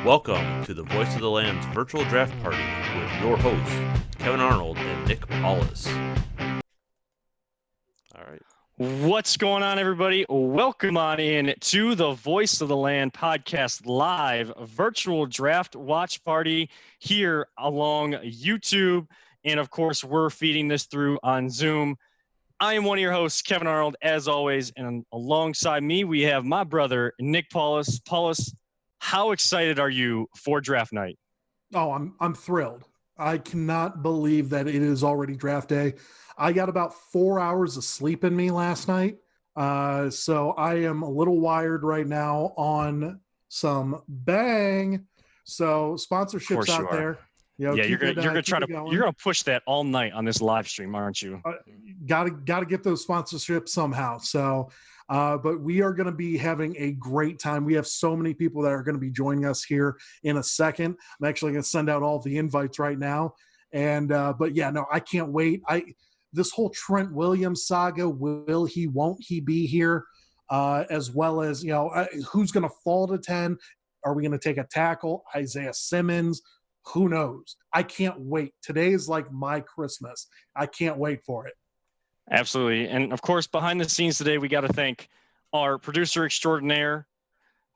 Welcome to the Voice of the Lamb's virtual draft party with your hosts, Kevin Arnold and Nick Paulus. All right. What's going on, everybody? Welcome on in to the Voice of the Land podcast live virtual draft watch party here along YouTube. And of course, we're feeding this through on Zoom. I am one of your hosts, Kevin Arnold, as always. And alongside me, we have my brother, Nick Paulus. Paulus, how excited are you for draft night? Oh, I'm thrilled. I cannot believe that it is already draft day. I got about 4 hours of sleep in me last night. So I am a little wired right now on some bang. So sponsorships out there. You're gonna push that all night on this live stream, aren't you? Gotta get those sponsorships somehow. So but we are going to be having a great time. We have so many people that are going to be joining us here in a second. I'm actually going to send out all the invites right now. And but yeah, no, I can't wait. This whole Trent Williams saga, will he, won't he be here? As well as, who's going to fall to 10? Are we going to take a tackle? Isaiah Simmons? Who knows? I can't wait. Today is like my Christmas. I can't wait for it. Absolutely. And of course, behind the scenes today, we got to thank our producer extraordinaire,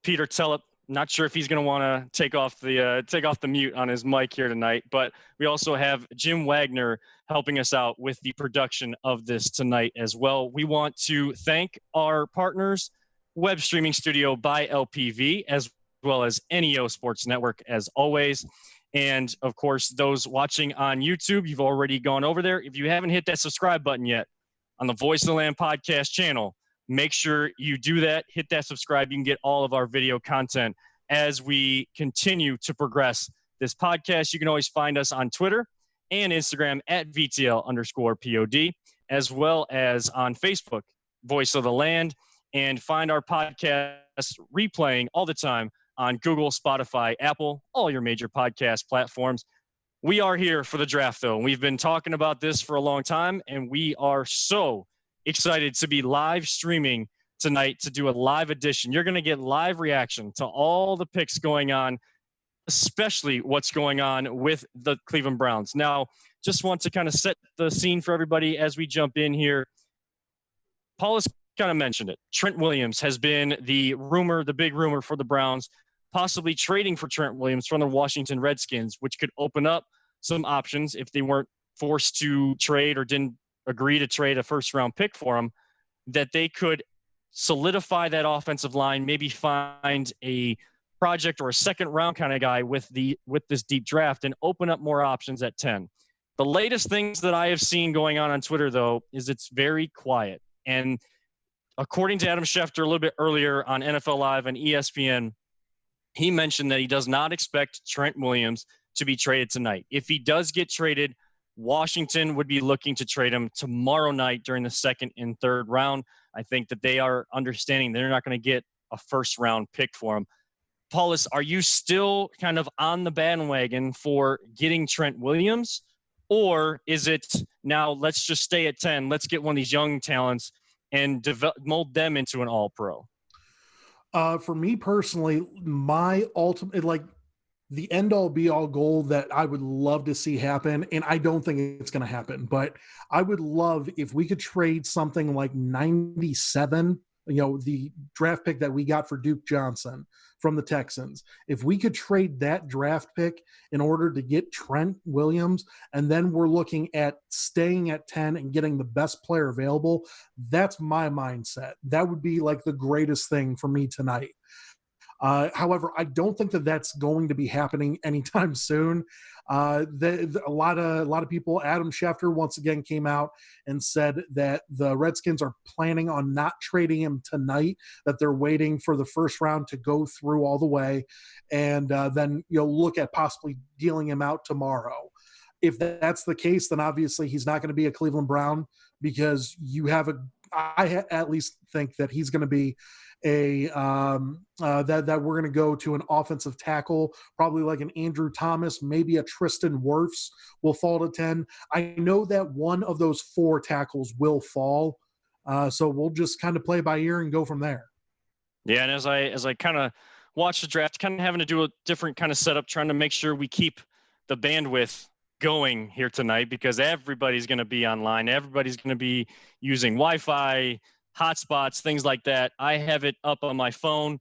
Peter Tellep. Not sure if he's going to want to take off the mute on his mic here tonight, but we also have Jim Wagner helping us out with the production of this tonight as well. We want to thank our partners, Web Streaming Studio by LPV, as well as NEO Sports Network, as always. And of course, those watching on YouTube, you've already gone over there. If you haven't hit that subscribe button yet on the Voice of the Land podcast channel, make sure you do that. Hit that subscribe. You can get all of our video content as we continue to progress this podcast. You can always find us on Twitter and Instagram at VTL_POD, as well as on Facebook, Voice of the Land, and find our podcast replaying all the time on Google, Spotify, Apple, all your major podcast platforms. We are here for the draft, though. We've been talking about this for a long time, and we are so excited to be live streaming tonight to do a live edition. You're going to get live reaction to all the picks going on, especially what's going on with the Cleveland Browns. Now, just want to kind of set the scene for everybody as we jump in here. Paulus kind of mentioned it. Trent Williams has been the big rumor for the Browns, possibly trading for Trent Williams from the Washington Redskins, which could open up some options if they weren't forced to trade or didn't agree to trade a first-round pick for him, that they could solidify that offensive line, maybe find a project or a second-round kind of guy with this deep draft and open up more options at 10. The latest things that I have seen going on Twitter, though, is it's very quiet. And according to Adam Schefter a little bit earlier on NFL Live and ESPN, he mentioned that he does not expect Trent Williams to be traded tonight. If he does get traded, Washington would be looking to trade him tomorrow night during the second and third round. I think that they are understanding they're not going to get a first-round pick for him. Paulus, are you still kind of on the bandwagon for getting Trent Williams? Or is it now let's just stay at 10, let's get one of these young talents and mold them into an all-pro? For me personally, my ultimate, the end-all be-all goal that I would love to see happen, and I don't think it's going to happen, but I would love if we could trade something like 97, the draft pick that we got for Duke Johnson from the Texans. If we could trade that draft pick in order to get Trent Williams, and then we're looking at staying at 10 and getting the best player available, that's my mindset. That would be like the greatest thing for me tonight. However, I don't think that that's going to be happening anytime soon. A lot of people, Adam Schefter once again came out and said that the Redskins are planning on not trading him tonight, that they're waiting for the first round to go through all the way, and then look at possibly dealing him out tomorrow. If that's the case, then obviously he's not going to be a Cleveland Brown, because I at least think that he's going to be that we're going to go to an offensive tackle, probably like an Andrew Thomas, maybe a Tristan Wirfs will fall to 10. I know that one of those four tackles will fall, so we'll just kind of play by ear and go from there. Yeah, and as I kind of watch the draft, kind of having to do a different kind of setup, trying to make sure we keep the bandwidth going here tonight because everybody's going to be online. Everybody's going to be using Wi-Fi, hotspots, things like that. I have it up on my phone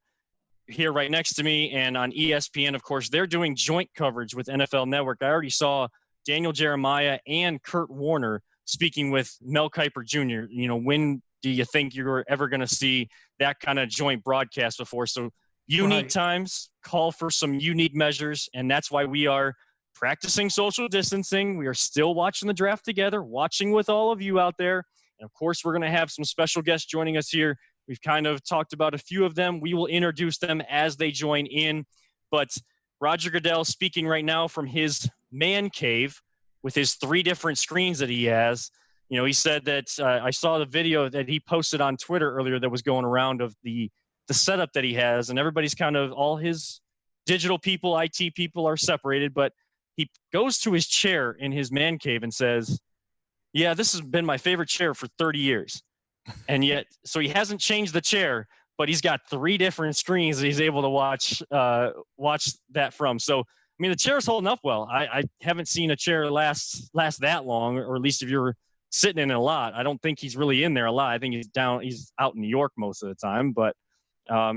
here right next to me, and on ESPN, of course, they're doing joint coverage with NFL Network. I already saw Daniel Jeremiah and Kurt Warner speaking with Mel Kiper Jr. When do you think you're ever going to see that kind of joint broadcast before? So unique times call for some unique measures, and that's why we are practicing social distancing. We are still watching the draft together, watching with all of you out there. And of course, we're going to have some special guests joining us here. We've kind of talked about a few of them. We will introduce them as they join in. But Roger Goodell speaking right now from his man cave with his 3 different screens that he has. He said that I saw the video that he posted on Twitter earlier that was going around of the setup that he has. And everybody's kind of, all his digital people, IT people are separated. But he goes to his chair in his man cave and says, yeah, this has been my favorite chair for 30 years. And yet, so he hasn't changed the chair, but he's got 3 different screens that he's able to watch that from. So, I mean, the chair's holding up well. I haven't seen a chair last that long, or at least if you're sitting in it a lot. I don't think he's really in there a lot. I think he's out in New York most of the time, but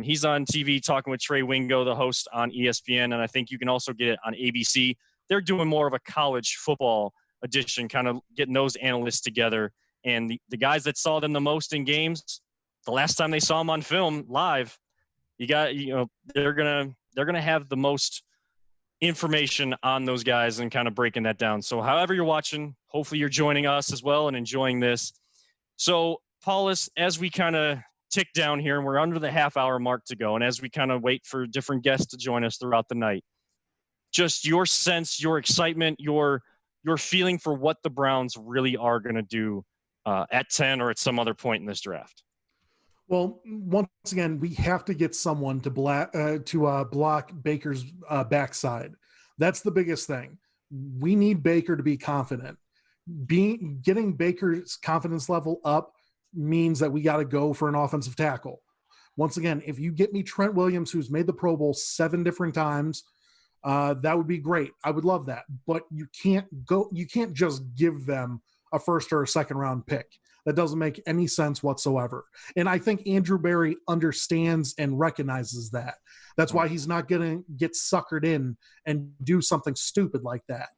he's on TV talking with Trey Wingo, the host on ESPN, and I think you can also get it on ABC. They're doing more of a college football edition, kind of getting those analysts together. And the guys that saw them the most in games, the last time they saw them on film live, they're gonna have the most information on those guys and kind of breaking that down. So however you're watching, hopefully you're joining us as well and enjoying this. So Paulus, as we kind of tick down here and we're under the half-hour mark to go, and as we kind of wait for different guests to join us throughout the night, just your sense, your excitement, your feeling for what the Browns really are going to do at 10 or at some other point in this draft. Well, once again, we have to get someone to block Baker's backside. That's the biggest thing. We need Baker to be confident. Getting Baker's confidence level up means that we got to go for an offensive tackle. Once again, if you get me Trent Williams, who's made the Pro Bowl 7 different times, that would be great. I would love that. But you can't just give them a first or a second round pick. That doesn't make any sense whatsoever. And I think Andrew Berry understands and recognizes that. That's why he's not going to get suckered in and do something stupid like that.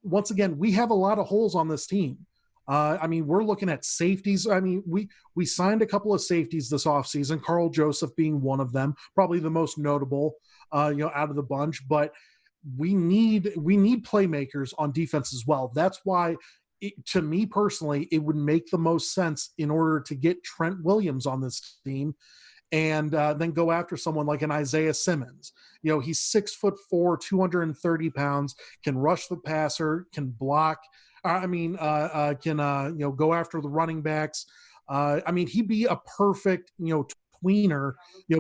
Once again, we have a lot of holes on this team. I mean, we're looking at safeties. I mean, we signed a couple of safeties this offseason, Carl Joseph being one of them, probably the most notable, out of the bunch. But we need playmakers on defense as well. That's why, to me personally, it would make the most sense in order to get Trent Williams on this team and then go after someone like an Isaiah Simmons. He's 6'4", 230 pounds, can rush the passer, can block. Can go after the running backs. He'd be a perfect, tweener,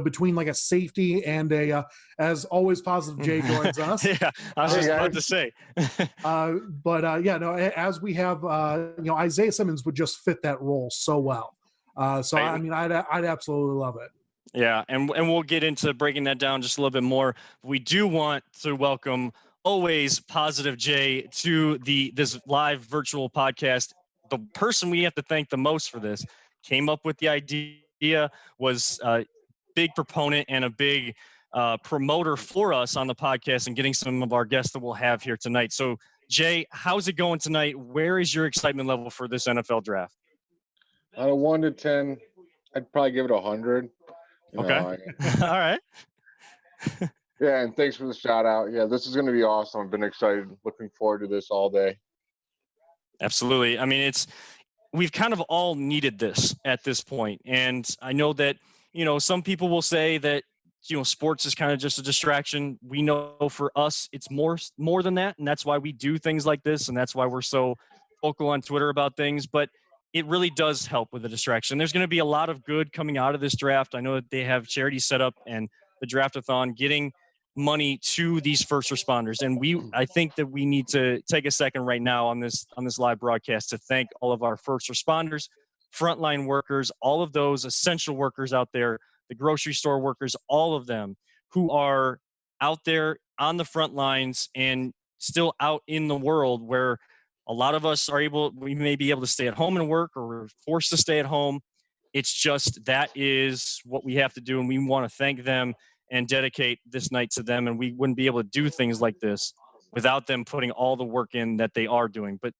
between like a safety and a, as always, Positive Jay joins us. Yeah, I was just about to say. As we have, Isaiah Simmons would just fit that role so well. I'd absolutely love it. Yeah, and we'll get into breaking that down just a little bit more. We do want to welcome always Positive Jay to this live virtual podcast. The person we have to thank the most for this came up with the idea, was a big proponent and a big promoter for us on the podcast and getting some of our guests that we'll have here tonight. So Jay, how's it going tonight? Where is your excitement level for this NFL draft? Out of 1 to 10, I'd probably give it 100. Okay. All right. Yeah, and thanks for the shout out. Yeah, this is going to be awesome. I've been excited, looking forward to this all day. Absolutely. I mean, we've kind of all needed this at this point. And I know that, some people will say that, sports is kind of just a distraction. We know for us, it's more than that. And that's why we do things like this. And that's why we're so vocal on Twitter about things. But it really does help with the distraction. There's going to be a lot of good coming out of this draft. I know that they have charities set up and the draft-a-thon, getting money to these first responders. And I think that we need to take a second right now on this live broadcast to thank all of our first responders, frontline workers, all of those essential workers out there, the grocery store workers, all of them who are out there on the front lines and still out in the world where a lot of us we may be able to stay at home and work, or we're forced to stay at home. It's just that is what we have to do, and we want to thank them and dedicate this night to them. And we wouldn't be able to do things like this without them putting all the work in that they are doing. But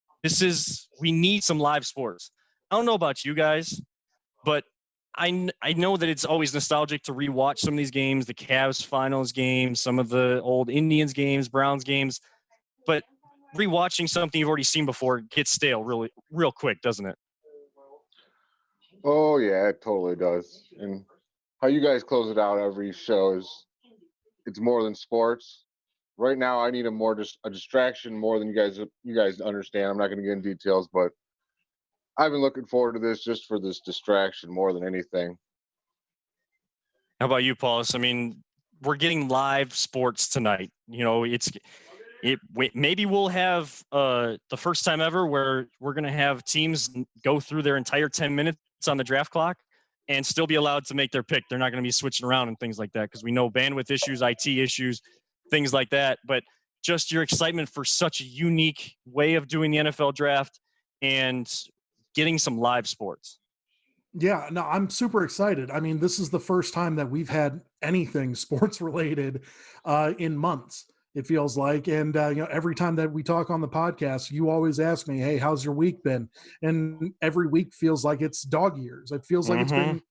we need some live sports. I don't know about you guys, but I know that it's always nostalgic to rewatch some of these games, the Cavs finals games, some of the old Indians games, Browns games, but rewatching something you've already seen before gets stale real quick, doesn't it? Oh yeah, it totally does. And how you guys close it out every show is it's more than sports. Right now, I need a distraction more than you guys understand. I'm not going to get in details, but I've been looking forward to this just for this distraction more than anything. How about you, Paulus? I mean, we're getting live sports tonight. You know, maybe we'll have the first time ever where we're going to have teams go through their entire 10 minutes on the draft clock and still be allowed to make their pick. They're not going to be switching around and things like that because we know bandwidth issues, IT issues, things like that. But just your excitement for such a unique way of doing the NFL draft and getting some live sports. Yeah, no, I'm super excited. I mean, this is the first time that we've had anything sports related in months, it feels like. And, every time that we talk on the podcast, you always ask me, hey, how's your week been? And every week feels like it's dog years. It feels like it's been,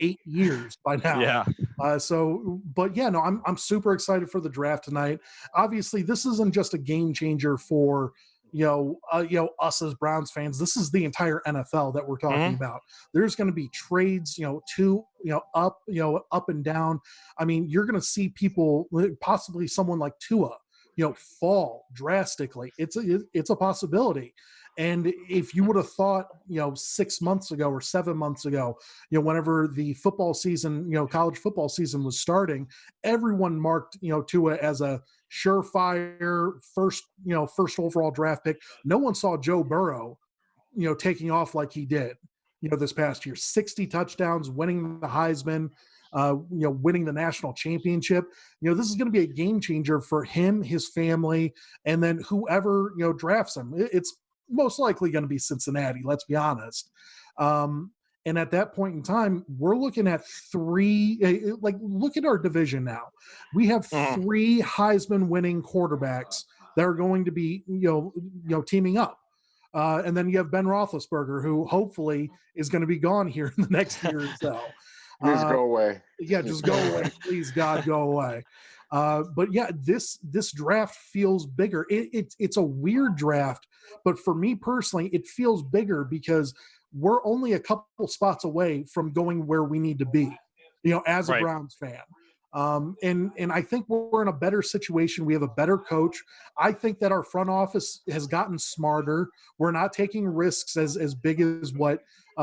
8 years by now. Yeah. But yeah, no, I'm super excited for the draft tonight. Obviously, this isn't just a game changer for, us as Browns fans. This is the entire NFL that we're talking about. There's going to be trades, up and down. I mean, you're going to see people, possibly someone like Tua, fall drastically. It's a possibility. And if you would have thought, 6 months ago or 7 months ago, whenever the football season, college football season was starting, everyone marked, Tua as a surefire first overall draft pick. No one saw Joe Burrow, taking off like he did, this past year. 60 touchdowns, winning the Heisman, winning the national championship. This is going to be a game changer for him, his family, and then whoever, drafts him. It's most likely going to be Cincinnati, let's be honest. And at that point in time, we're looking at look at our division now. We have 3 Heisman winning quarterbacks that are going to be, teaming up. And then you have Ben Roethlisberger, who hopefully is going to be gone here in the next year or so. Just go away. Yeah, just go away. Please, God, go away. But yeah, this draft feels bigger. It's a weird draft, but for me personally, it feels bigger because we're only a couple spots away from going where we need to be, as a Browns fan. And I think we're in a better situation. We have a better coach. I think that our front office has gotten smarter. We're not taking risks as big as what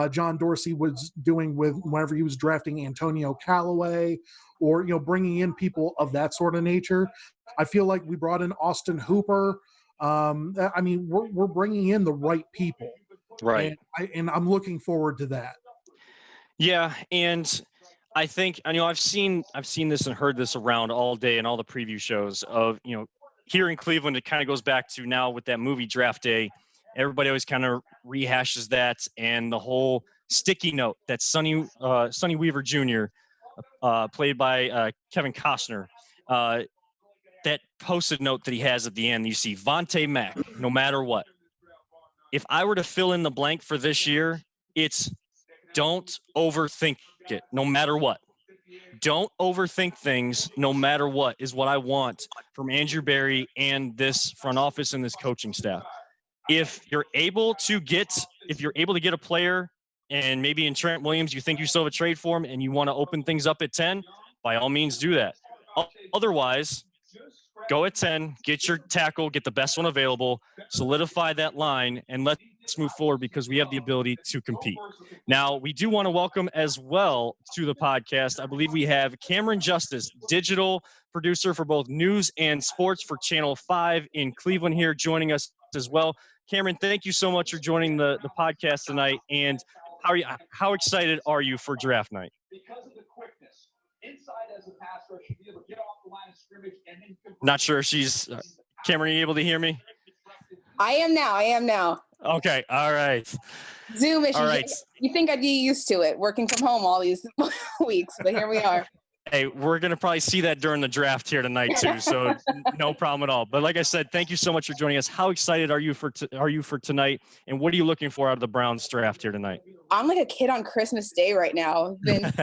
John Dorsey was doing whenever he was drafting Antonio Callaway or, bringing in people of that sort of nature. I feel like we brought in Austin Hooper. I mean, we're bringing in the right people. Right. And I'm looking forward to that. Yeah. And I think, I've seen this and heard this around all day in all the preview shows of, here in Cleveland, it kind of goes back to now with that movie Draft Day. Everybody always kind of rehashes that and the whole sticky note that Sonny Weaver Jr., played by Kevin Costner, that Post-it note that he has at the end. You see Vontae Mack, no matter what. If I were to fill in the blank for this year, it's don't overthink it, no matter what. Don't overthink things, no matter what, is what I want from Andrew Berry and this front office and this coaching staff. If you're able to get a player, and maybe in Trent Williams, you think you still have a trade for him and you want to open things up at 10, by all means do that. Otherwise, go at 10, get your tackle, get the best one available, solidify that line, and let's move forward because we have the ability to compete. Now, we do want to welcome as well to the podcast, I believe we have Cameron Justice, digital producer for both news and sports for Channel 5 in Cleveland here, joining us as well. Cameron, thank you so much for joining the podcast tonight. And how excited are you for draft night? Not sure if she's Cameron, are you able to hear me? I am now. Okay. All right. Zoom issues. All right. You think I'd be used to it working from home all these weeks, but here we are. Hey, we're going to probably see that during the draft here tonight too. So no problem at all. But like I said, thank you so much for joining us. How excited are you for tonight? And what are you looking for out of the Browns draft here tonight? I'm like a kid on Christmas Day right now. I've been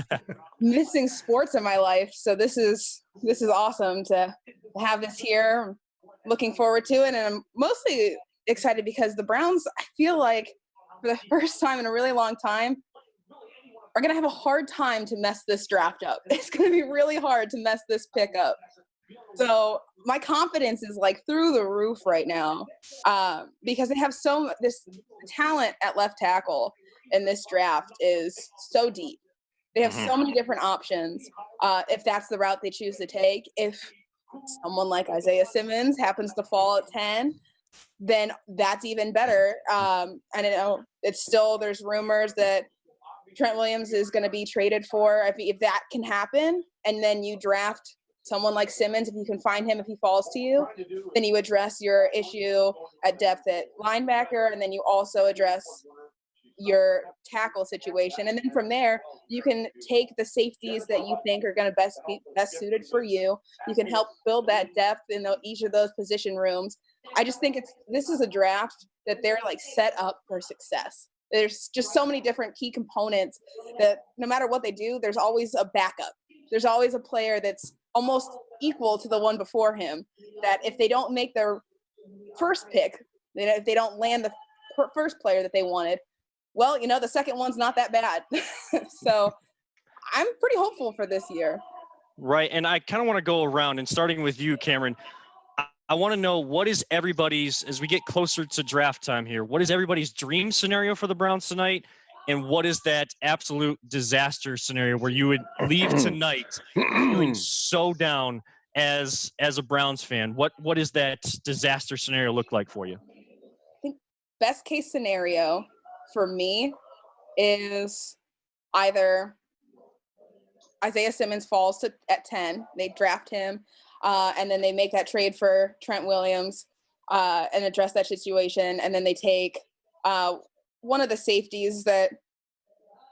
missing sports in my life. So this is awesome to have this here. I'm looking forward to it. And I'm mostly excited because the Browns, I feel like for the first time in a really long time, are going to have a hard time to mess this draft up. It's going to be really hard to mess this pick up. So my confidence is like through the roof right now because they have this talent at left tackle in this draft is so deep. They have so many different options if that's the route they choose to take. If someone like Isaiah Simmons happens to fall at 10, then that's even better. And it's still, there's rumors that Trent Williams is going to be traded for. If that can happen, and then you draft someone like Simmons, if you can find him, if he falls to you, then you address your issue at depth at linebacker, and then you also address your tackle situation. And then from there, you can take the safeties that you think are going to be best suited for you. You can help build that depth in each of those position rooms. I just think this is a draft that they're like set up for success. There's just so many different key components that no matter what they do, there's always a backup. There's always a player that's almost equal to the one before him, that if they don't make their first pick, if they don't land the first player that they wanted, well, the second one's not that bad. So I'm pretty hopeful for this year. Right. And I kind of want to go around, and starting with you, Cameron, I want to know what is everybody's, as we get closer to draft time here, what is everybody's dream scenario for the Browns tonight? And what is that absolute disaster scenario where you would leave tonight feeling so down as a Browns fan? What is that disaster scenario look like for you? I think best case scenario for me is either Isaiah Simmons falls at 10, they draft him, and then they make that trade for Trent Williams and address that situation. And then they take one of the safeties that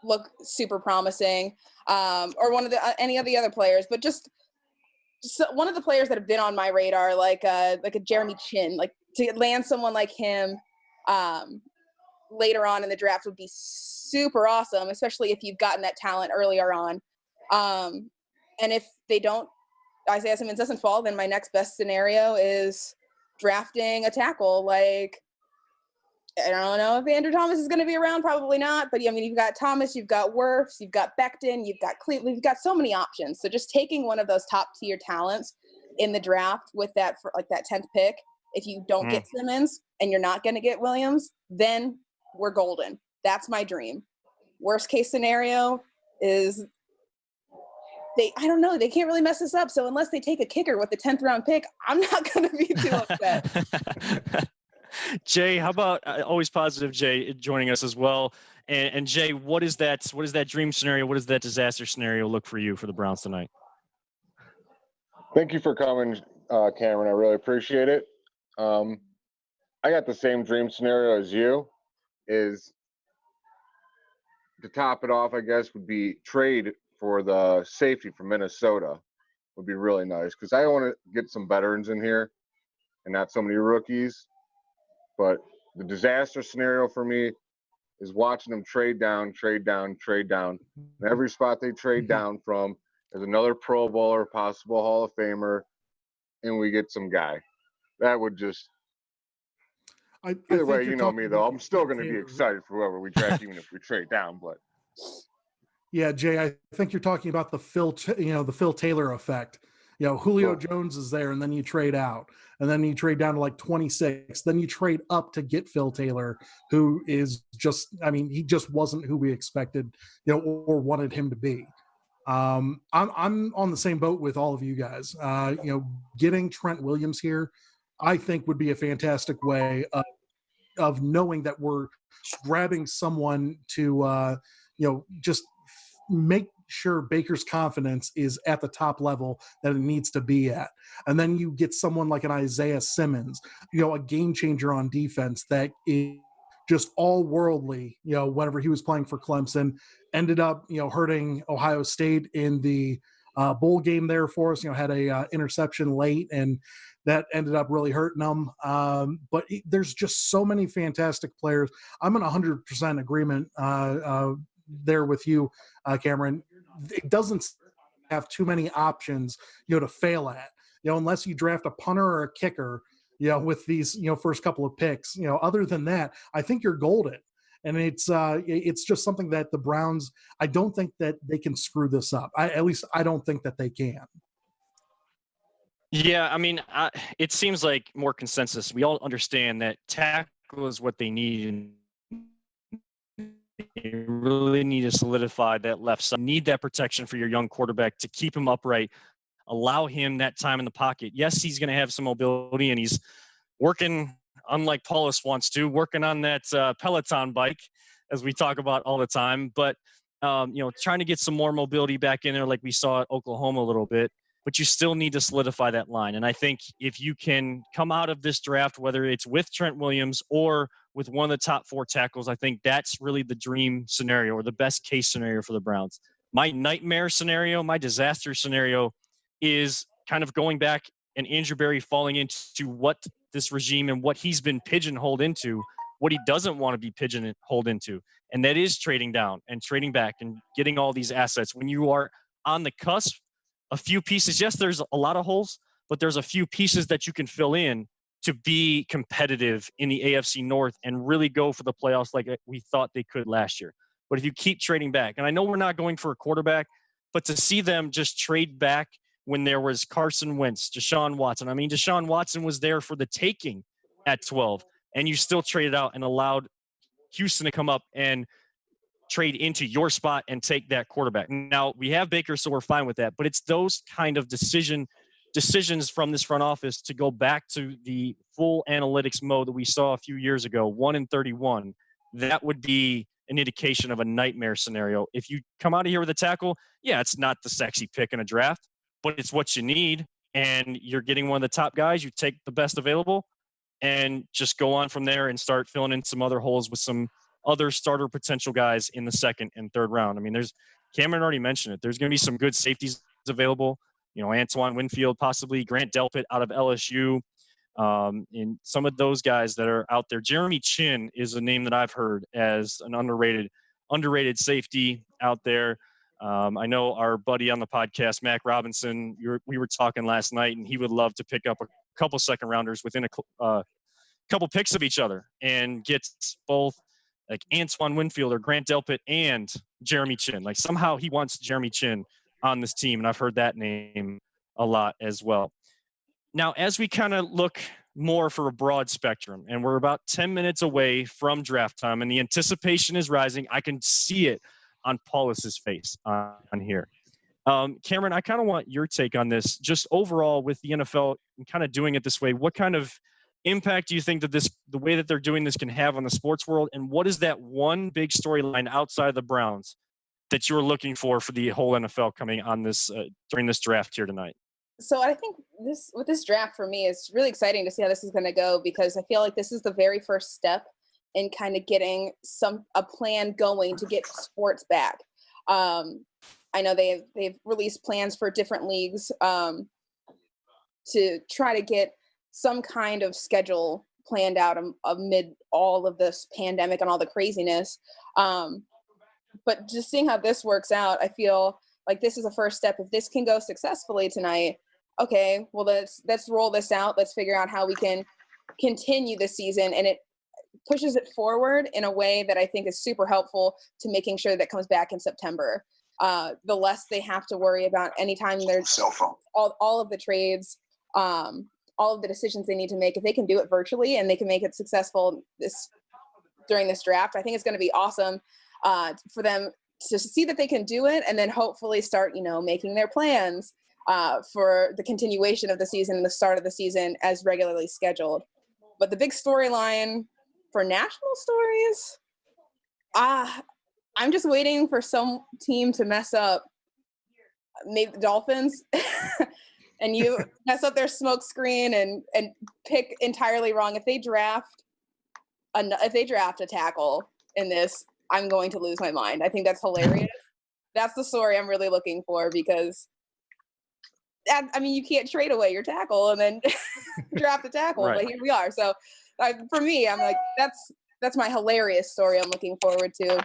look super promising, or one of any of the other players, but just one of the players that have been on my radar, like a Jeremy Chin, like to land someone like him later on in the draft would be super awesome, especially if you've gotten that talent earlier on. And if they don't, Isaiah Simmons doesn't fall, then my next best scenario is drafting a tackle. Like, I don't know if Andrew Thomas is going to be around, probably not. But you've got Thomas, you've got Wirfs, you've got Becton, you've got Cleveland, you've got so many options. So just taking one of those top tier talents in the draft with that, for like that 10th pick, if you don't get Simmons and you're not going to get Williams, then we're golden. That's my dream. Worst case scenario is I don't know, they can't really mess this up. So unless they take a kicker with the 10th round pick, I'm not going to be too upset. Jay, how about always positive Jay joining us as well? And Jay, what is that dream scenario? What does that disaster scenario look for you for the Browns tonight? Thank you for coming, Cameron. I really appreciate it. I got the same dream scenario as you. Is to top it off, I guess, would be trade for the safety from Minnesota. Would be really nice because I want to get some veterans in here and not so many rookies. But the disaster scenario for me is watching them trade down. And every spot they trade down from is another Pro Bowler, possible Hall of Famer, and we get some guy. That would just either way, you know me though. I'm still going to be excited for whoever we draft, even if we trade down. But yeah, Jay, I think you're talking about the Phil Taylor effect. Julio Jones is there, and then you trade out, and then you trade down to like 26. Then you trade up to get Phil Taylor, who is he just wasn't who we expected, or wanted him to be. I'm on the same boat with all of you guys. Getting Trent Williams here, I think would be a fantastic way of knowing that we're grabbing someone to, just make sure Baker's confidence is at the top level that it needs to be at. And then you get someone like an Isaiah Simmons, a game changer on defense that is just all worldly, whenever he was playing for Clemson, ended up, hurting Ohio State in the bowl game there for us, had a interception late, and that ended up really hurting them. But there's just so many fantastic players. I'm in 100% agreement there with you, Cameron. It doesn't have too many options, to fail at, unless you draft a punter or a kicker, with these, first couple of picks, other than that, I think you're golden. And it's just something that the Browns, I don't think that they can screw this up. At least I don't think that they can. Yeah, I mean, it seems like more consensus. We all understand that tackle is what they need. You really need to solidify that left side. You need that protection for your young quarterback to keep him upright, allow him that time in the pocket. Yes, he's going to have some mobility, and he's working, unlike Paulus wants to, working on that Peloton bike, as we talk about all the time. But, trying to get some more mobility back in there like we saw at Oklahoma a little bit. But you still need to solidify that line. And I think if you can come out of this draft, whether it's with Trent Williams or with one of the top 4 tackles, I think that's really the dream scenario or the best case scenario for the Browns. My nightmare scenario, my disaster scenario is kind of going back and Andrew Berry falling into what this regime and what he's been pigeonholed into, what he doesn't want to be pigeonholed into. And that is trading down and trading back and getting all these assets. When you are on the cusp, a few pieces, yes, there's a lot of holes, but there's a few pieces that you can fill in to be competitive in the AFC North and really go for the playoffs like we thought they could last year. But if you keep trading back, and I know we're not going for a quarterback, but to see them just trade back when there was Carson Wentz, Deshaun Watson. I mean, Deshaun Watson was there for the taking at 12, and you still traded out and allowed Houston to come up and trade into your spot and take that quarterback. Now, we have Baker, so we're fine with that. But it's those kind of decisions from this front office to go back to the full analytics mode that we saw a few years ago, 1-31. That would be an indication of a nightmare scenario. If you come out of here with a tackle, yeah, it's not the sexy pick in a draft, but it's what you need, and you're getting one of the top guys. You take the best available and just go on from there and start filling in some other holes with some other starter potential guys in the second and third round. I mean, Cameron already mentioned it. There's going to be some good safeties available. Antoine Winfield, possibly Grant Delpit out of LSU. And some of those guys that are out there. Jeremy Chin is a name that I've heard as an underrated safety out there. I know our buddy on the podcast, Mac Robinson, we were talking last night, and he would love to pick up a couple second rounders within a couple picks of each other and get both like Antoine Winfield or Grant Delpit and Jeremy Chin. Like somehow he wants Jeremy Chin on this team, and I've heard that name a lot as well. Now, as we kind of look more for a broad spectrum, and we're about 10 minutes away from draft time, and the anticipation is rising. I can see it on Paulus's face on here. Cameron, I kind of want your take on this. Just overall with the NFL and kind of doing it this way, what kind of impact do you think that the way that they're doing this can have on the sports world? And what is that one big storyline outside of the Browns that you're looking for the whole NFL coming on this during this draft here tonight? So I think this draft for me is really exciting to see how this is going to go, because I feel like this is the very first step in kind of getting a plan going to get sports back. I know they've released plans for different leagues to try to get some kind of schedule planned out amid all of this pandemic and all the craziness. But just seeing how this works out, I feel like this is a first step. If this can go successfully tonight, okay, well, let's roll this out. Let's figure out how we can continue the season. And it pushes it forward in a way that I think is super helpful to making sure that comes back in September. The less they have to worry about anytime there's cell phone, all of the trades, all of the decisions they need to make. If they can do it virtually and they can make it successful during this draft, I think it's going to be awesome for them to see that they can do it, and then hopefully start, making their plans for the continuation of the season and the start of the season as regularly scheduled. But the big storyline for national stories, I'm just waiting for some team to mess up maybe the Dolphins, and you mess up their smoke screen and pick entirely wrong. If they draft a tackle in this, I'm going to lose my mind. I think that's hilarious. That's the story I'm really looking for, because I mean, you can't trade away your tackle and then draft a tackle, Right. but here we are. So for me, I'm like, that's my hilarious story I'm looking forward to.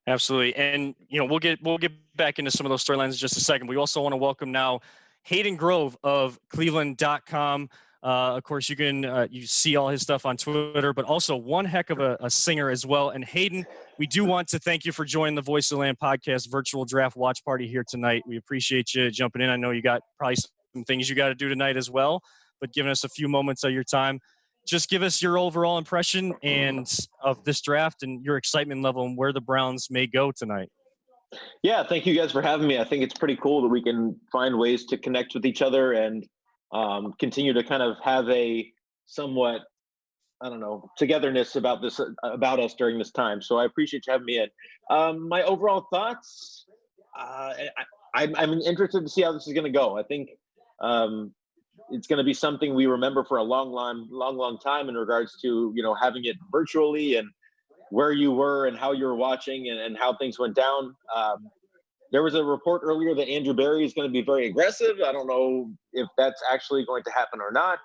Absolutely. And, we'll get back into some of those storylines in just a second. We also want to welcome now Hayden Grove of Cleveland.com. Of course, you can you see all his stuff on Twitter, but also one heck of a singer as well. And Hayden, we do want to thank you for joining the Voice of the Land podcast virtual draft watch party here tonight. We appreciate you jumping in. I know you got probably some things you got to do tonight as well, but giving us a few moments of your time. Just give us your overall impression of this draft and your excitement level and where the Browns may go tonight. Yeah, thank you guys for having me. I think it's pretty cool that we can find ways to connect with each other and continue to kind of have a somewhat, togetherness about us during this time. So I appreciate you having me in. My overall thoughts, I'm interested to see how this is going to go. I think it's going to be something we remember for a long time in regards to, having it virtually and where you were and how you were watching and how things went down. There was a report earlier that Andrew Berry is going to be very aggressive. I don't know if that's actually going to happen or not.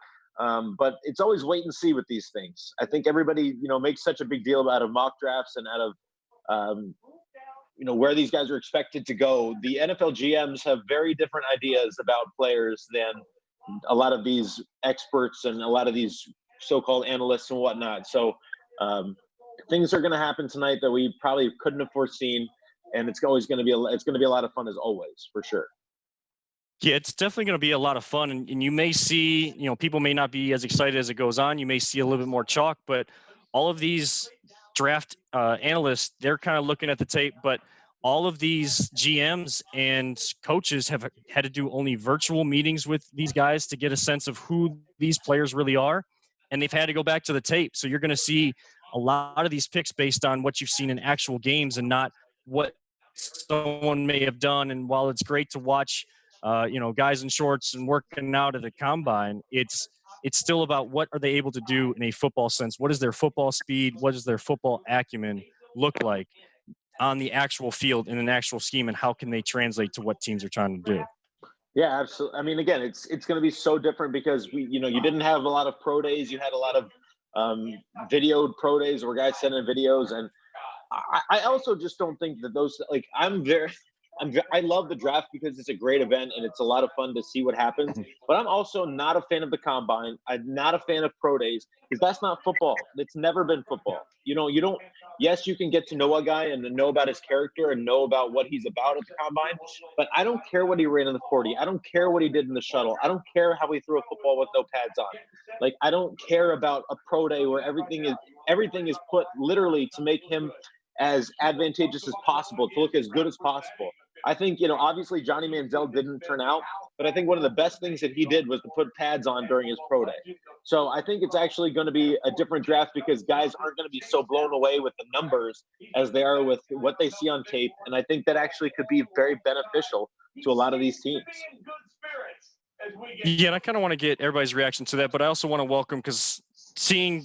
But it's always wait and see with these things. I think everybody, makes such a big deal out of mock drafts and out of, where these guys are expected to go. The NFL GMs have very different ideas about players than a lot of these experts and a lot of these so-called analysts and whatnot. So things are going to happen tonight that we probably couldn't have foreseen. And it's going to be a lot of fun as always, for sure. Yeah, it's definitely going to be a lot of fun. And you may see, people may not be as excited as it goes on. You may see a little bit more chalk, but all of these draft analysts, they're kind of looking at the tape, but all of these GMs and coaches have had to do only virtual meetings with these guys to get a sense of who these players really are. And they've had to go back to the tape. So you're going to see a lot of these picks based on what you've seen in actual games and not what someone may have done. And while it's great to watch, guys in shorts and working out at a combine, it's still about what are they able to do in a football sense. What is their football speed? What does their football acumen look like on the actual field in an actual scheme, and how can they translate to what teams are trying to do? Yeah, absolutely. I mean, again, it's going to be so different because you didn't have a lot of pro days. You had a lot of videoed pro days where guys sent in videos, and I also just don't think that those I love the draft because it's a great event and it's a lot of fun to see what happens. But I'm also not a fan of the combine. I'm not a fan of pro days because that's not football. It's never been football. You don't. Yes, you can get to know a guy and know about his character and know about what he's about at the combine. But I don't care what he ran in the 40. I don't care what he did in the shuttle. I don't care how he threw a football with no pads on. Like, I don't care about a pro day where everything is put literally to make him as advantageous as possible, to look as good as possible. I think, obviously Johnny Manziel didn't turn out, but I think one of the best things that he did was to put pads on during his pro day. So I think it's actually going to be a different draft because guys aren't going to be so blown away with the numbers as they are with what they see on tape. And I think that actually could be very beneficial to a lot of these teams. Yeah, and I kind of want to get everybody's reaction to that, but I also want to welcome, because seeing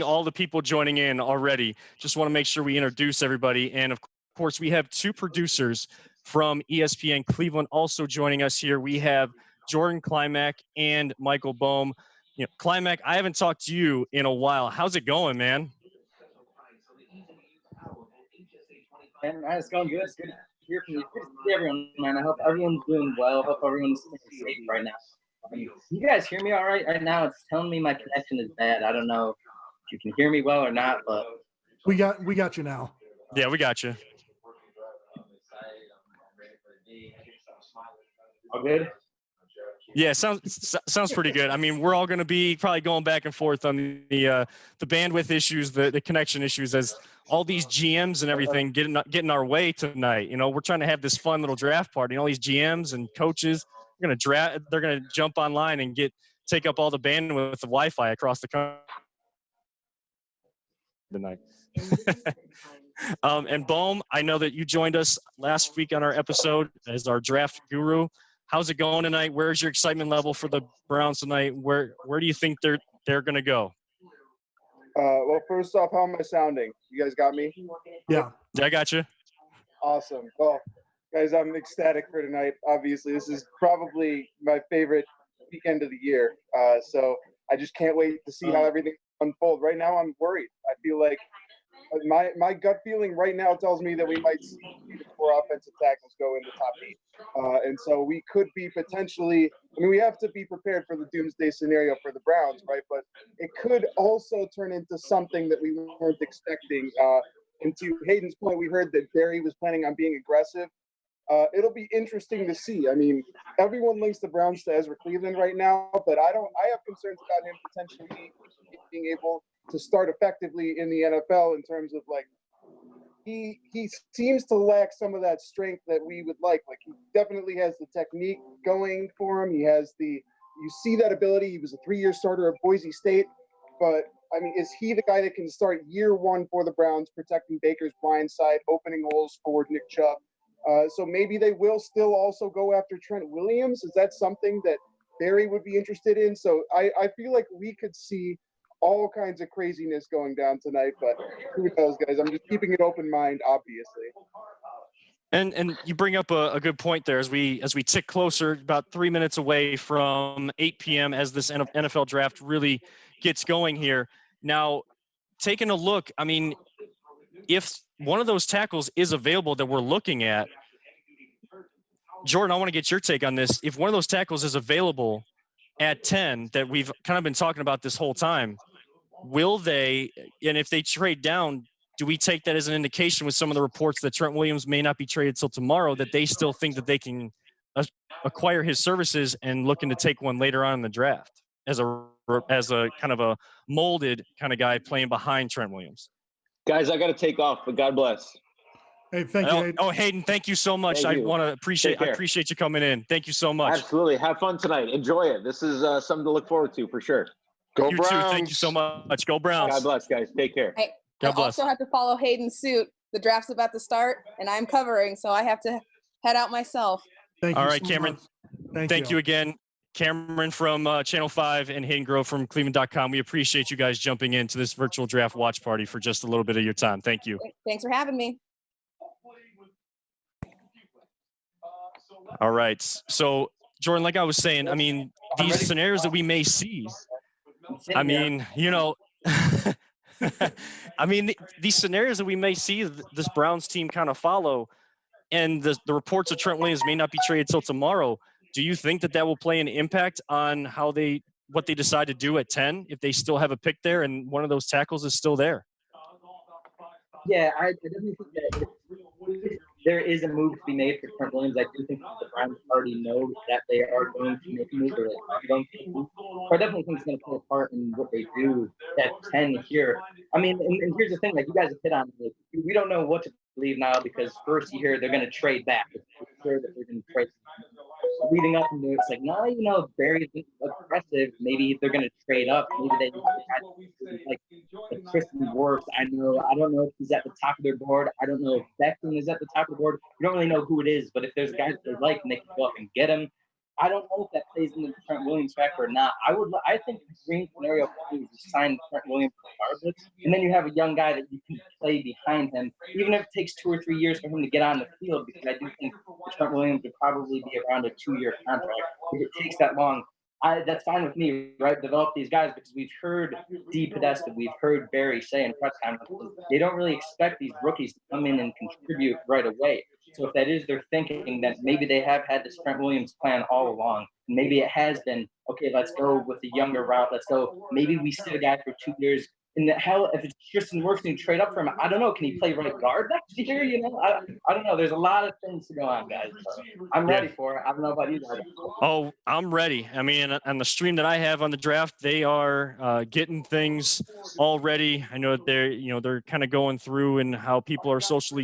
all the people joining in already, just want to make sure we introduce everybody. And of course, we have two producers from ESPN Cleveland also joining us here. We have Jordan Klimek and Michael Bohm. Klimek, I haven't talked to you in a while. How's it going, man? Man, it's going good. It's good to hear from you. Good to see everyone, man. I hope everyone's doing well. I hope everyone's safe right now. You guys hear me all right now? It's telling me my connection is bad. I don't know if you can hear me well or not, but We got you now. Yeah, we got you. all good? Yeah, sounds pretty good. I mean, we're all going to be probably going back and forth on the bandwidth issues, the connection issues, as all these GMs and everything getting our way tonight. We're trying to have this fun little draft party. And all these GMs and coaches are going to draft. They're going to jump online and take up all the bandwidth of Wi-Fi across the country. tonight. And Bohm, I know that you joined us last week on our episode as our draft guru. How's it going tonight? Where's your excitement level for the Browns tonight? Where do you think they're going to go? Well, first off, how am I sounding? You guys got me? Yeah. I got you. Awesome. Well, guys, I'm ecstatic for tonight. Obviously, this is probably my favorite weekend of the year. So I just can't wait to see how everything unfolds. Right now, I'm worried. I feel like my gut feeling right now tells me that we might see 4 offensive tackles go in the top 8. And so we could be potentially – I mean, we have to be prepared for the doomsday scenario for the Browns, right? But it could also turn into something that we weren't expecting. And to Hayden's point, we heard that Barry was planning on being aggressive. It'll be interesting to see. I mean, everyone links the Browns to Ezra Cleveland right now, but I have concerns about him potentially being able to start effectively in the NFL in terms of like he seems to lack some of that strength that we would like. Like he definitely has the technique going for him. He has you see that ability. He was a 3-year starter at Boise State, but I mean, is he the guy that can start year 1 for the Browns, protecting Baker's blind side, opening holes for Nick Chubb? So maybe they will still also go after Trent Williams. Is that something that Barry would be interested in? So I feel like we could see all kinds of craziness going down tonight, but who knows, guys? I'm just keeping an open mind, obviously. And you bring up a good point there as we tick closer, about 3 minutes away from 8 p.m. as this NFL draft really gets going here. Now, taking a look, I mean, if one of those tackles is available that we're looking at, Jordan, I want to get your take on this. If one of those tackles is available at 10 that we've kind of been talking about this whole time, will they, and if they trade down, do we take that as an indication with some of the reports that Trent Williams may not be traded till tomorrow, that they still think that they can acquire his services and looking to take one later on in the draft as a kind of a molded kind of guy playing behind Trent Williams? Guys, I got to take off, but God bless. Hey, thank you, Hayden. Oh, Hayden, thank you so much. I want to appreciate you coming in. Thank you so much. Absolutely. Have fun tonight. Enjoy it. This is something to look forward to for sure. Go You Browns. too. Thank you so much. Go Browns. God bless, guys. Take care. I God bless. also have to follow Hayden's suit. The draft's about to start, and I'm covering, so I have to head out myself. Thank you All right, so Cameron. much. Thank you again. Cameron from Channel 5 and Hayden Grove from Cleveland.com. We appreciate you guys jumping into this virtual draft watch party for just a little bit of your time. Thank you. Thanks for having me. All right. So, Jordan, like I was saying, I mean, these scenarios that we may see, I mean, you know, I mean, these scenarios that we may see this Browns team kind of follow, and the reports of Trent Williams may not be traded till tomorrow. Do you think that will play an impact on what they decide to do at 10 if they still have a pick there and one of those tackles is still there? Yeah, I definitely think that if there is a move to be made for Trent Williams, I do think the Browns already know that they are going to make a move, or they are going to make a move. So I definitely think it's going to play a part in what they do at 10 here. I mean, and here's the thing, like you guys have hit on it. We don't know what to believe now because first you hear they're going to trade back. It's sure that they're going to trade. Leading up into it's like, no, you know, Barry's aggressive. Maybe they're going to trade up. Maybe they like Christian Wirfs. I don't know if he's at the top of their board. I don't know if Beckham is at the top of the board. We don't really know who it is, but if there's guys they like and they can go up and get him, I don't know if that plays into the Trent Williams factor or not. I think the dream scenario for me is to sign Trent Williams regardless, and then you have a young guy that you can play behind him, even if it takes 2 or 3 years for him to get on the field, because I do think Trent Williams would probably be around a 2-year contract. If it takes that long, that's fine with me, right? Develop these guys, because we've heard D. Podesta, we've heard Barry say in press conferences, they don't really expect these rookies to come in and contribute right away. So if that is their thinking, that maybe they have had this Trent Williams plan all along. Maybe it has been, okay, let's go with the younger route. Let's go. Maybe we sit a guy for 2 years. And the hell, if it's Tristan Wirfs and trade up for him, I don't know. Can he play right guard next year? You know, I don't know. There's a lot of things to go on, guys. So I'm ready for it. I don't know about you guys. Oh, I'm ready. I mean, on the stream that I have on the draft, they are getting things all ready. I know that they're kind of going through and how people are social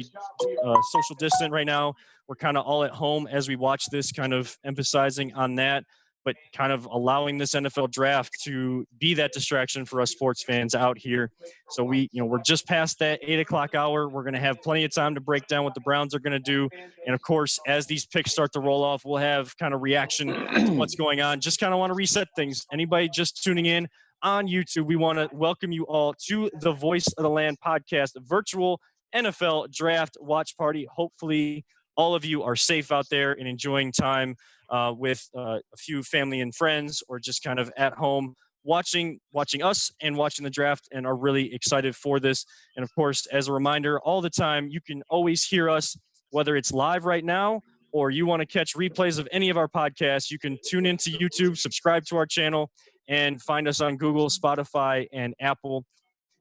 distant right now. We're kind of all at home as we watch this, kind of emphasizing on that. but kind of allowing this NFL draft to be that distraction for us sports fans out here. So we're just past that 8 o'clock hour. We're going to have plenty of time to break down what the Browns are going to do. And of course, as these picks start to roll off, we'll have kind of reaction to what's going on. Just kind of want to reset things. Anybody just tuning in on YouTube, we want to welcome you all to the Voice of the Land podcast, virtual NFL draft watch party. Hopefully all of you are safe out there and enjoying time with a few family and friends, or just kind of at home watching us and watching the draft, and are really excited for this. And of course, as a reminder, all the time, you can always hear us, whether it's live right now or you want to catch replays of any of our podcasts. You can tune into YouTube, subscribe to our channel, and find us on Google, Spotify, and Apple.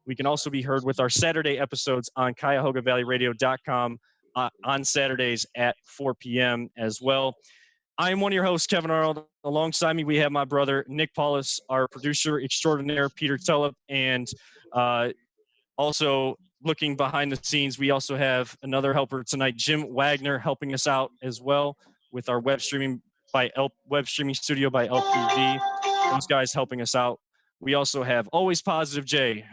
We can also be heard with our Saturday episodes on CuyahogaValleyRadio.com on Saturdays at 4 p.m. as well. I am one of your hosts, Kevin Arnold. Alongside me, we have my brother, Nick Paulus, our producer extraordinaire, Peter Tellup, and also looking behind the scenes, we also have another helper tonight, Jim Wagner, helping us out as well with our web streaming studio by LPV. Those guys helping us out. We also have Always Positive Jay,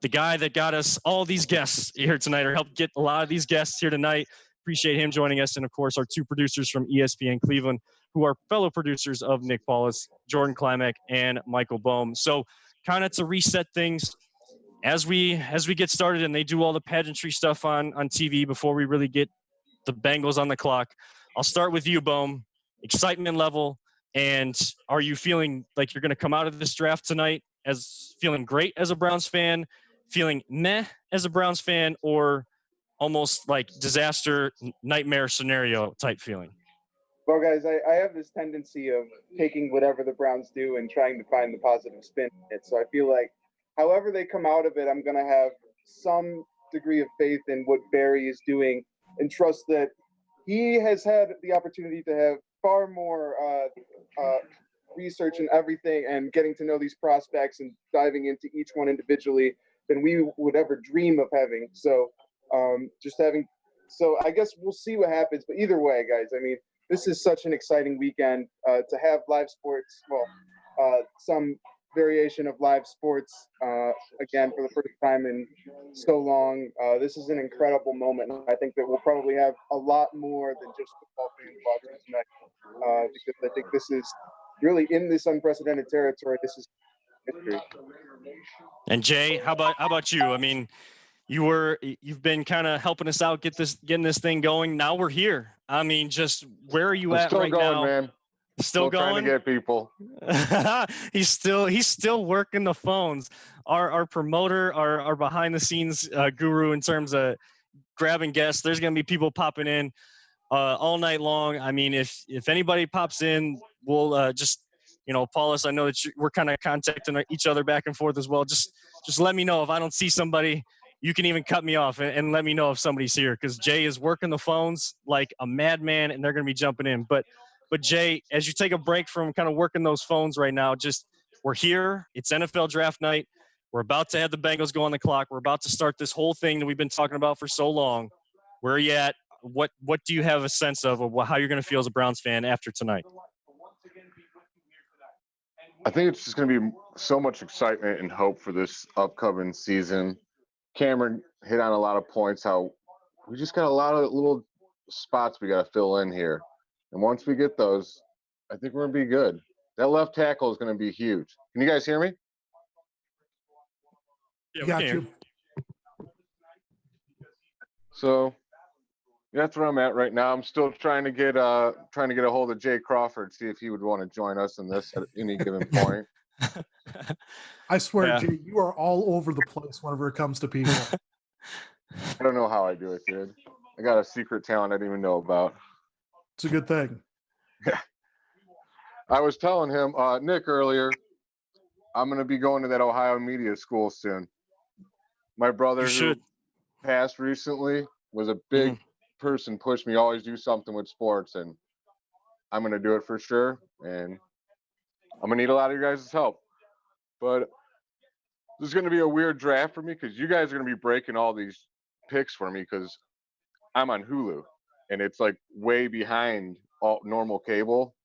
the guy that got us all these guests here tonight, or helped get a lot of these guests here tonight. Appreciate him joining us. And of course, our two producers from ESPN Cleveland, who are fellow producers of Nick Paulus, Jordan Klimek and Michael Bohm. So kind of to reset things as we get started, and they do all the pageantry stuff on TV before we really get the Bengals on the clock. I'll start with you, Bohm. Excitement level. And are you feeling like you're going to come out of this draft tonight as feeling great as a Browns fan, feeling meh as a Browns fan, or almost like disaster nightmare scenario type feeling? Well, guys, I have this tendency of taking whatever the Browns do and trying to find the positive spin in it. So I feel like however they come out of it, I'm going to have some degree of faith in what Barry is doing and trust that he has had the opportunity to have far more research and everything, and getting to know these prospects and diving into each one individually than we would ever dream of having. So I guess we'll see what happens. But either way, guys, I mean, this is such an exciting weekend to have live sports. Well, some variation of live sports again for the first time in so long. This is an incredible moment. I think that we'll probably have a lot more than just football fans watching tonight, because I think this is really in this unprecedented territory. This is history. And Jay, how about you? I mean, you've been kind of helping us out, getting this thing going. Now we're here. I mean, just where are you at right now? Man. Still going? Trying to get people. He's still working the phones. Our promoter, our behind the scenes guru in terms of grabbing guests. There's going to be people popping in all night long. I mean, if anybody pops in, we'll just, Paulus, I know that we're kind of contacting each other back and forth as well. Just let me know if I don't see somebody. You can even cut me off and let me know if somebody's here, because Jay is working the phones like a madman, and they're going to be jumping in. But Jay, as you take a break from kind of working those phones right now, we're here. It's NFL draft night. We're about to have the Bengals go on the clock. We're about to start this whole thing that we've been talking about for so long. Where are you at? What do you have a sense of how you're going to feel as a Browns fan after tonight? I think it's just going to be so much excitement and hope for this upcoming season. Cameron hit on a lot of points, how we just got a lot of little spots we got to fill in here. And once we get those, I think we're going to be good. That left tackle is going to be huge. Can you guys hear me? Yeah, Got you. So that's where I'm at right now. I'm still trying to get a hold of Jay Crawford, see if he would want to join us in this at any given point. I swear, Yeah. Jay, you are all over the place whenever it comes to people. I don't know how I do it, dude. I got a secret talent I didn't even know about. It's a good thing. I was telling him, Nick, earlier, I'm going to be going to that Ohio media school soon. My brother, who passed recently, was a big person, pushed me, always do something with sports, and I'm going to do it for sure. And I'm going to need a lot of you guys' help. But this is going to be a weird draft for me, because you guys are going to be breaking all these picks for me, because I'm on Hulu, and it's like way behind all normal cable.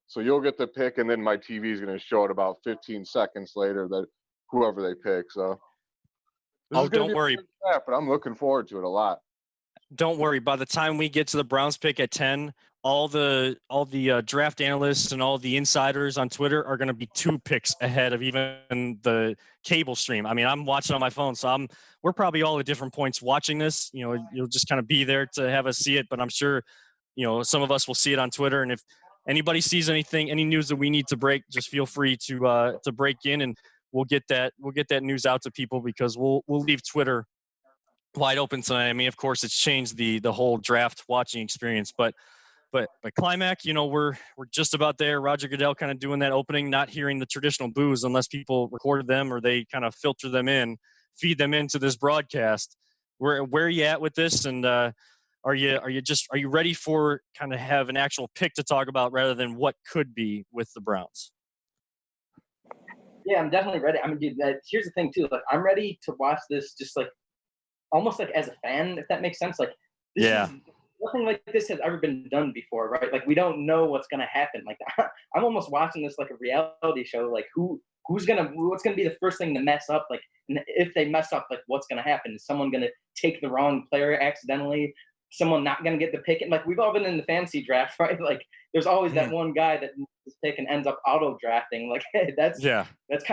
So you'll get the pick, and then my TV is going to show it about 15 seconds later that whoever they pick. So Don't worry. But I'm looking forward to it a lot. Don't worry. By the time we get to the Browns pick at 10, all the draft analysts and all the insiders on Twitter are going to be 2 picks ahead of even the cable stream. I mean, I'm watching on my phone, so we're probably all at different points watching this. You know, you'll just kind of be there to have us see it, but I'm sure, you know, some of us will see it on Twitter. And if anybody sees anything, any news that we need to break, just feel free to break in, and we'll get that news out to people, because we'll leave Twitter wide open tonight. I mean, of course, it's changed the whole draft watching experience, but Climax, you know, we're just about there. Roger Goodell kind of doing that opening, not hearing the traditional boos unless people recorded them or they kind of filter them in, feed them into this broadcast. Where are you at with this? And are you ready for kind of have an actual pick to talk about rather than what could be with the Browns? Yeah, I'm definitely ready. I mean, dude, here's the thing too. Like, I'm ready to watch this just like almost like as a fan, if that makes sense. Like, this is, nothing like this has ever been done before, right? Like, we don't know what's gonna happen. Like, I'm almost watching this like a reality show. Like, what's gonna be the first thing to mess up? Like, and if they mess up, like, what's gonna happen? Is someone gonna take the wrong player accidentally? Someone not gonna get the pick? And like, we've all been in the fantasy draft, right? Like, there's always that one guy that is pick and ends up auto drafting. Like, hey, that's kind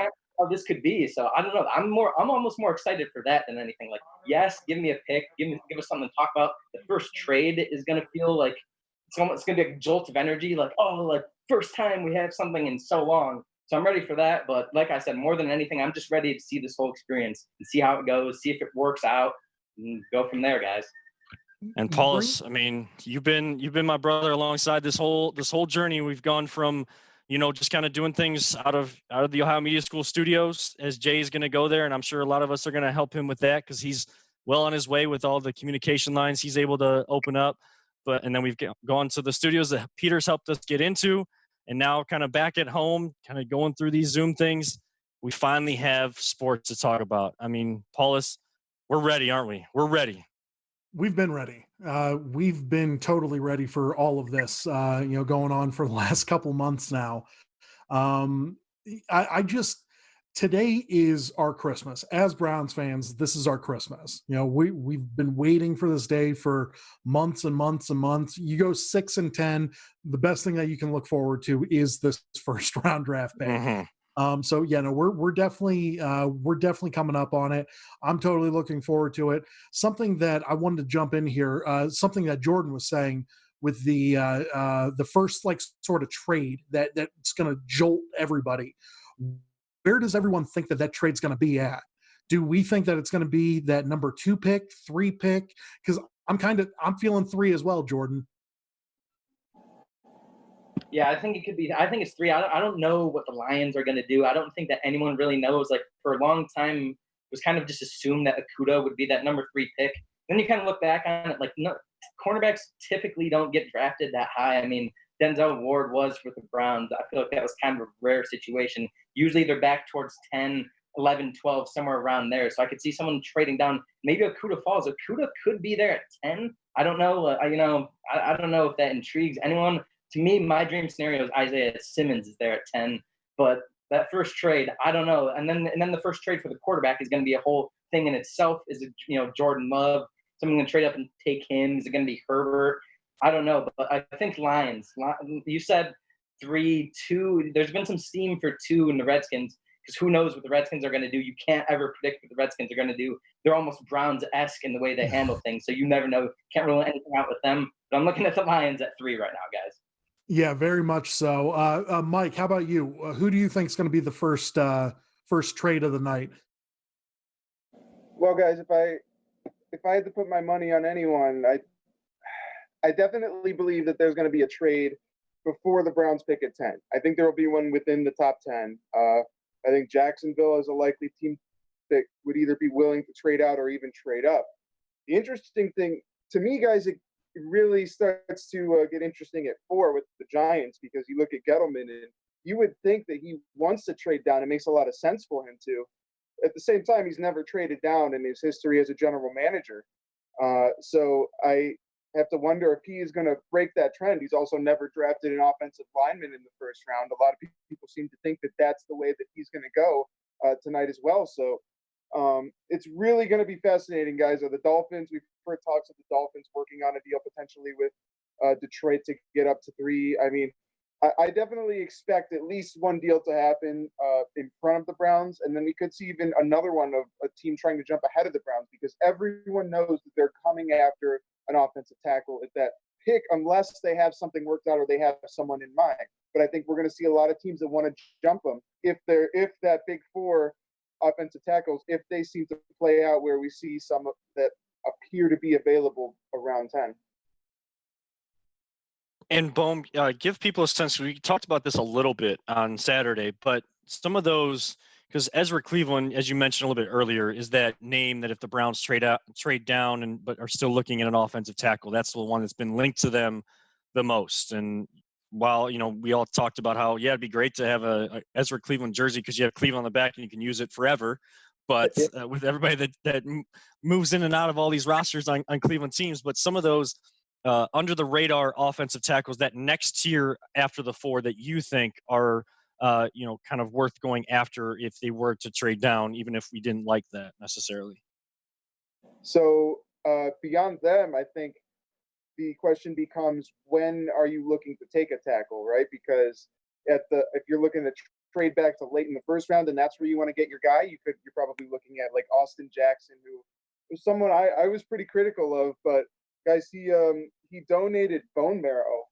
of how this could be. So I don't know. I'm almost more excited for that than anything. Like, yes, give me a pick, give us something to talk about. The first trade is gonna feel like it's gonna be a jolt of energy. Like, oh, like first time we have something in so long. So I'm ready for that. But like I said, more than anything, I'm just ready to see this whole experience and see how it goes, see if it works out, and go from there, guys. And Paulus, I mean, you've been my brother alongside this whole journey. We've gone from, you know, just kind of doing things out of the Ohio Media School studios, as Jay's going to go there, and I'm sure a lot of us are going to help him with that because he's well on his way with all the communication lines he's able to open up. And then we've gone to the studios that Peter's helped us get into, and now kind of back at home, kind of going through these Zoom things. We finally have sports to talk about. I mean, Paulus, we're ready, aren't we? We're ready. We've been ready. We've been totally ready for all of this, you know, going on for the last couple months now. Today is our Christmas. As Browns fans, this is our Christmas. You know, we've been waiting for this day for months and months and months. You go 6-10, the best thing that you can look forward to is this first round draft pick. Mm-hmm. So yeah, no, we're definitely coming up on it. I'm totally looking forward to it. Something that I wanted to jump in here, something that Jordan was saying with the first like sort of trade that's going to jolt everybody. Where does everyone think that trade's going to be at? Do we think that it's going to be that number 2 pick, 3 pick? Because I'm feeling 3 as well, Jordan. Yeah, I think it could be. I think it's 3. I don't know what the Lions are going to do. I don't think that anyone really knows. Like, for a long time, it was kind of just assumed that Okudah would be that number 3 pick. Then you kind of look back on it, like, no, cornerbacks typically don't get drafted that high. I mean, Denzel Ward was with the Browns. I feel like that was kind of a rare situation. Usually they're back towards 10, 11, 12, somewhere around there. So I could see someone trading down. Maybe Okudah falls. Okudah could be there at 10. I don't know. I don't know if that intrigues anyone. To me, my dream scenario is Isaiah Simmons is there at 10. But that first trade, I don't know. And then the first trade for the quarterback is going to be a whole thing in itself. Is it, Jordan Love? Someone going to trade up and take him? Is it going to be Herbert? I don't know. But I think Lions. You said 3, 2. There's been some steam for 2 in the Redskins, because who knows what the Redskins are going to do. You can't ever predict what the Redskins are going to do. They're almost Browns-esque in the way they handle things. So you never know. Can't rule anything out with them. But I'm looking at the Lions at 3 right now, guys. Yeah, very much so. Mike, how about you? Who do you think is going to be the first trade of the night? Well, guys, if I had to put my money on anyone, I definitely believe that there's going to be a trade before the Browns pick at 10. I think there will be one within the top 10. I think Jacksonville is a likely team that would either be willing to trade out or even trade up. The interesting thing to me, guys, it really starts to get interesting at 4 with the Giants, because you look at Gettleman and you would think that he wants to trade down. It makes a lot of sense for him to. At the same time, he's never traded down in his history as a general manager. So I have to wonder if he is going to break that trend. He's also never drafted an offensive lineman in the first round. A lot of people seem to think that that's the way that he's going to go tonight as well. So it's really going to be fascinating, guys. Are the Dolphins? We've heard talks of the Dolphins working on a deal potentially with Detroit to get up to 3. I mean, I definitely expect at least one deal to happen in front of the Browns, and then we could see even another one of a team trying to jump ahead of the Browns, because everyone knows that they're coming after an offensive tackle at that pick, unless they have something worked out or they have someone in mind. But I think we're going to see a lot of teams that want to jump them if that big 4 offensive tackles, if they seem to play out where we see some that appear to be available around 10. And Bohm, give people a sense. We talked about this a little bit on Saturday, but some of those, because Ezra Cleveland, as you mentioned a little bit earlier, is that name that if the Browns trade down but are still looking at an offensive tackle, that's the one that's been linked to them the most. And while we all talked about how it'd be great to have a Ezra Cleveland jersey because you have Cleveland on the back and you can use it forever, but with everybody that moves in and out of all these rosters on Cleveland teams, but some of those under the radar offensive tackles, that next tier after the 4 that you think are kind of worth going after if they were to trade down, even if we didn't like that necessarily. So beyond them, I think the question becomes, when are you looking to take a tackle, right? Because if you're looking to trade back to late in the first round and that's where you want to get your guy, you're probably looking at like Austin Jackson, who was someone I was pretty critical of, but guys, he donated bone marrow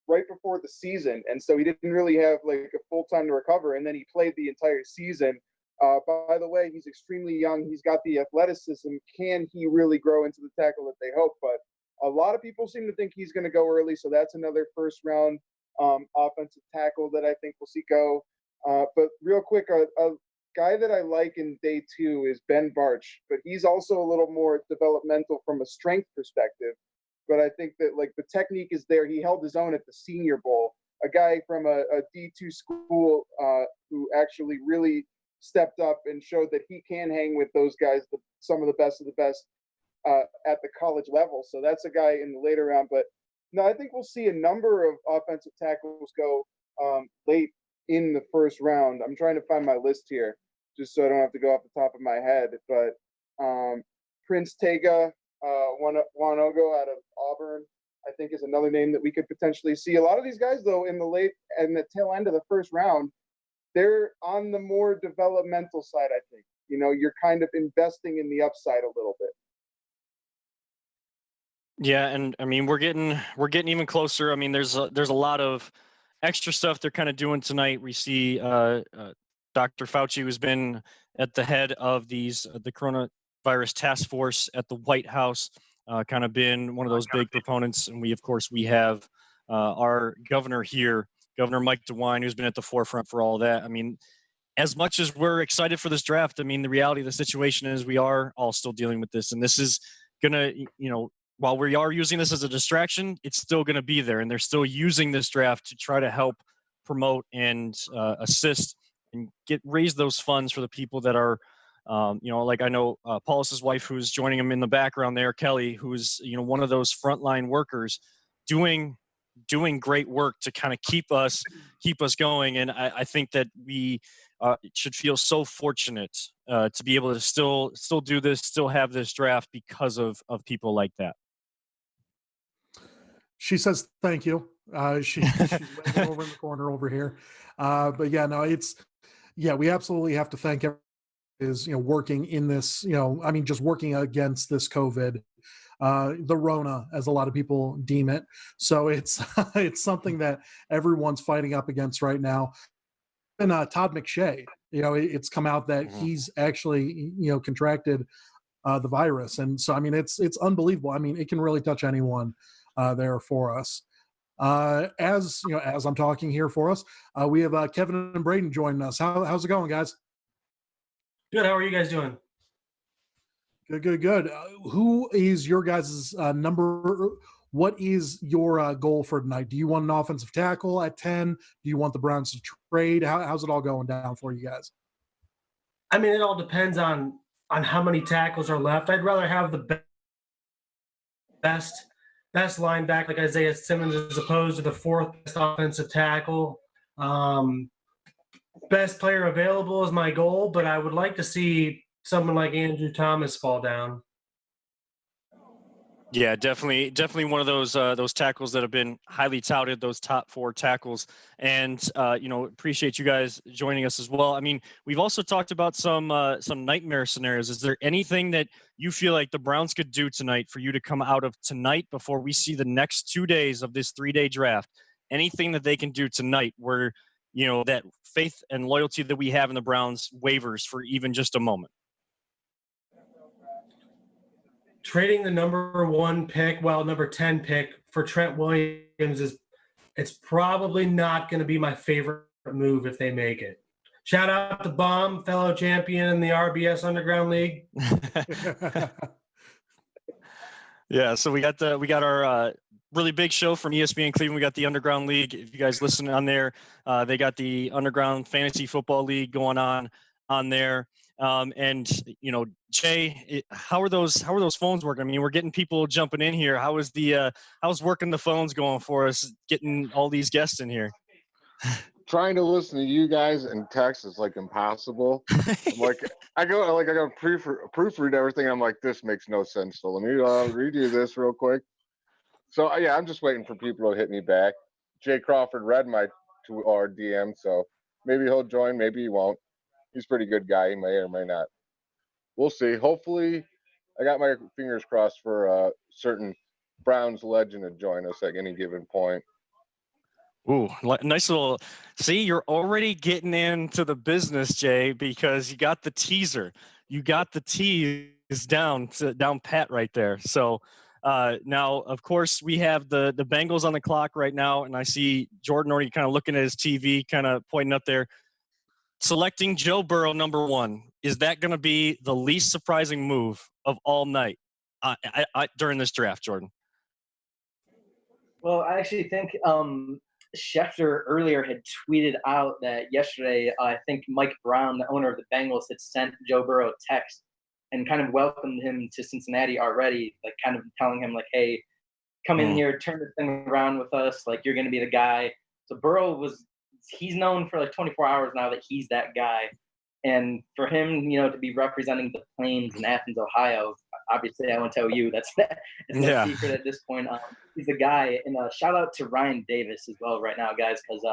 right before the season, and so he didn't really have like a full time to recover, and then he played the entire season. By the way, he's extremely young. He's got the athleticism. Can he really grow into the tackle that they hope? But a lot of people seem to think he's going to go early, so that's another first round offensive tackle that I think we'll see go. But real quick, a guy that I like in day 2 is Ben Barch, but he's also a little more developmental from a strength perspective. But I think that like the technique is there. He held his own at the Senior Bowl. A guy from a D2 school who actually really stepped up and showed that he can hang with those guys, some of the best at the college level. So that's a guy in the later round. But no, I think we'll see a number of offensive tackles go late in the first round. I'm trying to find my list here just so I don't have to go off the top of my head. But Prince Tega Wanogo out of Auburn, I think, is another name that we could potentially see. A lot of these guys, though, in the tail end of the first round, they're on the more developmental side, I think. You're kind of investing in the upside a little bit. Yeah, and I mean we're getting even closer. I mean there's a lot of extra stuff they're kind of doing tonight. We see Dr. Fauci, who's been at the head of the coronavirus task force at the White House, kind of been one of those big proponents. And we have our governor here, Governor Mike DeWine, who's been at the forefront for all that. I mean, as much as we're excited for this draft, I mean, the reality of the situation is we are all still dealing with this. And this is going to, while we are using this as a distraction, it's still going to be there. And they're still using this draft to try to help promote and assist and raise those funds for the people that are, like I know Paulus's wife, who's joining him in the background there, Kelly, who's, one of those frontline workers doing great work to kind of keep us going. And I think that we should feel so fortunate to be able to still do this, still have this draft because of people like that. She says thank you. She's waiting over in the corner over here. But yeah, no, we absolutely have to thank everyone who is working in this, just working against this COVID, the Rona, as a lot of people deem it. So it's something that everyone's fighting up against right now. And Todd McShay, it's come out that he's actually contracted the virus, and so I mean it's unbelievable. I mean, it can really touch anyone there for us. As I'm talking here for us, we have Kevin and Braden joining us. How's it going, guys? Good. How are you guys doing? Good. Who is your guys' number? What is your goal for tonight? Do you want an offensive tackle at 10? Do you want the Browns to trade? How's it all going down for you guys? I mean, it all depends on how many tackles are left. I'd rather have the best best linebacker like Isaiah Simmons as opposed to the fourth best offensive tackle. Best player available is my goal, but I would like to see someone like Andrew Thomas fall down. Yeah, definitely one of those tackles that have been highly touted, those top 4 tackles. And appreciate you guys joining us as well. I mean, we've also talked about some nightmare scenarios. Is there anything that you feel like the Browns could do tonight for you to come out of tonight before we see the next 2 days of this 3-day draft? Anything that they can do tonight where, that faith and loyalty that we have in the Browns wavers for even just a moment? Trading the number 1 pick, number 10 pick for Trent Williams it's probably not going to be my favorite move if they make it. Shout out to Bomb, fellow champion in the RBS Underground League. Yeah, so we got our really big show from ESPN Cleveland. We got the Underground League. If you guys listen on there, they got the Underground Fantasy Football League going on there. And Jay, how are those phones working? I mean, we're getting people jumping in here. How's working the phones going for us, getting all these guests in here? Trying to listen to you guys and text is like impossible. I'm like, I gotta proofread everything. I'm like, this makes no sense. So let me redo this real quick. So yeah, I'm just waiting for people to hit me back. Jay Crawford read my DM, so maybe he'll join, maybe he won't. He's a pretty good guy. He may or may not. We'll see. Hopefully, I got my fingers crossed for a certain Browns legend to join us at any given point. Ooh, nice little. See, you're already getting into the business, Jay, because you got the teaser. You got the tease down pat right there. So now, of course, we have the Bengals on the clock right now, and I see Jordan already kind of looking at his TV, kind of pointing up there. Selecting Joe Burrow number 1, is that going to be the least surprising move of all night during this draft, Jordan? Well, I actually think Schefter earlier had tweeted out that yesterday, I think Mike Brown, the owner of the Bengals, had sent Joe Burrow a text and kind of welcomed him to Cincinnati already, like kind of telling him like, hey, come in here, turn this thing around with us, like you're going to be the guy. So Burrow he's known for like 24 hours now that he's that guy. And for him, to be representing the Plains in Athens, Ohio, obviously I won't tell you it's no secret at this point. He's the guy. And shout out to Ryan Davis as well right now, guys, because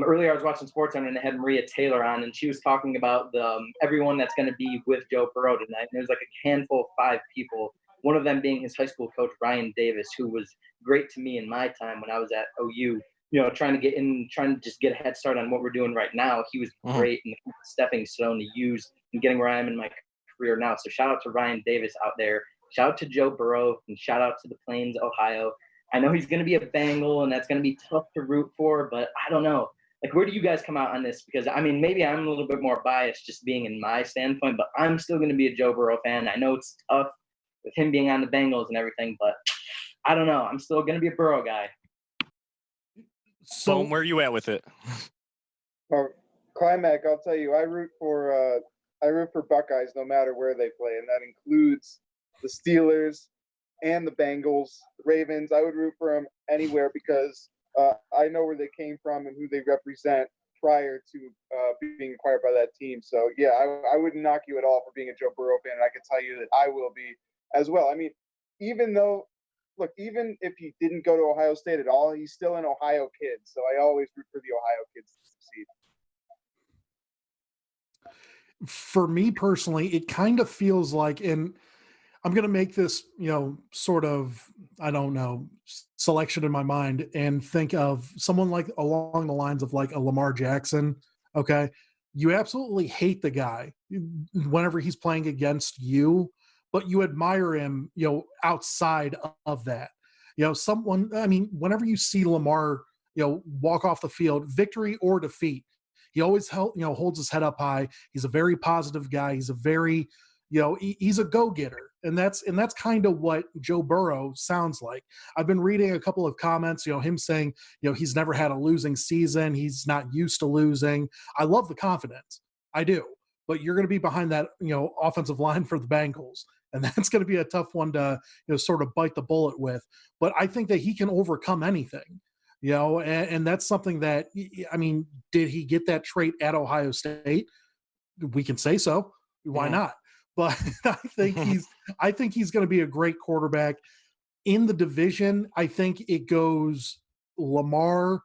earlier I was watching SportsCenter and they had Maria Taylor on, and she was talking about everyone that's going to be with Joe Burrow tonight. And there's like a handful of 5 people, one of them being his high school coach, Ryan Davis, who was great to me in my time when I was at OU. Trying to just get a head start on what we're doing right now. He was great and the stepping stone to use and getting where I am in my career now. So shout out to Ryan Davis out there. Shout out to Joe Burrow and shout out to the Plains, Ohio. I know he's going to be a Bengal and that's going to be tough to root for, but I don't know. Like, where do you guys come out on this? Because, I mean, maybe I'm a little bit more biased just being in my standpoint, but I'm still going to be a Joe Burrow fan. I know it's tough with him being on the Bengals and everything, but I don't know. I'm still going to be a Burrow guy. So where are you at with it? Climax, I'll tell you, I root for Buckeyes no matter where they play, and that includes the Steelers and the Bengals, the Ravens. I would root for them anywhere because I know where they came from and who they represent prior to being acquired by that team. So yeah, I wouldn't knock you at all for being a Joe Burrow fan, and I can tell you that I will be as well. I mean, even if he didn't go to Ohio State at all, he's still an Ohio kid. So I always root for the Ohio kids to succeed. For me personally, it kind of feels like, and I'm going to make this, sort of, I don't know, selection in my mind and think of someone like along the lines of like a Lamar Jackson. Okay. You absolutely hate the guy whenever he's playing against you, but you admire him, outside of that. Whenever you see Lamar, walk off the field, victory or defeat, he always holds his head up high. He's a very positive guy. He's a very, he's a go-getter. And that's kind of what Joe Burrow sounds like. I've been reading a couple of comments, him saying, he's never had a losing season. He's not used to losing. I love the confidence. I do. But you're going to be behind that, offensive line for the Bengals. and that's going to be a tough one to sort of bite the bullet with. But I think that he can overcome anything, and that's something that, I mean, did he get that trait at Ohio State? We can say so. Why not? But I think he's going to be a great quarterback in the division. I think it goes Lamar.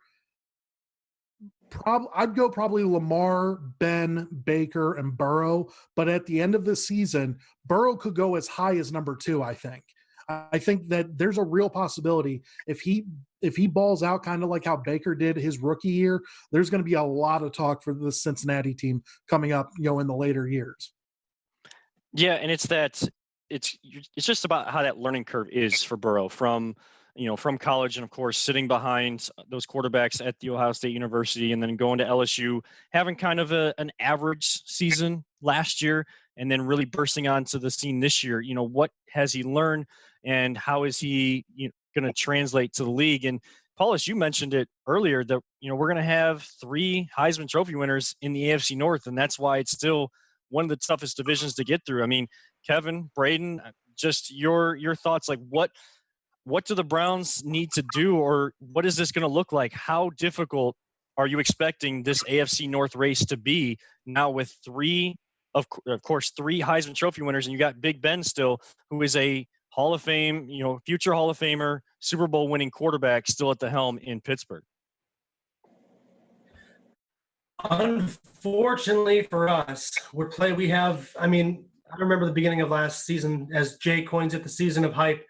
I'd go probably Lamar, Ben, Baker, and Burrow. But at the end of the season, Burrow could go as high as number 2. I think that there's a real possibility if he balls out kind of like how Baker did his rookie year, there's going to be a lot of talk for the Cincinnati team coming up, in the later years. Yeah, and it's just about how that learning curve is for Burrow from college, and of course sitting behind those quarterbacks at the Ohio State University, and then going to LSU, having kind of an average season last year, and then really bursting onto the scene this year. What has he learned, and how is he going to translate to the league? And Paulus, you mentioned it earlier that we're going to have 3 Heisman Trophy winners in the AFC North, and that's why it's still one of the toughest divisions to get through. I mean, Kevin, Braden, just your thoughts, like what do the Browns need to do, or what is this going to look like? How difficult are you expecting this AFC North race to be now with 3 Heisman Trophy winners, and you got Big Ben still, who is a Hall of Fame, future Hall of Famer, Super Bowl winning quarterback still at the helm in Pittsburgh? Unfortunately for us, I remember the beginning of last season, as Jay coins it, the season of hype.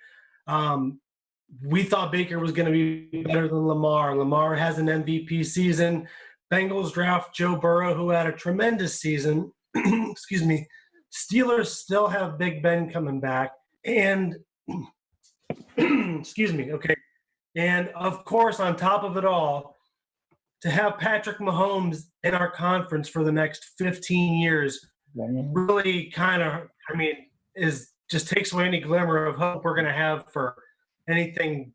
We thought Baker was going to be better than Lamar. Lamar has an MVP season. Bengals draft Joe Burrow, who had a tremendous season. Excuse me. Steelers still have Big Ben coming back. And excuse me. Okay. And of course, on top of it all, to have Patrick Mahomes in our conference for the next 15 years really kind of, just takes away any glimmer of hope we're going to have for anything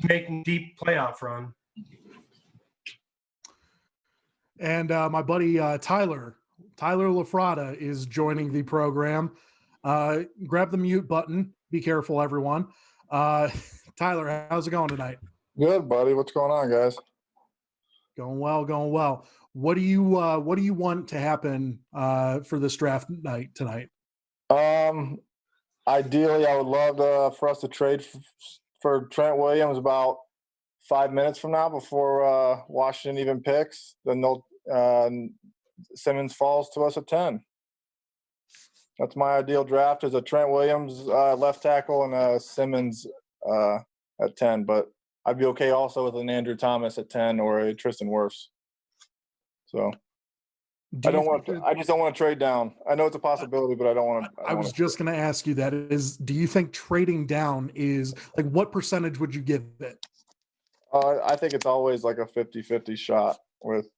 making deep playoff run. And my buddy Tyler LaFrada is joining the program. Grab the mute button. Be careful, everyone. Tyler, how's it going tonight? Good, buddy. What's going on, guys? Going well. What do you want to happen for this draft night tonight? Ideally, I would love for us to trade for Trent Williams about 5 minutes from now before Washington even picks. Then Simmons falls to us at 10. That's my ideal draft, is a Trent Williams left tackle and a Simmons at 10. But I'd be okay also with an Andrew Thomas at 10 or a Tristan Wirfs. So I just don't want to trade down. I know it's a possibility, but I don't want to. I was just going to ask you that. Do you think trading down is like, what percentage would you give it? I think it's always like a 50-50 shot with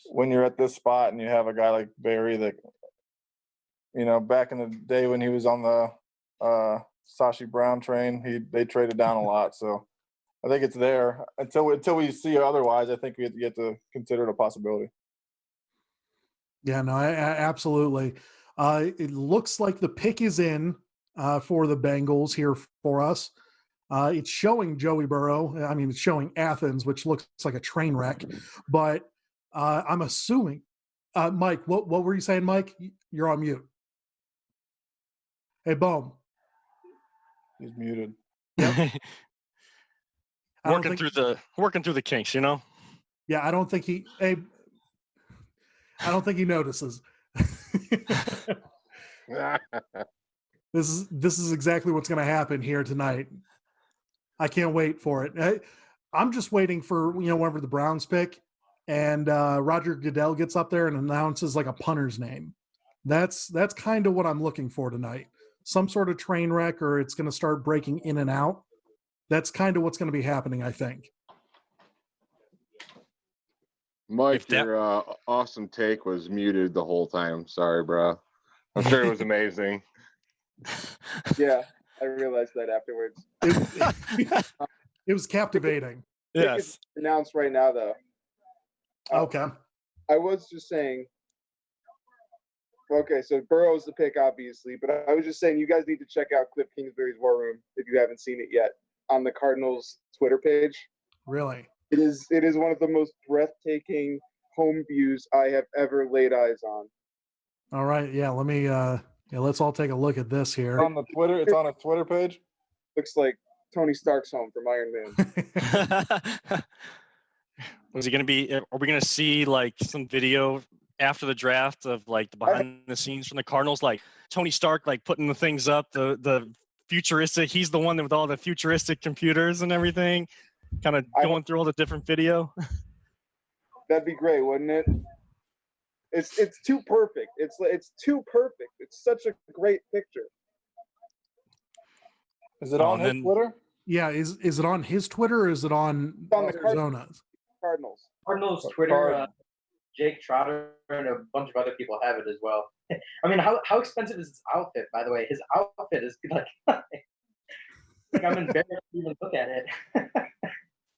when you're at this spot and you have a guy like Barry that, back in the day when he was on the Sashi Brown train, they traded down a lot. So I think it's there until we see otherwise. I think we have to consider it a possibility. Yeah, no, absolutely. It looks like the pick is in for the Bengals here for us. It's showing Joey Burrow. It's showing Athens, which looks like a train wreck. But I'm assuming, Mike, what were you saying, Mike? You're on mute. Hey, Bohm. He's muted. Yep. working through the kinks, Yeah, I don't think he notices. This is exactly what's going to happen here tonight. I can't wait for it. I'm just waiting for whenever the Browns pick and Roger Goodell gets up there and announces like a punter's name. That's kind of what I'm looking for tonight. Some sort of train wreck, or it's going to start breaking in and out. That's kind of what's going to be happening, I think. Mike, your awesome take was muted the whole time. Sorry, bro. I'm sure it was amazing. Yeah, I realized that afterwards. It was captivating. Yes. Announced right now, though. Okay. I was just saying, Okay, so Burrow's the pick, obviously, but I was just saying you guys need to check out Cliff Kingsbury's War Room if you haven't seen it yet on the Cardinals Twitter page. Really? It is one of the most breathtaking home views I have ever laid eyes on. All right. Yeah. Let me. Let's all take a look at this here. On the Twitter, it's on a Twitter page. Looks like Tony Stark's home from Iron Man. Was he going to be? Are we going to see like some video after the draft of like the behind the scenes from the Cardinals, like Tony Stark like putting the things up, the futuristic? He's the one with all the futuristic computers and everything, kind of going through all the different video. That'd be great, wouldn't it? It's too perfect. It's too perfect. It's such a great picture. Is it on his Twitter? Yeah. Is it on his Twitter or is it on Arizona's? Cardinals Twitter. Jake Trotter and a bunch of other people have it as well. I mean, how expensive is his outfit, by the way? His outfit is like, like I'm embarrassed to even look at it.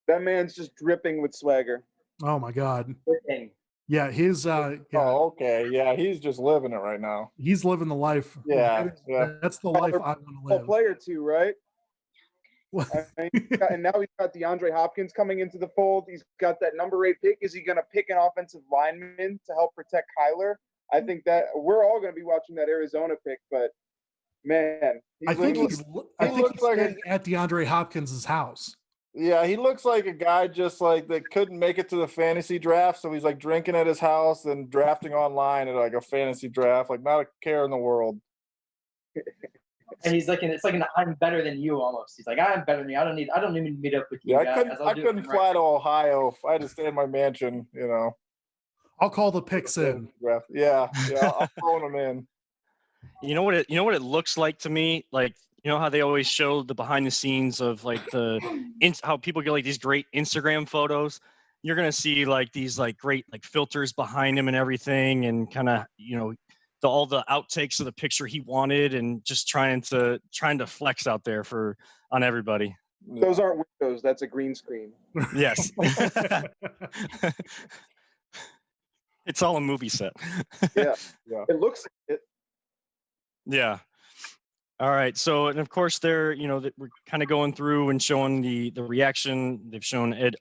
That man's just dripping with swagger. Oh my God. Dripping. Yeah, his Oh, okay. Yeah, he's just living it right now. He's living the life. Yeah, That's the life I want to live. A player too, right? I mean, and now he's got DeAndre Hopkins coming into the fold. He's got that number 8 pick. Is he going to pick an offensive lineman to help protect Kyler? I think that we're all going to be watching that Arizona pick, but man, I think he's staying at DeAndre Hopkins' house. Yeah, he looks like a guy just like that couldn't make it to the fantasy draft, so he's like drinking at his house and drafting online at like a fantasy draft, like not a care in the world. And he's like, it's like an I'm better than you almost. He's like, I'm better than you. I don't even meet up with you. Yeah, I couldn't fly to Ohio if I had to stay in my mansion, you know. I'll call the picks in. Yeah, I'll phone them in. You know what it looks like to me? Like, you know how they always show the behind the scenes of like how people get like these great Instagram photos. You're gonna see like these like great like filters behind him and everything, and kind of all the outtakes of the picture he wanted, and just trying to flex out there on everybody. Those aren't windows. That's a green screen. Yes. It's all a movie set. Yeah. It looks like it. Yeah. All right. So, and of course, we're kind of going through and showing the reaction. They've shown Ed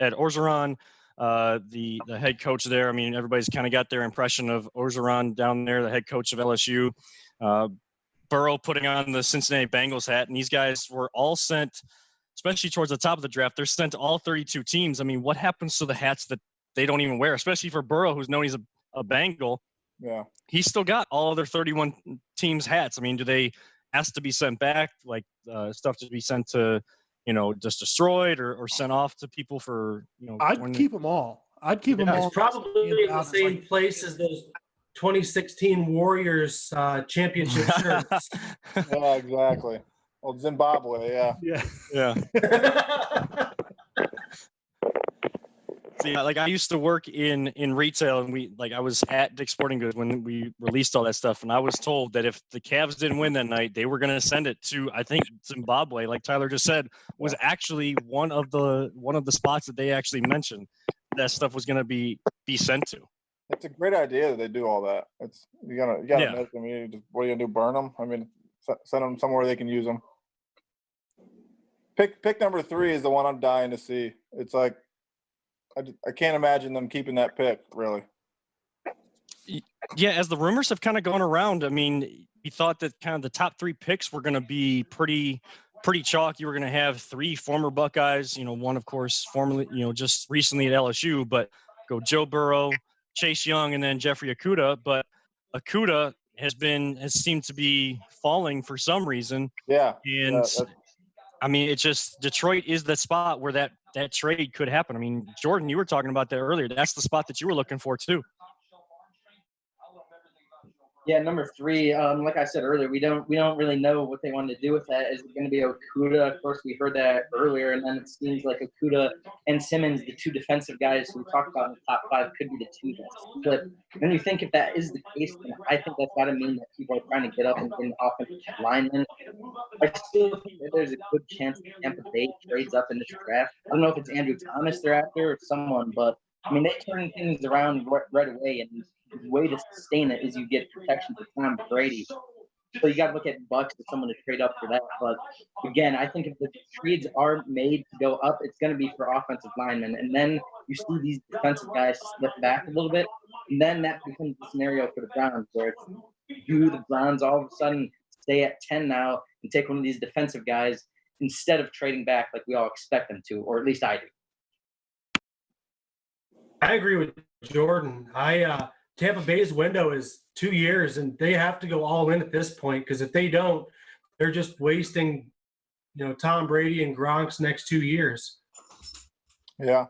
Orgeron, the head coach there. I mean, everybody's kind of got their impression of Orgeron down there, the head coach of LSU. Burrow putting on the Cincinnati Bengals hat, and these guys were all sent, especially towards the top of the draft. They're sent to all 32 teams. I mean, what happens to the hats that they don't even wear, especially for Burrow, who's known he's a Bengal? Yeah. He's still got all other 31 teams' hats. I mean, do they ask to be sent back, like stuff to be sent to, just destroyed or sent off to people for, I'd keep them all. I'd keep them all. It's probably in the same place as those 2016 Warriors championship shirts. Yeah, exactly. Well, Zimbabwe, yeah. Yeah. See, like I used to work in retail, and I was at Dick's Sporting Goods when we released all that stuff, and I was told that if the Cavs didn't win that night, they were going to send it to, I think, Zimbabwe. Like Tyler just said, was actually one of the spots that they actually mentioned that stuff was going to be sent to. It's a great idea that they do all that. You gotta make them. What are you gonna do? Burn them? I mean, send them somewhere they can use them. Pick number 3 is the one I'm dying to see. It's like I can't imagine them keeping that pick, really. Yeah, as the rumors have kind of gone around, I mean, we thought that kind of the top 3 picks were going to be pretty chalk. You were going to have 3 former Buckeyes, one, of course, formerly, just recently at LSU, but go Joe Burrow, Chase Young, and then Jeffrey Okudah. But Okudah has seemed to be falling for some reason. Yeah. And I mean, it's just Detroit is the spot where that trade could happen. I mean, Jordan, you were talking about that earlier. That's the spot that you were looking for too. Yeah, number 3. Like I said earlier, we don't really know what they wanted to do with that. Is it going to be Okudah? Of course, we heard that earlier, and then it seems like Okudah and Simmons, the 2 defensive guys who we talked about in the top 5, could be the 2 that split. When you think if that is the case, then I think that's got to mean that people are trying to get up and get an offensive lineman. I still think that there's a good chance that Tampa Bay trades up in this draft. I don't know if it's Andrew Thomas they're after or someone, but I mean, they turn things around right away, and the way to sustain it is you get protection for Tom Brady. So you got to look at Bucks as someone to trade up for that. But again, I think if the trades are made to go up, it's going to be for offensive linemen. And then you see these defensive guys slip back a little bit. And then that becomes the scenario for the Browns where it's the Browns all of a sudden stay at 10 now and take one of these defensive guys instead of trading back like we all expect them to, or at least I do. I agree with Jordan. Tampa Bay's window is 2 years, and they have to go all in at this point because if they don't, they're just wasting, Tom Brady and Gronk's next 2 years. Yeah,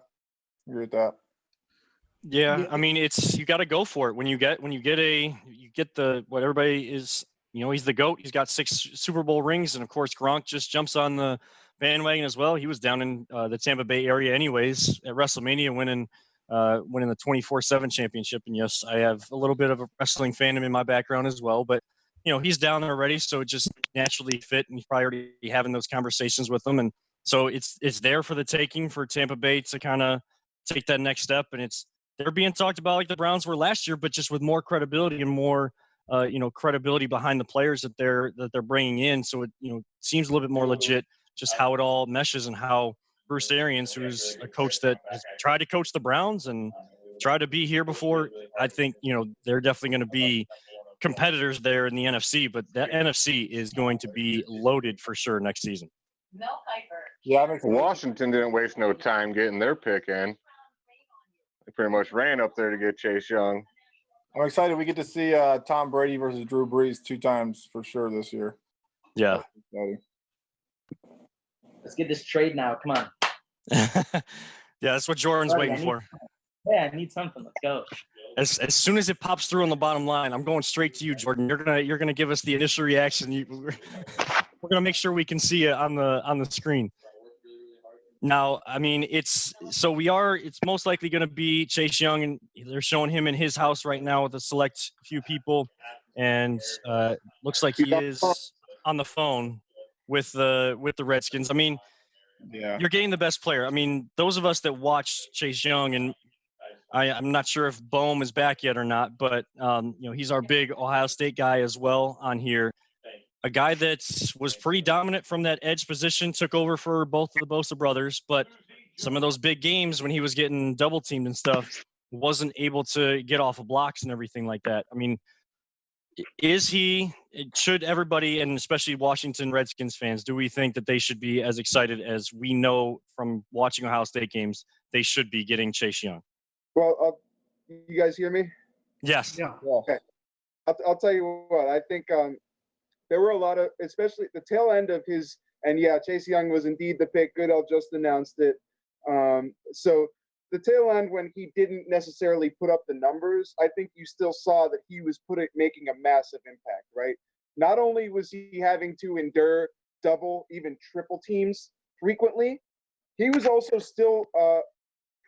agree with that. Yeah, I mean, you got to go for it when you get the what everybody is. He's the GOAT. He's got 6 Super Bowl rings, and of course, Gronk just jumps on the bandwagon as well. He was down in the Tampa Bay area anyways at WrestleMania, winning the 24/7 championship. And yes, I have a little bit of a wrestling fandom in my background as well. But he's down there already, so it just naturally fit, and he's probably already having those conversations with them. And so it's there for the taking for Tampa Bay to kind of take that next step. And they're being talked about like the Browns were last year, but just with more credibility and more credibility behind the players that they're bringing in. So it seems a little bit more legit, just how it all meshes and how Bruce Arians, who's a coach that has tried to coach the Browns and tried to be here before, I think they're definitely going to be competitors there in the NFC. But that NFC is going to be loaded for sure next season. Yeah, Washington didn't waste no time getting their pick in. They pretty much ran up there to get Chase Young. I'm excited. We get to see Tom Brady versus Drew Brees 2 times for sure this year. Yeah. Let's get this trade now. Come on. Yeah, that's what Jordan's waiting for. Yeah, I need something. Let's go. As soon as it pops through on the bottom line, I'm going straight to you, Jordan. You're gonna give us the initial reaction. We're gonna make sure we can see it on the screen. Now, I mean, it's most likely going to be Chase Young, and they're showing him in his house right now with a select few people, and looks like he is on the phone with the Redskins. I mean, yeah, you're getting the best player. I mean, those of us that watched Chase Young, and I'm not sure if Bohm is back yet or not, but he's our big Ohio State guy as well on here. A guy that was pretty dominant from that edge position, took over for both of the Bosa brothers, but some of those big games when he was getting double teamed and stuff, wasn't able to get off of blocks and everything like that. I mean, should everybody, and especially Washington Redskins fans, do we think that they should be as excited as we know from watching Ohio State games they should be getting Chase Young? Well, you guys hear me? Yes. Yeah. Okay. I'll tell you what, I think there were a lot of, especially the tail end of his, and yeah, Chase Young was indeed the pick. Goodell just announced it. So the tail end, when he didn't necessarily put up the numbers, I think you still saw that he was making a massive impact, right? Not only was he having to endure double, even triple teams frequently, he was also still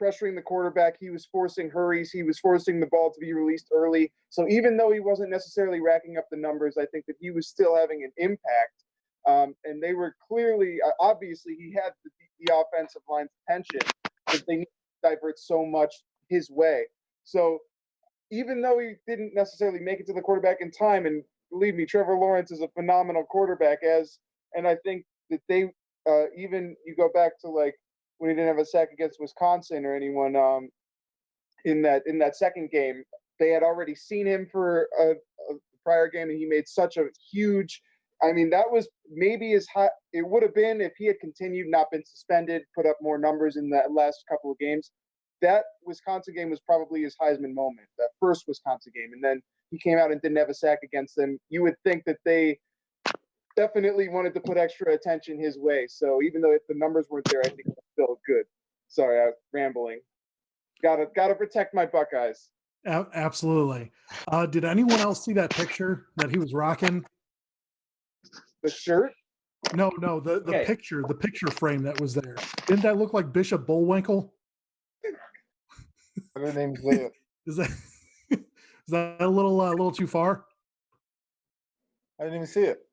pressuring the quarterback. He was forcing hurries. He was forcing the ball to be released early. So even though he wasn't necessarily racking up the numbers, I think that he was still having an impact. And they were clearly, obviously, he had the offensive line's attention, but they need to divert so much his way. So even though he didn't necessarily make it to the quarterback in time, and believe me, Trevor Lawrence is a phenomenal quarterback, and I think that they, even you go back to like, when he didn't have a sack against Wisconsin or anyone in that second game, they had already seen him for a prior game, and he made such a huge. I mean, that was maybe as high it would have been if he had continued, not been suspended, put up more numbers in that last couple of games. That Wisconsin game was probably his Heisman moment, that first Wisconsin game, and then he came out and didn't have a sack against them. You would think that they definitely wanted to put extra attention his way. So even though if the numbers weren't there, I think it's still good. Sorry, I was rambling. Gotta protect my Buckeyes. Absolutely. Did anyone else see that picture that he was rocking? The shirt? No, the picture frame that was there. Didn't that look like Bishop Bullwinkle? I didn't even see it. Is that a little too far? I didn't even see it.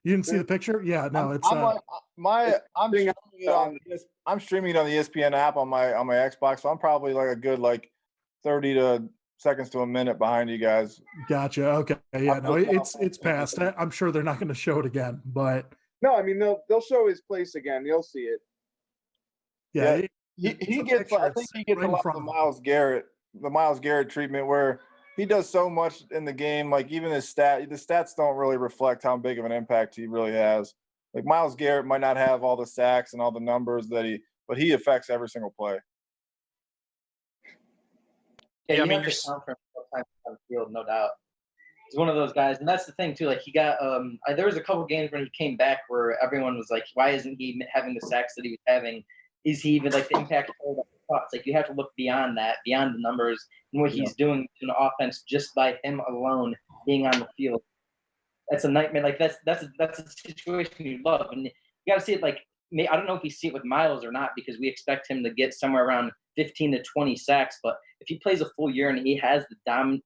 You didn't see the picture? Yeah, no, it's I'm streaming it on the ESPN app on my Xbox, so I'm probably like a good 30 to seconds to a minute behind you guys. Gotcha. Okay. Yeah. No, it's past. I'm sure they're not going to show it again, but No, I mean they'll show his place again. You'll see it. yeah. He gets. I think he gets a lot of the Miles Garrett treatment where he does so much in the game. Like even the stats don't really reflect how big of an impact he really has. Like Miles Garrett might not have all the sacks and all the numbers but he affects every single play. Yeah, I mean, the conference on the field, no doubt. He's one of those guys, and that's the thing too. Like he got, there was a couple games when he came back where everyone was like, "Why isn't he having the sacks that he was having? Is he even like the impact of the thoughts?" Like you have to look beyond that, beyond the numbers, and what he's doing to an offense just by him alone being on the field. That's a nightmare. Like that's a situation you love, and you got to see it. Like I don't know if we see it with Miles or not because we expect him to get somewhere around 15 to 20 sacks. But if he plays a full year and he has the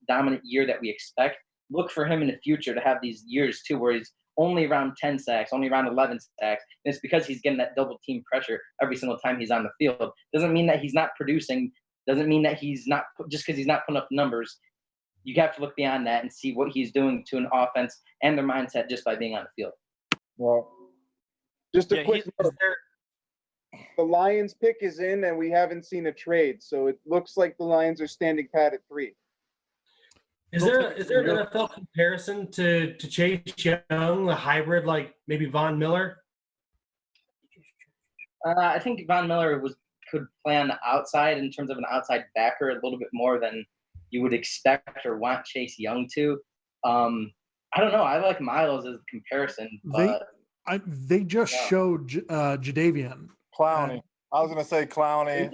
dominant year that we expect, look for him in the future to have these years too, where he's only around 10 sacks, only around 11 sacks. And it's because he's getting that double team pressure every single time he's on the field. Doesn't mean that he's not producing. Doesn't mean that he's not, just because he's not putting up numbers. You have to look beyond that and see what he's doing to an offense and their mindset just by being on the field. Well, just a quick note. The Lions pick is in, and we haven't seen a trade, so it looks like the Lions are standing pat at 3. Is there an NFL comparison to Chase Young, a hybrid like maybe Von Miller? I think Von Miller could play on the outside in terms of an outside backer a little bit more than you would expect or want Chase Young to. I don't know. I like Miles as a comparison. But they just showed Jadeveon Clowney. I was gonna say Clowney.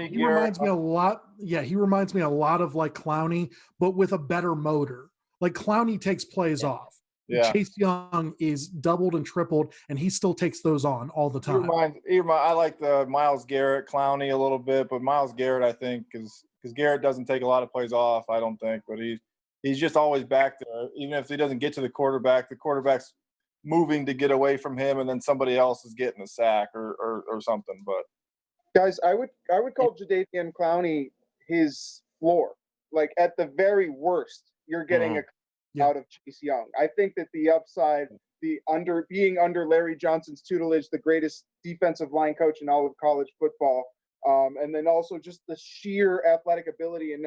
He reminds me a lot. Yeah, he reminds me a lot of like Clowney, but with a better motor. Like Clowney takes plays off. Yeah. Chase Young is doubled and tripled, and he still takes those on all the time. I like the Miles Garrett, Clowney a little bit, but Miles Garrett, I think, because Garrett doesn't take a lot of plays off, I don't think, but he's just always back there. Even if he doesn't get to the quarterback's moving to get away from him, and then somebody else is getting a sack or something. But guys, I would call Jadeveon Clowney his floor. Like at the very worst, you're getting out of Chase Young. I think that the upside, being under Larry Johnson's tutelage, the greatest defensive line coach in all of college football, and then also just the sheer athletic ability. And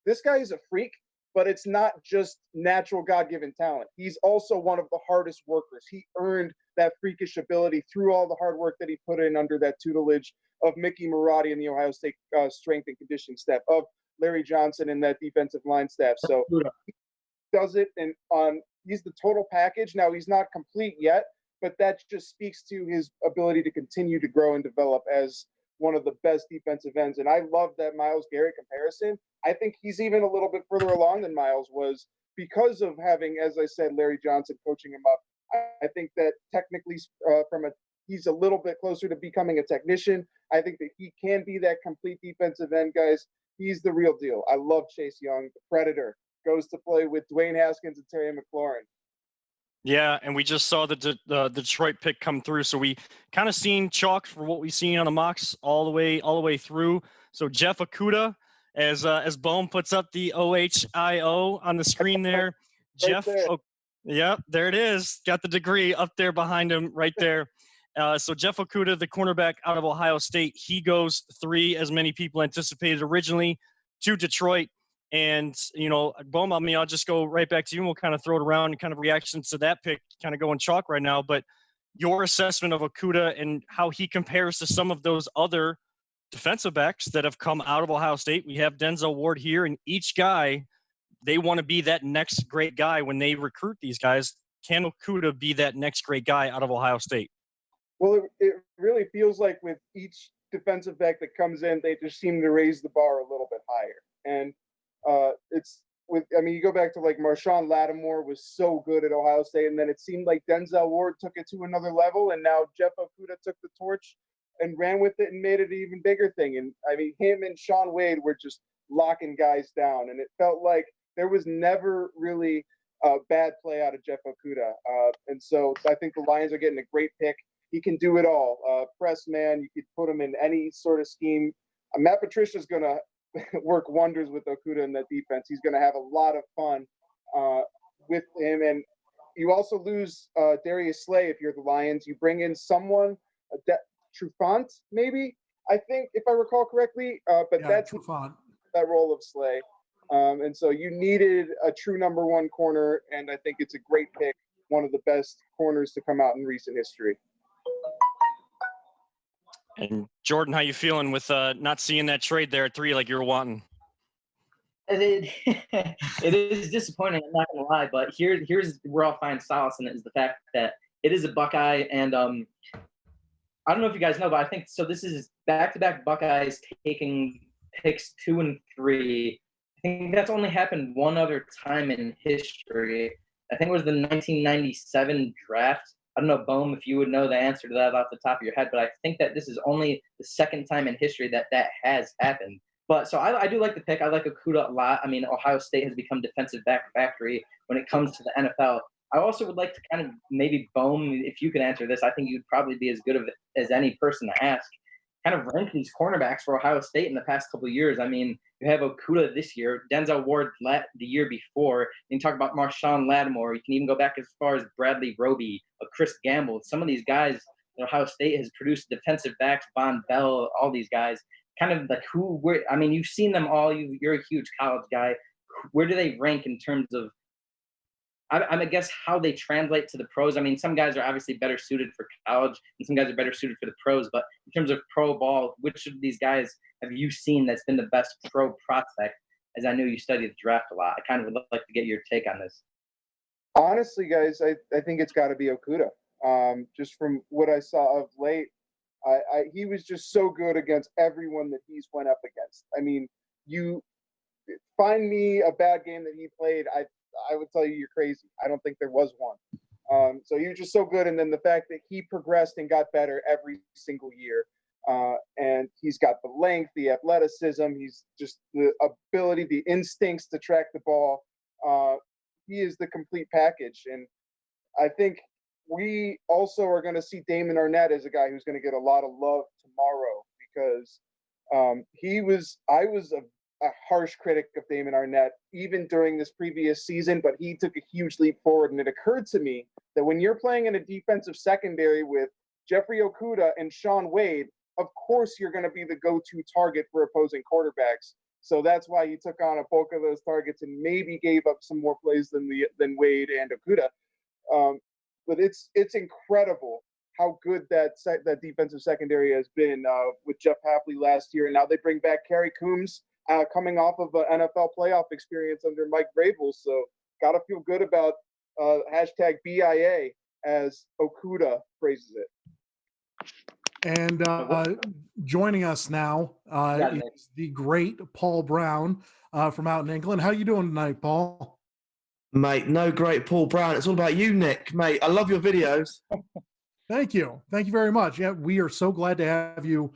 this guy is a freak, but it's not just natural God-given talent. He's also one of the hardest workers. He earned that freakish ability through all the hard work that he put in under that tutelage of Mickey Marotti and the Ohio State strength and conditioning staff, of Larry Johnson and that defensive line staff. So he does it, and he's the total package. Now, he's not complete yet, but that just speaks to his ability to continue to grow and develop as one of the best defensive ends. And I love that Miles Garrett comparison. I think he's even a little bit further along than Miles was because of having, as I said, Larry Johnson coaching him up. I think that technically he's a little bit closer to becoming a technician. I think that he can be that complete defensive end, guys. He's the real deal. I love Chase Young, the Predator. Goes to play with Dwayne Haskins and Terry McLaurin. Yeah, and we just saw the Detroit pick come through, so we kind of seen chalk for what we've seen on the mocks all the way through. So Jeff Okudah, as Bohm puts up the OHIO on the screen there, Jeff. Yep, there it is. Got the degree up there behind him, right there. So Jeff Okudah, the cornerback out of Ohio State, he goes 3, as many people anticipated originally, to Detroit. And, Bohm, I'll just go right back to you and we'll kind of throw it around and kind of reactions to that pick, kind of going chalk right now. But your assessment of Okudah and how he compares to some of those other defensive backs that have come out of Ohio State. We have Denzel Ward here, and each guy, they want to be that next great guy when they recruit these guys. Can Okudah be that next great guy out of Ohio State? Well, it really feels like with each defensive back that comes in, they just seem to raise the bar a little bit higher. And you go back to like Marshawn Lattimore was so good at Ohio State, and then it seemed like Denzel Ward took it to another level, and now Jeff Okudah took the torch and ran with it and made it an even bigger thing. And I mean, him and Shaun Wade were just locking guys down, and it felt like there was never really a bad play out of Jeff Okudah. And so I think the Lions are getting a great pick. He can do it all. Press man, you could put him in any sort of scheme. Matt Patricia's going to work wonders with Okuda in that defense. He's going to have a lot of fun with him. And you also lose Darius Slay if you're the Lions. You bring in someone, Trufant, maybe, I think, if I recall correctly. But that's Trufant. That role of Slay. And so you needed a true number one corner, and I think it's a great pick, one of the best corners to come out in recent history. And Jordan, how you feeling with not seeing that trade there at 3 like you were wanting? It is disappointing, I'm not gonna lie, but here's where I'll find solace in it, is the fact that it is a Buckeye, and I don't know if you guys know, but I think so. This is back-to-back Buckeyes taking picks 2 and 3. I think that's only happened one other time in history. I think it was the 1997 draft. I don't know, Bohm, if you would know the answer to that off the top of your head, but I think that this is only the second time in history that has happened. But so I do like the pick. I like Okuda a lot. I mean, Ohio State has become defensive back factory when it comes to the NFL. I also would like to kind of maybe, Bohm, if you could answer this, I think you'd probably be as good of as any person to ask. Kind of rank these cornerbacks for Ohio State in the past couple of years. I mean, you have Okuda this year, Denzel Ward the year before. You can talk about Marshawn Lattimore. You can even go back as far as Bradley Roby, Chris Gamble. Some of these guys that Ohio State has produced, defensive backs, Von Bell, all these guys. Kind of like I mean, you've seen them all. You're a huge college guy. Where do they rank in terms of, I guess, how they translate to the pros? I mean, some guys are obviously better suited for college, and some guys are better suited for the pros. But in terms of pro ball, which of these guys have you seen that's been the best pro prospect? As I know you study the draft a lot, I kind of would like to get your take on this. Honestly, guys, I think it's got to be Okuda. Just from what I saw of late, he was just so good against everyone that he's went up against. I mean, you find me a bad game that he played, I would tell you you're crazy. I don't think there was one. So he was just so good. And then the fact that he progressed and got better every single year. And he's got the length, the athleticism, he's just the ability, the instincts to track the ball. He is the complete package. And I think we also are going to see Damon Arnett as a guy who's going to get a lot of love tomorrow, because I was a harsh critic of Damon Arnett even during this previous season, but he took a huge leap forward. And it occurred to me that when you're playing in a defensive secondary with Jeffrey Okuda and Shaun Wade, of course you're going to be the go-to target for opposing quarterbacks. So that's why he took on a bulk of those targets and maybe gave up some more plays than Wade and Okuda. But it's incredible how good that defensive secondary has been with Jeff Hafley last year. And now they bring back Kerry Coombs, coming off of an NFL playoff experience under Mike Vrabel. So got to feel good about hashtag BIA, as Okuda phrases it. And joining us now is the great Paul Brown from out in England. How you doing tonight, Paul? Mate, no great Paul Brown. It's all about you, Nick. Mate, I love your videos. Thank you. Thank you very much. Yeah, we are so glad to have you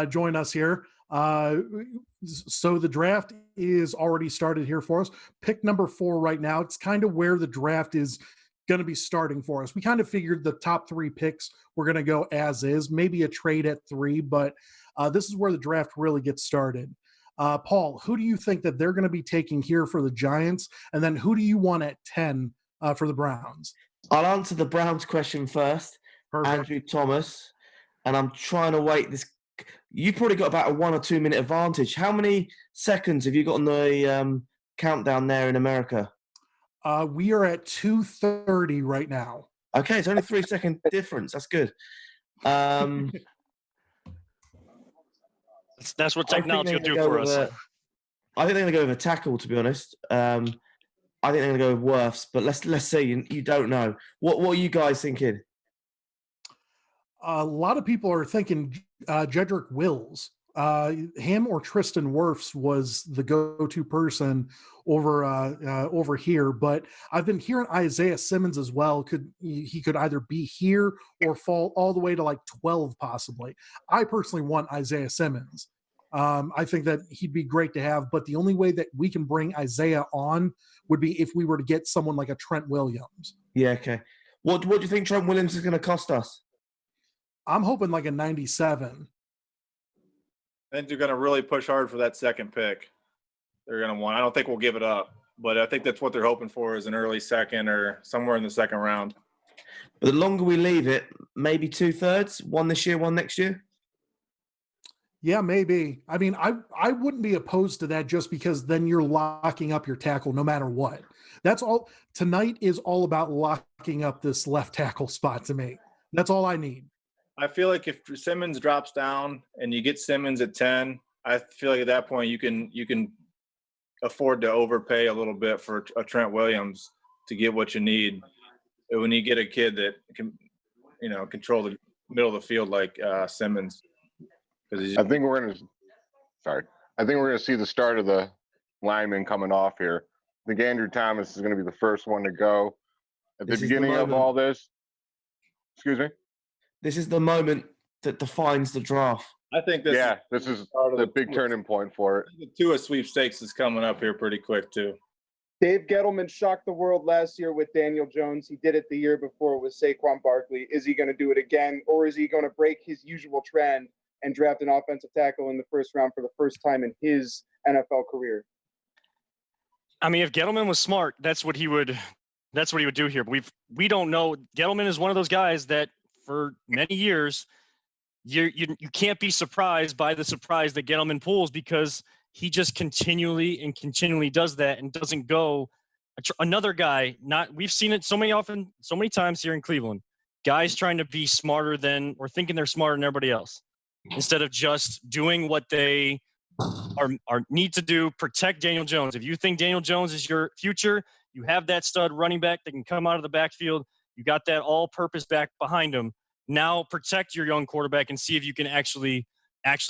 join us here. So the draft is already started here for us. Pick number 4 right now. It's kind of where the draft is going to be starting for us. We kind of figured the top 3 picks were going to go as is, maybe a trade at 3, but this is where the draft really gets started. Paul, who do you think that they're going to be taking here for the Giants? And then who do you want at 10 for the Browns? I'll answer the Browns question first. Perfect. Andrew Thomas. And I'm trying to wait this. You've probably got about a 1 or 2 minute advantage. How many seconds have you got on the countdown there in America? We are at 2:30 right now. Okay, it's only 3-second difference. That's good. That's what technology will do for us. I think they're going to go with a tackle, to be honest. I think they're going to go with Wirfs, but let's see. You don't know. What are you guys thinking? A lot of people are thinking Jedrick Wills. Him or Tristan Wirfs was the go-to person over here, but I've been hearing Isaiah Simmons as well. He could either be here or fall all the way to like 12 possibly. I personally want Isaiah Simmons. I think that he'd be great to have, but the only way that we can bring Isaiah on would be if we were to get someone like a Trent Williams. Yeah, okay. What do you think Trent Williams is going to cost us? I'm hoping like a 97. I think they're going to really push hard for that second pick. They're going to want. I don't think we'll give it up, but I think that's what they're hoping for is an early second or somewhere in the second round. But the longer we leave it, maybe 2/3, one this year, one next year. Yeah, maybe. I mean, I wouldn't be opposed to that just because then you're locking up your tackle no matter what. That's all. Tonight is all about locking up this left tackle spot to me. That's all I need. I feel like if Simmons drops down and you get Simmons at 10, I feel like at that point you can afford to overpay a little bit for a Trent Williams to get what you need. But when you get a kid that can, control the middle of the field like Simmons. I think we're gonna see the start of the linemen coming off here. I think Andrew Thomas is gonna be the first one to go at the beginning of all this. Excuse me. This is the moment that defines the draft. I think this is the big turning point for it. The Tua sweepstakes is coming up here pretty quick too. Dave Gettleman shocked the world last year with Daniel Jones. He did it the year before with Saquon Barkley. Is he going to do it again, or is he going to break his usual trend and draft an offensive tackle in the first round for the first time in his NFL career? I mean, if Gettleman was smart, that's what he would do here. But we don't know. Gettleman is one of those guys that for many years, you can't be surprised by the surprise that Gettleman pulls because he just continually does that and doesn't go. Another guy, we've seen it so many times here in Cleveland. Guys trying to be smarter than or thinking they're smarter than everybody else instead of just doing what they are need to do. Protect Daniel Jones. If you think Daniel Jones is your future, you have that stud running back that can come out of the backfield. You got that all-purpose back behind him. Now protect your young quarterback and see if you can actually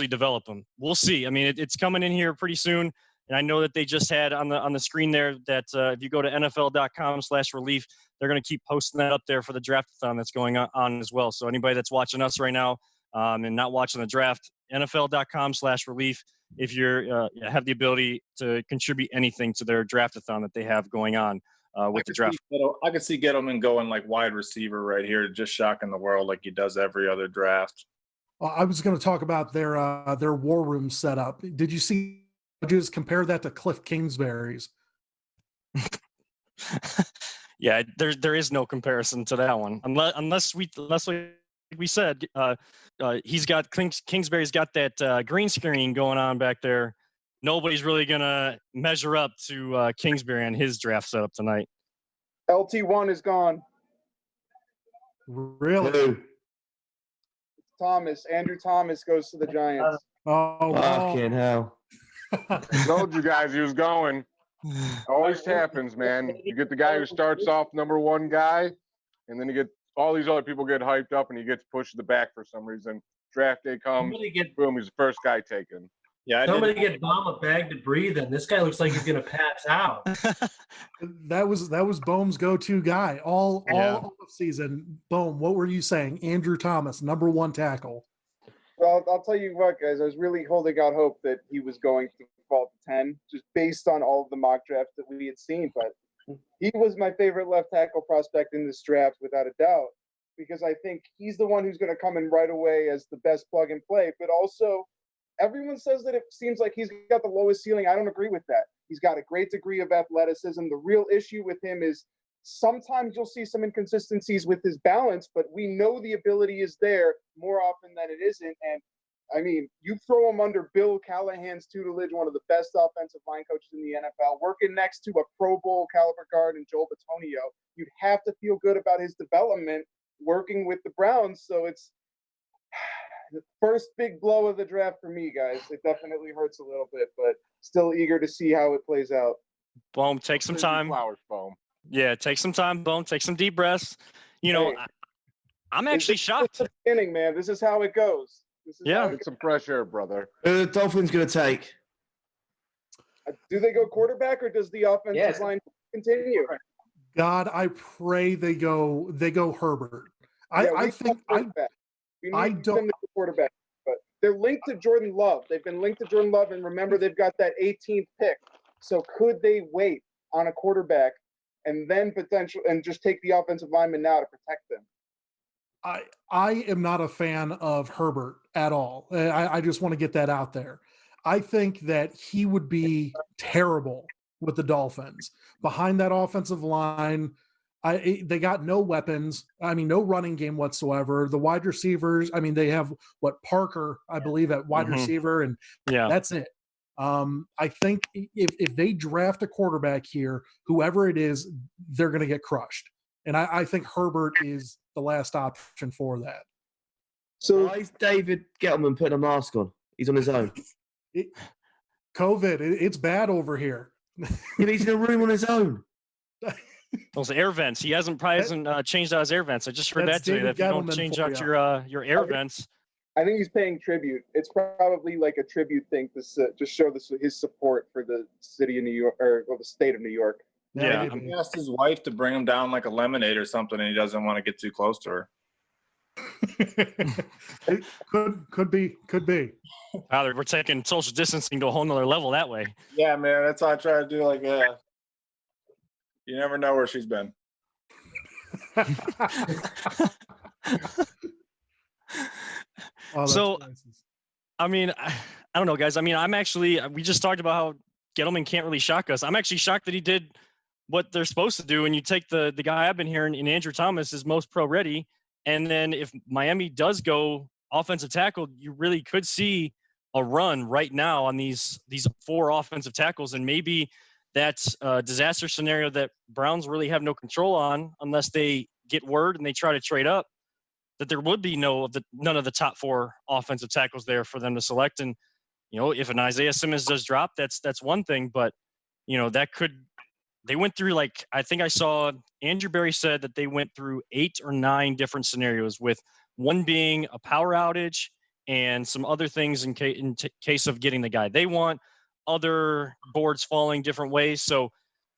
develop him. We'll see. I mean, it's coming in here pretty soon. And I know that they just had on the screen there that if you go to NFL.com/relief, they're going to keep posting that up there for the draft-a-thon that's going on as well. So anybody that's watching us right now and not watching the draft, NFL.com/relief, if you have the ability to contribute anything to their draft-a-thon that they have going on with the draft. I could see Gettleman going like wide receiver right here, just shocking the world like he does every other draft. I was going to talk about their war room setup. Did you see? Just compare that to Cliff Kingsbury's. Yeah, there is no comparison to that one, unless we said he's got Kingsbury's got that green screen going on back there. Nobody's really gonna measure up to Kingsbury on his draft setup tonight. LT1 is gone. Really? Thomas. Andrew Thomas goes to the Giants. Oh, fucking hell. Told you guys he was going. Always happens, man. You get the guy who starts off number one guy, and then you get all these other people get hyped up, and he gets pushed to the back for some reason. Draft day comes, boom, he's the first guy taken. Yeah, somebody get Baum a bag to breathe in. This guy looks like he's gonna pass out. That was Bohm's go-to guy all season. Bohm, what were you saying? Andrew Thomas, number one tackle. Well, I'll tell you what, guys. I was really holding out hope that he was going to fall to 10, just based on all of the mock drafts that we had seen. But he was my favorite left tackle prospect in this draft, without a doubt, because I think he's the one who's going to come in right away as the best plug and play. But also, everyone says that it seems like he's got the lowest ceiling. I don't agree with that. He's got a great degree of athleticism. The real issue with him is sometimes you'll see some inconsistencies with his balance, but we know the ability is there more often than it isn't. And I mean, you throw him under Bill Callahan's tutelage, one of the best offensive line coaches in the NFL, working next to a Pro Bowl caliber guard in Joel Bitonio, you'd have to feel good about his development working with the Browns. So it's the first big blow of the draft for me, guys. It definitely hurts a little bit, but still eager to see how it plays out. Bohm, take some time. Flowers, Bohm. Yeah, take some time, Bohm. Take some deep breaths. I'm actually shocked. Beginning, man. This is how it goes. Get some fresh air, brother. The Dolphins going to take? Do they go quarterback, or does the offensive line continue? God, I pray they go Herbert. I think I don't quarterback, but they're linked to Jordan Love. They've been linked to Jordan Love, and remember, they've got that 18th pick. So could they wait on a quarterback and then just take the offensive lineman now to protect them? I am not a fan of Herbert at all. I just want to get that out there. I think that he would be terrible with the Dolphins behind that offensive line. They got no weapons. I mean, no running game whatsoever. The wide receivers, I mean, they have Parker, I believe, at wide receiver, and that's it. I think if they draft a quarterback here, whoever it is, they're going to get crushed. And I think Herbert is the last option for that. So why is David Gettleman putting a mask on? He's on his own. COVID, it's bad over here. He's in a room on his own. Those air vents. He probably hasn't changed out his air vents. I just heard that today. That if you don't change out your air vents. I think he's paying tribute. It's probably like a tribute thing to show his support for the city of New York, or the state of New York. Yeah, he asked his wife to bring him down like a lemonade or something, and he doesn't want to get too close to her. It could be. Wow, we're taking social distancing to a whole nother level that way. Yeah, man, that's what I try to do. Like, you never know where she's been. So, I mean, I don't know, guys. I mean, we just talked about how Gettleman can't really shock us. I'm actually shocked that he did what they're supposed to do. And you take the guy I've been hearing in Andrew Thomas is most pro ready. And then if Miami does go offensive tackle, you really could see a run right now on these 4 offensive tackles. And maybe that's a disaster scenario that Browns really have no control on unless they get word and they try to trade up, that there would be none of the top 4 offensive tackles there for them to select. And, if an Isaiah Simmons does drop, that's one thing, but they went through, I think I saw Andrew Berry said that they went through 8 or 9 different scenarios, with one being a power outage and some other things in case of getting the guy they want, other boards falling different ways. So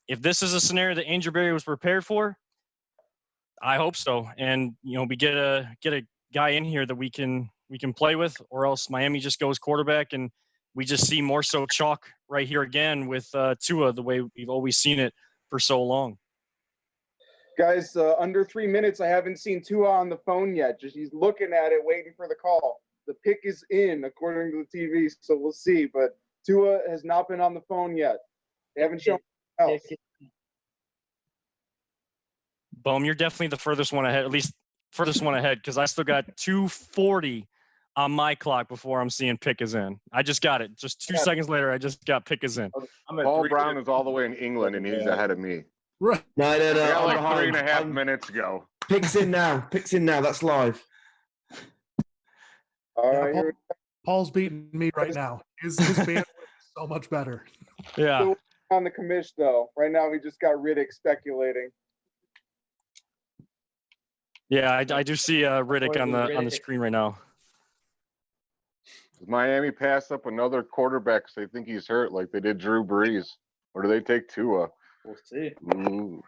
if this is a scenario that Andrew Berry was prepared for, I hope so. And, we get a guy in here that we can play with, or else Miami just goes quarterback and we just see more so chalk right here again with Tua, the way we've always seen it for so long. Guys, under 3 minutes, I haven't seen Tua on the phone yet. Just he's looking at it, waiting for the call. The pick is in, according to the TV, so we'll see. But Tua has not been on the phone yet. They haven't shown else. Boom, you're definitely the furthest one ahead, at least furthest one ahead, because I still got 2:40 on my clock before I'm seeing pick is in. I just got it. Just 2 seconds later, I just got pick is in. Paul Brown is all the way in England, and he's ahead of me. Right. No. I got like 3.5 minutes ago. Pick's in now. That's live. All right. Paul's beating me right now. His bandwidth is so much better. Yeah. Still on the commish, though. Right now, we just got Riddick speculating. Yeah, I do see Riddick on the screen right now. Does Miami pass up another quarterback because they think he's hurt, like they did Drew Brees, or do they take Tua? We'll see. Ooh.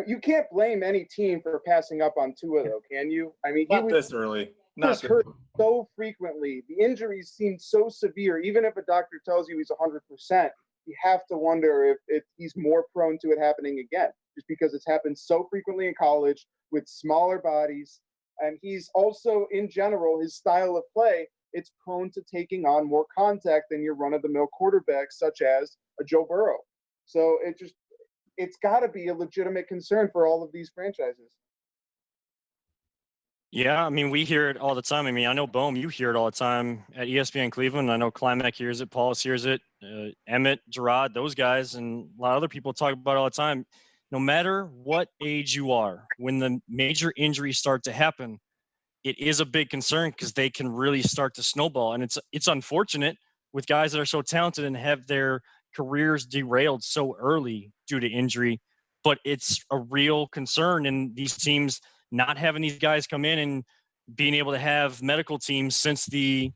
You can't blame any team for passing up on Tua, though, can you? I mean, Not this early. He was hurt so frequently. The injuries seem so severe. Even if a doctor tells you he's 100%, you have to wonder if he's more prone to it happening again, just because it's happened so frequently in college with smaller bodies. And he's also, in general, his style of play, it's prone to taking on more contact than your run-of-the-mill quarterbacks, such as a Joe Burrow. So it's got to be a legitimate concern for all of these franchises. Yeah, I mean, we hear it all the time. I mean, I know, Bohm, you hear it all the time at ESPN Cleveland. I know Climac hears it, Paulus hears it, Emmett, Gerard, those guys, and a lot of other people talk about it all the time. No matter what age you are, when the major injuries start to happen, it is a big concern because they can really start to snowball. And it's unfortunate with guys that are so talented and have their careers derailed so early due to injury, but it's a real concern. And these teams not having these guys come in and being able to have medical teams since the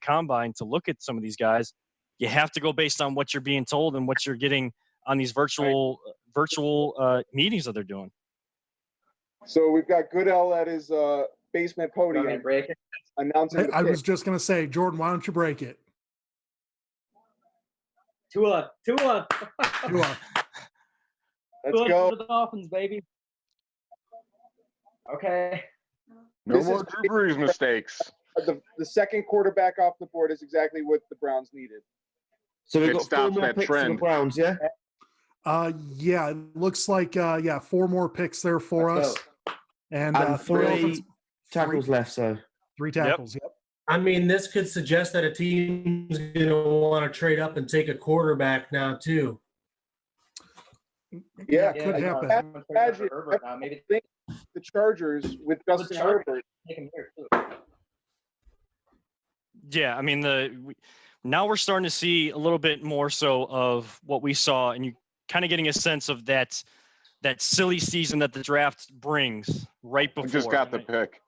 combine to look at some of these guys, you have to go based on what you're being told and what you're getting on these virtual meetings that they're doing. So we've got Goodell at his basement podium announcing. I was just going to say, Jordan, why don't you break it? Tua. Let's Tua go. for the Dolphins, baby. Okay. No This more is- Drew Brees mistakes. The second quarterback off the board is exactly what the Browns needed. So we've It got 4 stops more that picks for the trend. Browns, yeah? Yeah, it looks like 4 more picks there for Let's us, go. and, And 3 offense- tackles left, so. 3 tackles. Yep. I mean, this could suggest that a team's going to want to trade up and take a quarterback now, too. Yeah, could happen. Imagine, Maybe think the Chargers with Justin Herbert. take him here too. Yeah, I mean now we're starting to see a little bit more so of what we saw, and you kind of getting a sense of that silly season that the draft brings right I before. just got the pick.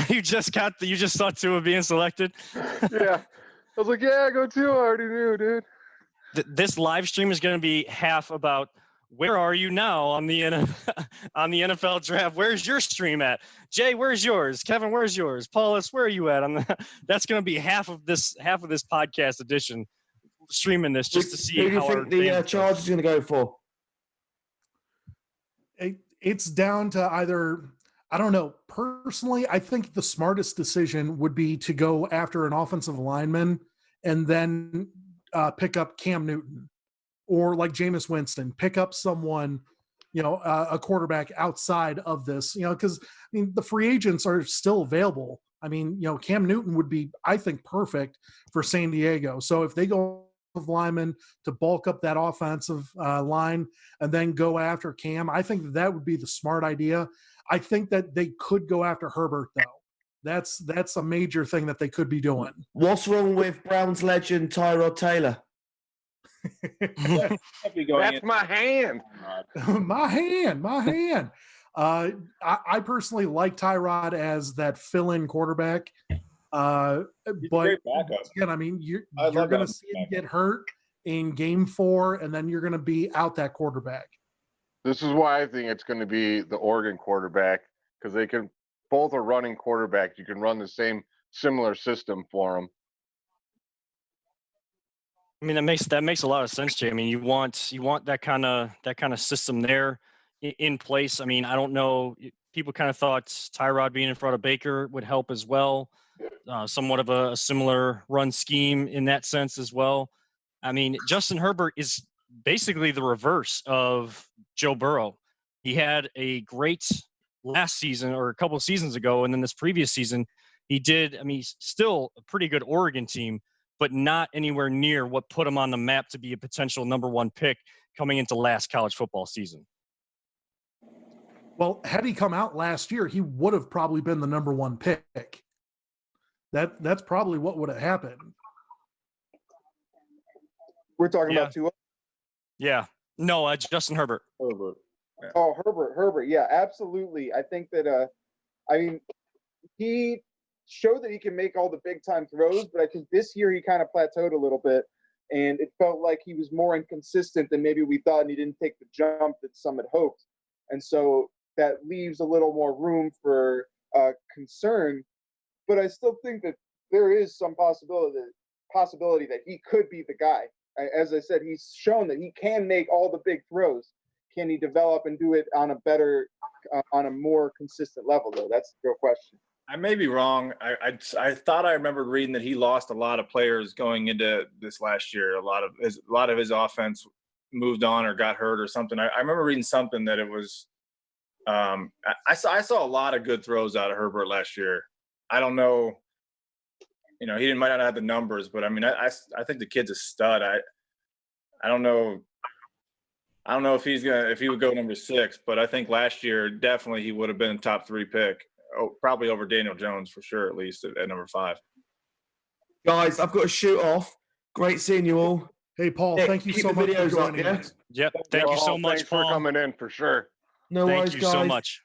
you just saw Tua being selected. Yeah. I was like, yeah, go Tua. I already knew, dude. This live stream is going to be half about where are you now on the on the NFL draft? Where's your stream at? Jay, where's yours? Kevin, where's yours? Paulus, where are you at? That's going to be half of this podcast edition, streaming this just to see Who do you how think the Chargers are going to go for? It's down to either, I don't know. Personally, I think the smartest decision would be to go after an offensive lineman and then pick up Cam Newton, or like Jameis Winston, pick up someone, a quarterback outside of this, because I mean the free agents are still available. I mean, Cam Newton would be, I think, perfect for San Diego. So if they go with linemen to bulk up that offensive line and then go after Cam, I think that would be the smart idea. I think that they could go after Herbert though. That's a major thing that they could be doing. What's wrong with Browns legend Tyrod Taylor? That's my hand. my hand. I personally like Tyrod as that fill-in quarterback. But again, I mean, you're going to see him get hurt in game 4, and then you're going to be out that quarterback. This is why I think it's going to be the Oregon quarterback, because they can both are running quarterbacks. You can run the same similar system for them. I mean, that makes a lot of sense, Jay. I mean, you want that kind of system there in place. I mean, I don't know. People kind of thought Tyrod being in front of Baker would help as well. Somewhat of a similar run scheme in that sense as well. I mean, Justin Herbert is basically the reverse of Joe Burrow. He had a great last season or a couple of seasons ago, and then this previous season, he's still a pretty good Oregon team, but not anywhere near what put him on the map to be a potential number 1 pick coming into last college football season. Well, had he come out last year, he would have probably been the number 1 pick. That's probably what would have happened. We're talking about Tua. Yeah. No, Justin Herbert. Herbert. Yeah. Oh, Herbert. Yeah, absolutely. I think that, he showed that he can make all the big time throws, but I think this year he kind of plateaued a little bit, and it felt like he was more inconsistent than maybe we thought, and he didn't take the jump that some had hoped. And so that leaves a little more room for concern. But I still think that there is some possibility that he could be the guy. As I said, he's shown that he can make all the big throws. Can he develop and do it on a more consistent level, though? That's the real question. I may be wrong. I thought I remembered reading that he lost a lot of players going into this last year. A lot of his offense moved on or got hurt or something. I remember reading something that it was. I saw a lot of good throws out of Herbert last year. I don't know. He might not have the numbers, but I mean, I think the kid's a stud. I don't know. I don't know if he would go number 6, but I think last year definitely he would have been a top 3 pick. Oh, probably over Daniel Jones for sure, at least at number 5. Guys, I've got to shoot off. Great seeing you all. Hey, Paul, thank you so much for joining us. Yep, thank you so much, Paul, for coming in for sure. No worries, guys. Thank you so much.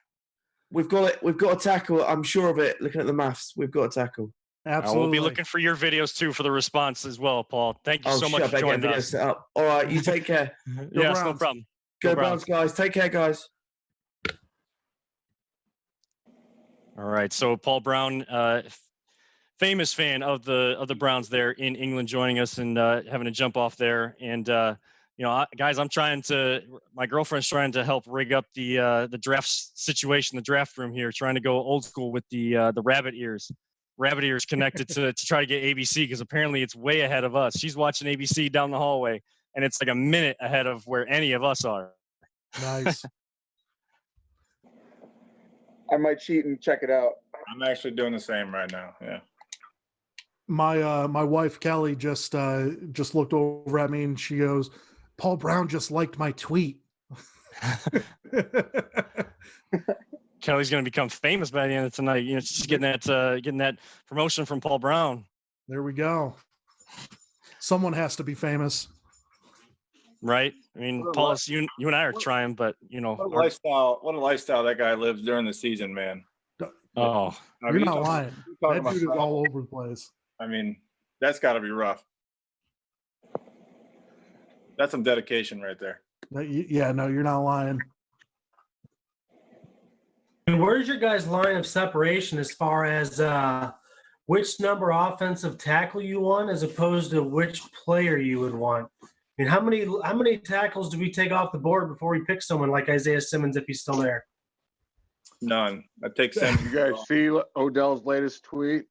We've got to tackle. I'm sure of it. Looking at the maths, we've got to tackle. Absolutely. We'll be looking for your videos too for the response as well, Paul. Thank you so much for joining us. Set up. All right, you take care. Yes, no problem. Go Browns, guys. Take care, guys. All right, so Paul Brown, famous fan of the Browns there in England, joining us and having to jump off there. And guys, my girlfriend's trying to help rig up the draft situation, the draft room here, trying to go old school with the rabbit ears connected to try to get ABC, because apparently it's way ahead of us. She's watching ABC down the hallway, and it's like a minute ahead of where any of us are. Nice. I might cheat and check it out. I'm actually doing the same right now. Yeah. My wife Kelly just looked over at me and she goes, "Paul Brown just liked my tweet." Kelly's going to become famous by the end of tonight. She's getting that promotion from Paul Brown. There we go. Someone has to be famous, right? I mean, Paul, you and I are trying, but what a lifestyle that guy lives during the season, man. Oh, you're not lying. That dude is all over the place. I mean, that's got to be rough. That's some dedication right there. Yeah, no, you're not lying. And where's your guys' line of separation as far as which number offensive tackle you want, as opposed to which player you would want? I mean, how many tackles do we take off the board before we pick someone like Isaiah Simmons if he's still there? None. I take Simmons. You guys see Odell's latest tweet?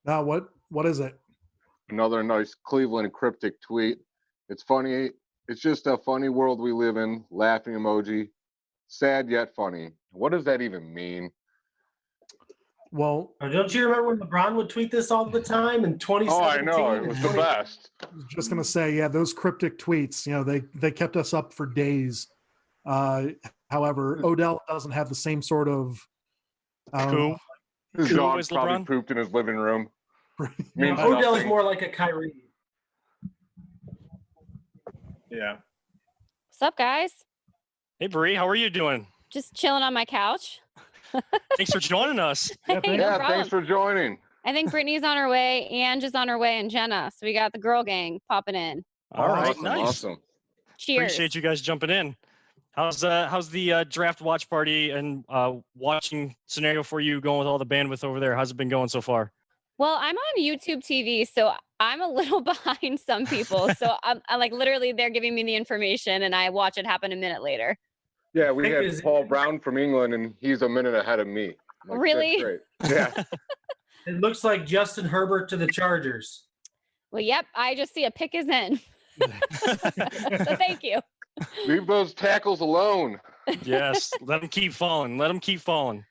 Now, what is it? Another nice Cleveland cryptic tweet. It's funny. It's just a funny world we live in. Laughing emoji. Sad yet funny. What does that even mean? Well, don't you remember when LeBron would tweet this all the time in 2017? Oh, I know. It was the best. I was just going to say, yeah, those cryptic tweets, they kept us up for days. However, Odell doesn't have the same sort of his dog probably pooped in his living room. Odell is more like a Kyrie. Yeah. What's up, guys? Hey, Bree, how are you doing? Just chilling on my couch. Thanks for joining us. Hey, no problem. Thanks for joining. I think Brittany's on her way, Ange is on her way, and Jenna. So we got the girl gang popping in. All right, awesome, nice. Awesome. Cheers. Appreciate you guys jumping in. How's the draft watch party and watching scenario for you going with all the bandwidth over there? How's it been going so far? Well, I'm on YouTube TV, so I'm a little behind some people. So I'm like literally they're giving me the information and I watch it happen a minute later. Yeah, we had Paul Brown from England and he's a minute ahead of me. Like, really? Great. Yeah. It looks like Justin Herbert to the Chargers. Well, yep. I just see a pick is in. So thank you. Leave those tackles alone. Yes, let them keep falling. Let them keep falling.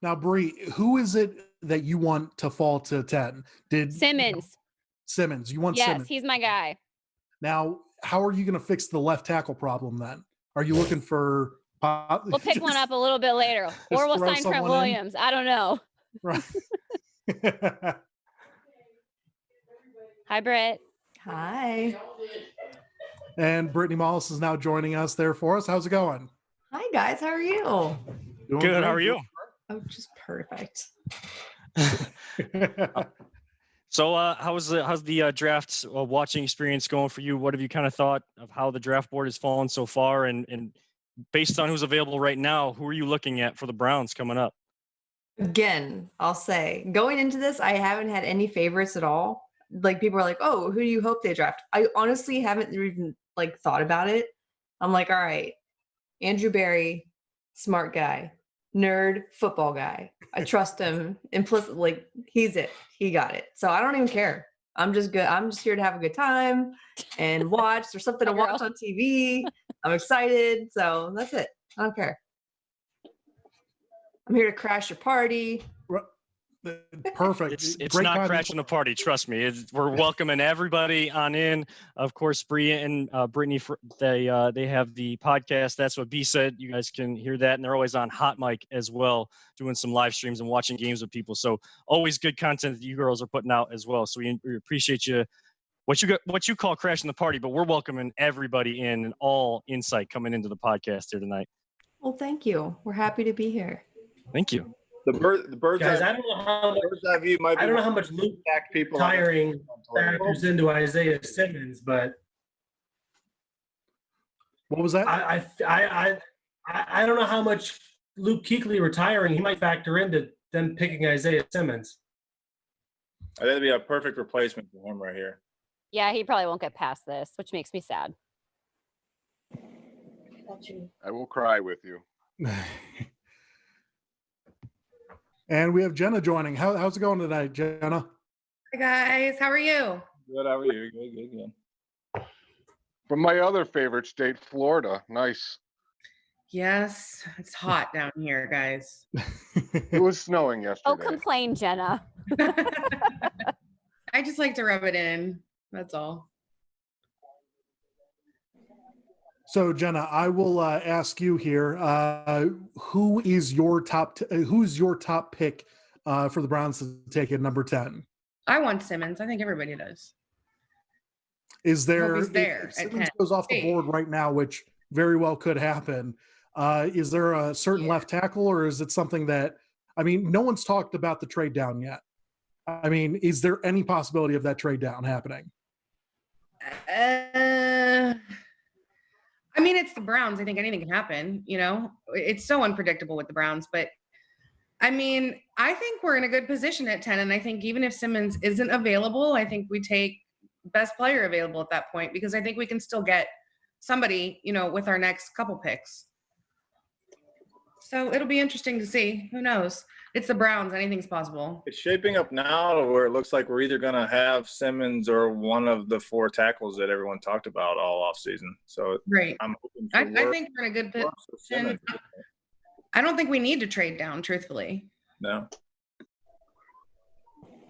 Now, Bree, who is it that you want to fall to 10? Simmons. Simmons. You want Yes, Simmons. he's my guy. Now, how are you going to fix the left tackle problem then? Are you looking for... We'll pick one up a little bit later. Or we'll sign Trent Williams. I don't know. Right. Hi, Britt. Hi. And Brittany Mollis is now joining us there for us. How's it going? Hi, guys. How are you? Doing good. great. How are you? Oh, just perfect. So how's the draft watching experience going for you? What have you kind of thought of how the draft board has fallen so far? And based on who's available right now, who are you looking at for the Browns coming up? Again, I'll say going into this, I haven't had any favorites at all. Like people are like, oh, who do you hope they draft? I honestly haven't even like thought about it. I'm like, all right, Andrew Berry, smart guy, nerd, football guy. I trust him implicitly. Like he's it. He got it. So I don't even care. I'm just good. I'm just here to have a good time and watch. There's something to watch on TV. I'm excited. So that's it. I don't care. I'm here to crash your party. Perfect. It's not crashing the party. Trust me. We're welcoming everybody on in. Of course, Bree and Brittany, they have the podcast. That's what B said. You guys can hear that, and they're always on Hot Mic as well, doing some live streams and watching games with people. So always good content that you girls are putting out as well. So we appreciate you. What you call crashing the party, but we're welcoming everybody in and all insight coming into the podcast here tonight. Well, thank you. We're happy to be here. Thank you. The bird's Guys, eye, I don't know how much, bird's eye view might be I don't know how much Luke people tiring factors into Isaiah Simmons, but what was that? I don't know how much Luke Kuechly retiring he might factor into them picking Isaiah Simmons. That'd be a perfect replacement for him right here. Yeah, he probably won't get past this, which makes me sad. I will cry with you. And we have Jenna joining. How's it going tonight, Jenna? Hi guys, how are you? Good. How are you? Good. From my other favorite state, Florida. Nice. Yes, it's hot down here, guys. It was snowing yesterday. Oh, complain, Jenna. I just like to rub it in. That's all. So Jenna, I will ask you here: who's your top pick for the Browns to take at number 10? I want Simmons. I think everybody does. Is there? He's there If at Simmons 10. goes off the board right now, which very well could happen. Is there a certain left tackle, or is it something that? I mean, no one's talked about the trade down yet. I mean, is there any possibility of that trade down happening? I mean, it's the Browns. I think anything can happen. You know, it's so unpredictable with the Browns. But I mean, I think we're in a good position at 10. And I think even if Simmons isn't available, I think we take best player available at that point, because I think we can still get somebody, you know, with our next couple picks. So it'll be interesting to see. Who knows? It's the Browns. Anything's possible. It's shaping up now to where it looks like we're either going to have Simmons or one of the 4 tackles that everyone talked about all offseason. So Right. I'm hoping I think we're in a good position. I don't think we need to trade down, truthfully. No.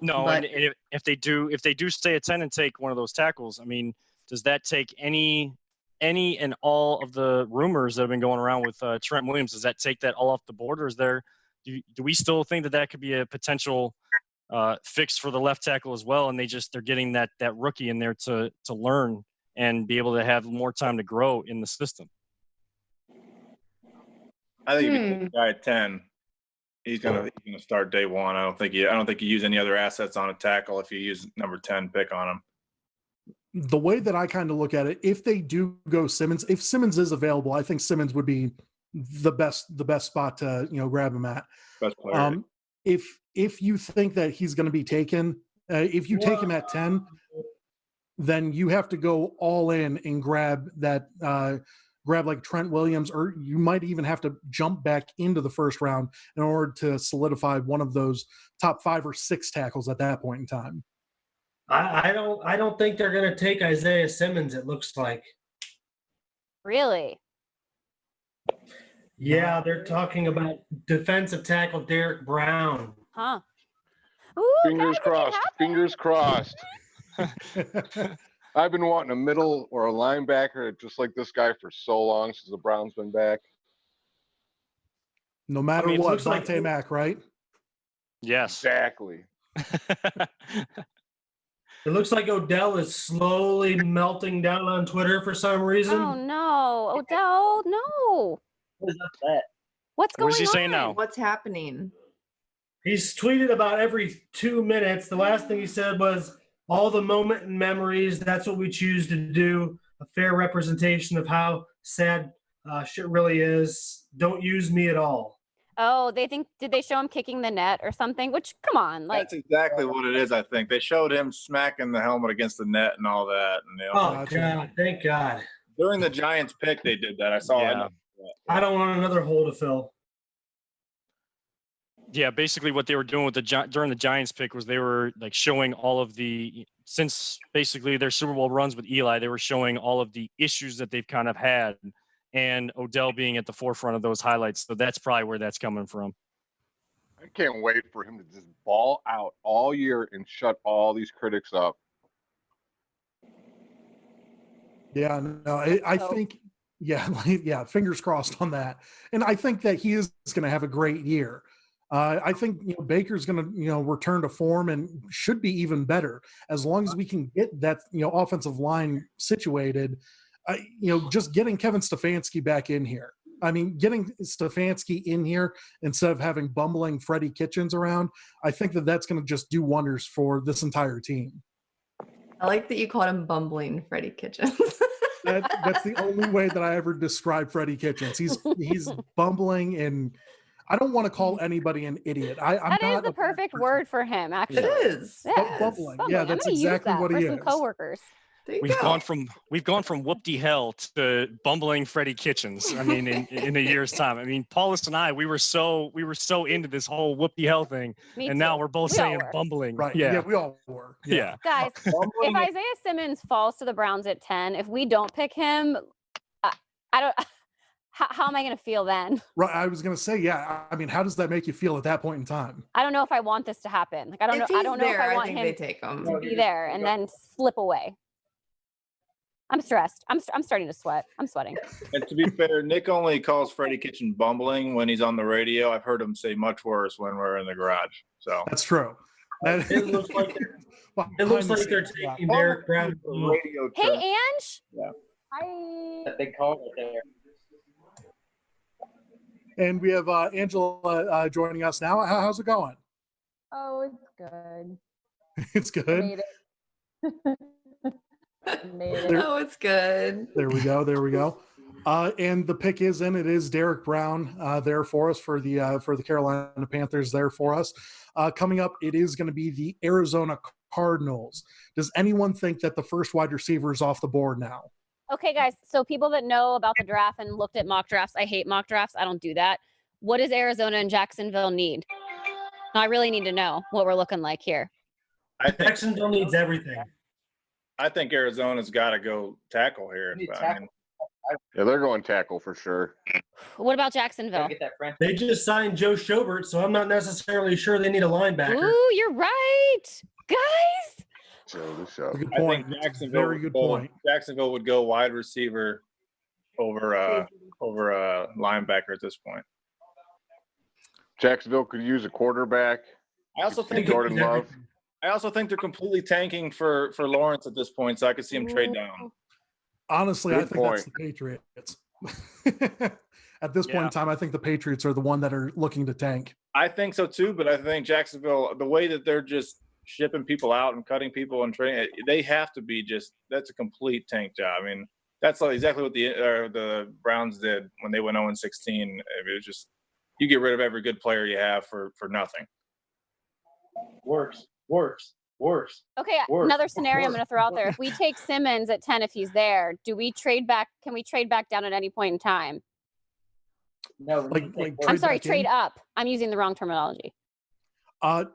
No, But- and if they do stay at 10 and take one of those tackles, I mean, does that take any and all of the rumors that have been going around with Trent Williams? Does that take that all off the board, or is there? Do we still think that could be a potential fix for the left tackle as well? And they're getting that rookie in there to learn and be able to have more time to grow in the system. I think if you take the guy at 10, he's gonna start day one. I don't think you use any other assets on a tackle if you use number 10 pick on him. The way that I kind of look at it, if they do go Simmons, if Simmons is available, I think Simmons would be the best spot to grab him at. Best player. If you think that he's going to be taken, if you take him at 10, then you have to go all in and grab like Trent Williams, or you might even have to jump back into the first round in order to solidify one of those top 5 or 6 tackles at that point in time. I don't think they're going to take Isaiah Simmons, it looks like. Really? Yeah, they're talking about defensive tackle Derek Brown. Huh. Ooh, Fingers crossed. Fingers crossed. I've been wanting a middle or a linebacker just like this guy for so long since the Browns been back. No matter it what, looks like- Vontae Mack, right? Yes. Exactly. It looks like Odell is slowly melting down on Twitter for some reason. Oh no, Odell, no. What is that? What's going on? What is he saying now? What's happening? He's tweeted about every 2 minutes. The last thing he said was, all the moment and memories, that's what we choose to do. A fair representation of how sad shit really is. Don't use me at all. Oh, did they show him kicking the net or something? Which, come on, like. That's exactly what it is, I think. They showed him smacking the helmet against the net and all that. And Oh, God. Thank God. During the Giants pick, they did that. I saw it. I don't want another hole to fill. Yeah, basically what they were doing with during the Giants pick was they were like showing all of since basically their Super Bowl runs with Eli, they were showing all of the issues that they've kind of had, and Odell being at the forefront of those highlights. So that's probably where that's coming from. I can't wait for him to just ball out all year and shut all these critics up. Yeah, no, I think, yeah, fingers crossed on that. And I think that he is going to have a great year. I think Baker's going to return to form and should be even better as long as we can get that offensive line situated. Just getting Kevin Stefanski back in here. I mean, getting Stefanski in here instead of having bumbling Freddie Kitchens around, I think that's going to just do wonders for this entire team. I like that you called him bumbling Freddie Kitchens. That's the only way that I ever describe Freddie Kitchens. He's bumbling, and I don't want to call anybody an idiot. I'm That is not the a bad perfect person. word for him, actually. It is. Yeah, Bubbling. Yeah, I'm that's gonna use exactly that what for he some is. coworkers. There you We've go. gone from whoop-de hell to bumbling Freddie Kitchens. I mean, in a year's time. I mean, Paulus and I, we were so into this whole whoop-de hell thing, Me and now too. we're both We all saying were. bumbling. Right. Yeah. Yeah, we all were. Yeah. Guys, if Bumbling Isaiah Simmons falls to the Browns at 10, if we don't pick him, I don't. How am I going to feel then? Right. I was gonna say, yeah. I mean, how does that make you feel at that point in time? I don't know if I want this to happen. Like I don't If know. I he's don't know if there, I I want think him they take him. to be there and then slip away. I'm stressed. I'm starting to sweat. I'm sweating. And to be fair, Nick only calls Freddie Kitchen bumbling when he's on the radio. I've heard him say much worse when we're in the garage. So That's true. It looks like they're taking Derek Brown. radio Hey, term. Ange. Yeah. Hi. That big call right there. And we have Angela joining us now. How's it going? Oh, it's good. It's I good. made it. Made it. There- Oh, it's good. There we go. There we go. And the pick is in. It is Derek Brown there for us for the Carolina Panthers there for us. Coming up, it is going to be the Arizona Cardinals. Does anyone think that the first wide receiver is off the board now? Okay, guys. So people that know about the draft and looked at mock drafts, I hate mock drafts. I don't do that. What does Arizona and Jacksonville need? I really need to know what we're looking like here. Jacksonville needs everything. I think Arizona's got to go tackle here. I mean, Yeah, they're going tackle for sure. What about Jacksonville? They just signed Joe Schobert, so I'm not necessarily sure they need a linebacker. Ooh, you're right, guys. Good I point. think Jacksonville Very would good go- point. Jacksonville would go wide receiver over linebacker at this point. Jacksonville could use a quarterback. I also think Jordan Love. I also think they're completely tanking for Lawrence at this point, so I could see him trade down. Honestly, I Good think that's the point. Patriots. At this point in time, I think the Patriots are the one that are looking to tank. I think so too, but I think Jacksonville, the way that they're just shipping people out and cutting people and trading, they have to be that's a complete tank job. I mean, that's exactly what the Browns did when they went 0-16. It was just you get rid of every good player you have for nothing. Works. Okay, Work. another scenario I'm going to throw out there. If we take Simmons at 10, if he's there, do we trade back? Can we trade back down at any point in time? No, I'm sorry, back in? trade up. I'm using the wrong terminology. I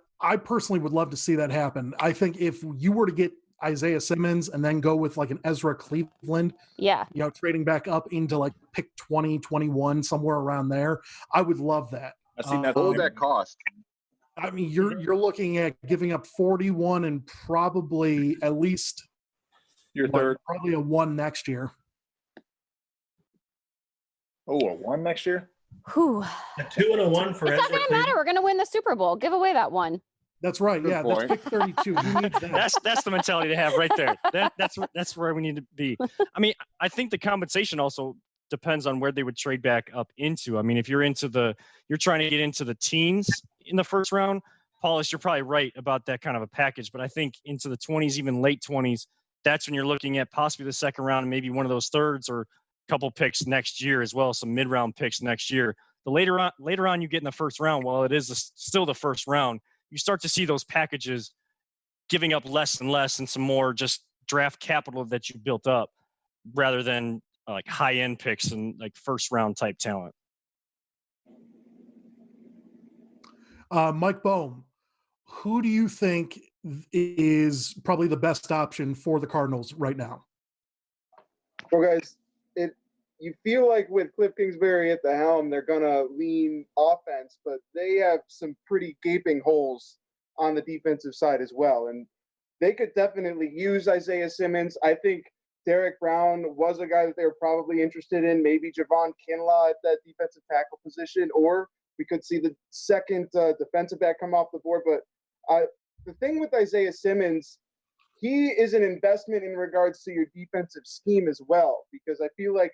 personally would love to see that happen. I think if you were to get Isaiah Simmons and then go with like an Ezra Cleveland, Yeah. Trading back up into like pick 20, 21, somewhere around there, I would love that. What would that cost? I mean, you're looking at giving up 41 and probably at least your third, probably a 1 next year. Oh, a 1 next year? Whew. A 2 and a 1 for It's not Ezra going to matter. We're going to win the Super Bowl. Give away that one. That's right. Good Yeah, point. that's pick 32. Who needs that? That's the mentality to have right there. That's where we need to be. I mean, I think the compensation also depends on where they would trade back up into. I mean, if you're trying to get into the teens in the first round, Paulus, you're probably right about that kind of a package. But I think into the 20s, even late 20s, that's when you're looking at possibly the second round and maybe one of those thirds or a couple picks next year as well, some mid-round picks next year. The later on you get in the first round, while it is still the first round, you start to see those packages giving up less and less and some more just draft capital that you built up rather than like high-end picks and like first-round type talent. Mike Bohm, who do you think is probably the best option for the Cardinals right now? Well, guys, you feel like with Cliff Kingsbury at the helm, they're going to lean offense, but they have some pretty gaping holes on the defensive side as well. And they could definitely use Isaiah Simmons. I think Derek Brown was a guy that they were probably interested in, maybe Javon Kinlaw at that defensive tackle position, or we could see the second defensive back come off the board. But the thing with Isaiah Simmons, he is an investment in regards to your defensive scheme as well, because I feel like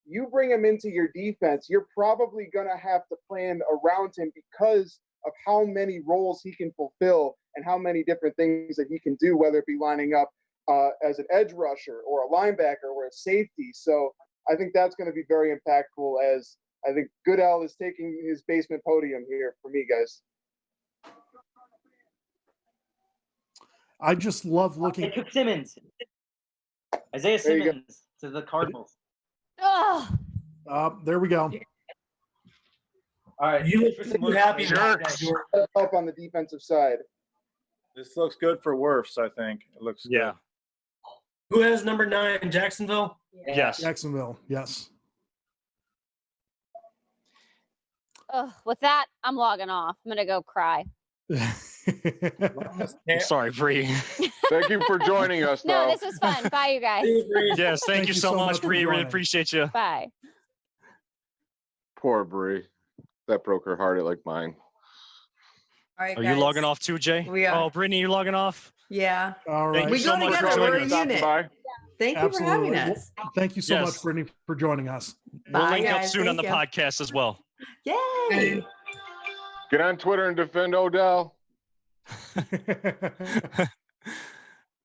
you bring him into your defense, you're probably going to have to plan around him because of how many roles he can fulfill and how many different things that he can do, whether it be lining up as an edge rusher or a linebacker or a safety. So I think that's going to be very impactful as I think Goodell is taking his basement podium here for me, guys. I just love looking. Jacob Simmons. Isaiah There you go. Simmons to the Cardinals. Oh, There we go. All right. You for look some pretty more happy players. about that, Jordan. Help on the defensive side. This looks good for Wirfs, I think. It looks Yeah. Who has number 9? Jacksonville? Yes. Jacksonville, yes. ugh, with that, I'm logging off. I'm gonna go cry. I'm sorry, Bree. Thank you for joining us, No, though. this was fun. Bye, you guys. Yes, thank you so much, for Bree. Really joining. appreciate you. Bye. Poor Bree. That broke her heart like mine. All right, Are guys. you logging off too, Jay? We are. Oh, Brittany, you logging off? Yeah. All Thank right. you We so go much for together. We're joining a us. unit. Bye. Thank you for having Absolutely. us. Thank you so Yes. much, Brittany, for joining us. We'll Bye, link up guys. soon on the Thank podcast as well. Yay. Get on Twitter and defend Odell.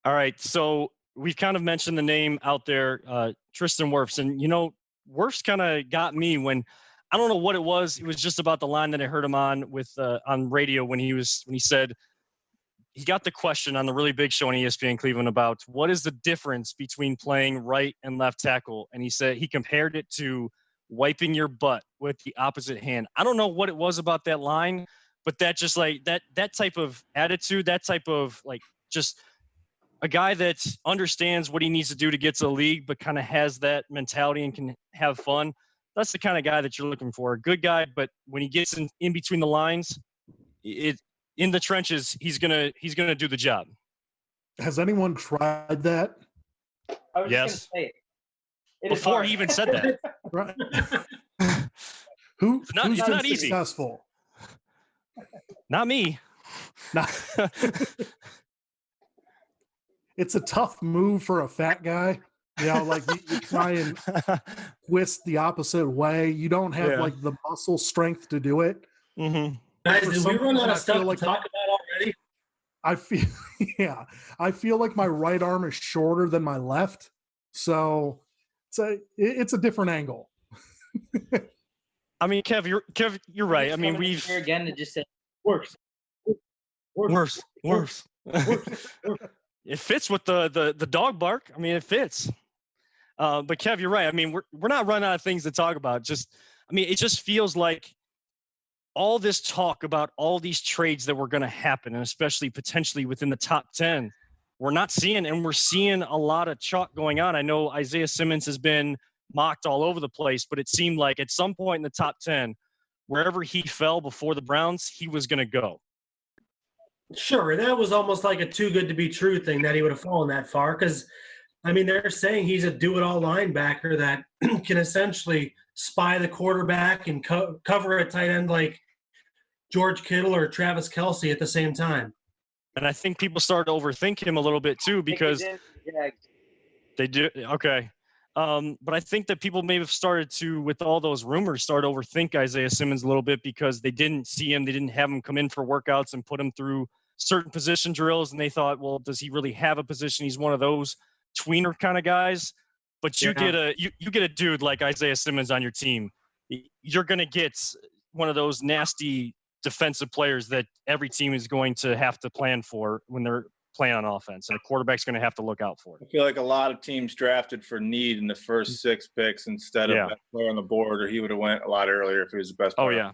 All right, so we've kind of mentioned the name out there, Tristan Wirfs, and Wirfs kind of got me when I don't know what it was. It was just about the line that I heard him on with on radio when he said he got the question on the Really Big Show on ESPN Cleveland about what is the difference between playing right and left tackle, and he said he compared it to wiping your butt with the opposite hand. I don't know what it was about that line, but that just like that type of attitude, that type of like just a guy that understands what he needs to do to get to the league, but kind of has that mentality and can have fun. That's the kind of guy that you're looking for. A good guy, but when he gets in between the lines, in the trenches, he's gonna do the job. Has anyone tried that? I was Yes. just gonna say it is Before hard. he even said that. Right. Who's it's been not easy. successful? Not me. Not- It's a tough move for a fat guy. Like you try and twist the opposite way. You don't have Yeah. like the muscle strength to do it. Mm-hmm. Guys, For did some we run reason, out I of stuff feel to like talk about already? I feel like my right arm is shorter than my left. So it's a different angle. I mean, Kev, you're right. I mean, Coming in we've here again to just say worse. worse. It fits with the dog bark. I mean, it fits. But Kev, you're right. I mean, we're not running out of things to talk about. It just feels like all this talk about all these trades that were going to happen, and especially potentially within the top 10, we're not seeing, and we're seeing a lot of chalk going on. I know Isaiah Simmons has been mocked all over the place, but it seemed like at some point in the top 10, wherever he fell before the Browns, he was going to go. Sure, that was almost like a too good to be true thing that he would have fallen that far. Because, I mean, they're saying he's a do-it-all linebacker that can essentially spy the quarterback and cover a tight end like George Kittle or Travis Kelce at the same time. And I think people started to overthink him a little bit too because they do. Okay. But I think that people may have started to, with all those rumors, start to overthink Isaiah Simmons a little bit because they didn't see him. They didn't have him come in for workouts and put him through certain position drills. And they thought, well, does he really have a position? He's one of those tweener kind of guys. But you get a dude like Isaiah Simmons on your team. You're going to get one of those nasty defensive players that every team is going to have to plan for when they're playing on offense, and a quarterback's going to have to look out for it. I feel like a lot of teams drafted for need in the first 6 picks instead of best player on the board, or he would have went a lot earlier if he was the best player. Oh yeah,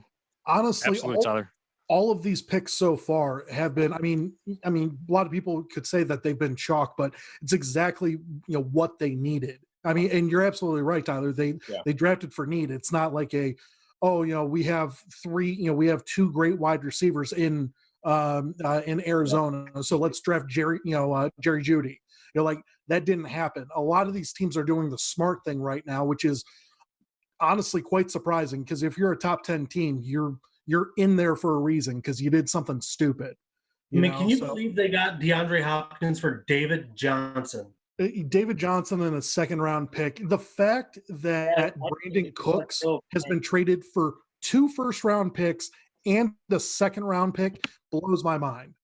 honestly, absolutely, Tyler. All of these picks so far have been. I mean, a lot of people could say that they've been chalk, but it's exactly what they needed. I mean, and you're absolutely right, Tyler. They drafted for need. It's not like we have 3. We have 2 great wide receivers in Arizona, so let's draft Jerry Jeudy. Like that didn't happen. A lot of these teams are doing the smart thing right now, which is honestly quite surprising because if you're a top 10 team, you're in there for a reason because you did something stupid. Can you believe they got DeAndre Hopkins for David Johnson? David Johnson in a 2nd-round pick. The fact that Brandon Cooks has been traded for 2 first-round picks and the 2nd-round pick blows my mind.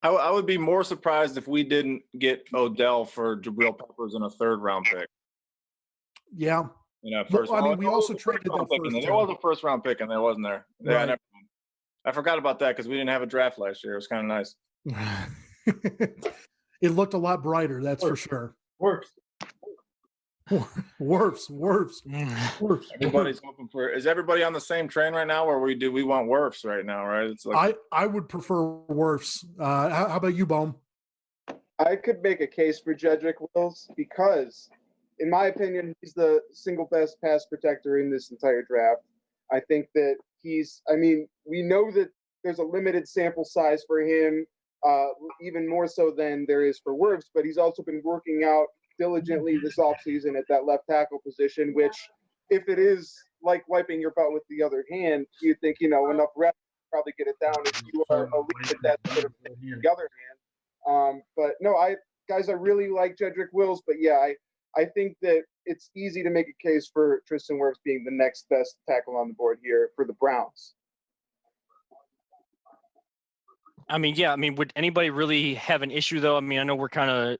I would be more surprised if we didn't get Odell for Jabril Peppers in a 3rd-round pick. Yeah, You know, Well, first. I mean, we there also was a traded first-round that pick in first there. There was round. a first round pick, and there wasn't there. Yeah, Right. I forgot about that because we didn't have a draft last year. It was kind of nice. It looked a lot brighter, that's for sure. Works. Worfs. Everybody's hoping for. Is everybody on the same train right now, or we want Werfs right now? Right? It's like I would prefer Worfs. How about you, Bohm? I could make a case for Jedrick Wills because, in my opinion, he's the single best pass protector in this entire draft. I think that we know that there's a limited sample size for him, even more so than there is for Wirfs, but he's also been working out diligently this offseason at that left tackle position, which, if it is like wiping your butt with the other hand, you think, enough reps probably get it down if you are elite at that sort of thing, the other hand. But no, I really like Jedrick Wills, but yeah, I think that it's easy to make a case for Tristan Wirfs being the next best tackle on the board here for the Browns. I mean, would anybody really have an issue though? I mean, I know we're kind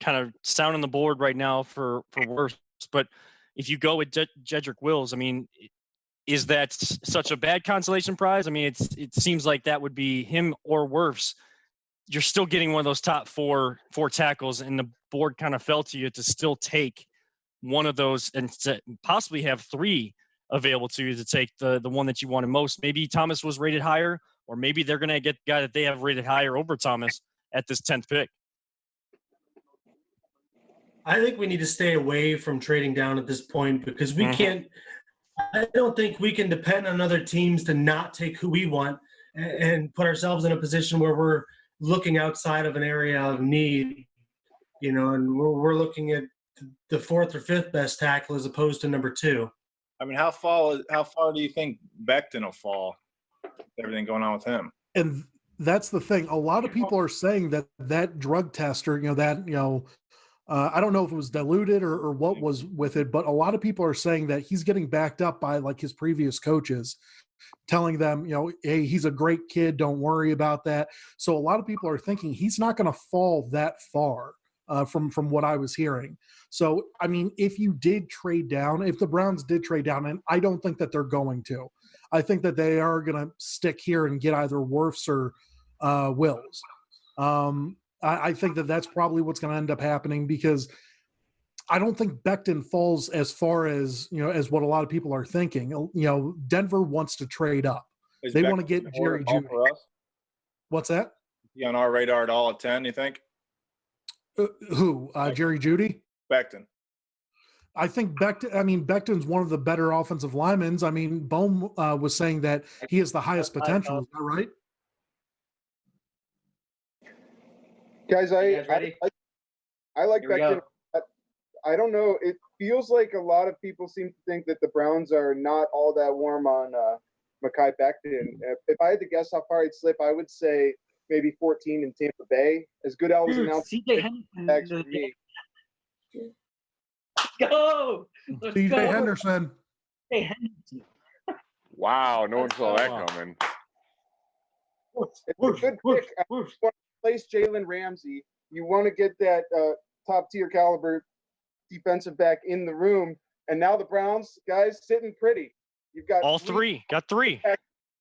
of sounding the board right now for Wirfs, but if you go with Jedrick Wills, I mean, is that such a bad consolation prize? I mean, it seems like that would be him or Wirfs. You're still getting one of those top four tackles, and the board kind of fell to you to still take one of those and to possibly have three available to you to take the one that you wanted most. Maybe Thomas was rated higher, or maybe they're going to get the guy that they have rated higher over Thomas at this 10th pick. I think we need to stay away from trading down at this point because we can't. I don't think we can depend on other teams to not take who we want and put ourselves in a position where we're looking outside of an area of need, and we're looking at the fourth or fifth best tackle as opposed to number two. I mean, how far do you think Becton will fall? Everything going on with him. And that's the thing. A lot of people are saying that drug tester, I don't know if it was diluted or what was with it, but a lot of people are saying that he's getting backed up by like his previous coaches, telling them, hey, he's a great kid. Don't worry about that. So a lot of people are thinking he's not going to fall that far from what I was hearing. So, I mean, if the Browns did trade down, and I don't think that they're going to, I think that they are going to stick here and get either Wirfs or Wills. I think that that's probably what's going to end up happening because I don't think Becton falls as far as, as what a lot of people are thinking. Denver wants to trade up. They want to get Jerry Jeudy. What's that? Is he on our radar at all at 10, you think? Who? Jerry Jeudy? Becton. I think Becton's one of the better offensive linemen. I mean, Bohm was saying that he has the highest potential. Is that right? Guys, I like Becton. I don't know. It feels like a lot of people seem to think that the Browns are not all that warm on Mekhi Becton. If I had to guess how far he'd slip, I would say maybe 14 in Tampa Bay. As Goodell was announcing, tags for me. Go! CJ Henderson. Hey, Henderson. Wow, no one saw that coming. It's a good pick. You want to replace Jalen Ramsey. You want to get that top-tier caliber defensive back in the room. And now the Browns, guys, sitting pretty. You've got all three. Got three.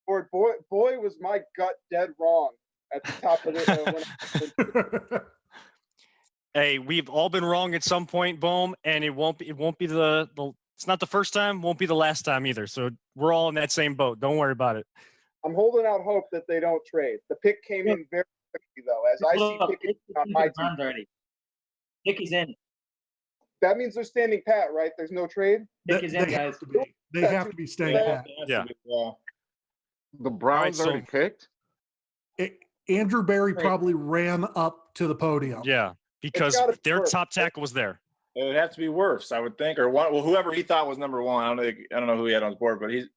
Boy, was my gut dead wrong at the top of it. Hey, we've all been wrong at some point, Bohm, and it won't be the it's not the first time, won't be the last time either. So we're all in that same boat. Don't worry about it. I'm holding out hope that they don't trade. The pick came in very quickly, though, as I see Pickens on my team already. Pickens in. That means they're standing pat, right? There's no trade? Pickens in, guys. They have to be staying pat. Yeah. The Browns already picked? Andrew Berry probably ran up to the podium. Yeah, because their top tackle was there. It would have to be Wirfs, I would think, or whoever he thought was number one. I don't know who he had on his board, but his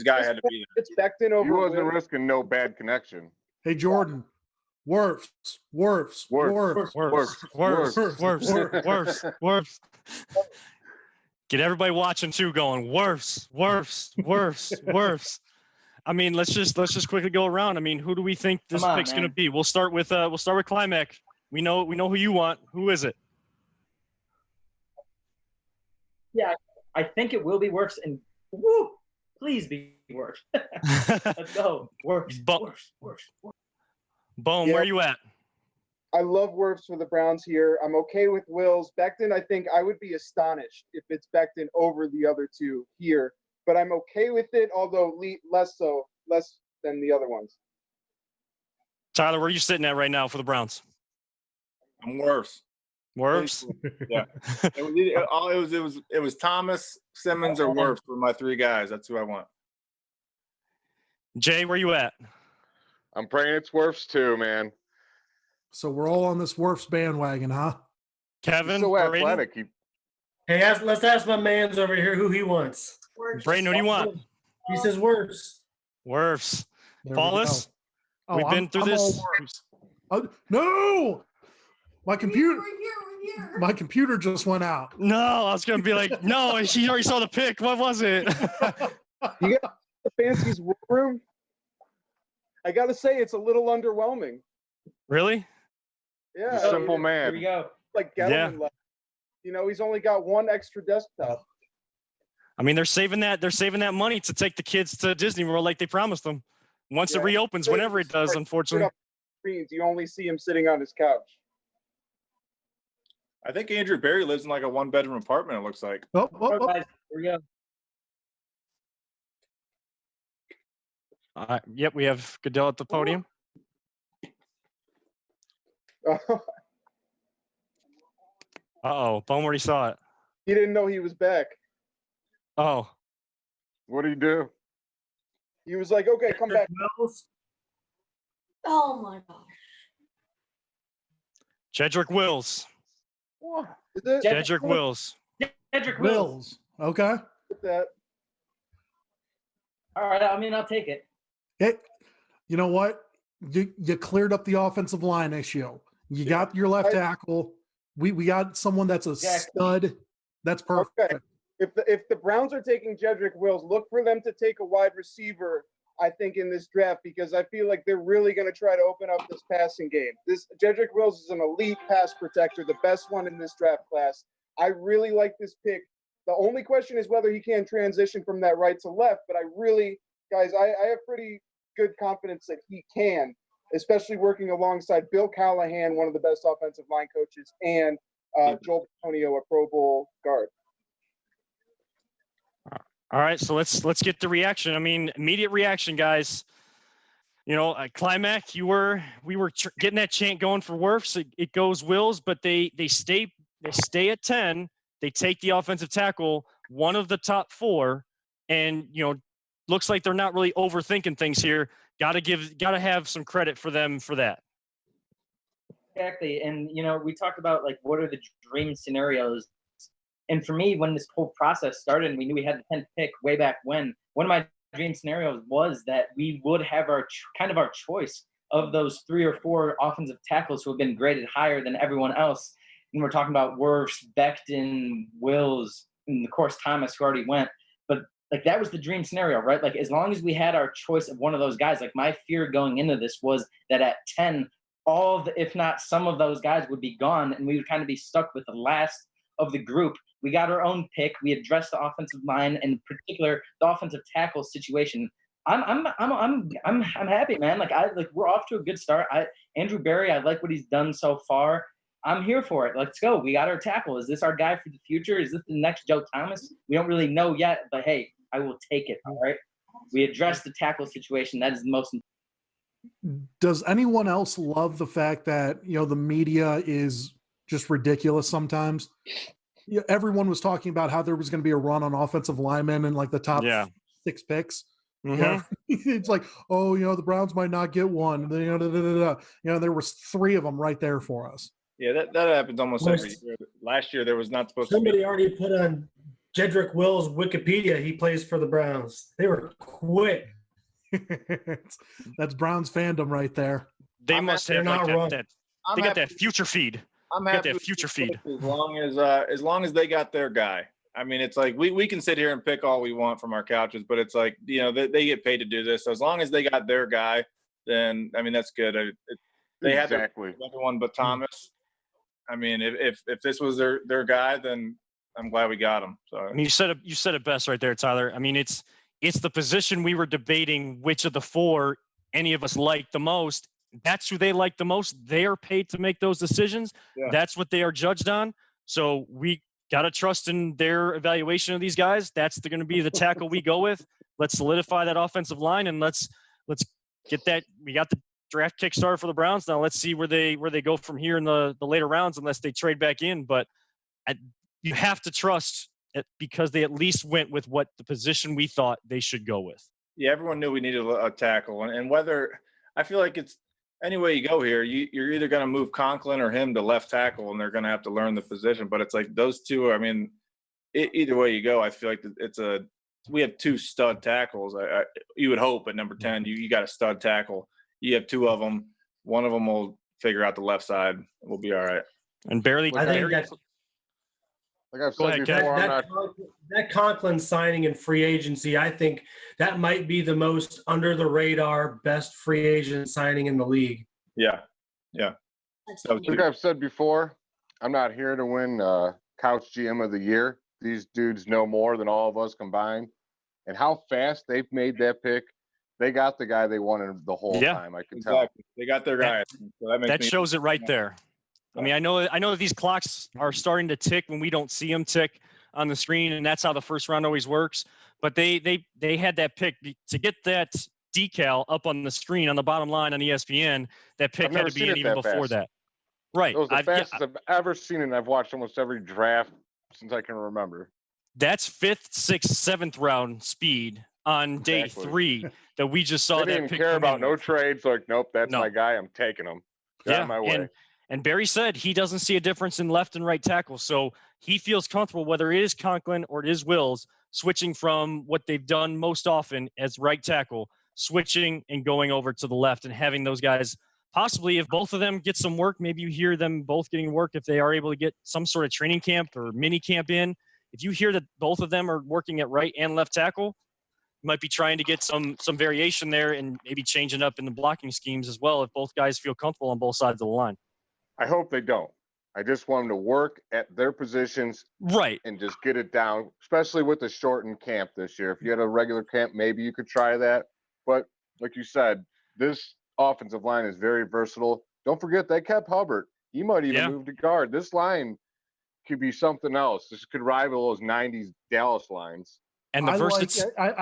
guy had to be there. It's Becton over. He wasn't risking no bad connection. Hey, Jordan. Wirfs. Get everybody watching too, going Wirfs. I mean, let's just quickly go around. I mean, who do we think this pick's going to be? We'll start with Climac. We know who you want. Who is it? Yeah, I think it will be Wirfs, and woo, please be Wirfs. Let's go. Wirfs. Boom, Yeah. where you at? I love Wirfs for the Browns here. I'm okay with Wills. Becton, I think I would be astonished if it's Becton over the other two here, but I'm okay with it, although less than the other ones. Tyler, where are you sitting at right now for the Browns? I'm worse. Wirfs? Yeah. It was Thomas, Simmons, or Wirfs for my three guys. That's who I want. Jay, where you at? I'm praying it's Wirfs too, man. So we're all on this Wirfs bandwagon, huh? Kevin, He's so Brayden? athletic. Hey, let's ask my man's over here who he wants. Brayden, who do you want? He says Wirfs. Wirfs. There we Paulus, go. we've been through I'm this. all Wirfs. Oh, no! My computer just went out. No, I was gonna be like, no, she already saw the pick. What was it? You got the Fancy's room? I got to say, it's a little underwhelming. Really? Yeah. Simple man. Here we go. Like Gettleman left. You know, he's only got one extra desktop. I mean, they're saving that money to take the kids to Disney World like they promised them. Once it reopens, whenever it does, unfortunately. Screens, you only see him sitting on his couch. I think Andrew Berry lives in like a one-bedroom apartment, it looks like. Guys, here we go. Yep, we have Goodell at the podium. Uh-oh, Bone already saw it. He didn't know he was back. Oh. What did he do? He was like, okay, come back. Oh my gosh. Jedrick Wills. Is it? Jedrick Wills. Jedrick Wills. Okay. That. All right, I mean, I'll take it. Hey, you know what? You cleared up the offensive line issue. You got your left tackle. We got someone that's a stud. That's perfect. Okay. If the Browns are taking Jedrick Wills, look for them to take a wide receiver, I think, in this draft, because I feel like they're really going to try to open up this passing game. This Jedrick Wills is an elite pass protector, the best one in this draft class. I really like this pick. The only question is whether he can transition from that right to left, but I really, guys, I have pretty good confidence that he can, especially working alongside Bill Callahan, one of the best offensive line coaches, and Joel Bitonio, a Pro Bowl guard. All right, so let's get the reaction. I mean, immediate reaction, guys. You know, Climax, we were getting that chant going for Wirfs. It goes Wills, but they stay at 10. They take the offensive tackle, one of the top four, and looks like they're not really overthinking things here. Got to have some credit for them for that. Exactly. And, we talked about, like, what are the dream scenarios? And for me, when this whole process started and we knew we had the 10th pick way back when, one of my dream scenarios was that we would have our choice of those 3 or 4 offensive tackles who have been graded higher than everyone else. And we're talking about Wirfs, Becton, Wills, and of course Thomas, who already went. But like, that was the dream scenario, right? Like, as long as we had our choice of one of those guys, like, my fear going into this was that at 10, if not some of those guys would be gone, and we would kind of be stuck with the last of the group. We got our own pick. We addressed the offensive line, and in particular the offensive tackle situation. I'm happy, man. We're off to a good start. Andrew Berry, I like what he's done so far. I'm here for it. Let's go. We got our tackle. Is this our guy for the future? Is this the next Joe Thomas? We don't really know yet, but hey, I will take it. All right. We addressed the tackle situation. That is the most important. Does anyone else love the fact that, the media is just ridiculous sometimes? Everyone was talking about how there was going to be a run on offensive linemen in like the top 6 picks. Mm-hmm. Yeah. It's like, the Browns might not get one. There was 3 of them right there for us. Yeah, that happens almost every year. Last year there was not supposed to be. Somebody already put on Jedrick Wills' Wikipedia. He plays for the Browns. They were quick. That's Browns fandom right there. They must have that. They got that future feed. I'm happy that future feed. As long as they got their guy. I mean, it's like we can sit here and pick all we want from our couches, but it's like, they get paid to do this. So as long as they got their guy, then I mean, that's good. They had everyone but Thomas. I mean, if this was their guy, then I'm glad we got him. So I mean, you said it best right there, Tyler. I mean, it's the position we were debating which of the four any of us like the most. That's who they like the most. They are paid to make those decisions. Yeah. That's what they are judged on. So we got to trust in their evaluation of these guys. That's going to be the tackle we go with. Let's solidify that offensive line, and let's get that. We got the draft kick started for the Browns. Now let's see where they go from here in the later rounds, unless they trade back in. But you have to trust it because they at least went with what the position we thought they should go with. Yeah, everyone knew we needed a tackle, and whether I feel like it's any way you go here, you're either going to move Conklin or him to left tackle, and they're going to have to learn the position. But it's like those two. I mean, either way you go, I feel like we have two stud tackles. You would hope at number 10, you got a stud tackle. You have two of them. One of them will figure out the left side. We'll be all right. And barely. I think that's like I've said before, that Conklin signing in free agency, I think that might be the most under the radar best free agent signing in the league. Yeah. Like I've said before, I'm not here to win Couch GM of the Year. These dudes know more than all of us combined. And how fast they've made that pick, they got the guy they wanted the whole time. I can tell. They got their guy. So that shows it right there. I mean, I know that these clocks are starting to tick when we don't see them tick on the screen, and that's how the first round always works. But they had that pick to get that decal up on the screen on the bottom line on ESPN. That pick had to be in even before that. Right. It was the fastest I've ever seen it. And I've watched almost every draft since I can remember. That's 5th, 6th, 7th round speed on day 3 that we just saw. They didn't even care about no trades. Like, nope, that's my guy. I'm taking him. Got my way. And Barry said he doesn't see a difference in left and right tackle. So he feels comfortable, whether it is Conklin or it is Wills, switching from what they've done most often as right tackle, switching and going over to the left and having those guys possibly, if both of them get some work, maybe you hear them both getting work if they are able to get some sort of training camp or mini camp in. If you hear that both of them are working at right and left tackle, you might be trying to get some variation there and maybe changing up in the blocking schemes as well if both guys feel comfortable on both sides of the line. I hope they don't. I just want them to work at their positions, right, and just get it down, especially with the shortened camp this year. If you had a regular camp, maybe you could try that. But like you said, this offensive line is very versatile. Don't forget they kept Hubbard. He might even move to guard. This line could be something else. This could rival those 90s Dallas lines. And I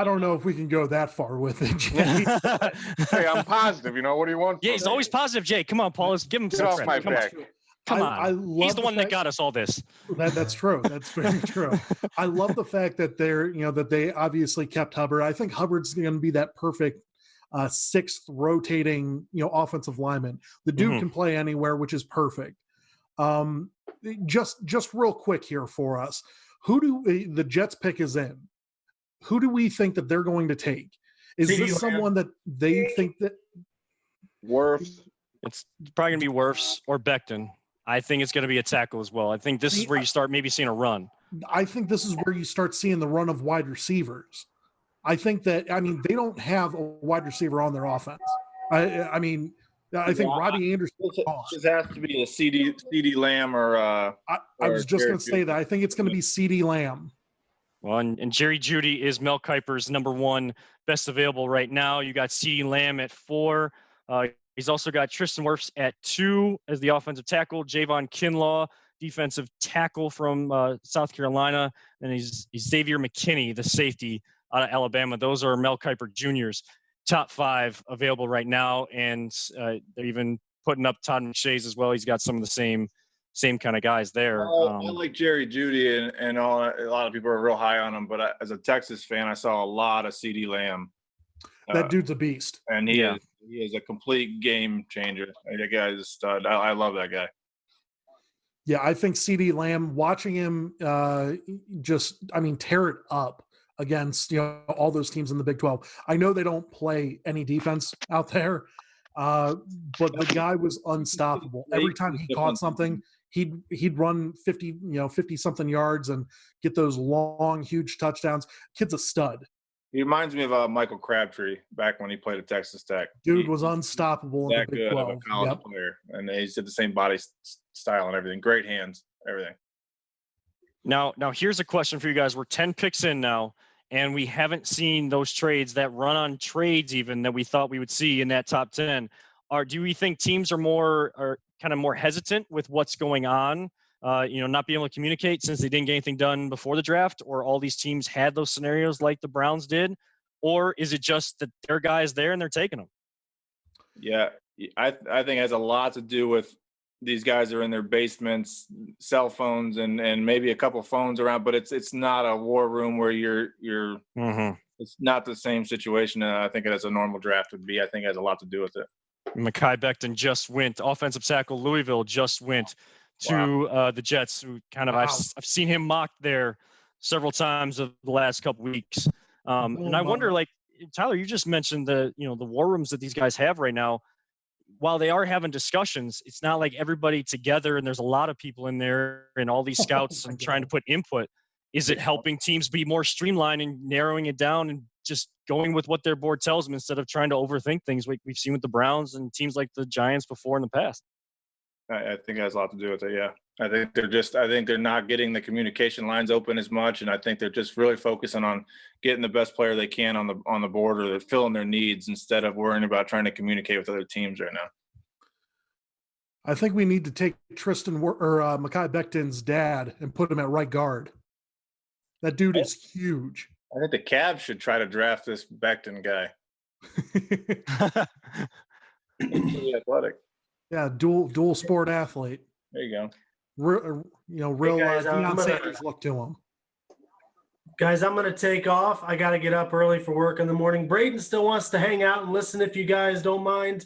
don't know if we can go that far with it, Jay. Hey, I'm positive. You know, what do you want? Yeah, he's always positive, Jay. Come on, Paul. Let's give him Get some off my credit. back. Come on. I love he's the one that got us all this. That's true. That's very true. I love the fact that that they obviously kept Hubbard. I think Hubbard's going to be that perfect 6th rotating, offensive lineman. The dude can play anywhere, which is perfect. Just real quick here for us. Who do the Jets pick is in? Who do we think that they're going to take? Is this someone that they think that Wirfs? It's probably going to be Wirfs or Becton. I think it's going to be a tackle as well. I think this is where you start maybe seeing a run. I think this is where you start seeing the run of wide receivers. I think that, they don't have a wide receiver on their offense. I think Robbie Anderson. This has to be a CD Lamb or. I was just going to say that. I think it's going to be CD Lamb. Well, and Jerry Jeudy is Mel Kiper's number 1 best available right now. You got CeeDee Lamb at 4. He's also got Tristan Wirfs at 2 as the offensive tackle. Javon Kinlaw, defensive tackle from South Carolina. And he's Xavier McKinney, the safety out of Alabama. Those are Mel Kiper Jr.'s top 5 available right now. And they're even putting up Todd McShay's as well. He's got some of the same kind of guys there. I like Jerry Jeudy and a lot of people are real high on him, but as a Texas fan, I saw a lot of CeeDee Lamb. That dude's a beast. And he is a complete game changer. That guy is a stud. I love that guy. Yeah, I think CeeDee Lamb, watching him tear it up against all those teams in the Big 12. I know they don't play any defense out there, but the guy was unstoppable. Every time he caught something, he'd run 50 something yards and get those long, huge touchdowns. Kid's a stud. He reminds me of Michael Crabtree back when he played at Texas Tech. Dude was unstoppable in the Big 12. Of a college player, and he's got the same body style and everything. Great hands, everything. Now here's a question for you guys. We're 10 picks in now, and we haven't seen those trades, that run on trades even, that we thought we would see in that top 10. Do we think teams are kind of more hesitant with what's going on, not being able to communicate since they didn't get anything done before the draft, or all these teams had those scenarios like the Browns did? Or is it just that their guys there and they're taking them? Yeah, I think it has a lot to do with these guys are in their basements, cell phones, and maybe a couple phones around, but it's not a war room where you're it's not the same situation. I think it as a normal draft would be. I think it has a lot to do with it. Mekhi Becton just went, offensive tackle Louisville just went to the Jets, who kind of, I've seen him mocked there several times of the last couple weeks. And I wonder, like, Tyler, you just mentioned the war rooms that these guys have right now. While they are having discussions, it's not like everybody together and there's a lot of people in there and all these scouts and trying to put input. Is it helping teams be more streamlined and narrowing it down and just going with what their board tells them instead of trying to overthink things like we've seen with the Browns and teams like the Giants before in the past? I think it has a lot to do with it. Yeah. I think they're not getting the communication lines open as much. And I think they're just really focusing on getting the best player they can on the board, or they're filling their needs instead of worrying about trying to communicate with other teams right now. I think we need to take Mekhi Becton's dad and put him at right guard. That dude is huge. I think the Cavs should try to draft this Becton guy. He's pretty athletic. Yeah, dual sport athlete. There you go. Real guys, Deion Sanders look to him. Guys, I'm going to take off. I got to get up early for work in the morning. Braden still wants to hang out and listen if you guys don't mind.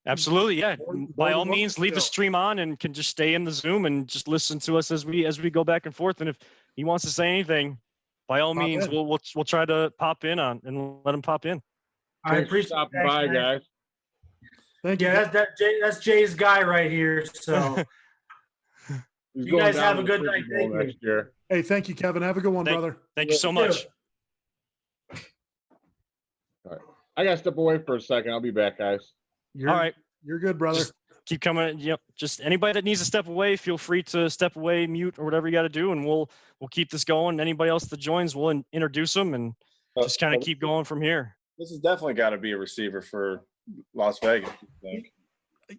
Absolutely, yeah. By all means, leave the stream on and can just stay in the Zoom and just listen to us as we go back and forth. And if he wants to say anything, by all means, we'll try to pop in on and let him pop in. I appreciate stopping by, guys. Thank you. Yeah, that's Jay's guy right here. So you guys have a good night. Thank you. Year. Hey, thank you, Kevin. Have a good one, brother. Thank you so much. All right. I got to step away for a second. I'll be back, guys. All right. You're good, brother. Just keep coming. Yep. Just anybody that needs to step away, feel free to step away, mute, or whatever you got to do, and we'll keep this going. Anybody else that joins, we'll introduce them and just kind of keep going from here. This has definitely got to be a receiver for Las Vegas, I think.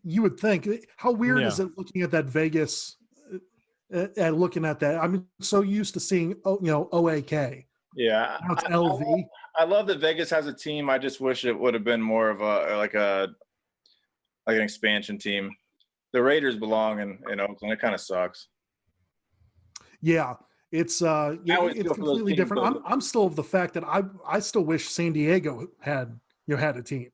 You would think. How weird is it looking at that Vegas, looking at that? I'm so used to seeing, OAK. Yeah. Now it's LV. I love that Vegas has a team. I just wish it would have been more of an expansion team. The Raiders belong in Oakland. It kind of sucks. Yeah. It's completely different. I'm still of the fact that I still wish San Diego had a team.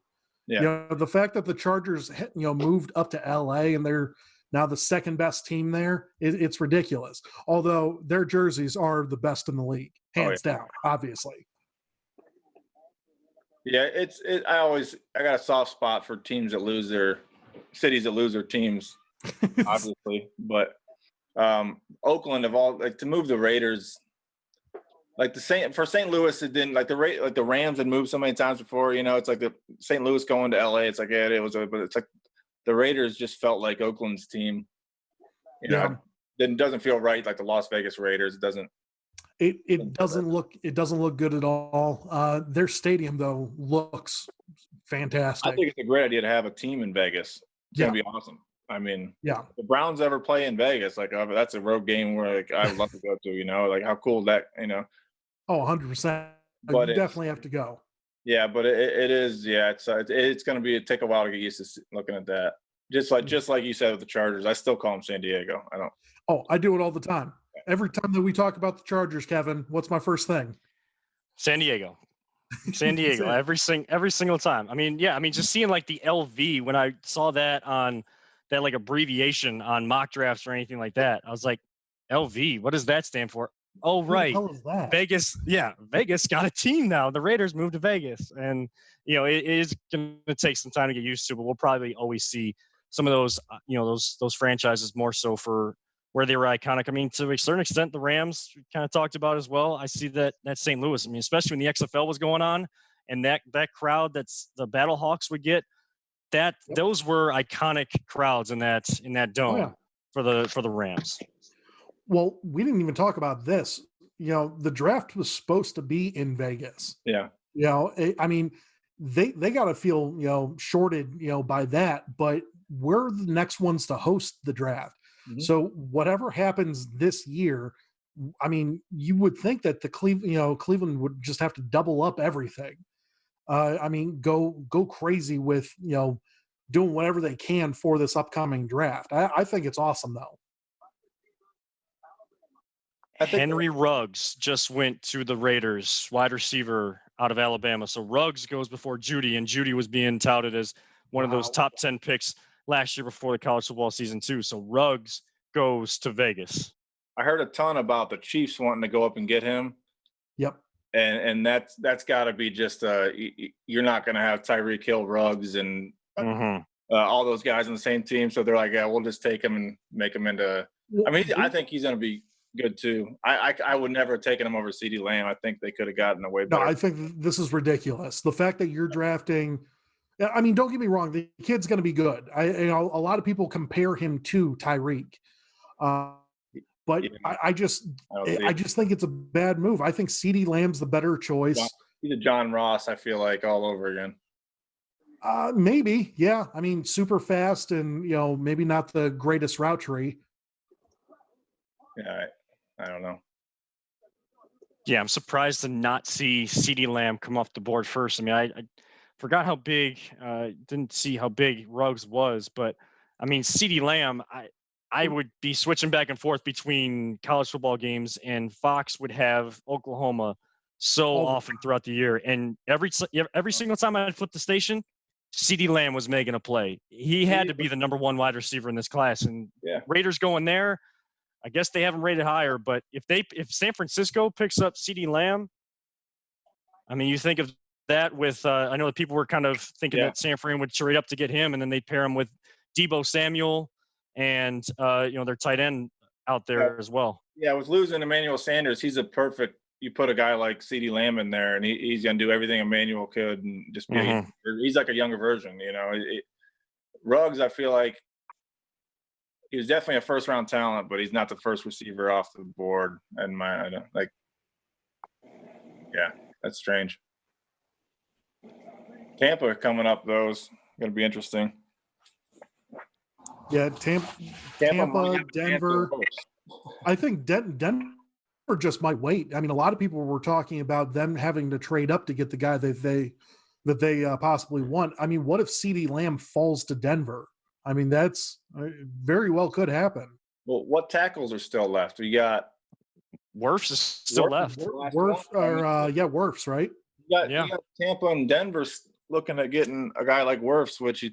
Yeah. The fact that the Chargers moved up to LA and they're now the second best team there, it's ridiculous. Although their jerseys are the best in the league, hands down, obviously. Yeah, I got a soft spot for teams that lose their cities that lose their teams, obviously. But Oakland to move the Raiders, like for St. Louis, it didn't like the Rams had moved so many times before. It's like the St. Louis going to LA. It's like but it's like the Raiders just felt like Oakland's team. It doesn't feel right like the Las Vegas Raiders. It doesn't. It doesn't look good at all. Their stadium though looks fantastic. I think it's a great idea to have a team in Vegas. It's gonna be awesome. I mean, if the Browns ever play in Vegas, that's a road game where I would love to go to. Like how cool that. Oh, 100%. But you definitely have to go. Yeah, but it is. Yeah, it's going to take a while to get used to looking at that. Just like you said with the Chargers, I still call them San Diego. I don't. Oh, I do it all the time. Every time that we talk about the Chargers, Kevin, what's my first thing? San Diego. San Diego. every single time. I mean, just seeing like the LV when I saw that on that like abbreviation on mock drafts or anything like that, I was like, LV. What does that stand for? Oh, right. What the hell is that? Vegas. Yeah. Vegas got a team now. The Raiders moved to Vegas. And, it is going to take some time to get used to, but we'll probably always see some of those, those franchises more so for where they were iconic. I mean, to a certain extent, the Rams we kind of talked about as well. I see that St. Louis. I mean, especially when the XFL was going on and that crowd that's the Battlehawks would get, those were iconic crowds in that dome for the Rams. Well, we didn't even talk about this. You know, the draft was supposed to be in Vegas. Yeah. You know, I mean, they got to feel, you know, shorted, you know, by that, but we're the next ones to host the draft. Mhm. So whatever happens this year, I mean, you would think that Cleveland would just have to double up everything. I mean, go crazy with, you know, doing whatever they can for this upcoming draft. I think it's awesome though. Henry Ruggs just went to the Raiders, wide receiver out of Alabama. So Ruggs goes before Judy, and Judy was being touted as one of those top 10 picks last year before the college football season too. So Ruggs goes to Vegas. I heard a ton about the Chiefs wanting to go up and get him. Yep. And that's got to be just you're not going to have Tyreek Hill, Ruggs, and all those guys on the same team. So they're like, yeah, we'll just take him and make him into. I mean, I think he's going to be good too. I would never have taken him over CeeDee Lamb. I think they could have gotten away better. No, I think this is ridiculous. The fact that you're drafting, I mean, don't get me wrong, the kid's going to be good. A lot of people compare him to Tyreek, but yeah. I just think it's a bad move. I think CeeDee Lamb's the better choice. He's a John Ross, I feel like, all over again. Maybe, yeah. I mean, super fast and, you know, maybe not the greatest route tree. Yeah, I don't know. Yeah, I'm surprised to not see CeeDee Lamb come off the board first. I mean, I forgot how big, didn't see how big Ruggs was, but I mean, CeeDee Lamb, I would be switching back and forth between college football games, and Fox would have Oklahoma so often throughout the year. And every single time I'd flip the station, CeeDee Lamb was making a play. He had to be the number one wide receiver in this class. And Raiders going there, I guess they haven't rated higher, but if San Francisco picks up CeeDee Lamb, I mean, you think of that with I know that people were kind of thinking that San Fran would trade up to get him, and then they'd pair him with Deebo Samuel and their tight end out there as well. Yeah, with losing Emmanuel Sanders, he's a perfect. You put a guy like CeeDee Lamb in there, and he's going to do everything Emmanuel could, and just be. He's like a younger version, you know. Ruggs, I feel like. He was definitely a first-round talent, but he's not the first receiver off the board. And that's strange. Tampa coming up, though, is going to be interesting. Yeah, Tampa, Denver. I think Denver just might wait. I mean, a lot of people were talking about them having to trade up to get the guy that they possibly want. I mean, what if CeeDee Lamb falls to Denver? I mean, that's very well could happen. Well, what tackles are still left? We got Wirfs is still left. Wirfs, right? You got Tampa and Denver looking at getting a guy like Wirfs, which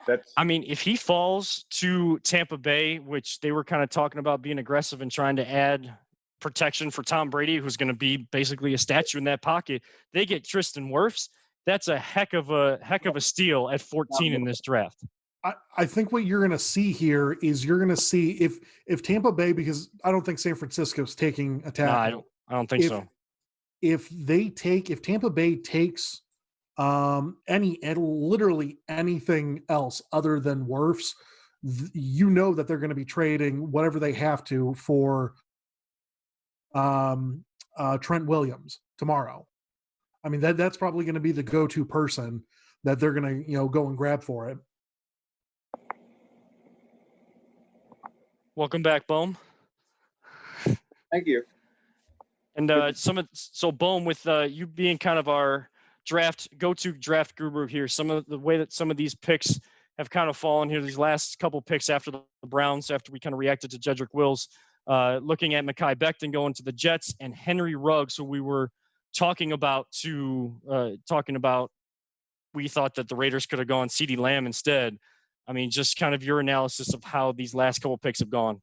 that's. I mean, if he falls to Tampa Bay, which they were kind of talking about being aggressive and trying to add protection for Tom Brady, who's going to be basically a statue in that pocket, they get Tristan Wirfs. That's a heck of a steal at 14 in this draft. I think what you're going to see here is you're going to see if Tampa Bay, because I don't think San Francisco's taking a tackle. No, I don't think so. If Tampa Bay takes literally anything else other than Wirfs, you know that they're going to be trading whatever they have to for Trent Williams tomorrow. I mean, that's probably going to be the go-to person that they're going to, go and grab for it. Welcome back, Bohm. Thank you. And so Bohm, with you being kind of our go-to draft guru here, some of the way that some of these picks have kind of fallen here, these last couple picks after the Browns, after we kind of reacted to Jedrick Wills, looking at Mekhi Becton going to the Jets and Henry Ruggs, who we were talking about, we thought that the Raiders could have gone CeeDee Lamb instead. I mean, just kind of your analysis of how these last couple picks have gone.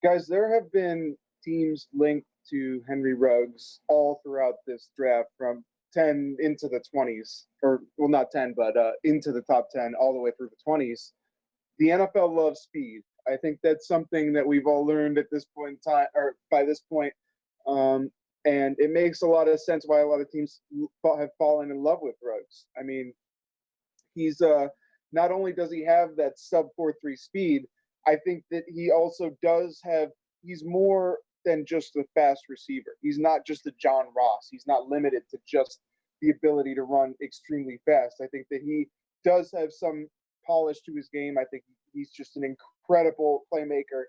Guys, there have been teams linked to Henry Ruggs all throughout this draft, from 10 into the 20s, or well, not 10, but into the top 10, all the way through the 20s. The NFL loves speed. I think that's something that we've all learned at this point in time, or by this point. And it makes a lot of sense why a lot of teams have fallen in love with Ruggs. I mean, he's not only does he have that sub 4.3 speed, I think that he also does have, he's more than just a fast receiver. He's not just a John Ross. He's not limited to just the ability to run extremely fast. I think that he does have some polish to his game. I think he's just an incredible playmaker.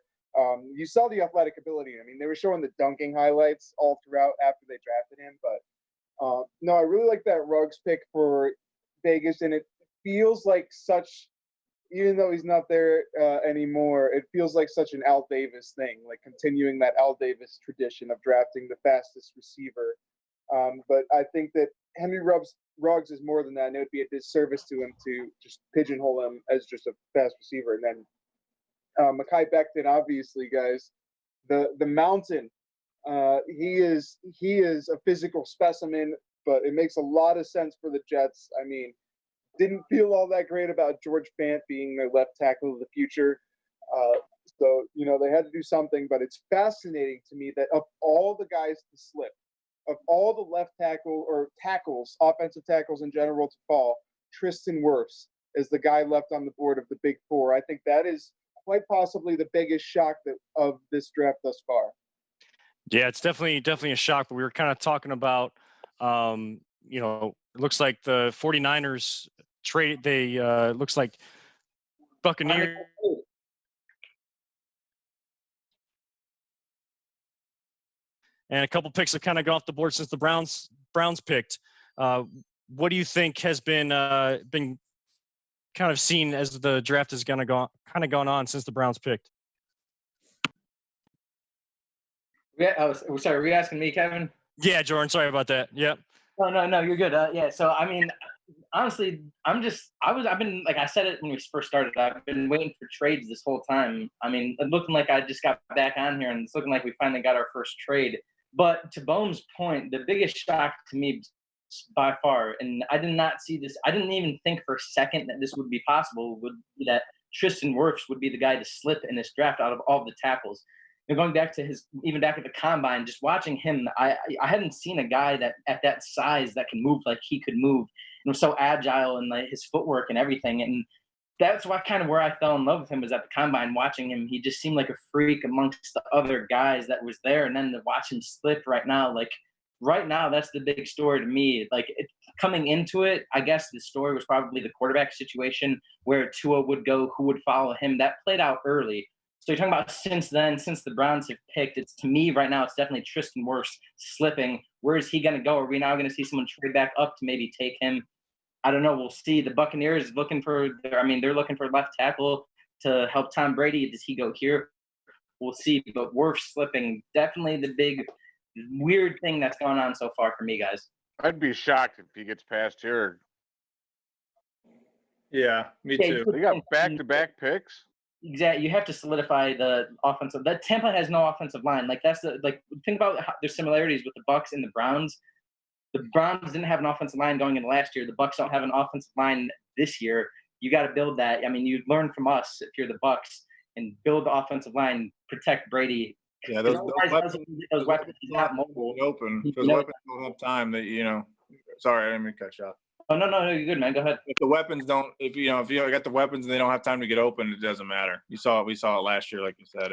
You saw the athletic ability. I mean, they were showing the dunking highlights all throughout after they drafted him. But no, I really like that Ruggs pick for Vegas, and it feels like such, even though he's not there anymore, it feels like such an Al Davis thing, like continuing that Al Davis tradition of drafting the fastest receiver. But I think that Henry Ruggs is more than that, and it would be a disservice to him to just pigeonhole him as just a fast receiver. And then Mekhi Becton, obviously, guys, the mountain. He is a physical specimen, but it makes a lot of sense for the Jets. I mean, didn't feel all that great about George Fant being their left tackle of the future. So, they had to do something, but it's fascinating to me that of all the guys to slip, of all the left tackle or tackles, offensive tackles in general to fall, Tristan Wirfs is the guy left on the board of the Big Four. I think that is quite possibly the biggest shock of this draft thus far. Yeah, it's definitely a shock. But we were kind of talking about, it looks like the 49ers traded. They looks like Buccaneers. And a couple picks have kind of gone off the board since the Browns picked. What do you think has been kind of seen as the draft has gone on since the Browns picked? Yeah, sorry, were you asking me, Kevin? Yeah, Jordan. Sorry about that. Yep. No, you're good. Yeah. So I mean, honestly, I've been, like I said it when we first started, I've been waiting for trades this whole time. I mean, it looking like I just got back on here, and it's looking like we finally got our first trade. But to Bohm's point, the biggest shock to me by far, and I did not see this, I didn't even think for a second that this would be possible, would be that Tristan Wirfs would be the guy to slip in this draft out of all the tackles. And going back to even back at the combine, just watching him, I hadn't seen a guy that at that size that can move like he could move, and was so agile and like his footwork and everything. And that's where I fell in love with him, was at the combine, watching him. He just seemed like a freak amongst the other guys that was there. And then to watch him slip right now, that's the big story to me. Like, coming into it, I guess the story was probably the quarterback situation, where Tua would go, who would follow him. That played out early. So you're talking about since then, since the Browns have picked, it's, to me right now, it's definitely Tristan Wirfs slipping. Where is he going to go? Are we now going to see someone trade back up to maybe take him? I don't know. We'll see. The Buccaneers they're looking for left tackle to help Tom Brady. Does he go here? We'll see. But Wirfs slipping, definitely the big weird thing that's going on so far for me, guys. I'd be shocked if he gets past here. Yeah, me too. They got back-to-back picks. Exactly. You have to solidify the offensive. That Tampa has no offensive line. Think about their similarities with the Bucs and the Browns. The Browns didn't have an offensive line going into last year. The Bucs don't have an offensive line this year. You got to build that. I mean, you learn from us if you're the Bucs and build the offensive line, protect Brady. Yeah, those weapons not mobile open. Those weapons don't have time. Sorry, I didn't mean to cut you off. Oh no, you're good, man. Go ahead. If the weapons don't, if you got the weapons and they don't have time to get open, it doesn't matter. We saw it last year, like you said.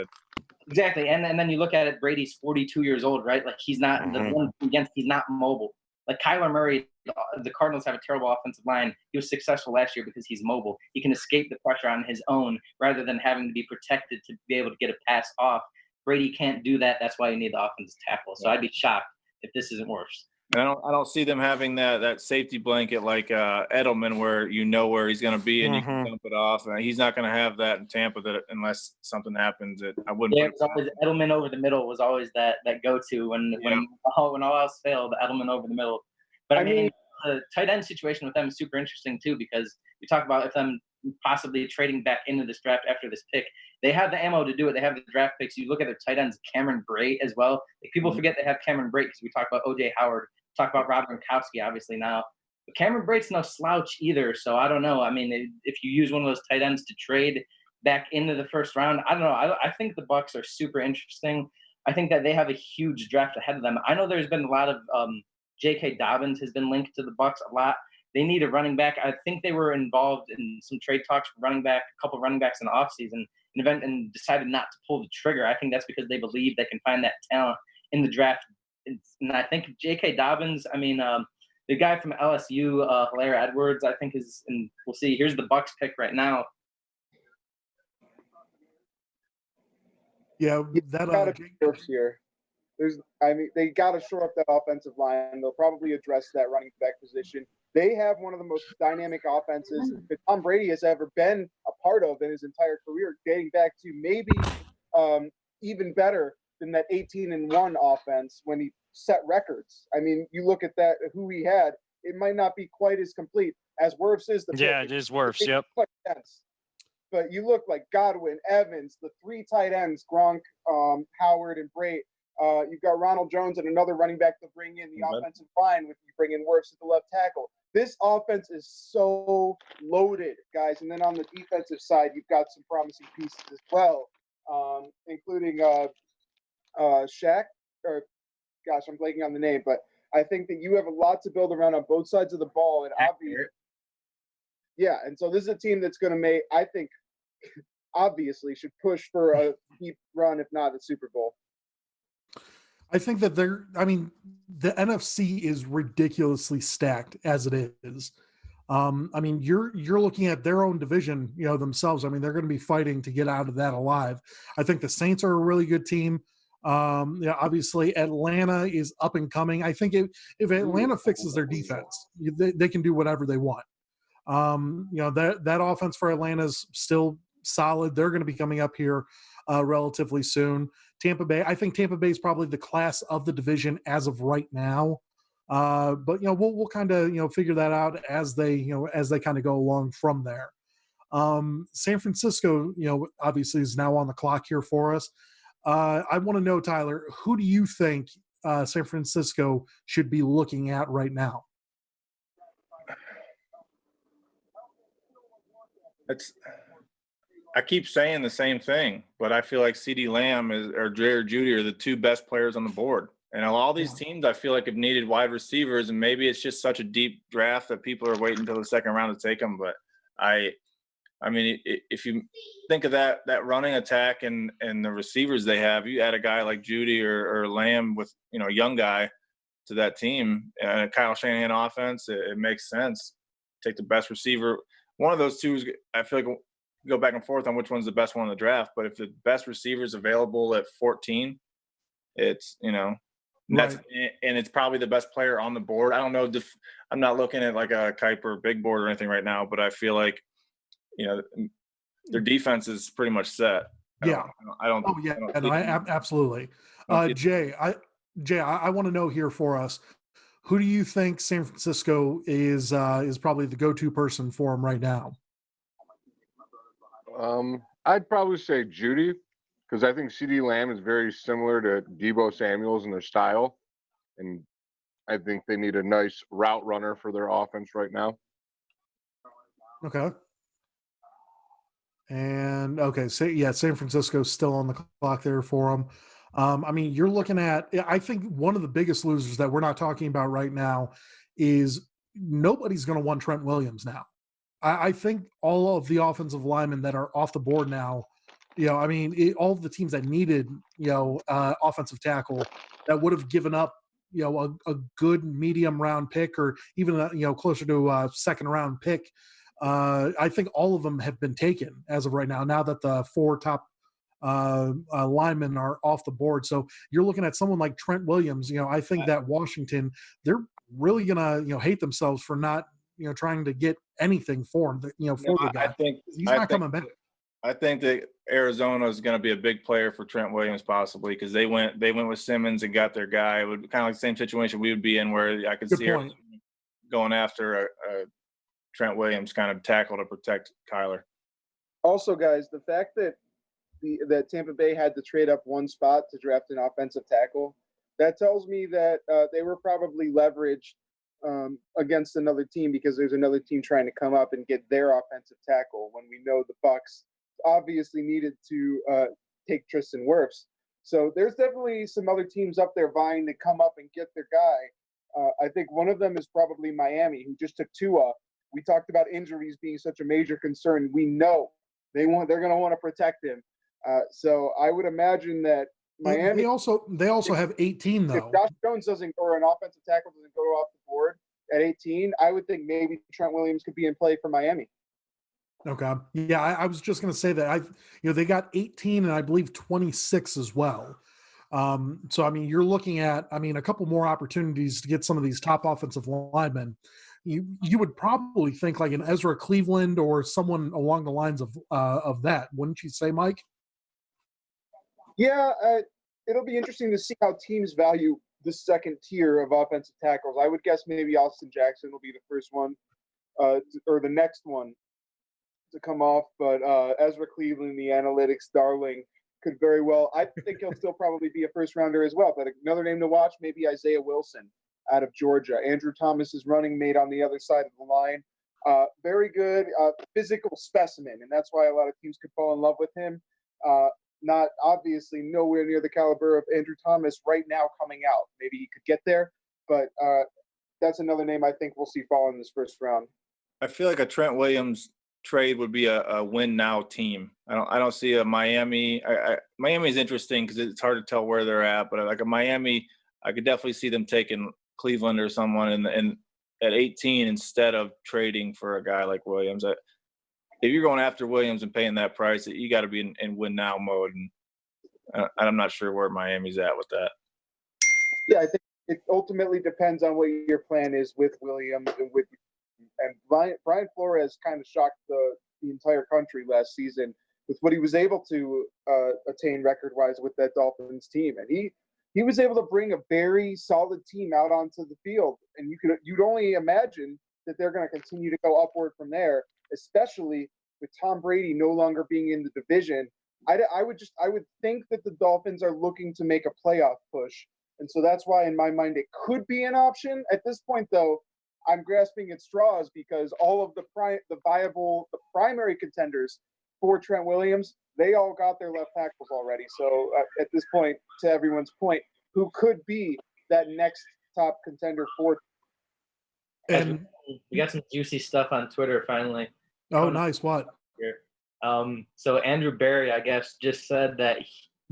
Exactly, and then you look at it. Brady's 42 years old, right? Like, he's not the one against. He's not mobile. Like Kyler Murray, the Cardinals have a terrible offensive line. He was successful last year because he's mobile. He can escape the pressure on his own rather than having to be protected to be able to get a pass off. Brady can't do that. That's why you need the offensive tackle. So I'd be shocked if this isn't worse. And I don't see them having that safety blanket like Edelman, where where he's going to be and you can dump it off. And he's not going to have that in Tampa unless something happens. I wouldn't. Yeah, Edelman over the middle was always that go-to when all else failed. Edelman over the middle. But I mean, the tight end situation with them is super interesting too, because you talk about if them possibly trading back into this draft after this pick. They have the ammo to do it. They have the draft picks. You look at their tight ends, Cameron Brate as well. Like, people forget they have Cameron Brate because we talk about O.J. Howard, talk about Rob Gronkowski, obviously now. But Cameron Brate's no slouch either, so I don't know. I mean, if you use one of those tight ends to trade back into the first round, I don't know. I think the Bucs are super interesting. I think that they have a huge draft ahead of them. I know there's been a lot of J.K. Dobbins has been linked to the Bucs a lot. they need a running back. I think they were involved in some trade talks for running back, a couple running backs in the offseason, and decided not to pull the trigger. I think that's because they believe they can find that talent in the draft. And I think J.K. Dobbins, the guy from LSU, Hilaire Edwards, I think is, and we'll see. Here's the Bucks pick right now. Yeah, that gotta be first here. They got to shore up that offensive line. They'll probably address that running back position. They have one of the most dynamic offenses that Tom Brady has ever been a part of in his entire career, dating back to maybe even better than that 18-1 offense when he set records. I mean, you look at that, who he had, it might not be quite as complete as Wirfs is. It is Wirfs, yep. But you look like Godwin, Evans, the three tight ends, Gronk, Howard, and Brait. You've got Ronald Jones and another running back to bring in the offensive line with you bring in Wirfs at the left tackle. This offense is so loaded, guys. And then on the defensive side, you've got some promising pieces as well, including Shaq. Or, gosh, I'm blanking on the name, but I think that you have a lot to build around on both sides of the ball. And and so this is a team that's going to make, I think, obviously should push for a deep run, if not a Super Bowl. I think that the NFC is ridiculously stacked as it is. You're looking at their own division, themselves. They're going to be fighting to get out of that alive. I think the Saints are a really good team. Obviously Atlanta is up and coming. I think if Atlanta fixes their defense, they can do whatever they want. That offense for Atlanta is still solid. They're going to be coming up here relatively soon. Tampa Bay, I think Tampa Bay is probably the class of the division as of right now. But we'll kind of figure that out as they kind of go along from there. San Francisco, obviously is now on the clock here for us. I want to know, Tyler, who do you think San Francisco should be looking at right now? I keep saying the same thing, but I feel like CeeDee Lamb or Jerry Jeudy are the two best players on the board. And all these teams, I feel like, have needed wide receivers, and maybe it's just such a deep draft that people are waiting until the second round to take them. But if you think of that running attack and the receivers they have, you add a guy like Jeudy or Lamb with a young guy to that team, and Kyle Shanahan offense, it makes sense. Take the best receiver. One of those two is, I feel like, go back and forth on which one's the best one in the draft. But if the best receiver is available at 14, it's that's and it's probably the best player on the board. I don't know. I'm not looking at like a Kuiper big board or anything right now, but I feel like their defense is pretty much set. Absolutely. Jay, I want to know here for us, who do you think San Francisco is probably the go-to person for him right now? I'd probably say Jeudy, because I think CeeDee Lamb is very similar to Deebo Samuels in their style, and I think they need a nice route runner for their offense right now. Okay. And San Francisco's still on the clock there for them. You're looking at, I think one of the biggest losers that we're not talking about right now is nobody's going to want Trent Williams now. I think all of the offensive linemen that are off the board now, all of the teams that needed, offensive tackle that would have given up, a good medium round pick or even, closer to a second round pick. I think all of them have been taken as of right now, now that the four top linemen are off the board. So you're looking at someone like Trent Williams. I think that Washington, they're really going to, hate themselves for not, trying to get anything for him, for the guy. He's not coming back. I think that Arizona is going to be a big player for Trent Williams, possibly, because they went with Simmons and got their guy. It would kind of like the same situation we would be in, where I could see Arizona going after a Trent Williams kind of tackle to protect Kyler. Also, guys, the fact that that Tampa Bay had to trade up one spot to draft an offensive tackle, that tells me that they were probably leveraged against another team, because there's another team trying to come up and get their offensive tackle, when we know the Bucs obviously needed to take Tristan Wirfs. So there's definitely some other teams up there vying to come up and get their guy. I think one of them is probably Miami, who just took Tua. We talked about injuries being such a major concern. We know they're going to want to protect him. So I would imagine that Miami. They also have 18 though. If Josh Jones doesn't, or an offensive tackle doesn't go off the board at 18, I would think maybe Trent Williams could be in play for Miami. Okay. Yeah, I was just going to say that they got 18 and I believe 26 as well. So I mean, you're looking at a couple more opportunities to get some of these top offensive linemen. You would probably think like an Ezra Cleveland or someone along the lines of that, wouldn't you say, Mike? Yeah, it'll be interesting to see how teams value the second tier of offensive tackles. I would guess maybe Austin Jackson will be the first one, or the next one to come off. But Ezra Cleveland, the analytics darling, could very well. I think he'll still probably be a first rounder as well. But another name to watch, maybe Isaiah Wilson out of Georgia. Andrew Thomas's running mate on the other side of the line. Very good physical specimen, and that's why a lot of teams could fall in love with him. Not obviously nowhere near the caliber of Andrew Thomas right now coming out. Maybe he could get there, but that's another name I think we'll see fall in this first round. I feel like a Trent Williams trade would be a win now team. I don't see a Miami. Miami is interesting because it's hard to tell where they're at, but like a Miami, I could definitely see them taking Cleveland or someone in at 18 instead of trading for a guy like Williams. If you're going after Williams and paying that price, you got to be in win now mode, and I'm not sure where Miami's at with that. Yeah, I think it ultimately depends on what your plan is with Williams and Brian Flores kind of shocked the entire country last season with what he was able to attain record-wise with that Dolphins team, and he was able to bring a very solid team out onto the field, and you'd only imagine that they're going to continue to go upward from there, especially with Tom Brady no longer being in the division. I would think that the Dolphins are looking to make a playoff push, and so that's why in my mind it could be an option. At this point, though, I'm grasping at straws because all of the primary contenders for Trent Williams, they all got their left tackles already. So at this point, to everyone's point, who could be that next top contender for? And we got some juicy stuff on Twitter finally. Oh, nice. What? Here. So Andrew Berry, I guess, just said that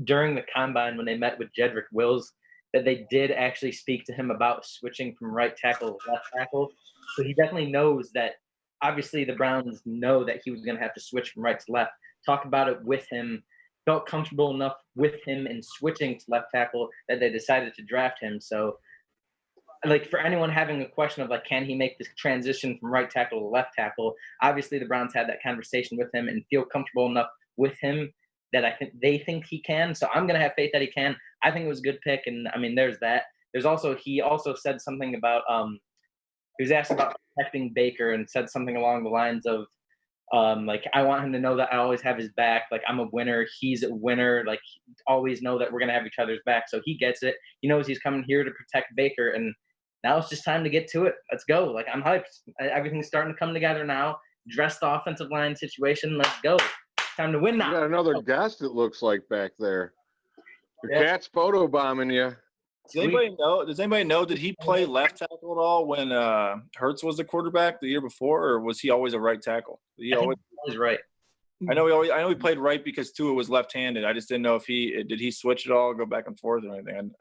during the combine when they met with Jedrick Wills, that they did actually speak to him about switching from right tackle to left tackle. So he definitely knows that. Obviously, the Browns know that he was going to have to switch from right to left. Talked about it with him, felt comfortable enough with him in switching to left tackle that they decided to draft him. So, like, for anyone having a question of, like, can he make this transition from right tackle to left tackle, obviously the Browns had that conversation with him and feel comfortable enough with him that I think they think he can. So I'm going to have faith that he can. I think it was a good pick, and, I mean, there's that. He also said something about he was asked about protecting Baker and said something along the lines of, like, I want him to know that I always have his back. Like, I'm a winner. He's a winner. Like, always know that we're going to have each other's back. So he gets it. He knows he's coming here to protect Baker. And now it's just time to get to it. Let's go. Like, I'm hyped. Everything's starting to come together now. Dress the offensive line situation. Let's go. Time to win now. You got another guest, it looks like, back there. Your cat's photo bombing you. Does anybody know? Did he play left tackle at all when Hurts was the quarterback the year before, or was he always a right tackle? He always right. I know he played right because Tua was left-handed. I just didn't know if did he switch at all, go back and forth or anything.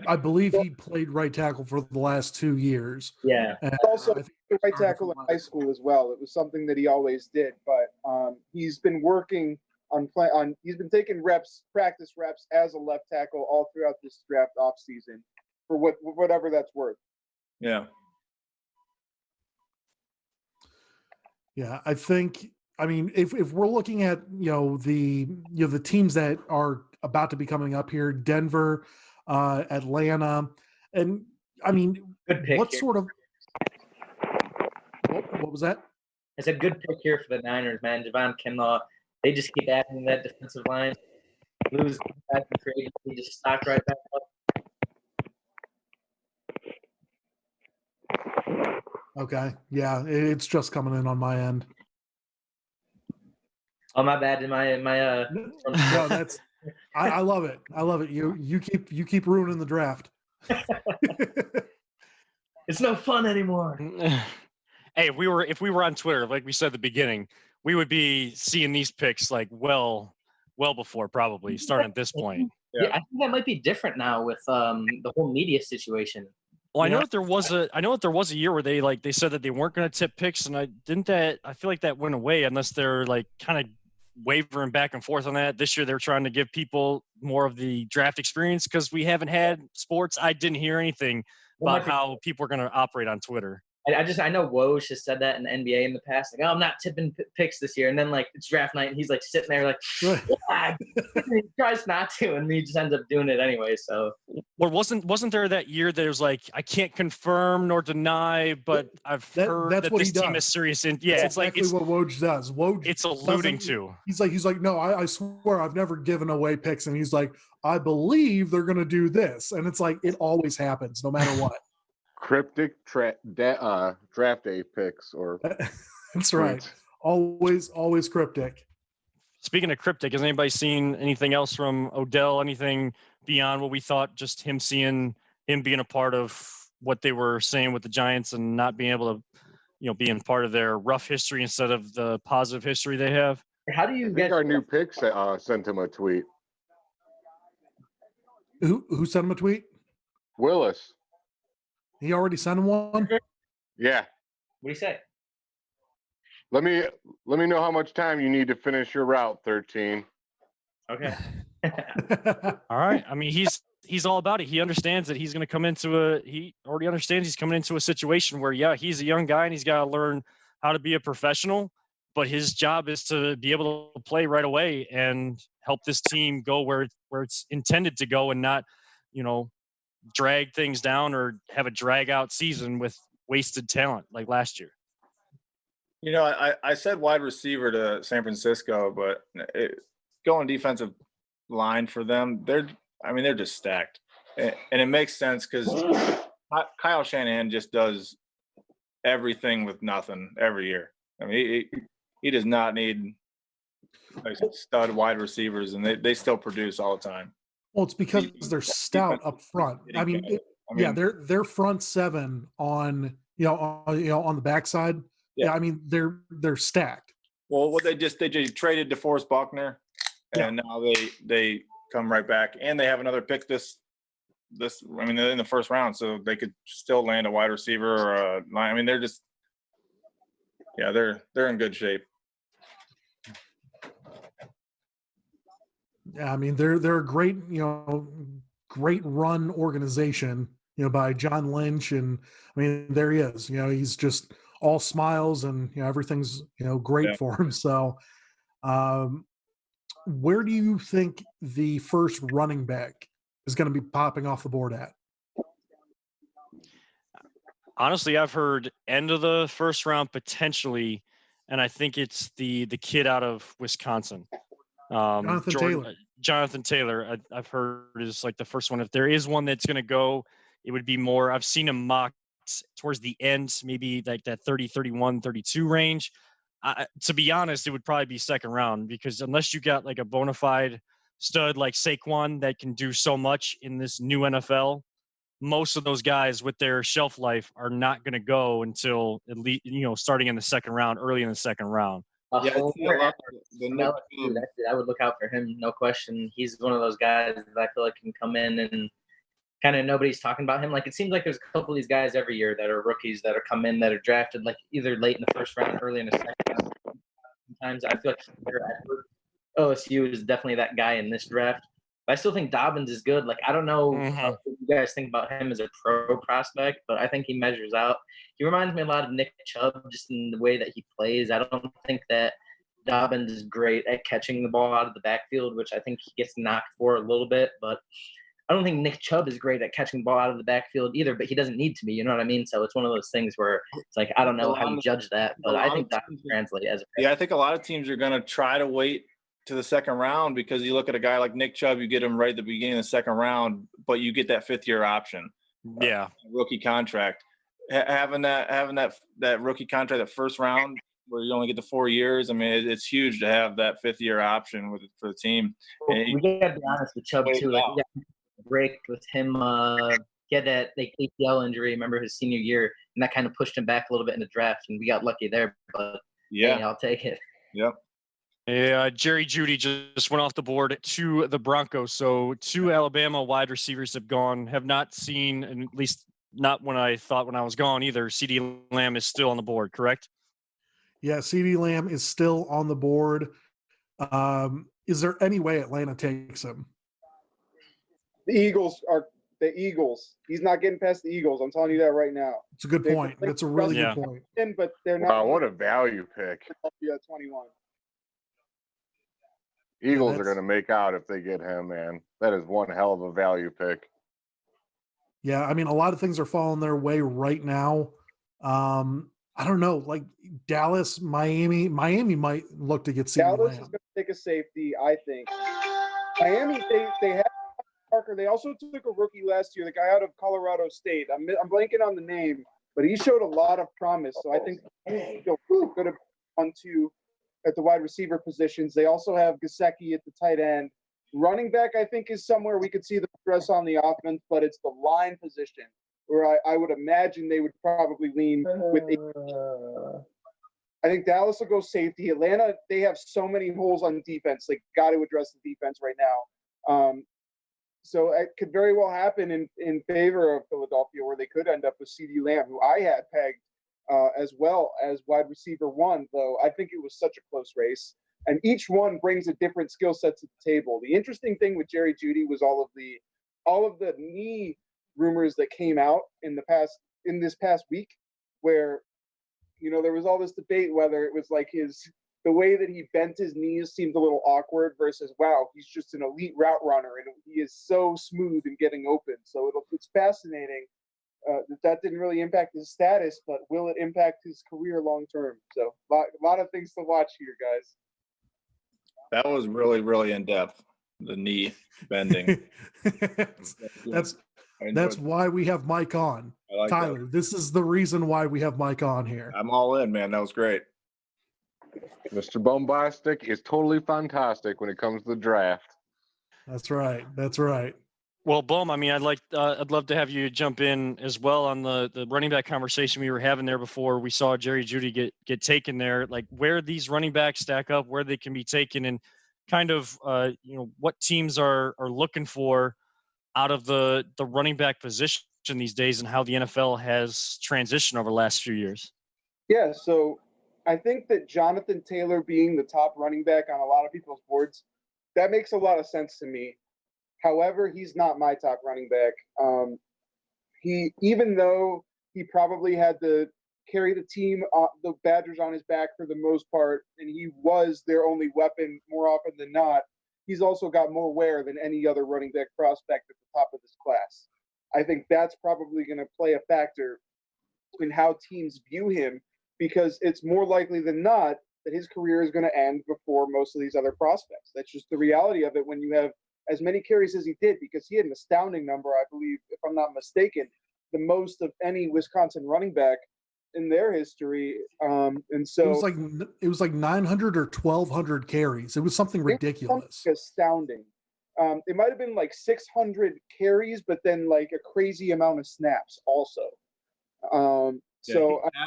I believe he played right tackle for the last 2 years. Yeah. And also right tackle in high school as well. It was something that he always did, but he's been working he's been taking practice reps as a left tackle all throughout this draft offseason for whatever that's worth. Yeah. Yeah, I think, I mean, if we're looking at, the teams that are about to be coming up here, Denver, Atlanta, and I mean, what here. sort of what was that? It's a good pick here for the Niners, man. Javon Kinlaw. They just keep adding that defensive line. Lose back and create. He just stock right back up. Okay. Yeah, it's just coming in on my end. Oh, my bad. No, that's I love it. I love it. You keep ruining the draft. It's no fun anymore. Hey, if we were on Twitter, like we said at the beginning, we would be seeing these picks like well before probably starting at this point. Yeah, I think that might be different now with the whole media situation. Well, I You know know? that there was a year where they said that they weren't going to tip picks, and I feel like that went away unless they're like kind of wavering back and forth on that. This year they're trying to give people more of the draft experience because we haven't had sports. I didn't hear anything Well, about how people are going to operate on Twitter. I know Woj has said that in the NBA in the past, like, oh, I'm not tipping picks this year, and then like it's draft night, and he's like sitting there like, yeah, he tries not to, and he just ends up doing it anyway. So, Well, wasn't there that year there's like I can't confirm nor deny, but I've heard that's that what this he team does. is serious. And That's it's like exactly it's what Woj does. Woj it's alluding doesn't- to. He's like, no, I swear I've never given away picks, and he's like, I believe they're gonna do this, and it's like it always happens, no matter what. Cryptic draft day picks or That's right. Always cryptic. Speaking of cryptic, has anybody seen anything else from Odell? Anything beyond what we thought? Just him seeing him being a part of what they were saying with the Giants and not being able to, being part of their rough history instead of the positive history they have. How do you I think our new picks sent him a tweet. Who sent him a tweet? Willis. He already sent him one. Yeah. What do you say? Let me know how much time you need to finish your route, 13. Okay. All right. I mean, he's all about it. He understands that he's going to come into he already understands he's coming into a situation where, yeah, he's a young guy and he's got to learn how to be a professional, but his job is to be able to play right away and help this team go where it's intended to go and not, drag things down or have a drag out season with wasted talent like last year. I said wide receiver to San Francisco, but going defensive line for them, they're just stacked. And it makes sense because Kyle Shanahan just does everything with nothing every year. I mean, he does not need like stud wide receivers, and they still produce all the time. Well, it's because they're stout up front. I mean, their front seven on on the backside. Yeah, I mean they're stacked. Well, what they just traded DeForest Buckner, and now they come right back, and they have another pick this. I mean, they're in the first round, so they could still land a wide receiver or a line. I mean, they're just, they're in good shape. Yeah, I mean they're a great great run organization by John Lynch, and I mean there he is. He's just all smiles and everything's great for him. So, where do you think the first running back is going to be popping off the board at? Honestly, I've heard end of the first round potentially, and I think it's the kid out of Wisconsin. Jonathan Taylor, I've heard is like the first one. If there is one that's going to go, it would be more. I've seen him mocked towards the end, maybe like that 30, 31, 32 range. To be honest, it would probably be second round because unless you got like a bona fide stud like Saquon that can do so much in this new NFL, most of those guys with their shelf life are not going to go until at least, starting in the second round, early in the second round. I would look out for him, no question. He's one of those guys that I feel like can come in and kind of nobody's talking about him. Like it seems like there's a couple of these guys every year that are rookies that are come in that are drafted like either late in the first round, early in the second round. Sometimes I feel like OSU is definitely that guy in this draft. But I still think Dobbins is good. Like I don't know what you guys think about him as a pro prospect, but I think he measures out. He reminds me a lot of Nick Chubb just in the way that he plays. I don't think that Dobbins is great at catching the ball out of the backfield, which I think he gets knocked for a little bit. But I don't think Nick Chubb is great at catching the ball out of the backfield either, but he doesn't need to be. You know what I mean? So it's one of those things where it's like I don't know how you judge that, but I think that can translate as a Yeah, I think a lot of teams are going to try to wait to the second round because you look at a guy like Nick Chubb, you get him right at the beginning of the second round, but you get that fifth-year option. Yeah. Rookie contract. Having that rookie contract at first round where you only get the 4 years, I mean, it's huge to have that fifth-year option for the team. We got to be honest with Chubb, too. Like, we got a break with him. He he had that like ACL injury. Remember his senior year, and that kind of pushed him back a little bit in the draft, and we got lucky there. But Yeah. hey, I'll take it. Yep. Yeah, Jerry Jeudy just went off the board to the Broncos. So 2 Alabama wide receivers have not seen, and at least not when I thought when I was gone either. CeeDee Lamb is still on the board, correct? Yeah, CeeDee Lamb is still on the board. Is there any way Atlanta takes him? The Eagles are the Eagles. He's not getting past the Eagles. I'm telling you that right now. It's a good point. That's a really good point. But they're not. Wow, what a value pick. Yeah, 21. Eagles are going to make out if they get him, man. That is one hell of a value pick. Yeah, I mean, a lot of things are falling their way right now. I don't know, like Dallas, Miami might look to get CeeDee Dallas Lamb. is going to take a safety, I think. Miami, they have Parker. They also took a rookie last year, the guy out of Colorado State. I'm blanking on the name, but he showed a lot of promise. So I think he'll could have 1-2 at the wide receiver positions. They also have Gesicki at the tight end. Running back, I think, is somewhere we could see the progress on the offense, but it's the line position where I would imagine they would probably lean with. I think Dallas will go safety. Atlanta, they have so many holes on defense. They got to address the defense right now. So it could very well happen in favor of Philadelphia, where they could end up with CeeDee Lamb, who I had pegged as well as wide receiver 1, though I think it was such a close race. And each one brings a different skill set to the table. The interesting thing with Jerry Jeudy was all of the knee rumors that came out in this past week, where there was all this debate whether it was like the way that he bent his knees seemed a little awkward versus, wow, he's just an elite route runner and he is so smooth in getting open. So it's fascinating that didn't really impact his status, but will it impact his career long term? So a lot of things to watch here, guys. That was really, really in depth. The knee bending. That's why we have Mike on. Like Tyler, that. this is the reason why we have Mike on here. I'm all in, man. That was great. Mr. Bombastic is totally fantastic when it comes to the draft. That's right. That's right. Well, Bum, I mean, I'd love to have you jump in as well on the running back conversation we were having there before we saw Jerry Jeudy get taken there. Like where these running backs stack up, where they can be taken, and kind of what teams are looking for out of the running back position these days, and how the NFL has transitioned over the last few years. Yeah, so I think that Jonathan Taylor being the top running back on a lot of people's boards, that makes a lot of sense to me. However, he's not my top running back. Even though he probably had to carry the team, the Badgers on his back for the most part, and he was their only weapon more often than not, he's also got more wear than any other running back prospect at the top of this class. I think that's probably going to play a factor in how teams view him, because it's more likely than not that his career is going to end before most of these other prospects. That's just the reality of it when you have as many carries as he did, because he had an astounding number, I believe, if I'm not mistaken, the most of any Wisconsin running back in their history. And so it was like 900 or 1,200 carries. It was something ridiculous. Astounding. It might have been like 600 carries, but then like a crazy amount of snaps also.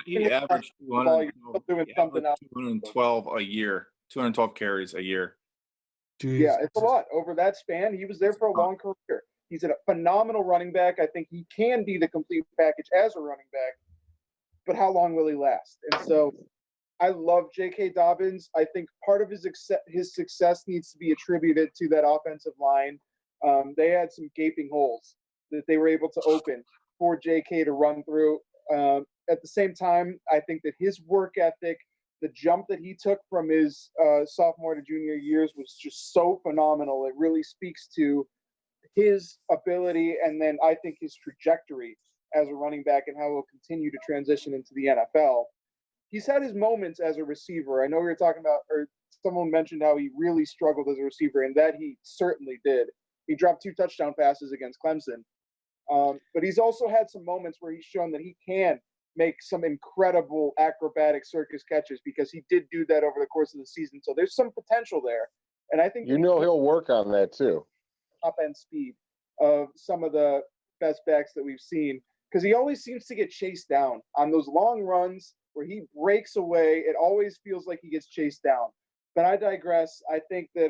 He averaged 212 a year, 212 carries a year. Jeez. Yeah, it's a lot over that span. He was there for a long career. He's a phenomenal running back. I think he can be the complete package as a running back, but how long will he last? And so I love J.K. Dobbins. I think part of his success needs to be attributed to that offensive line. They had some gaping holes that they were able to open for J.K. to run through. At the same time, I think that his work ethic, the jump that he took from his sophomore to junior years was just so phenomenal. It really speaks to his ability, and then I think his trajectory as a running back and how he'll continue to transition into the NFL. He's had his moments as a receiver. I know we were talking about, or someone mentioned how he really struggled as a receiver, and that he certainly did. He dropped 2 touchdown passes against Clemson. But he's also had some moments where he's shown that he can make some incredible acrobatic circus catches, because he did do that over the course of the season. So there's some potential there. And I think he'll work on that too. Top end speed of some of the best backs that we've seen because he always seems to get chased down on those long runs where he breaks away. It always feels like he gets chased down. But I digress. I think that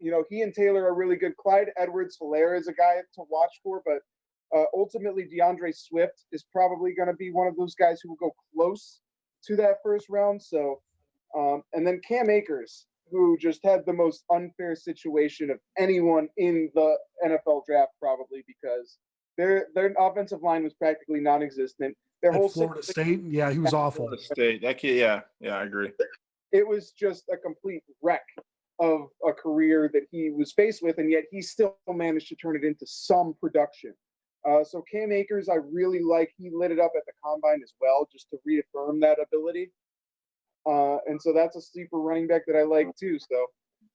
he and Taylor are really good. Clyde Edwards-Helaire is a guy to watch for, but ultimately DeAndre Swift is probably going to be one of those guys who will go close to that first round. So, and then Cam Akers, who just had the most unfair situation of anyone in the NFL draft, probably because their offensive line was practically non-existent. Their At whole Florida State, yeah, he was awful. Florida State, that kid, yeah, I agree. It was just a complete wreck of a career that he was faced with, and yet he still managed to turn it into some production. So Cam Akers, I really like. He lit it up at the combine as well, just to reaffirm that ability. And so that's a sleeper running back that I like too. So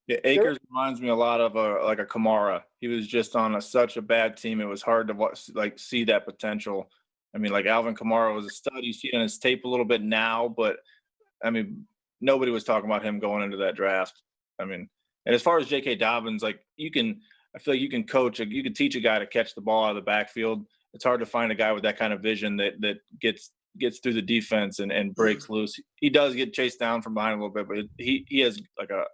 yeah, Akers reminds me a lot of like a Kamara. He was just on such a bad team. It was hard to see that potential. I mean, like Alvin Kamara was a stud. You see it on his tape a little bit now, but I mean, nobody was talking about him going into that draft. I mean, and as far as J.K. Dobbins, like I feel like you can teach a guy to catch the ball out of the backfield. It's hard to find a guy with that kind of vision that gets through the defense and breaks loose. He does get chased down from behind a little bit, but he has like a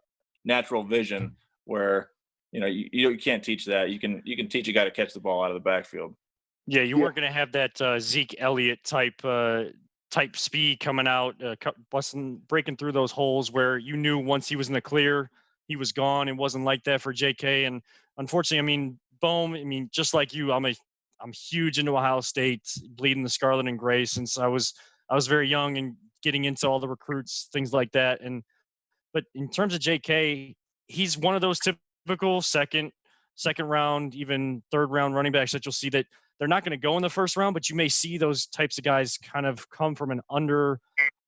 natural vision where you can't teach that. You can teach a guy to catch the ball out of the backfield. Yeah, you weren't going to have that Zeke Elliott type speed coming out, breaking through those holes where you knew once he was in the clear, he was gone. It wasn't like that for JK. And unfortunately, I mean, Bohm, just like you, I'm huge into Ohio State, bleeding the scarlet and gray since I was very young and getting into all the recruits, things like that. But in terms of JK, he's one of those typical second round, even third round running backs that you'll see that they're not going to go in the first round, but you may see those types of guys kind of come from an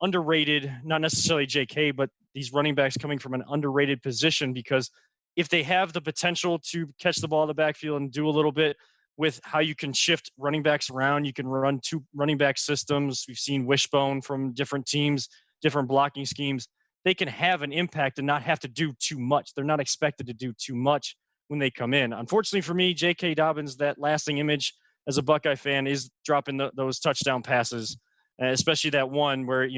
underrated, not necessarily JK, but these running backs coming from an underrated position, because if they have the potential to catch the ball in the backfield and do a little bit with how you can shift running backs around, you can run two running back systems. We've seen Wishbone from different teams, different blocking schemes. They can have an impact and not have to do too much. They're not expected to do too much when they come in. Unfortunately for me, J.K. Dobbins, that lasting image as a Buckeye fan is dropping those touchdown passes, especially that one where,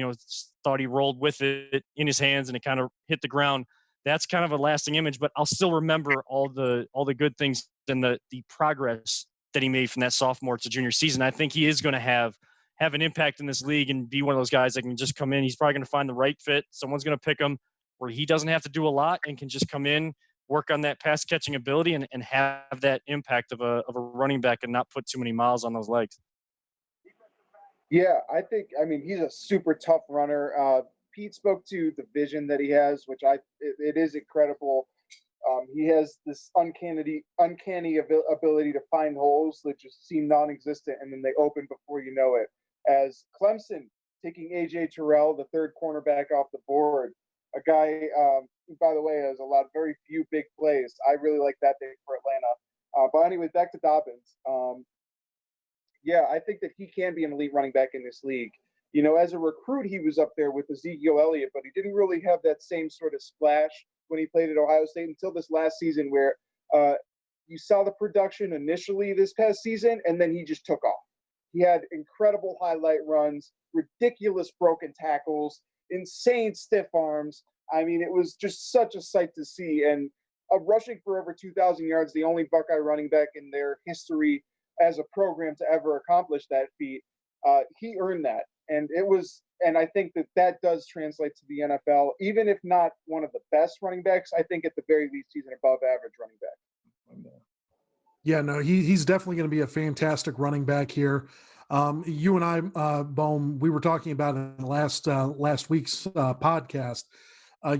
thought he rolled with it in his hands and it kind of hit the ground. That's kind of a lasting image, but I'll still remember all the good things and the progress that he made from that sophomore to junior season. I think he is going to have an impact in this league and be one of those guys that can just come in. He's probably going to find the right fit. Someone's going to pick him where he doesn't have to do a lot and can just come in, work on that pass catching ability and have that impact of a running back and not put too many miles on those legs. Yeah, he's a super tough runner. Pete spoke to the vision that he has, which it is incredible. He has this uncanny ability to find holes that just seem non-existent, and then they open before you know it. As Clemson taking A.J. Terrell, the third cornerback off the board, a guy who, by the way, has very few big plays. I really like that pick for Atlanta. But anyway, back to Dobbins. I think that he can be an elite running back in this league. As a recruit, he was up there with Ezekiel Elliott, but he didn't really have that same sort of splash when he played at Ohio State until this last season where you saw the production initially this past season, and then he just took off. He had incredible highlight runs, ridiculous broken tackles, insane stiff arms. It was just such a sight to see. And rushing for over 2,000 yards, the only Buckeye running back in their history as a program to ever accomplish that feat, he earned that. And I think that does translate to the NFL, even if not one of the best running backs. I think at the very least, he's an above average running back. Yeah, no, he's definitely going to be a fantastic running back here. You and I, Bohm, we were talking about it in last week's podcast.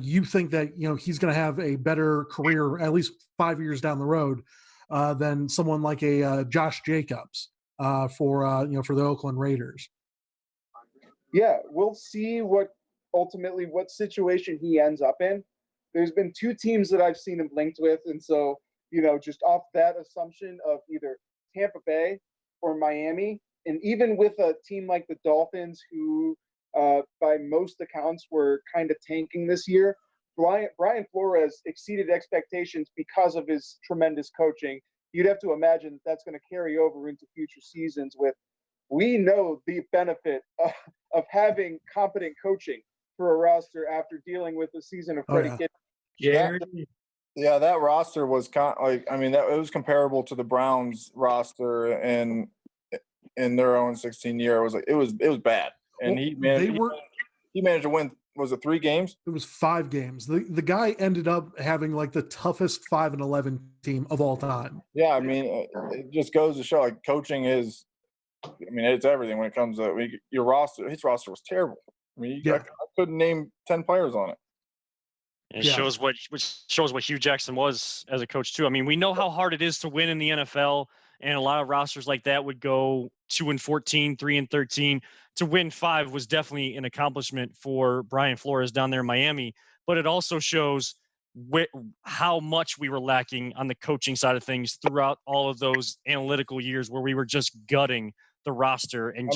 You think that he's going to have a better career, at least 5 years down the road, than someone like a Josh Jacobs for the Oakland Raiders. Yeah, we'll see what situation he ends up in. There's been two teams that I've seen him linked with, and so just off that assumption of either Tampa Bay or Miami, and even with a team like the Dolphins, who by most accounts were kind of tanking this year, Brian Flores exceeded expectations because of his tremendous coaching. you'd have to imagine that's going to carry over into future seasons. We know the benefit of having competent coaching for a roster after dealing with a season of Freddie Kitchens. Yeah, that roster was it was comparable to the Browns roster and in their own 16 year. It was bad, and he managed to win. Was it 3 games? It was 5 games. The guy ended up having like the toughest 5-11 team of all time. Yeah, I mean, it just goes to show like coaching is. I mean, it's everything when it comes to your roster. His roster was terrible. I mean, I couldn't name 10 players on it. It shows what Hugh Jackson was as a coach too. I mean, we know how hard it is to win in the NFL, and a lot of rosters like that would go 2-14, 3-13. To win 5 was definitely an accomplishment for Brian Flores down there in Miami. But it also shows how much we were lacking on the coaching side of things throughout all of those analytical years where we were just gutting the roster and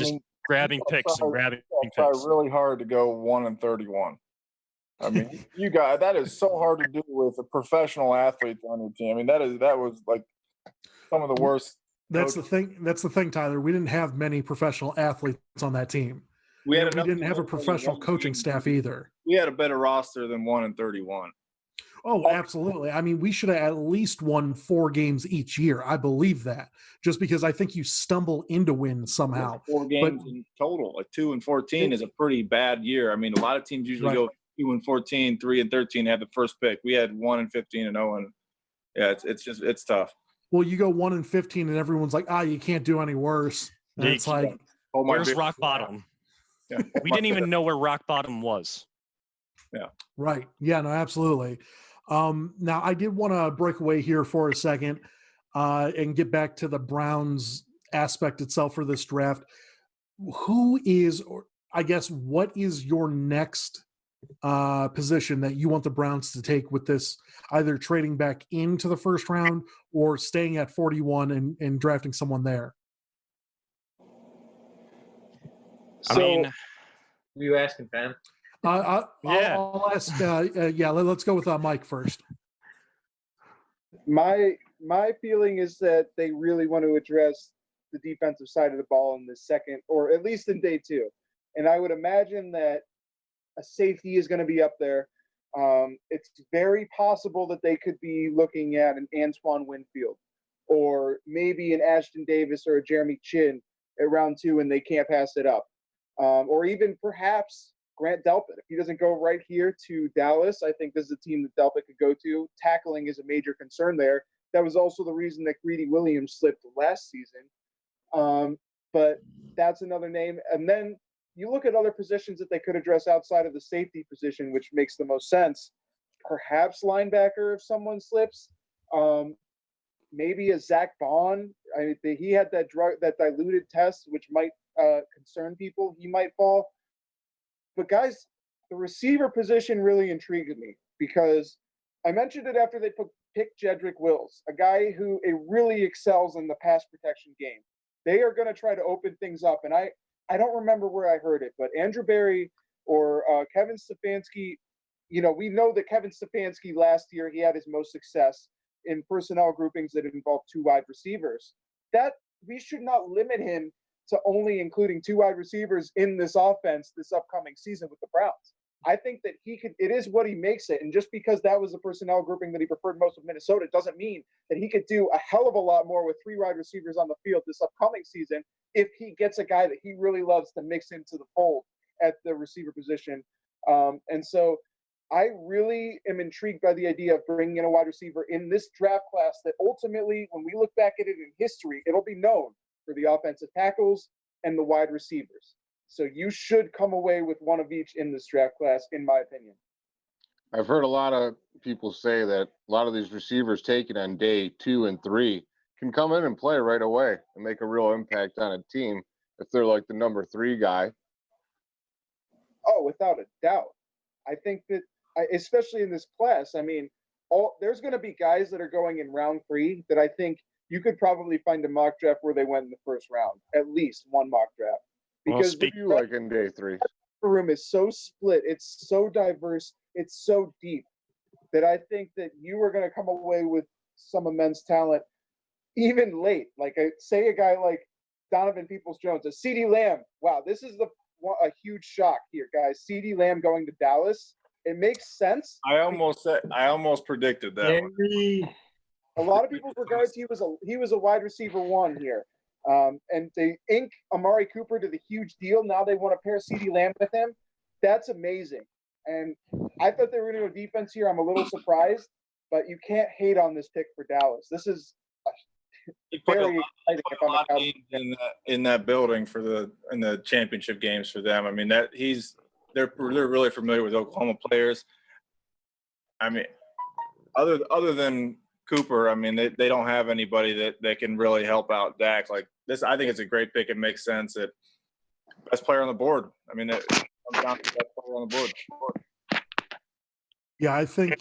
grabbing picks and grabbing picks. Try really hard to go 1-31. I mean, that is so hard to do with a professional athlete on your team. I mean, that was like some of the worst. That's the thing, Tyler. We didn't have many professional athletes on that team. We didn't have a professional coaching staff either. We had a better roster than 1-31. Oh, absolutely. I mean, we should have at least won 4 games each year. I believe that, just because I think you stumble into wins somehow. 4 games in total, like 2-14 is a pretty bad year. I mean, a lot of teams usually go 2-14, 3-13, have the first pick. We had 1-15 and 0, and yeah, it's tough. Well, you go 1-15, and everyone's like, you can't do any worse. And it's like, where's rock bottom? Yeah. We didn't even know where rock bottom was. Yeah. Right. Yeah. No. Absolutely. Now, I did want to break away here for a second and get back to the Browns aspect itself for this draft. Who is, or I guess, what is your next position that you want the Browns to take with this, either trading back into the first round or staying at 41 and drafting someone there? So, who are you asking, Pam? I'll ask. Let's go with Mike first. My feeling is that they really want to address the defensive side of the ball in the second, or at least in day 2. And I would imagine that a safety is going to be up there. It's very possible that they could be looking at an Antoine Winfield, or maybe an Ashton Davis or a Jeremy Chin at round 2, and they can't pass it up. Or even perhaps Grant Delpit. If he doesn't go right here to Dallas, I think this is a team that Delpit could go to. Tackling is a major concern there. That was also the reason that Greedy Williams slipped last season. But that's another name. And then you look at other positions that they could address outside of the safety position, which makes the most sense. Perhaps linebacker if someone slips. Maybe a Zach Bond. He had that diluted test, which might concern people. He might fall. But guys, the receiver position really intrigued me because I mentioned it after they picked Jedrick Wills, a guy who really excels in the pass protection game. They are going to try to open things up. And I don't remember where I heard it, but Andrew Berry or Kevin Stefanski, we know that Kevin Stefanski last year, he had his most success in personnel groupings that involved 2 wide receivers. That we should not limit him to only including 2 wide receivers in this offense this upcoming season with the Browns. I think that it is what he makes it. And just because that was the personnel grouping that he preferred most of Minnesota doesn't mean that he could do a hell of a lot more with 3 wide receivers on the field this upcoming season if he gets a guy that he really loves to mix into the fold at the receiver position. And so I really am intrigued by the idea of bringing in a wide receiver in this draft class that ultimately, when we look back at it in history, it'll be known for the offensive tackles and the wide receivers. So you should come away with one of each in this draft class, in my opinion. I've heard a lot of people say that a lot of these receivers taken on day 2 and 3 can come in and play right away and make a real impact on a team if they're like the number 3 guy. Oh, without a doubt. I think that, especially in this class, I mean, there's going to be guys that are going in round 3 that I think you could probably find a mock draft where they went in the first round, at least one mock draft. Because like in day 3, the room is so split, it's so diverse, it's so deep that I think that you are going to come away with some immense talent, even late. Like say a guy like Donovan Peoples-Jones, a CeeDee Lamb. Wow, this is a huge shock here, guys. CeeDee Lamb going to Dallas. It makes sense. I almost predicted that one. A lot of people's regards he was a wide receiver one here. And they ink Amari Cooper to the huge deal. Now they want to pair CeeDee Lamb with him. That's amazing. And I thought they were going to go defense here. I'm a little surprised, but you can't hate on this pick for Dallas. This is very exciting. If I'm a Cowboys in that building in the championship games for them. I mean they're really familiar with Oklahoma players. I mean, other than Cooper, I mean they don't have anybody that can really help out Dak like this. I think it's a great pick. It makes sense. That best player on the board. I mean, it comes down to the best player on the board. Yeah, I think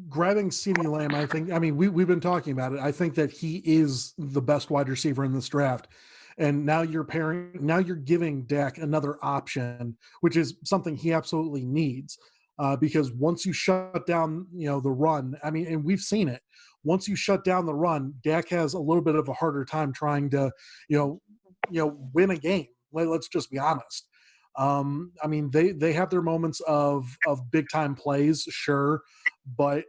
grabbing CeeDee Lamb, we've been talking about it. I think that he is the best wide receiver in this draft. And now you're giving Dak another option, which is something he absolutely needs. Because once you shut down, the run, and we've seen it. Once you shut down the run, Dak has a little bit of a harder time trying to, win a game. Let's just be honest. They have their moments of big time plays, sure, but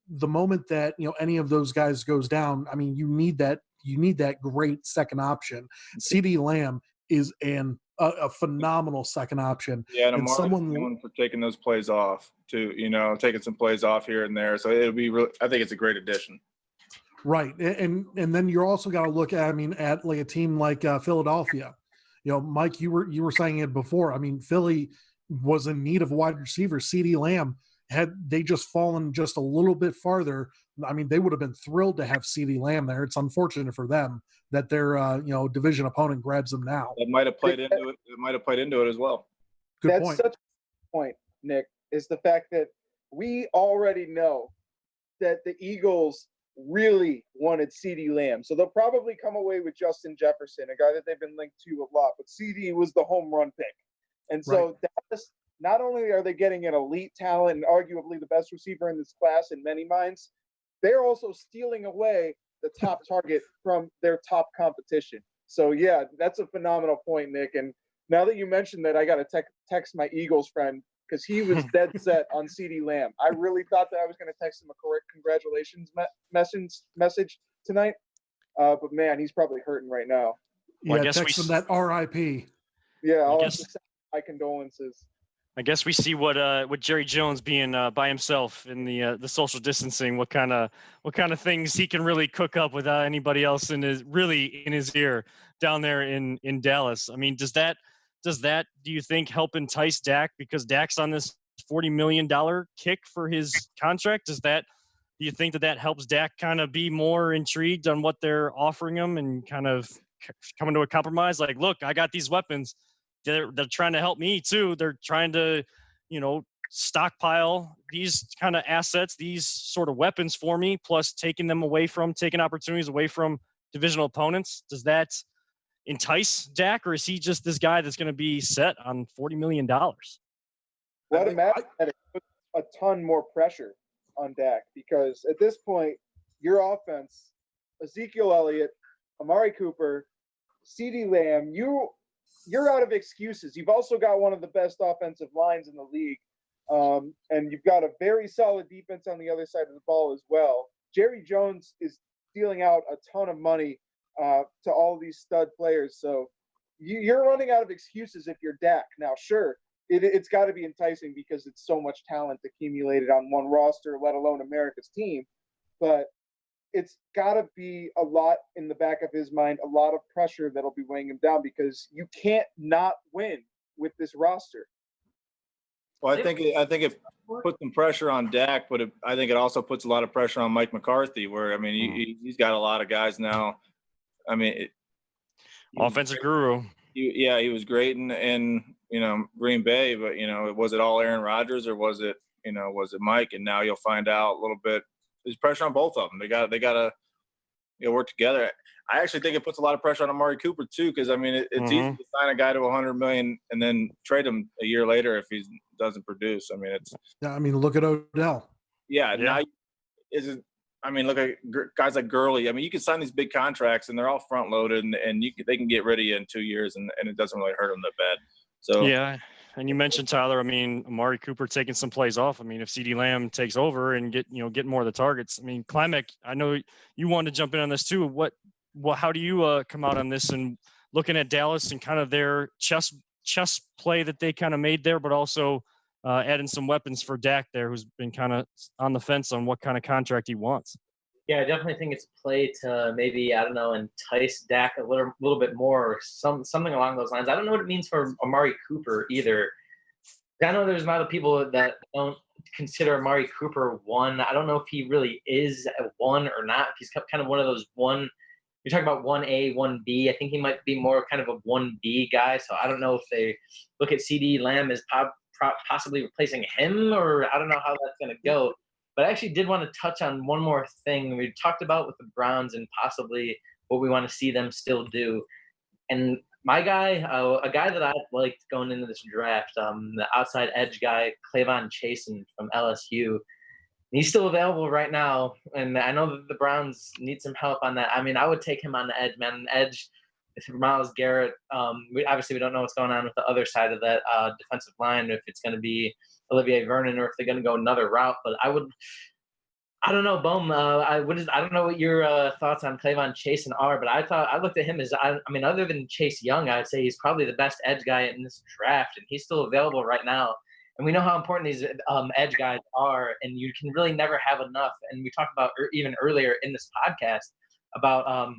the moment that any of those guys goes down, you need that great second option. CeeDee Lamb is a phenomenal second option. Yeah, and someone known for taking those plays off too. Taking some plays off here and there. So it'll be really. I think it's a great addition. Right, and then you're also got to look at at like a team like Philadelphia. Mike, you were saying it before. Philly was in need of a wide receiver. CeeDee Lamb, had they just fallen just a little bit farther, they would have been thrilled to have CeeDee Lamb there. It's unfortunate for them that their division opponent grabs them now. It might have played into it. It might have played into it as well. Good point. Such a point, Nick, is the fact that we already know that the Eagles really wanted CeeDee Lamb. So they'll probably come away with Justin Jefferson, a guy that they've been linked to a lot. But CeeDee was the home run pick. And so Dallas, not only are they getting an elite talent and arguably the best receiver in this class in many minds, they're also stealing away the top target from their top competition. So, yeah, that's a phenomenal point, Nick. And now that you mentioned that, I got to text my Eagles friend because he was dead set on CeeDee Lamb. I really thought that I was going to text him a correct congratulations message tonight. But, man, he's probably hurting right now. Yeah, text him that RIP. Yeah, I'll have to send my condolences. I guess we see what Jerry Jones being by himself in the social distancing, what kind of things he can really cook up without anybody else in his ear down there in Dallas. Does that do you think help entice Dak because Dak's on this $40 million kick for his contract? Do you think that helps Dak kind of be more intrigued on what they're offering him and kind of coming to a compromise? Like, look, I got these weapons. They're trying to help me too. They're trying to, stockpile these kind of assets, these sort of weapons for me, plus taking opportunities away from divisional opponents. Does that entice Dak, or is he just this guy that's going to be set on $40 million? Well, I'd imagine that it puts a ton more pressure on Dak because at this point, your offense, Ezekiel Elliott, Amari Cooper, CeeDee Lamb, you're out of excuses. You've also got one of the best offensive lines in the league. And you've got a very solid defense on the other side of the ball as well. Jerry Jones is dealing out a ton of money to all these stud players. So you're running out of excuses if you're Dak. Now, sure, it's got to be enticing because it's so much talent accumulated on one roster, let alone America's team. But it's got to be a lot in the back of his mind, a lot of pressure that'll be weighing him down because you can't not win with this roster. Well, I think it puts some pressure on Dak, but I think it also puts a lot of pressure on Mike McCarthy, where he's got a lot of guys now. Offensive guru. He was great in Green Bay, but was it all Aaron Rodgers or was it Mike? And now you'll find out a little bit. There's pressure on both of them. They got to work together. I actually think it puts a lot of pressure on Amari Cooper too, because it's easy to sign a guy to $100 million and then trade him a year later if he doesn't produce. Look at Odell. Yeah. Now I mean, look at guys like Gurley. I mean, you can sign these big contracts, and they're all front loaded, and they can get rid of you in 2 years, and it doesn't really hurt them that bad. So Yeah, and you mentioned Tyler. I mean, Amari Cooper taking some plays off. I mean, if CeeDee Lamb takes over and get more of the targets. I mean, Klimek, I know you wanted to jump in on this too. How do you come out on this and looking at Dallas and kind of their chess play that they kind of made there, but also adding some weapons for Dak there, who's been kind of on the fence on what kind of contract he wants. Yeah, I definitely think it's play to maybe, I don't know, entice Dak a little bit more, or something along those lines. I don't know what it means for Amari Cooper either. I know there's a lot of people that don't consider Amari Cooper one. I don't know if he really is a one or not. If he's kind of one of those one. You're talking about 1A, 1B. I think he might be more kind of a 1B guy. So I don't know if they look at CeeDee Lamb as possibly replacing him, or I don't know how that's going to go. But I actually did want to touch on one more thing we talked about with the Browns and possibly what we want to see them still do. And my guy, a guy that I liked going into this draft, the outside edge guy, Clavon Chasen from LSU. He's still available right now, and I know that the Browns need some help on that. I mean, I would take him on the edge, man. Edge, if Myles Garrett, we don't know what's going on with the other side of that defensive line, if it's going to be Olivier Vernon or if they're going to go another route. But I don't know, Bohm. I don't know what your thoughts on Clavon Chasen are, but I looked at him as, I mean, other than Chase Young, I would say he's probably the best edge guy in this draft, and he's still available right now. And we know how important these edge guys are, and you can really never have enough. And we talked about even earlier in this podcast about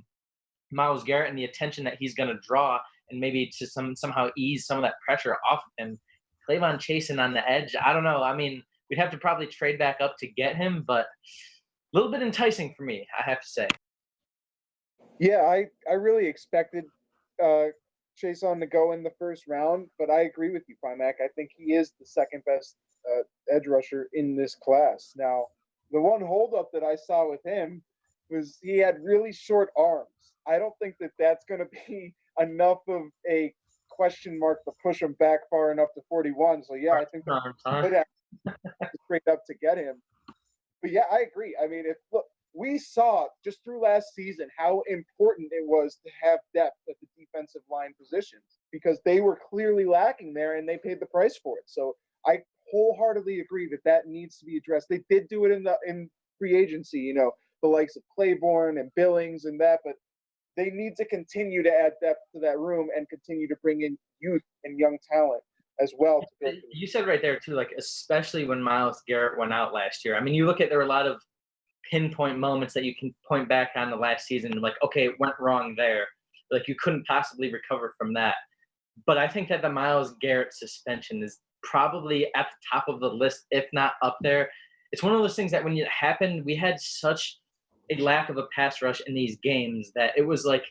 Myles Garrett and the attention that he's going to draw, and maybe to somehow ease some of that pressure off of him. Clavon Chasen on the edge, I don't know. I mean, we'd have to probably trade back up to get him, but a little bit enticing for me, I have to say. Yeah, I really expected Chasen to go in the first round, but I agree with you, Primac. I think he is the second best edge rusher in this class. Now, the one holdup that I saw with him was he had really short arms. I don't think that that's going to be enough of a question mark to push him back far enough to 41. So, yeah, I think they're good at straight up to get him. But, yeah, I agree. I mean, we saw just through last season how important it was to have depth at the defensive line positions, because they were clearly lacking there and they paid the price for it. So I wholeheartedly agree that needs to be addressed. They did do it in free agency, the likes of Claiborne and Billings and that, but they need to continue to add depth to that room and continue to bring in youth and young talent as well. You said right there too, like especially when Myles Garrett went out last year. I mean, you look at, there were a lot of pinpoint moments that you can point back on the last season and like, okay, it went wrong there. Like you couldn't possibly recover from that. But I think that the Myles Garrett suspension is probably at the top of the list, if not up there. It's one of those things that when it happened, we had such a lack of a pass rush in these games that it was like,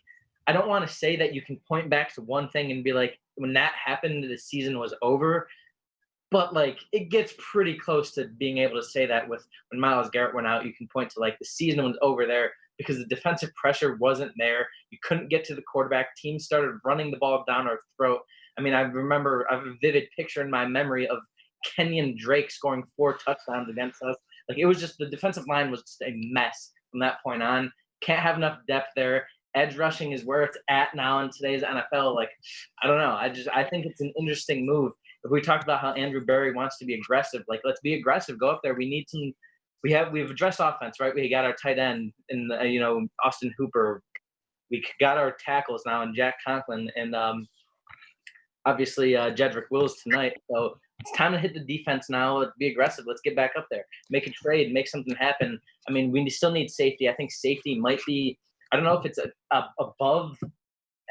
I don't want to say that you can point back to one thing and be like, when that happened, the season was over. But like it gets pretty close to being able to say that with when Myles Garrett went out, you can point to like the season was over there because the defensive pressure wasn't there. You couldn't get to the quarterback. Teams started running the ball down our throat. I mean, I have a vivid picture in my memory of Kenyon Drake scoring 4 touchdowns against us. Like it was just, the defensive line was just a mess from that point on. Can't have enough depth there. Edge rushing is where it's at now in today's NFL. Like, I don't know. I think it's an interesting move. If we talked about how Andrew Berry wants to be aggressive, like let's be aggressive. Go up there. We need some. We've addressed offense, right? We got our tight end in Austin Hooper. We got our tackles now in Jack Conklin and obviously Jedrick Wills tonight. So it's time to hit the defense now. Let's be aggressive. Let's get back up there. Make a trade. Make something happen. I mean, we still need safety. I think safety might be. I don't know if it's above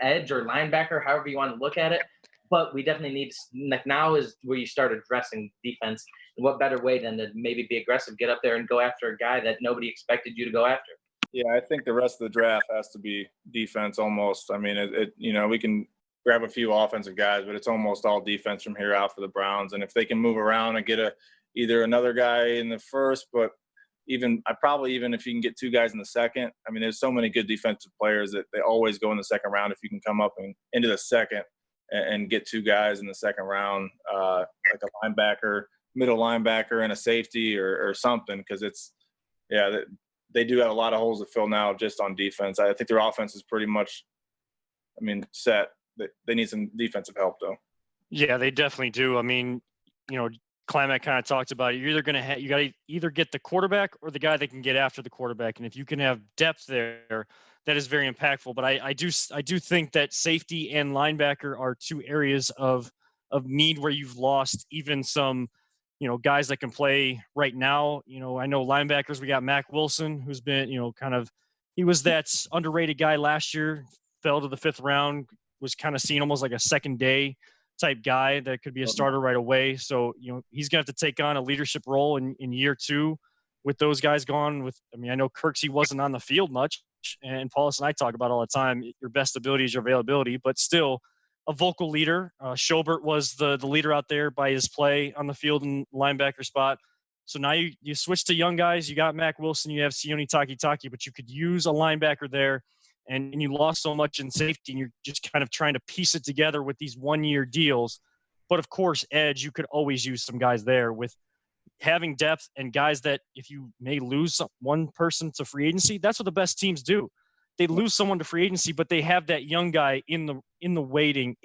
edge or linebacker, however you want to look at it. But we definitely need, like, now is where you start addressing defense. And what better way than to maybe be aggressive, get up there and go after a guy that nobody expected you to go after. Yeah, I think the rest of the draft has to be defense almost. I mean, we can grab a few offensive guys, but it's almost all defense from here out for the Browns. And if they can move around and get either another guy in the first, but even if you can get 2 guys in the second. I mean, there's so many good defensive players that they always go in the second round. If you can come up and into the second and get 2 guys in the second round, like a linebacker, middle linebacker, and a safety or something, because they do have a lot of holes to fill now just on defense. I think their offense is pretty much, set. They need some defensive help though. Yeah, they definitely do. I mean, Klimek kind of talked about it. You're either going to you got to either get the quarterback or the guy that can get after the quarterback. And if you can have depth there, that is very impactful. But I do think that safety and linebacker are two areas of need where you've lost even some, guys that can play right now. I know linebackers, we got Mac Wilson, who's been, he was that underrated guy last year, fell to the 5th round, was kind of seen almost like a second day type guy that could be a starter right away. So, he's going to have to take on a leadership role in year 2 with those guys gone. I know Kirksey wasn't on the field much, and Paulus and I talk about all the time, your best ability is your availability, but still a vocal leader. Schobert was the leader out there by his play on the field in linebacker spot. So now you switch to young guys. You got Mac Wilson, you have Sione Takitaki, but you could use a linebacker there. And you lost so much in safety, and you're just kind of trying to piece it together with these 1-year deals. But of course, edge, you could always use some guys there with having depth and guys that if you may lose one person to free agency, that's what the best teams do. They lose someone to free agency, but they have that young guy in waiting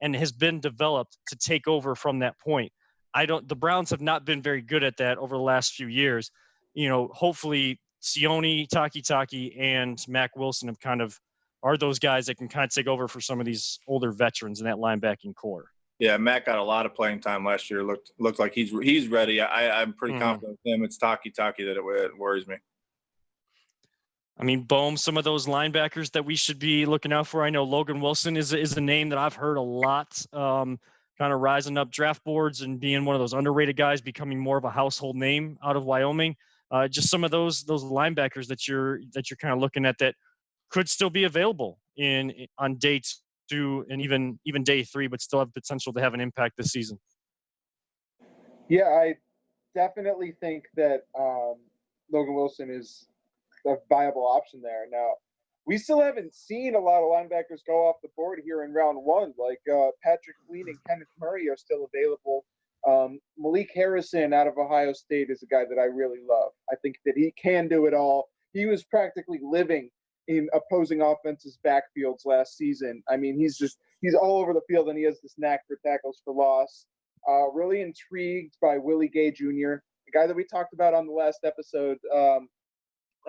and has been developed to take over from that point. The Browns have not been very good at that over the last few years. Hopefully Sione Takitaki and Mac Wilson are those guys that can kind of take over for some of these older veterans in that linebacking core. Yeah, Mac got a lot of playing time last year. Looked like he's ready. I'm pretty confident with him. It's Takitaki that it worries me. Bohm, some of those linebackers that we should be looking out for. I know Logan Wilson is a name that I've heard a lot, kind of rising up draft boards and being one of those underrated guys, becoming more of a household name out of Wyoming. Just some of those linebackers that you're kind of looking at that could still be available on day 2 and even day 3, but still have potential to have an impact this season. Yeah, I definitely think that Logan Wilson is a viable option there. Now, we still haven't seen a lot of linebackers go off the board here in round 1. Like Patrick Queen and Kenneth Murray are still available. Malik Harrison out of Ohio State is a guy that I really love. I think that he can do it all. He was practically living in opposing offenses' backfields last season. He's all over the field, and he has this knack for tackles for loss. Really intrigued by Willie Gay Jr., the guy that we talked about on the last episode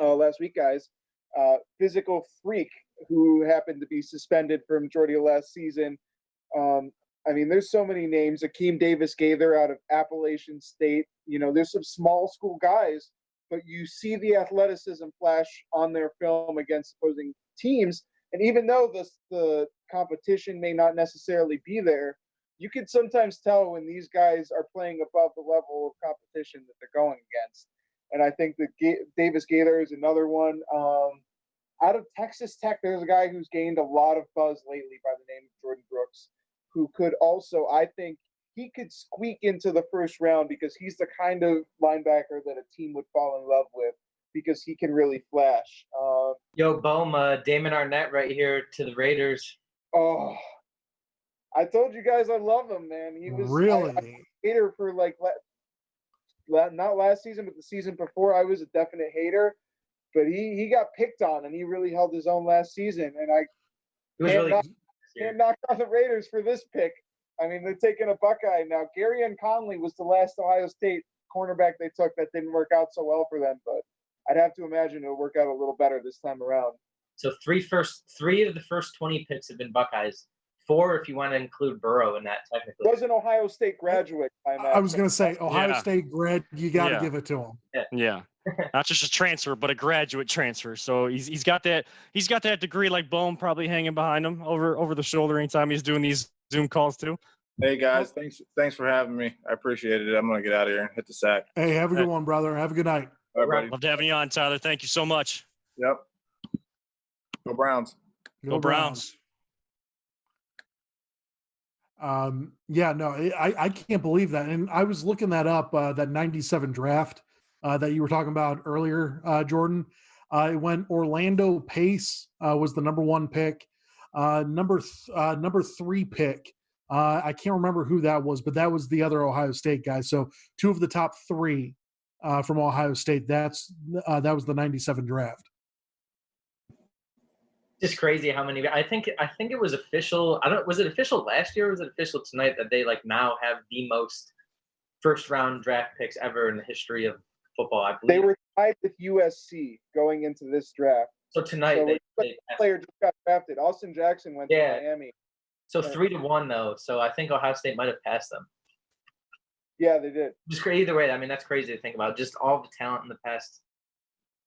last week, guys. Physical freak who happened to be suspended for majority of last season. There's so many names. Akeem Davis-Gaither out of Appalachian State. There's some small school guys, but you see the athleticism flash on their film against opposing teams. And even though the competition may not necessarily be there, you can sometimes tell when these guys are playing above the level of competition that they're going against. And I think that Davis-Gaither is another one. Out of Texas Tech, there's a guy who's gained a lot of buzz lately by the name of Jordan Brooks, who could also, I think, he could squeak into the first round because he's the kind of linebacker that a team would fall in love with because he can really flash. Yo, Bohm, Damon Arnett right here to the Raiders. Oh, I told you guys I love him, man. He was really a hater for not last season, but the season before. I was a definite hater, but he got picked on and he really held his own last season. And I can't knock on the Raiders for this pick. They're taking a Buckeye now. Garyon Conley was the last Ohio State cornerback they took that didn't work out so well for them, but I'd have to imagine it'll work out a little better this time around. So three of the first 20 picks have been Buckeyes. 4 if you want to include Burrow in that technically. Was an Ohio State graduate. I was going to say Ohio State grad. You got to give it to him. Yeah. Not just a transfer, but a graduate transfer. So he's got that degree like Bohm probably hanging behind him over the shoulder anytime he's doing these Zoom calls too. Hey guys, thanks for having me. I appreciate it. I'm gonna get out of here and hit the sack. Hey, have a good one, brother. Have a good night. All right, buddy. Love having you on, Tyler. Thank you so much. Yep. Go Browns. Go Browns. I can't believe that. And I was looking that up, that 97 draft that you were talking about earlier, Jordan. It went Orlando Pace was the number 1 pick. Number 3 pick. I can't remember who that was, but that was the other Ohio State guy. So 2 of the top 3 from Ohio State. That was the 97 draft. Just crazy how many. I think it was official. I don't. Was it official last year? Or was it official tonight that they now have the most first round draft picks ever in the history of football? I believe They were tied with USC going into this draft. So tonight the player just got drafted. Austin Jackson went to Miami. So 3-1 though. So I think Ohio State might have passed them. Yeah, they did. Just crazy either way. I mean, that's crazy to think about. Just all the talent in the past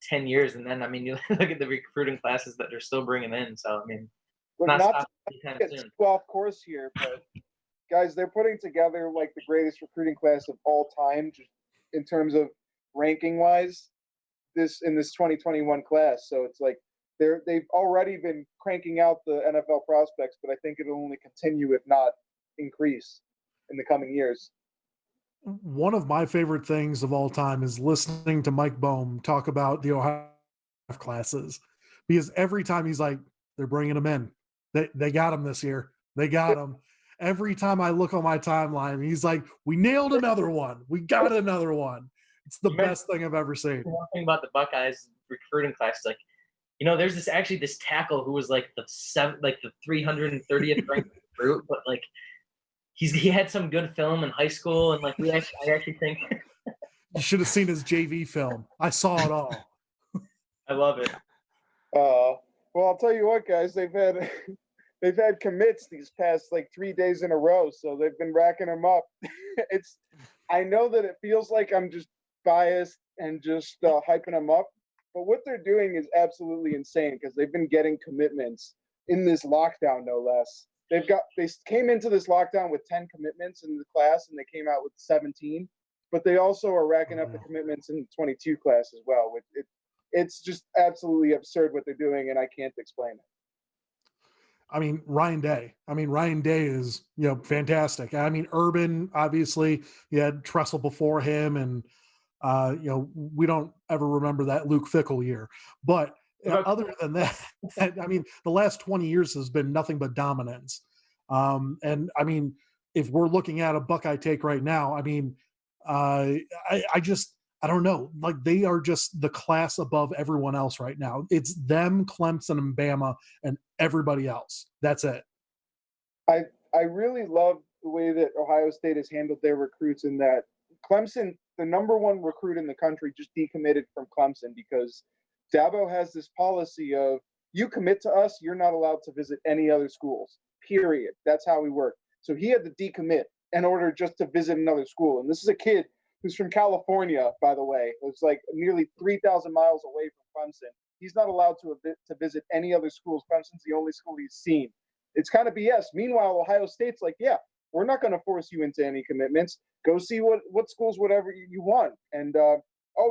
10 years, and then you look at the recruiting classes that they're still bringing in. So I mean, Not stopping to anytime get soon. too off course here, but guys, they're putting together the greatest recruiting class of all time, just in terms of ranking wise. In this 2021 class, so it's they've already been cranking out the NFL prospects, but I think it'll only continue, if not increase, in the coming years. One of my favorite things of all time is listening to Mike Bohm talk about the Ohio classes, because every time he's like, they're bringing them in. They got him this year. They got him. Every time I look on my timeline, he's like, we nailed another one. We got another one. It's the best thing I've ever seen. One thing about the Buckeyes recruiting class is there's this tackle who was the 330th ranked recruit, but he had some good film in high school, and I actually think you should have seen his JV film. I saw it all. I love it. Well, I'll tell you what, guys, they've had commits these past 3 days in a row, so they've been racking them up. I know that it feels like I'm just biased and just hyping them up, but what they're doing is absolutely insane, because they've been getting commitments in this lockdown, no less. They came into this lockdown with 10 commitments in the class, and they came out with 17, but they also are racking up the commitments in the 22 class as well. It's just absolutely absurd what they're doing, and I can't explain it. I mean, Ryan Day. Ryan Day is, fantastic. I mean, Urban, obviously, you had Tressel before him, and we don't ever remember that Luke Fickell year. But other than that, I mean, the last 20 years has been nothing but dominance. And I mean, if we're looking at a Buckeye take right now, I mean, I don't know. They are just the class above everyone else right now. It's them, Clemson, and Bama, and everybody else. That's it. I really love the way that Ohio State has handled their recruits, in that Clemson, the number one recruit in the country, just decommitted from Clemson because Dabo has this policy of, you commit to us, you're not allowed to visit any other schools, period. That's how we work. So he had to decommit in order just to visit another school. And this is a kid who's from California, by the way. It's nearly 3,000 miles away from Clemson. He's not allowed to visit any other schools. Clemson's the only school he's seen. It's kind of BS. Meanwhile, Ohio State's yeah, we're not going to force you into any commitments. Go see what schools, whatever you want. And,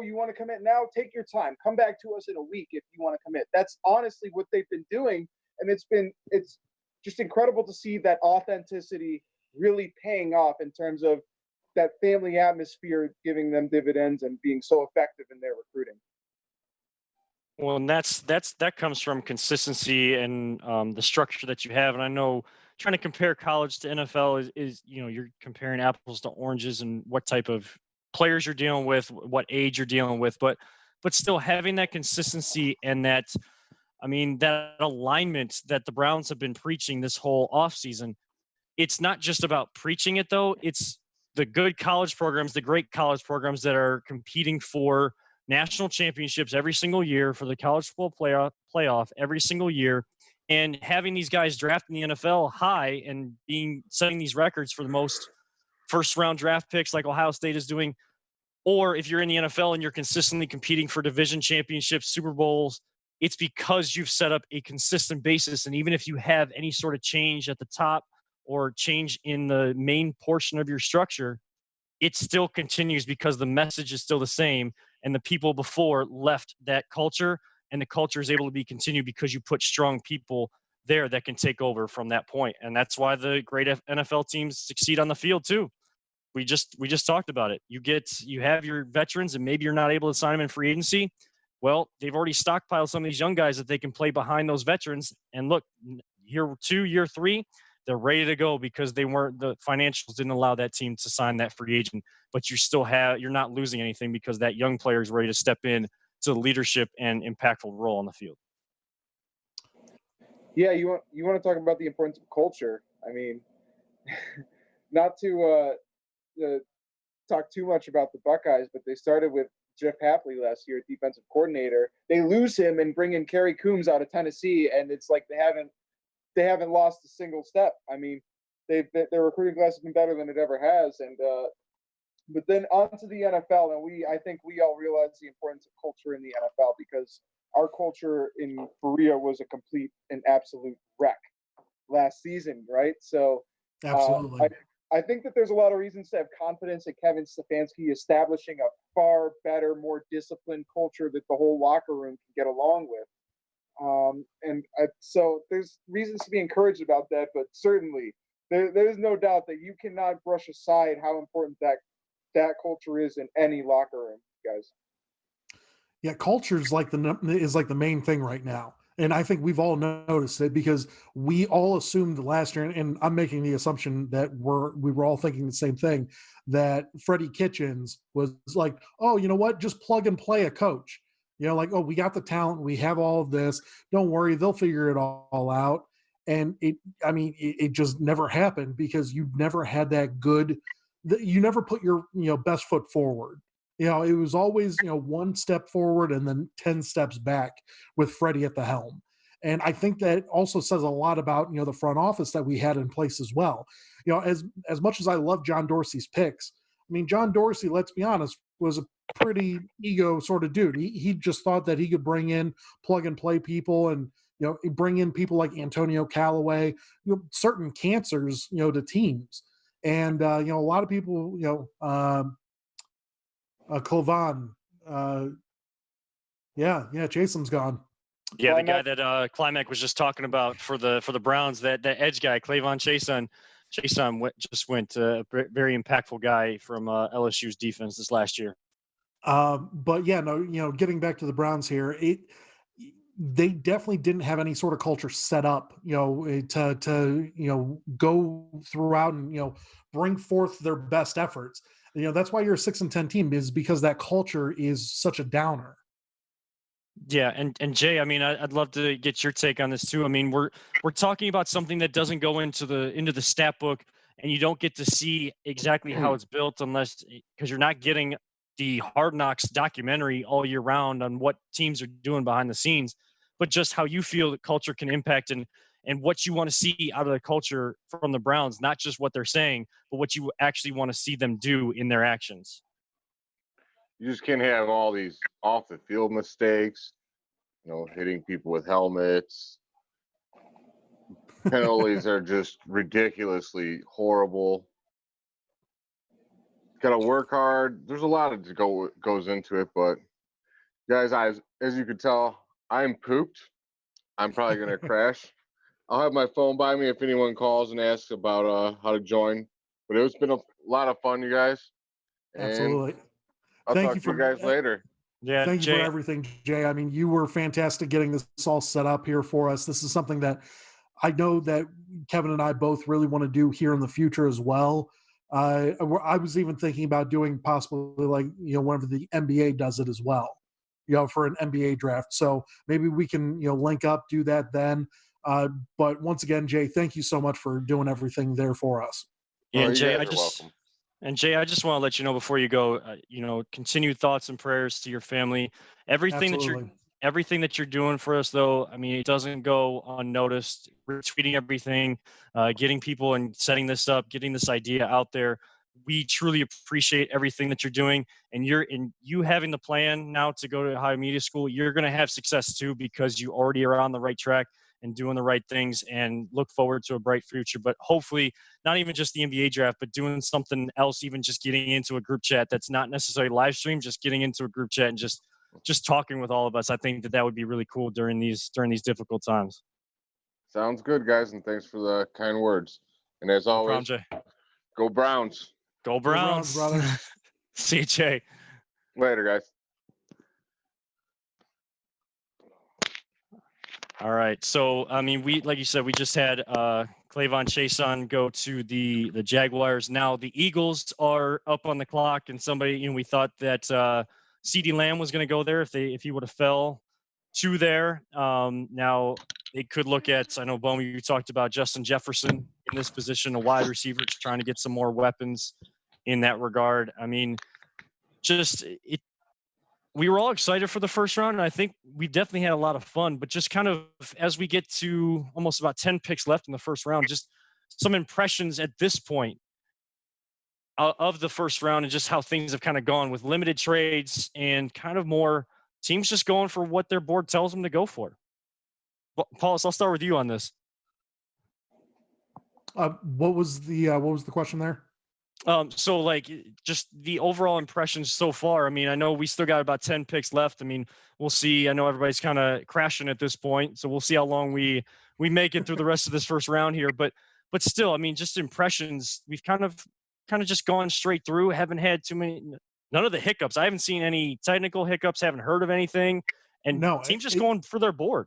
you want to commit now? Take your time. Come back to us in a week if you want to commit. That's honestly what they've been doing. And it's just incredible to see that authenticity really paying off in terms of that family atmosphere, giving them dividends and being so effective in their recruiting. Well, and that comes from consistency and the structure that you have. And I know trying to compare college to NFL is you're comparing apples to oranges and what type of players you're dealing with, what age you're dealing with, but still having that consistency and that alignment that the Browns have been preaching this whole offseason. It's not just about preaching it, though. It's the good college programs, the great college programs that are competing for national championships every single year, for the college football playoff every single year, and having these guys drafted in the NFL high and setting these records for the most first-round draft picks like Ohio State is doing. Or if you're in the NFL and you're consistently competing for division championships, Super Bowls, it's because you've set up a consistent basis. And even if you have any sort of change at the top or change in the main portion of your structure, it still continues because the message is still the same. And the people before left that culture, and the culture is able to be continued because you put strong people there that can take over from that point. And that's why the great NFL teams succeed on the field too. We just talked about it. You have your veterans, and maybe you're not able to sign them in free agency. Well, they've already stockpiled some of these young guys that they can play behind those veterans. And look, year 2, year 3, They're ready to go because the financials didn't allow that team to sign that free agent. But you're not losing anything because that young player is ready to step in to the leadership and impactful role on the field. Yeah, you want to talk about the importance of culture. I mean, not to talk too much about the Buckeyes, but they started with Jeff Hapley last year, defensive coordinator. They lose him and bring in Kerry Coombs out of Tennessee, and it's like they haven't lost a single step. I mean, their recruiting class has been better than it ever has, and but then onto the NFL, and I think we all realize the importance of culture in the NFL because our culture in Berea was a complete and absolute wreck last season, right? So Absolutely. I think that there's a lot of reasons to have confidence in Kevin Stefanski establishing a far better, more disciplined culture that the whole locker room can get along with. So there's reasons to be encouraged about that, but certainly there's no doubt that you cannot brush aside how important that culture is in any locker room, guys. Yeah, culture is like the main thing right now. And I think we've all noticed it because we all assumed last year, and I'm making the assumption that we were all thinking the same thing, that Freddie Kitchens was like, oh, you know what? Just plug and play a coach. You know, like, oh, we got the talent. We have all of this. Don't worry. They'll figure it all out. And it just never happened because you never had that good, you never put your, best foot forward. It was always, one step forward and then 10 steps back with Freddie at the helm. And I think that also says a lot about, the front office that we had in place as well. As much as I love John Dorsey's picks, I mean, John Dorsey, let's be honest, was a pretty ego sort of dude. He just thought that he could bring in plug and play people and, bring in people like Antonio Callaway, certain cancers, to teams. And, a lot of people, Clovan. Jason's gone. Yeah, the guy that Klimek was just talking about for the Browns, that edge guy, Clavon Chason just went very impactful guy from LSU's defense this last year. But yeah, no, getting back to the Browns here, they definitely didn't have any sort of culture set up, to go throughout and bring forth their best efforts. That's why you're a 6-10 team, is because that culture is such a downer. Yeah, and Jay, I mean, I'd love to get your take on this too. I mean, we're talking about something that doesn't go into the stat book, and you don't get to see exactly how it's built because you're not getting the Hard Knocks documentary all year round on what teams are doing behind the scenes, but just how you feel that culture can impact and what you want to see out of the culture from the Browns, not just what they're saying, but what you actually want to see them do in their actions. You just can't have all these off the field mistakes, hitting people with helmets. Penalties are just ridiculously horrible. Got to work hard. There's a lot of goes into it, but guys, as you can tell, I'm pooped. I'm probably going to crash. I'll have my phone by me if anyone calls and asks about how to join. But it's been a lot of fun, you guys. And absolutely. I'll talk to you guys later. Yeah, thank you Jay, for everything, Jay. I mean, you were fantastic getting this all set up here for us. This is something that I know that Kevin and I both really want to do here in the future as well. I was even thinking about doing possibly like, whenever the NBA does it as well, for an NBA draft. So maybe we can, link up, do that then. But once again, Jay, thank you so much for doing everything there for us. Yeah, and Jay, I just want to let you know before you go, continued thoughts and prayers to your family. Everything that you're doing for us, though, I mean, it doesn't go unnoticed. Retweeting everything, getting people and setting this up, getting this idea out there. We truly appreciate everything that you're doing, and you having the plan now to go to Ohio Media School. You're going to have success too because you already are on the right track and doing the right things, and look forward to a bright future. But hopefully not even just the NBA draft, but doing something else, even just getting into a group chat that's not necessarily live stream, just getting into a group chat and just talking with all of us. I think that would be really cool during these difficult times. Sounds good, guys, and thanks for the kind words. And as always, go Browns. Go Browns, brother. See you, Jay. Later, guys. All right. So, I mean, like you said, we just had Clavon Chason go to the Jaguars. Now the Eagles are up on the clock, and somebody, we thought that CeeDee Lamb was going to go there if he would have fell to there. Now they could look at, I know, Bowman, you talked about Justin Jefferson in this position, a wide receiver, trying to get some more weapons in that regard. I mean, we were all excited for the first round, and I think we definitely had a lot of fun. But just kind of as we get to almost about 10 picks left in the first round, just some impressions at this point of the first round and just how things have kind of gone with limited trades and kind of more teams just going for what their board tells them to go for. Paulus, I'll start with you on this. What was the question there? So like just the overall impressions so far. I mean, I know we still got about 10 picks left. I mean, we'll see. I know everybody's kind of crashing at this point, so we'll see how long we make it through the rest of this first round here. But still, I mean, just impressions. We've kind of just gone straight through. Haven't had none of the hiccups. I haven't seen any technical hiccups. Haven't heard of anything. And teams just going for their board.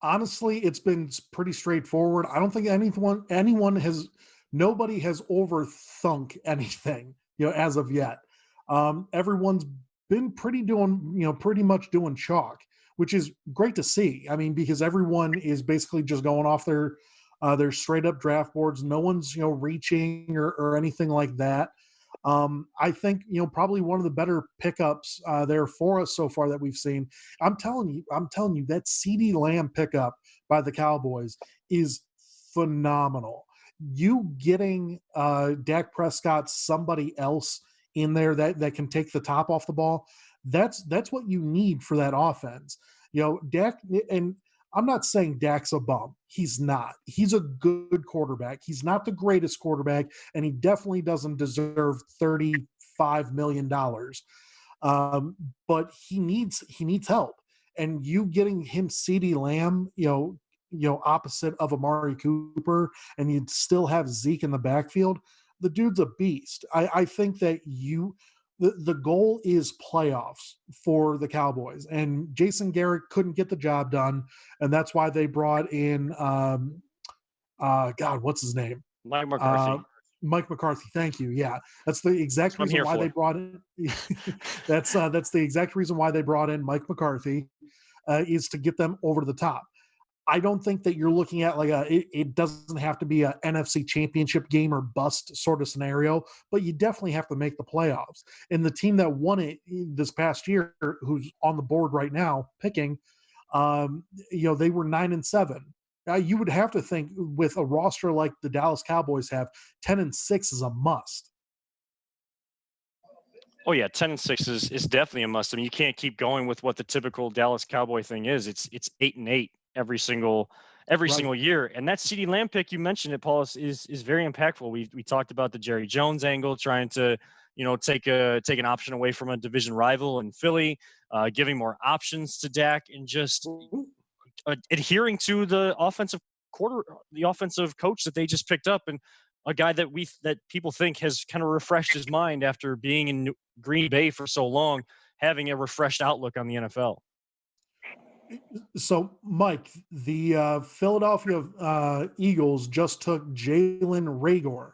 Honestly, it's been pretty straightforward. I don't think nobody has overthunk anything, as of yet. Everyone's been pretty much doing chalk, which is great to see. I mean, because everyone is basically just going off their straight up draft boards. No one's, reaching or anything like that. I think, probably one of the better pickups there for us so far that we've seen. I'm telling you that CeeDee Lamb pickup by the Cowboys is phenomenal. You getting Dak Prescott, somebody else in there that can take the top off the ball, that's what you need for that offense. Dak, and I'm not saying Dak's a bum. He's not. He's a good quarterback. He's not the greatest quarterback, and he definitely doesn't deserve $35 million. But he needs help. And you getting him CeeDee Lamb, opposite of Amari Cooper, and you'd still have Zeke in the backfield, the dude's a beast. I think that the goal is playoffs for the Cowboys, and Jason Garrett couldn't get the job done, and that's why they brought in what's his name? Mike McCarthy. Mike McCarthy. Thank you. Yeah, that's the exact reason why they brought in. that's the exact reason why they brought in Mike McCarthy, is to get them over to the top. I don't think that you're looking at like it doesn't have to be a NFC championship game or bust sort of scenario, but you definitely have to make the playoffs. And the team that won it this past year, who's on the board right now picking, they were 9-7. You would have to think with a roster like the Dallas Cowboys have, 10-6 is a must. Oh yeah, 10-6 is definitely a must. I mean, you can't keep going with what the typical Dallas Cowboy thing is. It's 8-8 every single year. And that CeeDee Lamb pick, you mentioned it, Paul, is very impactful. We talked about the Jerry Jones angle, trying to take an option away from a division rival in Philly, giving more options to Dak, and just adhering to the offensive coach that they just picked up, and a guy that people think has kind of refreshed his mind after being in Green Bay for so long, having a refreshed outlook on the NFL. So, Mike, the Philadelphia Eagles just took Jalen Reagor.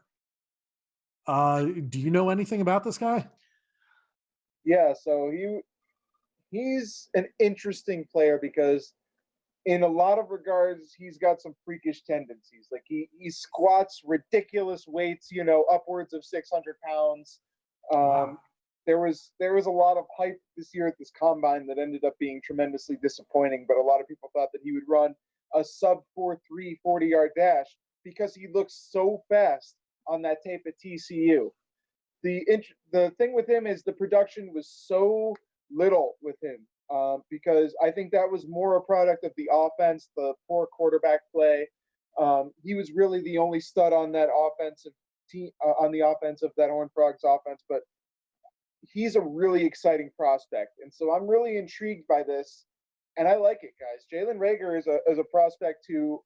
Do you know anything about this guy? Yeah, so he's an interesting player because in a lot of regards, he's got some freakish tendencies. Like he squats ridiculous weights, upwards of 600 pounds. Wow. There was a lot of hype this year at this combine that ended up being tremendously disappointing, but a lot of people thought that he would run a sub 4.3 40-yard dash because he looks so fast on that tape at TCU. The thing with him is the production was so little with him, because I think that was more a product of the offense, the poor quarterback play. He was really the only stud on that offensive team, on the offense of that Horned Frogs offense, but he's a really exciting prospect. And so I'm really intrigued by this, and I like it, guys. Jalen Reagor is a prospect who,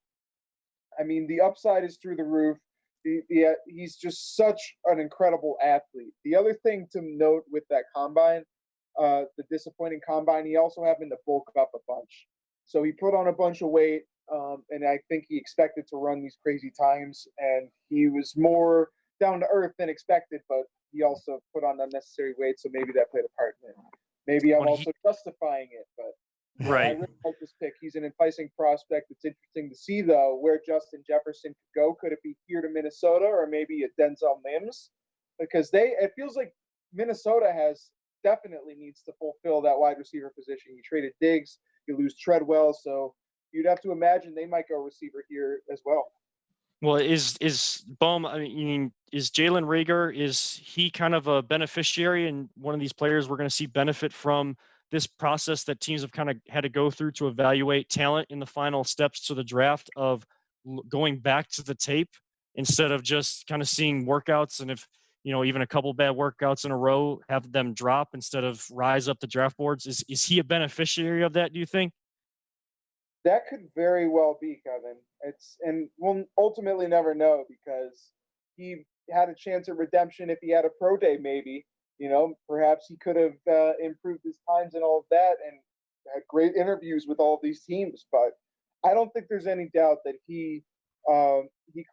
I mean, the upside is through the roof. He's just such an incredible athlete. The other thing to note with that combine, the disappointing combine, he also happened to bulk up a bunch. So he put on a bunch of weight. and I think he expected to run these crazy times, and he was more down to earth than expected, but he also put on unnecessary weight, so maybe that played a part in it. Maybe I'm also justifying it, but I Right. really like this pick. He's an enticing prospect. It's interesting to see, though, where Justin Jefferson could go. Could it be here to Minnesota or maybe a Denzel Mims? Because it feels like Minnesota definitely needs to fulfill that wide receiver position. You traded Diggs, you lose Treadwell, so you'd have to imagine they might go receiver here as well. Well, is Bohm? I mean, is Jalen Reagor? Is he kind of a beneficiary and one of these players we're going to see benefit from this process that teams have kind of had to go through to evaluate talent in the final steps to the draft of going back to the tape instead of just kind of seeing workouts, and if even a couple bad workouts in a row, have them drop instead of rise up the draft boards. Is he a beneficiary of that, do you think? That could very well be, Kevin. And we'll ultimately never know because he had a chance at redemption if he had a pro day, maybe. Perhaps he could have improved his times and all of that and had great interviews with all of these teams. But I don't think there's any doubt that he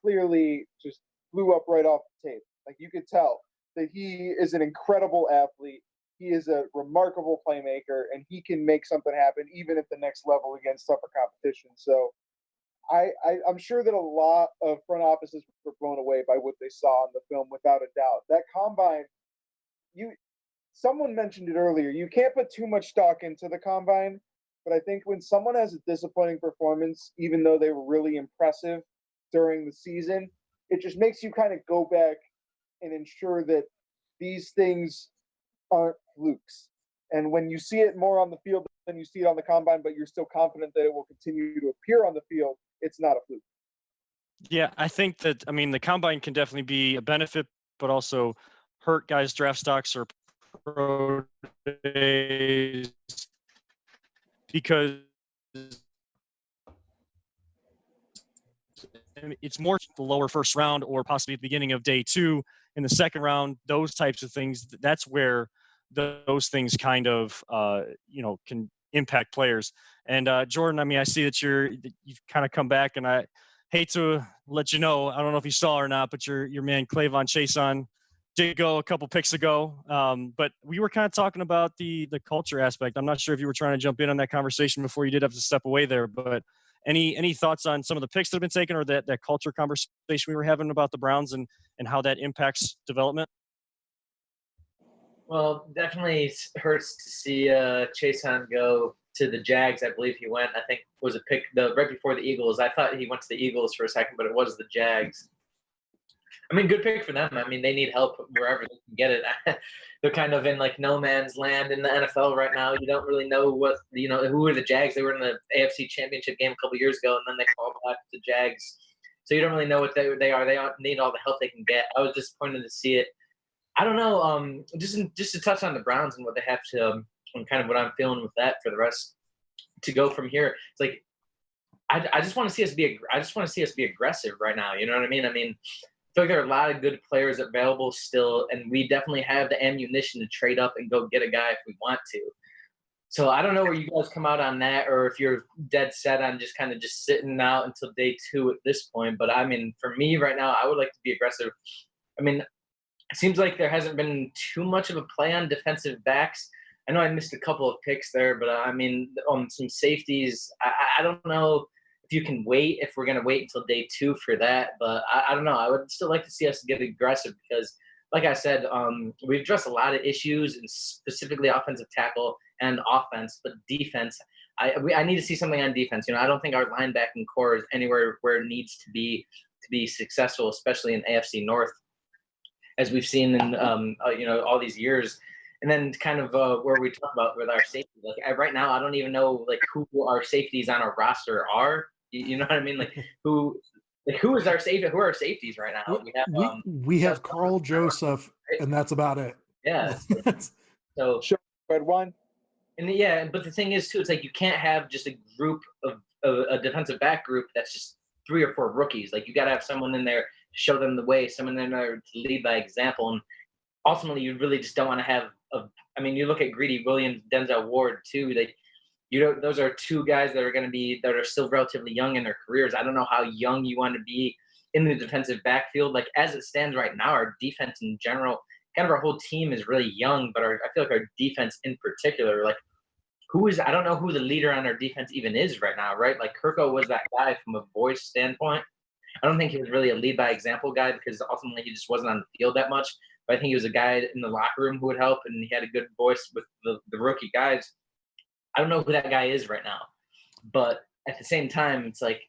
clearly just blew up right off the tape. Like, you could tell that he is an incredible athlete. He is a remarkable playmaker, and he can make something happen even at the next level against tougher competition. So I'm sure that a lot of front offices were blown away by what they saw in the film, without a doubt. That combine, someone mentioned it earlier, you can't put too much stock into the combine, but I think when someone has a disappointing performance, even though they were really impressive during the season, it just makes you kind of go back and ensure that these things aren't flukes. And when you see it more on the field than you see it on the combine, but you're still confident that it will continue to appear on the field, it's not a fluke. Yeah, I think that, the combine can definitely be a benefit, but also hurt guys' draft stocks or pro days because it's more the lower first round or possibly at the beginning of day 2 in the second round, those types of things. That's where those things kind of, can impact players. And Jordan, I see that you've kind of come back, and I hate to let you know, I don't know if you saw or not, but your man Clavon Chason did go a couple picks ago. But we were kind of talking about the culture aspect. I'm not sure if you were trying to jump in on that conversation before you did have to step away there, but any thoughts on some of the picks that have been taken or that culture conversation we were having about the Browns and how that impacts development? Well, definitely hurts to see Chason go to the Jags. I believe he went, I think, was a pick right before the Eagles. I thought he went to the Eagles for a second, but it was the Jags. Good pick for them. They need help wherever they can get it. They're kind of in like no man's land in the NFL right now. You don't really know who are the Jags. They were in the AFC Championship game a couple years ago, and then they called back to Jags. So you don't really know what they are. They need all the help they can get. I was disappointed to see it. I don't know. Just to touch on the Browns and what they have to, and kind of what I'm feeling with that for the rest to go from here. It's like I just want to see us be. I just want to see us be aggressive right now. You know what I mean? I feel like there are a lot of good players available still, and we definitely have the ammunition to trade up and go get a guy if we want to. So I don't know where you guys come out on that, or if you're dead set on just kind of just sitting out until day 2 at this point. But for me right now, I would like to be aggressive. It seems like there hasn't been too much of a play on defensive backs. I know I missed a couple of picks there, but on some safeties, I don't know if you can wait, if we're going to wait until day 2 for that. But I don't know. I would still like to see us get aggressive because, like I said, we've addressed a lot of issues, and specifically offensive tackle and offense, but defense, I need to see something on defense. I don't think our linebacking core is anywhere where it needs to be successful, especially in AFC North, as we've seen in all these years. And then kind of where we talk about with our safety, right now I don't even know who our safeties on our roster are. You know what I mean? Who is our safety? Who are our safeties right now? We have Carl Joseph, and that's about it. Yeah. So sure, red one. And yeah, but the thing is too, it's like you can't have just a group of a defensive back group that's just 3 or 4 rookies. You got to have someone in there to show them the way, someone in there to lead by example. And ultimately, you really just don't want to have you look at Greedy Williams, Denzel Ward too. those are two guys that are still relatively young in their careers. I don't know how young you want to be in the defensive backfield. Like as it stands right now, our defense in general, kind of our whole team is really young, but I feel like our defense in particular, like I don't know who the leader on our defense even is right now, right? Like Kirko was that guy from a voice standpoint. I don't think he was really a lead by example guy because ultimately he just wasn't on the field that much. But I think he was a guy in the locker room who would help, and he had a good voice with the rookie guys. I don't know who that guy is right now. But at the same time, it's like,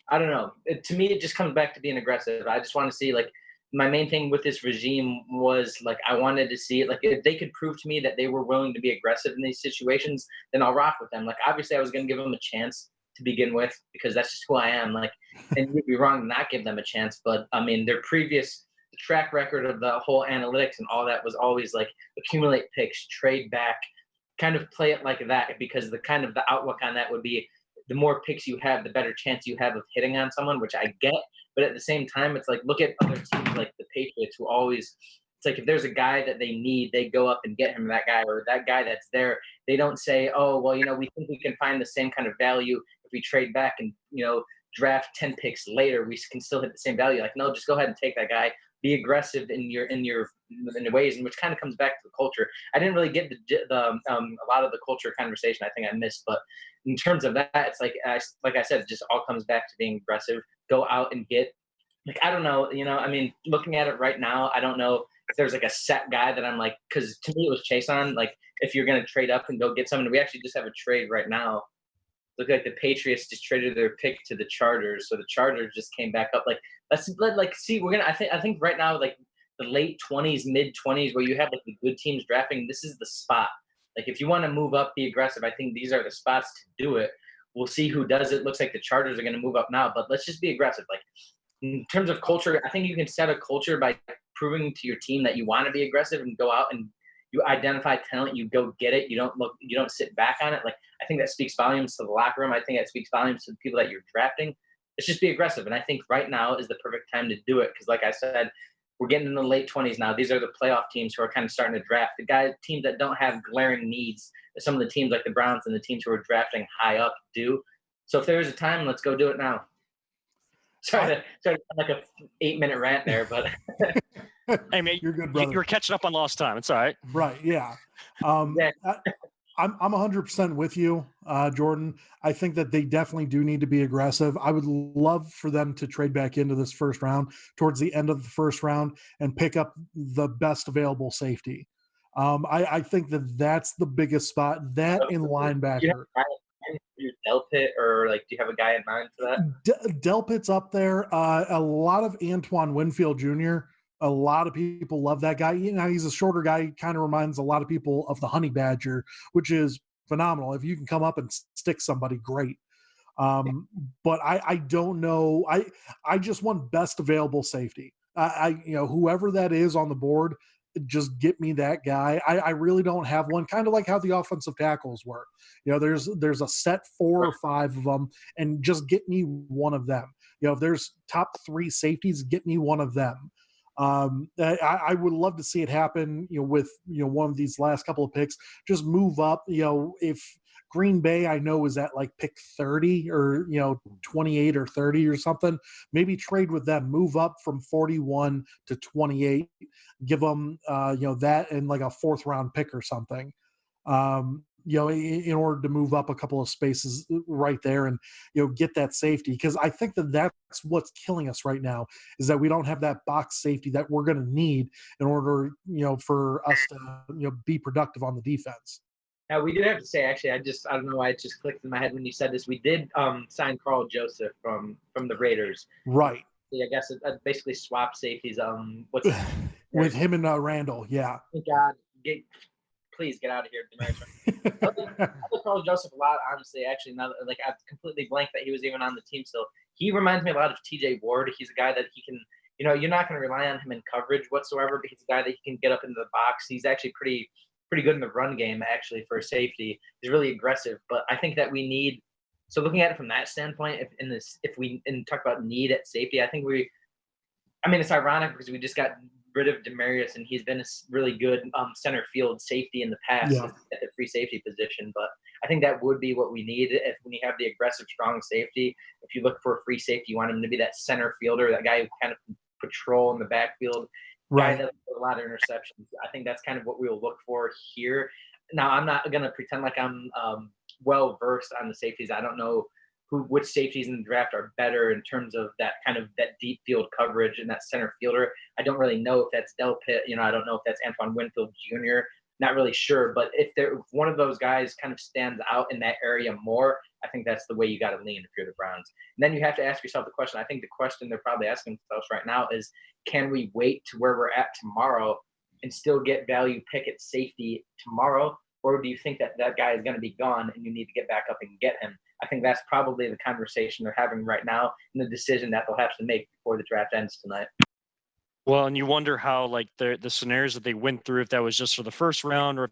I don't know. To me, it just comes back to being aggressive. I just want to see, like, my main thing with this regime was, like, I wanted to see it. Like, if they could prove to me that they were willing to be aggressive in these situations, then I'll rock with them. Like, obviously, I was going to give them a chance to begin with because that's just who I am. Like, and you'd be wrong to not give them a chance. But, I mean, their previous track record of the whole analytics and all that was always, like, accumulate picks, trade back, kind of play it like that, because the kind of the outlook on that would be the more picks you have, the better chance you have of hitting on someone, which I get. But at the same time, it's like, look at other teams like the Patriots who always, it's like if there's a guy that they need, they go up and get him that guy, or that guy that's there. They don't say, oh, well, we think we can find the same kind of value if we trade back and, draft 10 picks later, we can still hit the same value. Like, no, just go ahead and take that guy. Be aggressive in the ways, and which kind of comes back to the culture. I didn't really get a lot of the culture conversation. I think I missed, but in terms of that, it's like I said, it just all comes back to being aggressive. Go out and get, like, I don't know, I mean, looking at it right now, I don't know if there's like a set guy that I'm like, because to me it was Chase on. Like, if you're gonna trade up and go get someone, we actually just have a trade right now. Look like the Patriots just traded their pick to the Chargers, so the Chargers just came back up. Like, see, I think right now, like the late 20s, mid 20s, where you have like the good teams drafting, this is the spot. Like, if you want to move up, be aggressive, I think these are the spots to do it. We'll see who does it. Looks like the Chargers are going to move up now, but let's just be aggressive. Like, in terms of culture, I think you can set a culture by proving to your team that you want to be aggressive and go out and you identify talent, you go get it. You don't sit back on it. Like, I think that speaks volumes to the locker room. I think that speaks volumes to the people that you're drafting. Let's just be aggressive. And I think right now is the perfect time to do it. Because like I said, we're getting in the late 20s now. These are the playoff teams who are kind of starting to draft. The teams that don't have glaring needs, some of the teams like the Browns and the teams who are drafting high up do. So if there is a time, let's go do it now. Sorry to like a 8-minute rant there, but hey, mate, you're good, brother. You're catching up on lost time. It's all right. Right. Yeah. I'm 100% with you, Jordan. I think that they definitely do need to be aggressive. I would love for them to trade back into this first round, towards the end of the first round, and pick up the best available safety. I think that's the biggest spot. That in linebacker. Delpit, or like, do you have a guy in mind for that? Delpit's up there. A lot of Antoine Winfield Jr. A lot of people love that guy. He's a shorter guy. He kind of reminds a lot of people of the Honey Badger, which is phenomenal. If you can come up and stick somebody, great. But I don't know. I just want best available safety. Whoever that is on the board, just get me that guy. I really don't have one. Kind of like how the offensive tackles work. There's a set 4 or 5 of them, and just get me one of them. If there's top 3 safeties, get me one of them. I would love to see it happen, with, one of these last couple of picks, just move up. If Green Bay, I know, is at like pick 30 or, 28 or 30 or something, maybe trade with them, move up from 41 to 28, give them, that and like a 4th round pick or something. In order to move up a couple of spaces right there and, get that safety. Because I think that's what's killing us right now, is that we don't have that box safety that we're going to need in order, for us to, be productive on the defense. Now, we do have to say, actually, I don't know why it just clicked in my head when you said this. We did sign Carl Joseph from the Raiders. Right. I guess it basically swap safeties. With him and Randall, yeah. Thank God. Please get out of here, Demarcus. I like Carl Joseph a lot, honestly. Actually, now that, I've completely blanked that he was even on the team still. He reminds me a lot of TJ Ward. He's a guy that he can, you're not going to rely on him in coverage whatsoever, but he's a guy that he can get up into the box. He's actually pretty good in the run game, actually, for safety. He's really aggressive. But I think that we need, so looking at it from that standpoint, if we talk about need at safety, I think it's ironic because we just got rid of Demarius, and he's been a really good center field safety in the past at the free safety position. But I think that would be what we need if when you have the aggressive, strong safety. If you look for a free safety, you want him to be that center fielder, that guy who kind of can patrol in the backfield, guy Right. that with a lot of interceptions. I think that's kind of what we will look for here. Now, I'm not going to pretend like I'm well versed on the safeties. I don't know which safeties in the draft are better in terms of that kind of that deep field coverage and that center fielder. I don't really know if that's Delpit. I don't know if that's Antoine Winfield Jr. Not really sure, but if one of those guys kind of stands out in that area more, I think that's the way you got to lean if you're the Browns. And then you have to ask yourself the question. I think the question they're probably asking themselves right now is, can we wait to where we're at tomorrow and still get value pick at safety tomorrow? Or do you think that that guy is going to be gone and you need to get back up and get him? I think that's probably the conversation they're having right now and the decision that they'll have to make before the draft ends tonight. Well, and you wonder how like the scenarios that they went through, if that was just for the first round, or if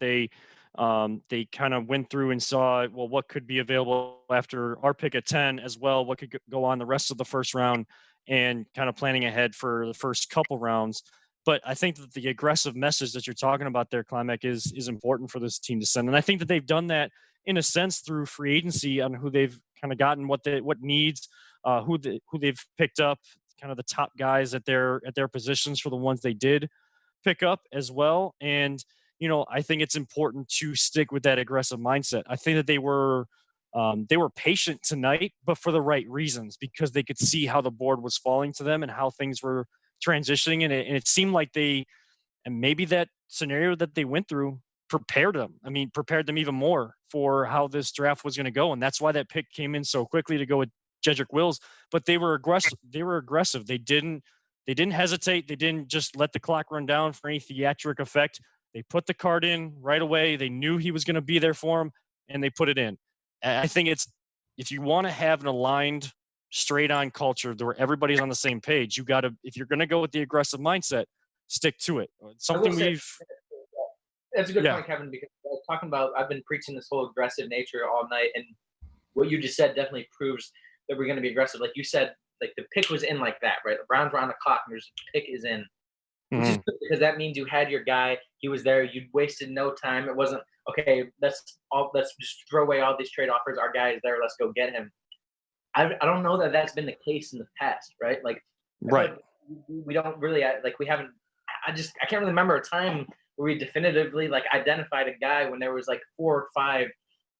they kind of went through and saw, well, what could be available after our pick at 10 as well, what could go on the rest of the first round, and kind of planning ahead for the first couple rounds. But I think that the aggressive message that you're talking about there, Klimek, is important for this team to send. And I think that they've done that in a sense through free agency on who they've kind of gotten, what needs, who they've picked up, kind of the top guys at their positions for the ones they did pick up as well. And, I think it's important to stick with that aggressive mindset. I think that they were patient tonight, but for the right reasons, because they could see how the board was falling to them and how things were transitioning. And it seemed like and maybe that scenario that they went through prepared them even more for how this draft was going to go. And that's why that pick came in so quickly to go with Jedrick Wills. But they were aggressive. They didn't hesitate. They didn't just let the clock run down for any theatric effect. They put the card in right away. They knew he was going to be there for them, and they put it in. And I think if you want to have an aligned, straight-on culture where everybody's on the same page, if you're going to go with the aggressive mindset, stick to it. Something that's a good point, Kevin, because I was talking about, I've been preaching this whole aggressive nature all night, and what you just said definitely proves that we're going to be aggressive. Like you said, like the pick was in like that, right? The Browns were on the clock, and the pick is in. Which is good because that means you had your guy. He was there. You'd wasted no time. It wasn't, okay, let's just throw away all these trade offers. Our guy is there. Let's go get him. I don't know that that's been the case in the past, right? Like, right. We don't really, I can't really remember a time where we definitively like identified a guy when there was like 4 or 5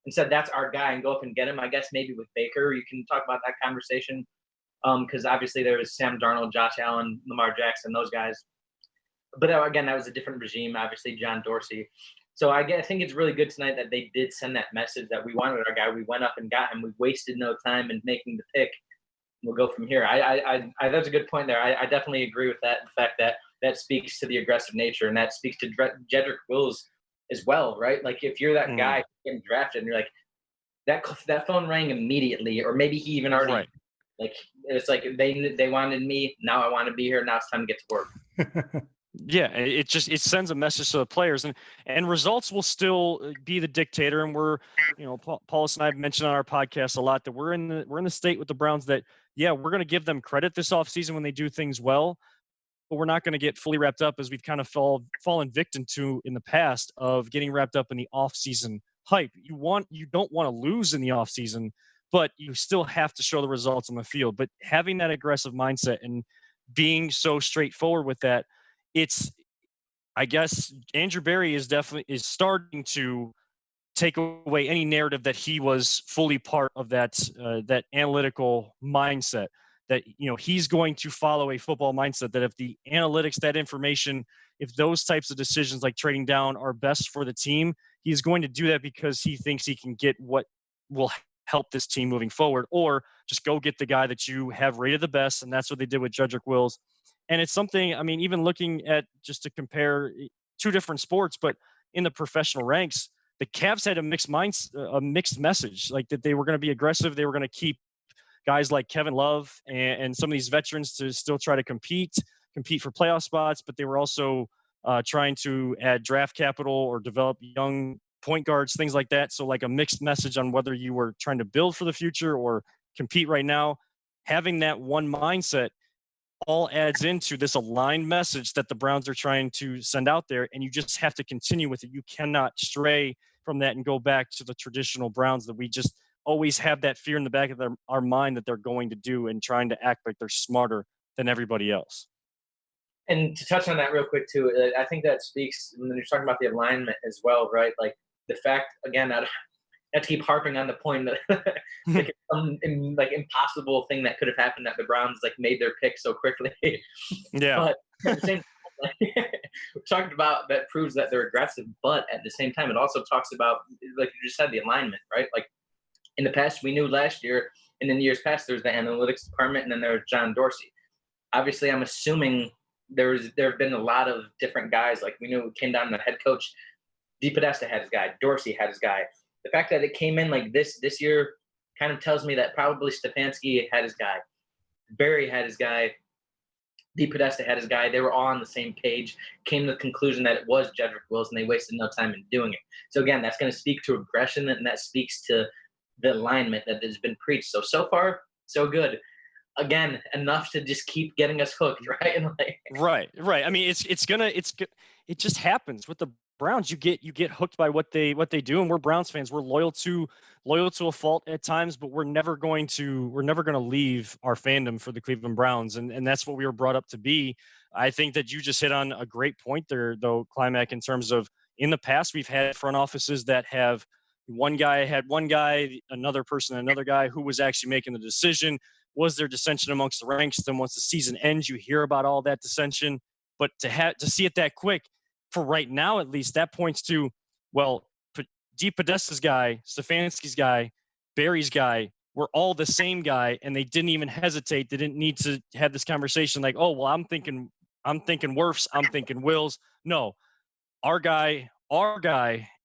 and said, that's our guy, and go up and get him. I guess maybe with Baker, you can talk about that conversation. Because obviously there was Sam Darnold, Josh Allen, Lamar Jackson, those guys. But again, that was a different regime, obviously John Dorsey. So I think it's really good tonight that they did send that message that we wanted our guy. We went up and got him. We wasted no time in making the pick. We'll go from here. That's a good point there. I definitely agree with that. The fact that speaks to the aggressive nature, and that speaks to Jedrick Wills as well, right? Like if you're that guy getting drafted and you're like, that phone rang immediately, or maybe he even already, right. Like it's like they wanted me. Now I want to be here. Now it's time to get to work. Yeah, it sends a message to the players, and results will still be the dictator. And we're, Paulus and I have mentioned on our podcast a lot that we're in the state with the Browns that, yeah, we're going to give them credit this offseason when they do things well, but we're not going to get fully wrapped up as we've kind of fallen victim to in the past of getting wrapped up in the offseason hype. You don't want to lose in the offseason, but you still have to show the results on the field. But having that aggressive mindset and being so straightforward with that, I guess Andrew Berry is starting to take away any narrative that he was fully part of that analytical mindset, that, he's going to follow a football mindset, that if the analytics, that information, if those types of decisions like trading down are best for the team, he's going to do that because he thinks he can get what will help this team moving forward, or just go get the guy that you have rated the best. And that's what they did with Jedrick Wills. And it's something, even looking at, just to compare 2 different sports, but in the professional ranks, the Cavs had a mixed message, like that they were going to be aggressive. They were going to keep guys like Kevin Love and some of these veterans to still try to compete for playoff spots, but they were also trying to add draft capital or develop young point guards, things like that. So like a mixed message on whether you were trying to build for the future or compete right now. Having that one mindset all adds into this aligned message that the Browns are trying to send out there, and you just have to continue with it. You cannot stray from that and go back to the traditional Browns that we just always have that fear in the back of our mind that they're going to do and trying to act like they're smarter than everybody else. And to touch on that real quick too, I think that speaks when you're talking about the alignment as well, right? Like the fact, again, I have to keep harping on the point that like some like impossible thing that could have happened that the Browns like made their pick so quickly. Yeah. But at the same time, like, we're talking about that proves that they're aggressive, but at the same time, it also talks about, like you just said, the alignment, right? Like in the past, we knew last year, and in years past, there's the analytics department, and then there was John Dorsey. Obviously, I'm assuming there have been a lot of different guys. Like we knew it came down to the head coach. DePodesta had his guy. Dorsey had his guy. The fact that it came in like this year kind of tells me that probably Stefanski had his guy. Barry had his guy. DePodesta had his guy. They were all on the same page, came to the conclusion that it was Jedrick Wills, and they wasted no time in doing it. So again, that's going to speak to aggression, and that speaks to the alignment that has been preached. So far, so good. Again, enough to just keep getting us hooked, right? And like, right. I mean, it just happens with the Browns. You get hooked by what they do, and we're Browns fans. We're loyal to a fault at times, but we're never going to leave our fandom for the Cleveland Browns, and that's what we were brought up to be. I think that you just hit on a great point there, though, Climac, in terms of in the past we've had front offices that have one guy, another person, another guy who was actually making the decision. Was there dissension amongst the ranks? Then once the season ends, you hear about all that dissension. But to see it that quick, for right now at least, that points to, well, DePodesta's guy, Stefanski's guy, Barry's guy were all the same guy, and they didn't even hesitate. They didn't need to have this conversation like, oh, well, I'm thinking Wirfs, I'm thinking Wills. No, our guy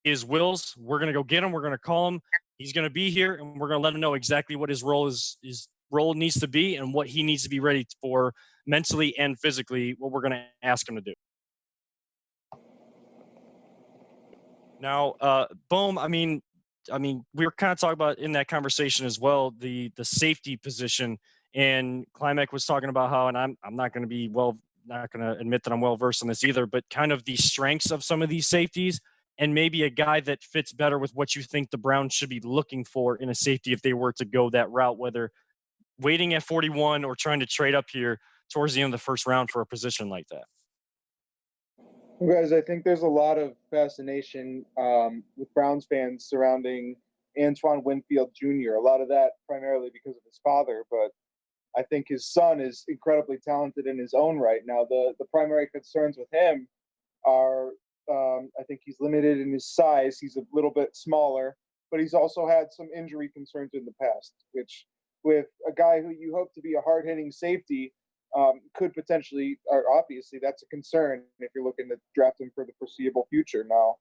is Wills. We're gonna go get him. We're gonna call him. He's gonna be here, and we're gonna let him know exactly what his role needs to be and what he needs to be ready for mentally and physically, what we're going to ask him to do. Now, Bohm, I mean, we were kind of talking about in that conversation as well, the safety position, and Climac was talking about how, and I'm not going to admit that I'm well versed on this either, but kind of the strengths of some of these safeties and maybe a guy that fits better with what you think the Browns should be looking for in a safety if they were to go that route, whether waiting at 41 or trying to trade up here towards the end of the first round for a position like that? Guys, I think there's a lot of fascination with Browns fans surrounding Antoine Winfield Jr. A lot of that primarily because of his father, but I think his son is incredibly talented in his own right. Now, the primary concerns with him are I think he's limited in his size. He's a little bit smaller, but he's also had some injury concerns in the past, which with a guy who you hope to be a hard-hitting safety could potentially, or obviously that's a concern if you're looking to draft him for the foreseeable future. Now,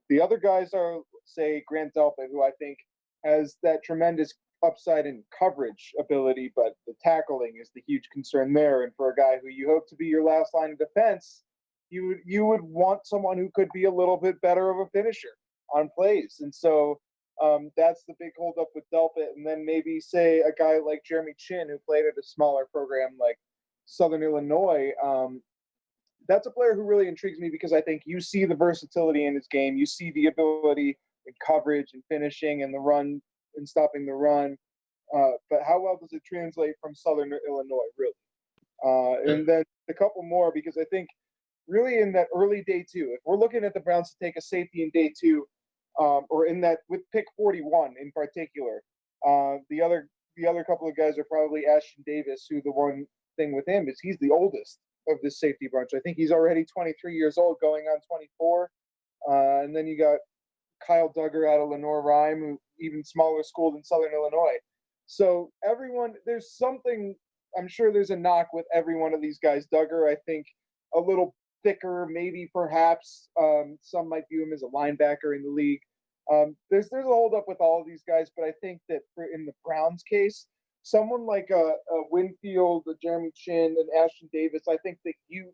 the other guys are, say, Grant Delpit, who I think has that tremendous upside in coverage ability, but the tackling is the huge concern there. And for a guy who you hope to be your last line of defense, you would want someone who could be a little bit better of a finisher on plays. And so that's the big holdup with Delpit. And then maybe, say, a guy like Jeremy Chin, who played at a smaller program like Southern Illinois. That's a player who really intrigues me because I think you see the versatility in his game. You see the ability in coverage and finishing and the run and stopping the run. But how well does it translate from Southern Illinois, really? And then a couple more, because I think really in that early day two, if we're looking at the Browns to take a safety in day two, or in that with pick 41 in particular, the other couple of guys are probably Ashton Davis, who the one thing with him is he's the oldest of this safety bunch. I think he's already 23 years old, going on 24. And then you got Kyle Duggar out of Lenoir-Rhyme, who even smaller school than Southern Illinois. So everyone, there's something, I'm sure there's a knock with every one of these guys. Duggar, I think, a little thicker, maybe perhaps. Some might view him as a linebacker in the league. There's a hold up with all of these guys, but I think that in the Browns case, someone like a Winfield, a Jeremy Chin, and Ashton Davis, I think that you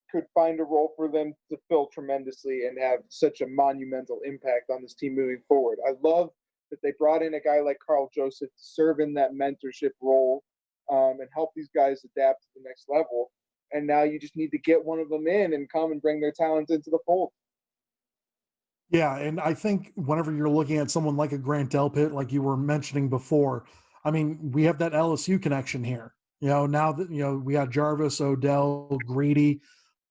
could find a role for them to fill tremendously and have such a monumental impact on this team moving forward. I love that they brought in a guy like Carl Joseph to serve in that mentorship role and help these guys adapt to the next level. And now you just need to get one of them in and come and bring their talent into the fold. Yeah, and I think whenever you're looking at someone like a Grant Delpit, like you were mentioning before, I mean, we have that LSU connection here. Now that we got Jarvis, Odell, Greedy.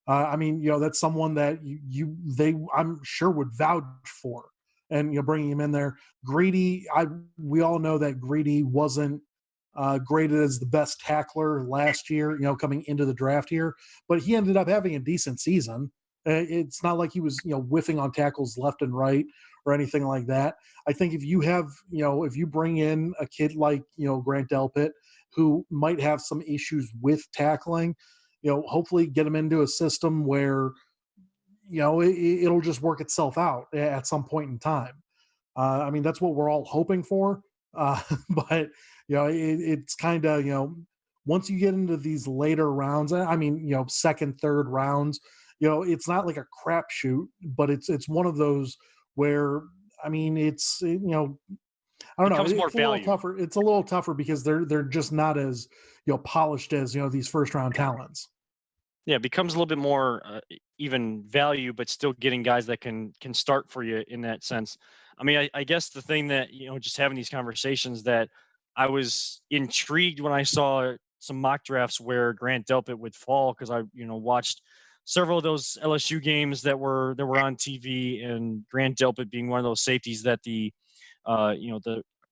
I mean, that's someone that they I'm sure would vouch for, and bringing him in there. Greedy, we all know that Greedy wasn't graded as the best tackler last year, coming into the draft here, but he ended up having a decent season. It's not like he was, whiffing on tackles left and right or anything like that. I think if you have, if you bring in a kid like, Grant Delpit, who might have some issues with tackling, hopefully get him into a system where, it'll just work itself out at some point in time. I mean, that's what we're all hoping for. But it's kind of once you get into these later rounds, I mean, second, third rounds, it's not like a crapshoot, but it's one of those where I mean, it's I don't know, Becomes more it's a little value. tougher. It's a little tougher because they're just not as polished as these first round talents. Yeah, it becomes a little bit more even value, but still getting guys that can start for you in that sense. I mean, I guess the thing that just having these conversations that I was intrigued when I saw some mock drafts where Grant Delpit would fall because I watched several of those LSU games that were on TV, and Grant Delpit being one of those safeties that the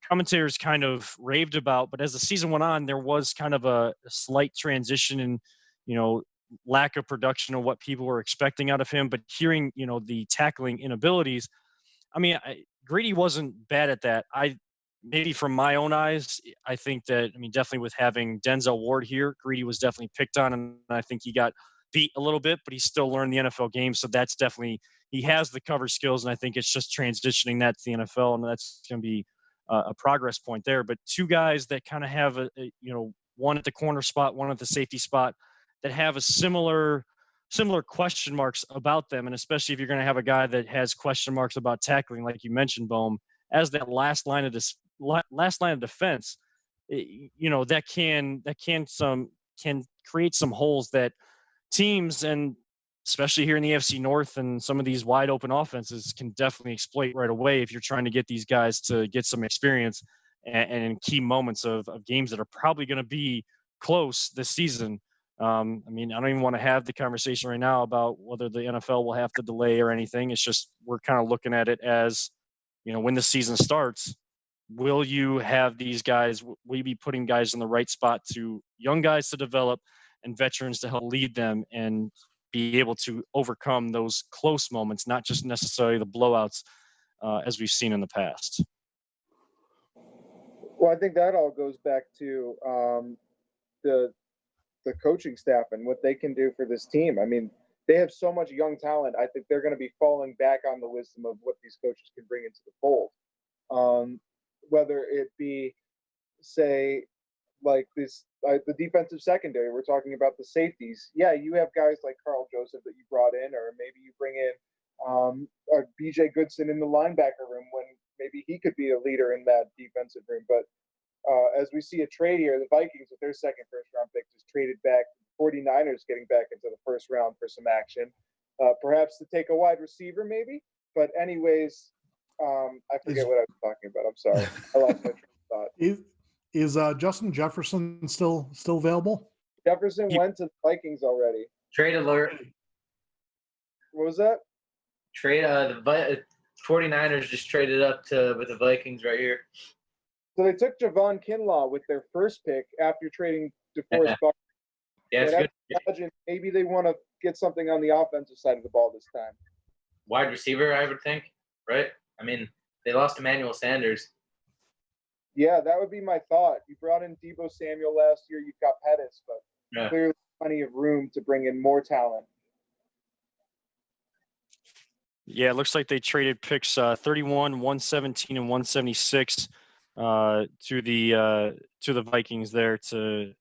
commentators kind of raved about. But as the season went on, there was kind of a slight transition in lack of production of what people were expecting out of him. But hearing the tackling inabilities, I mean, Greedy wasn't bad at that. Maybe from my own eyes, I think that, definitely with having Denzel Ward here, Greedy was definitely picked on, and I think he got beat a little bit, but he still learned the NFL game. So that's definitely, he has the cover skills, and I think it's just transitioning that to the NFL, and that's going to be a progress point there. But two guys that kind of have one at the corner spot, one at the safety spot, that have a similar question marks about them, and especially if you're going to have a guy that has question marks about tackling, like you mentioned, Bohm, as that last line of defense, that can create some holes that teams, and especially here in the AFC North and some of these wide open offenses, can definitely exploit right away if you're trying to get these guys to get some experience and in key moments of games that are probably going to be close this season. I mean, I don't even want to have the conversation right now about whether the NFL will have to delay or anything. It's just we're kind of looking at it as, when the season starts, will you have these guys, will you be putting guys in the right spot to young guys to develop and veterans to help lead them and be able to overcome those close moments, not just necessarily the blowouts as we've seen in the past? Well, I think that all goes back to the coaching staff and what they can do for this team. I mean, they have so much young talent. I think they're going to be falling back on the wisdom of what these coaches can bring into the fold. Whether it be, say, like the defensive secondary, we're talking about the safeties. Yeah, you have guys like Carl Joseph that you brought in, or maybe you bring in BJ Goodson in the linebacker room when maybe he could be a leader in that defensive room. But as we see a trade here, the Vikings with their second first-round pick just traded back. 49ers getting back into the first round for some action, perhaps to take a wide receiver maybe. But anyways, I forget what I was talking about. I'm sorry. I lost my train of thought. Is Justin Jefferson still available? Jefferson went to the Vikings already. Trade alert. What was that? Trade the 49ers just traded up with the Vikings right here. So they took Javon Kinlaw with their first pick after trading DeForest Buckner. Yeah, it's And good. I imagine maybe they want to get something on the offensive side of the ball this time. Wide receiver, I would think, right? I mean, they lost Emmanuel Sanders. Yeah, that would be my thought. You brought in Deebo Samuel last year. You've got Pettis, but clearly plenty of room to bring in more talent. Yeah, it looks like they traded picks 31, 117, and 176 to the Vikings there to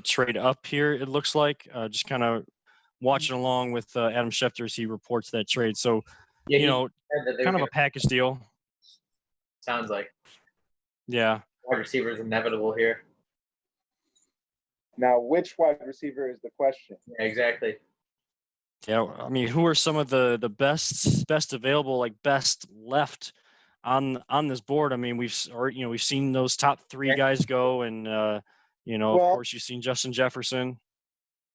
trade up here. It looks like just kind of watching along with Adam Schefter as he reports that trade. So, Yeah, kind of a package deal. Sounds like. Yeah. Wide receiver is inevitable here. Now, which wide receiver is the question? Yeah, exactly. Yeah, I mean, who are some of the best available, like best left on this board? I mean, we've seen those top 3 guys go, and of Well- course, you've seen Justin Jefferson.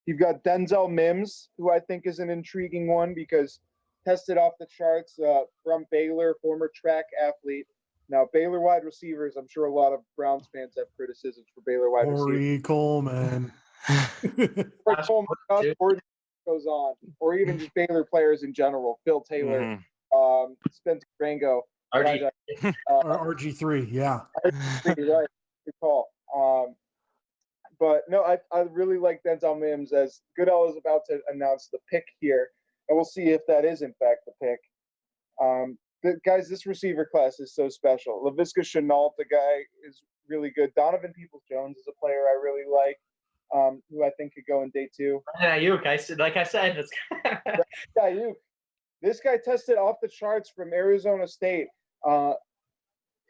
You've got Denzel Mims, who I think is an intriguing one because tested off the charts from Baylor, former track athlete. Now, Baylor wide receivers, I'm sure a lot of Browns fans have criticisms for Baylor wide receivers. Corey Coleman. Corey Coleman, Josh Gordon goes on, or even just Baylor players in general. Phil Taylor, Spencer Rango. RG3, yeah. RG3, right. Good call. But no, I really like Denzel Mims, as Goodell is about to announce the pick here, and we'll see if that is in fact the pick. Guys, this receiver class is so special. Laviska Shenault, the guy, is really good. Donovan Peoples-Jones is a player I really like, who I think could go in day 2. Ayuk, like I said, it's Ayuk. This guy tested off the charts from Arizona State. I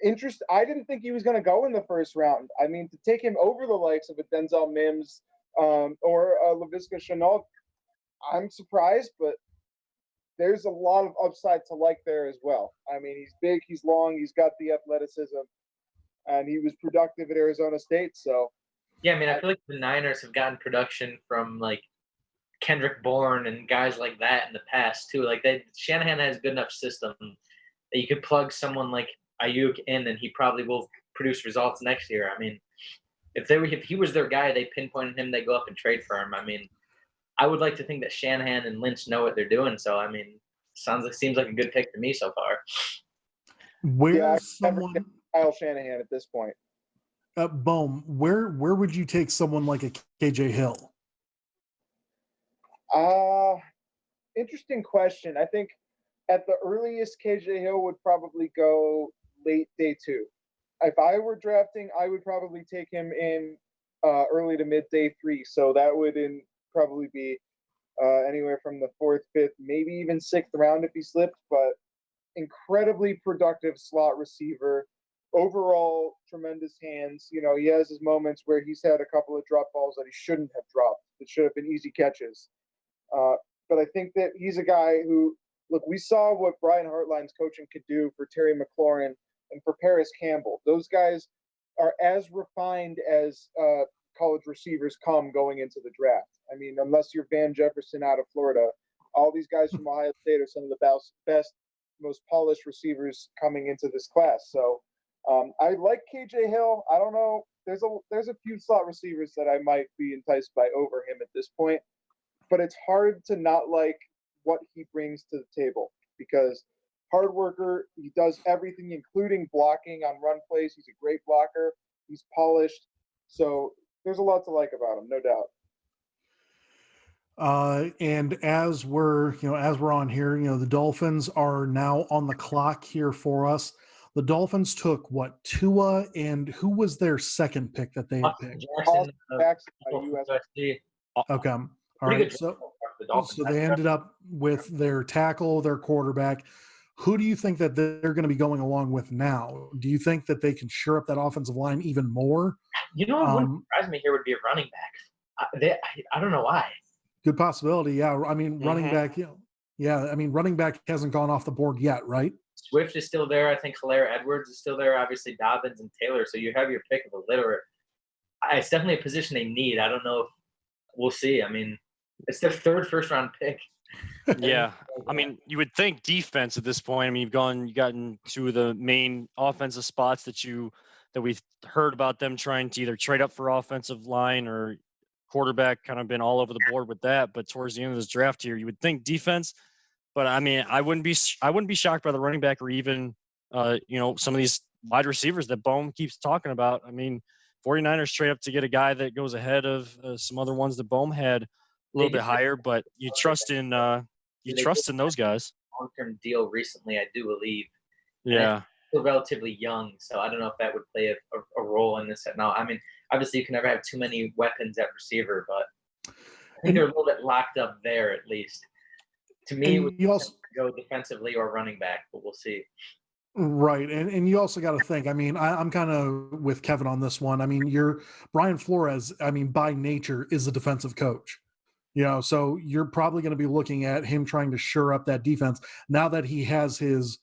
didn't think he was going to go in the first round. I mean, to take him over the likes of a Denzel Mims or a Laviska Shenault, I'm surprised, but there's a lot of upside to like there as well. I mean, he's big, he's long, he's got the athleticism, and he was productive at Arizona State. So, yeah, I mean, I feel like the Niners have gotten production from like Kendrick Bourne and guys like that in the past too. Like Shanahan has a good enough system that you could plug someone like Ayuk in, and he probably will produce results next year. I mean, if he was their guy, they pinpointed him, they go up and trade for him. I mean, I would like to think that Shanahan and Lynch know what they're doing. So, I mean, seems like a good pick to me so far. Someone Kyle Shanahan at this point. Bohm, where would you take someone like a KJ Hill? Interesting question. I think at the earliest, KJ Hill would probably go late day 2. If I were drafting, I would probably take him in early to mid day 3. So that would probably be anywhere from the 4th, 5th, maybe even 6th round if he slipped. But incredibly productive slot receiver. Overall, tremendous hands. You know, he has his moments where he's had a couple of drop balls that he shouldn't have dropped. It should have been easy catches. But I think that he's a guy who, look, we saw what Brian Hartline's coaching could do for Terry McLaurin and for Paris Campbell. Those guys are as refined as college receivers come going into the draft. I mean, unless you're Van Jefferson out of Florida, all these guys from Ohio State are some of the best, most polished receivers coming into this class. So I like KJ Hill. I don't know. There's a few slot receivers that I might be enticed by over him at this point, but it's hard to not like what he brings to the table because hard worker, he does everything, including blocking on run plays. He's a great blocker. He's polished. So there's a lot to like about him, no doubt. And as we're on here, the Dolphins are now on the clock here for us. The Dolphins took what, Tua, and who was their second pick that they had picked? Jackson, USC. Okay. All right. So they ended up with their tackle, their quarterback. Who do you think that they're going to be going along with now? Do you think that they can shore up that offensive line even more? You know what wouldn't surprise me here would be a running back. I don't know why. Good possibility. Yeah. I mean, running back. Yeah. I mean, running back hasn't gone off the board yet, right? Swift is still there. I think Hilaire Edwards is still there. Obviously, Dobbins and Taylor. So you have your pick of a litter. It's definitely a position they need. I don't know if we'll see. I mean, it's their third first-round pick. Yeah. I mean, you would think defense at this point. I mean, you've gotten two of the main offensive spots that we've heard about them trying to either trade up for offensive line or quarterback, kind of been all over the board with that. But towards the end of this draft here, you would think defense. But I mean, I wouldn't be shocked by the running back or even some of these wide receivers that Bohm keeps talking about. I mean, 49ers trade up to get a guy that goes ahead of some other ones that Bohm had a little bit higher, but you trust in those guys. Long-term deal recently, I do believe. Yeah. Still relatively young, so I don't know if that would play a role in this. No, I mean, obviously you can never have too many weapons at receiver, but I think they're a little bit locked up there at least. To me, it would go defensively or running back, but we'll see. Right, and you also got to think. I mean, I'm kind of with Kevin on this one. I mean, Brian Flores. I mean, by nature, is a defensive coach. So you're probably going to be looking at him trying to shore up that defense now that he has his,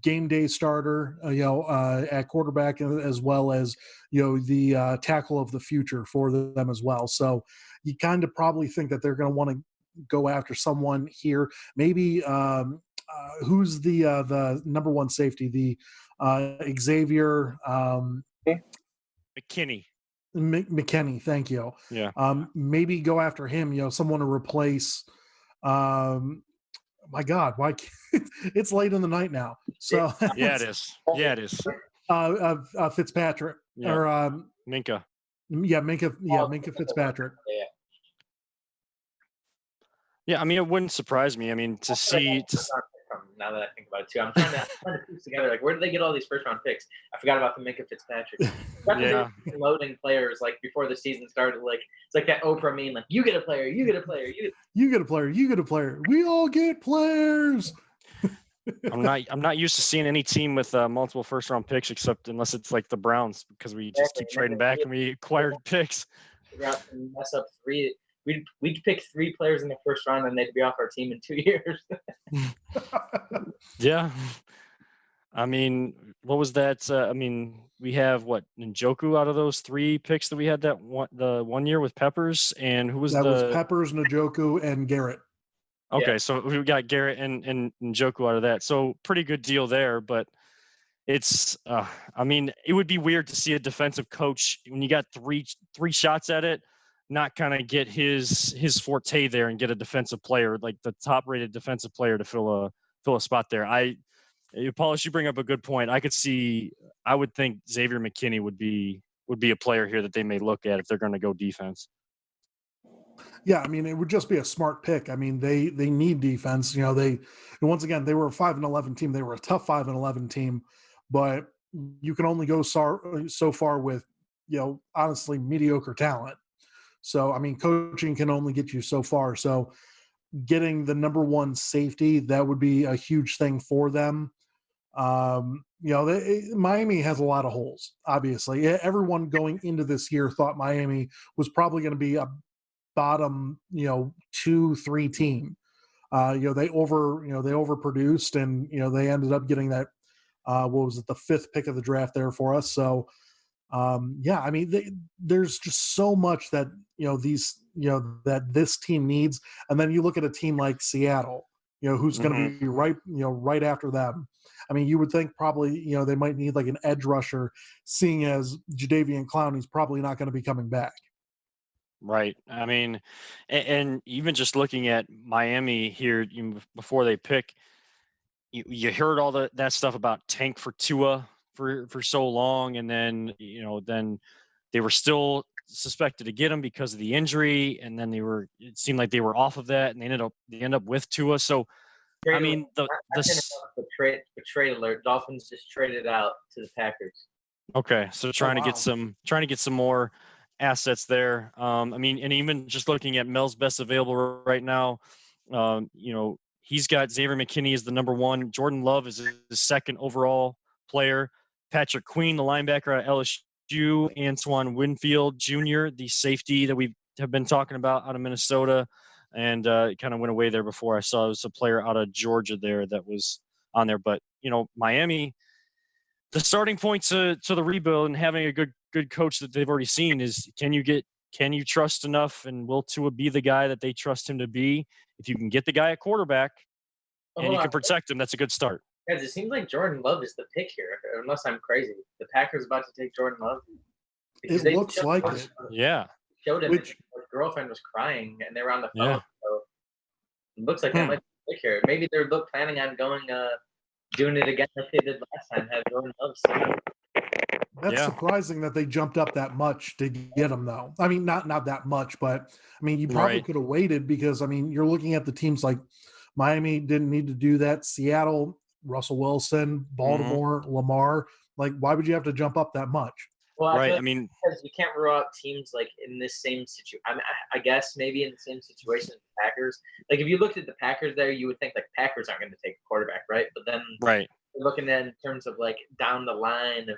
game day starter, at quarterback, as well as, the tackle of the future for them as well. So you kind of probably think that they're going to want to go after someone here. Maybe who's the number one safety? The Xavier McKinney. McKinney, thank you. Yeah. Maybe go after him. Someone to replace. My God, why? It's late in the night now. So yeah, it is. Yeah, it is. Fitzpatrick or Minka. Yeah, Minka Fitzpatrick. Yeah, I mean, it wouldn't surprise me. I mean, to see. Now that I think about it too, I'm trying to piece together like where did they get all these first round picks? I forgot about the Minka Fitzpatrick. Yeah, loading players like before the season started. Like it's like that Oprah meme, like you get a player, you get a player, you get a player, you get a player. We all get players. I'm not used to seeing any team with multiple first round picks except unless it's like the Browns because we just keep trading back and we acquired picks. Figure out and mess up three. We'd pick 3 players in the first round and they'd be off our team in 2 years. Yeah. I mean, what was that? I mean, we have Njoku out of those 3 picks that we had the 1 year with Peppers, and who was was Peppers, Njoku, and Garrett. Okay, Yeah. so we got Garrett and Njoku out of that. So pretty good deal there, but it's I mean, it would be weird to see a defensive coach when you got three shots at it, not kind of get his forte there and get a defensive player, like the top rated defensive player to fill a spot there. Paulus, you bring up a good point. I would think Xavier McKinney would be a player here that they may look at if they're going to go defense. Yeah, I mean, it would just be a smart pick. I mean, they need defense. They once again they were a 5-11 team. They were a tough 5-11 team, but you can only go so far with honestly mediocre talent. So I mean, coaching can only get you so far. So getting the number one safety, that would be a huge thing for them. Miami has a lot of holes. Obviously, everyone going into this year thought Miami was probably going to be a bottom 2-3 team. They overproduced, and they ended up getting that what was it, the 5th pick of the draft there for us. So yeah, I mean, there's just so much that that this team needs, and then you look at a team like Seattle, who's going to be right after them. I mean, you would think probably they might need like an edge rusher, seeing as Jadeveon Clowney's probably not going to be coming back. Right. I mean, and even just looking at Miami here before they pick, you heard all that stuff about tank for Tua for so long, and then then they were still suspected to get him because of the injury, and then it seemed like they were off of that, and they end up with Tua. So I mean, the trade alert. Dolphins just traded out to the Packers. Okay, so trying to get some more assets there. I mean, and even just looking at Mel's best available right now, he's got Xavier McKinney as the number 1. Jordan Love is his 2nd overall player. Patrick Queen, the linebacker at LSU. Antoine Winfield Jr., the safety that we have been talking about out of Minnesota. And it kind of went away there before I saw it was a player out of Georgia there that was on there. But, Miami, the starting point to the rebuild and having a good coach that they've already seen is can you trust enough, and will Tua be the guy that they trust him to be? If you can get the guy at quarterback and you can protect him, that's a good start. Guys, it seems like Jordan Love is the pick here, unless I'm crazy. The Packers about to take Jordan Love. It looks like it. Yeah. Showed him his girlfriend was crying and they were on the phone. Yeah. So it looks like that might be the pick here. Maybe they're planning on doing it again like they did last time, have Jordan Love sign. That's surprising that they jumped up that much to get him, though. I mean, not that much, but I mean, you probably could have waited because I mean, you're looking at the teams like Miami didn't need to do that. Seattle, Russell Wilson, Baltimore, Lamar. Like, why would you have to jump up that much? Well, I mean, because you can't rule out teams like in this same situation. I guess maybe in the same situation as the Packers. Like if you looked at the Packers there, you would think like Packers aren't going to take a quarterback, right? But then right, you're looking at in terms of like down the line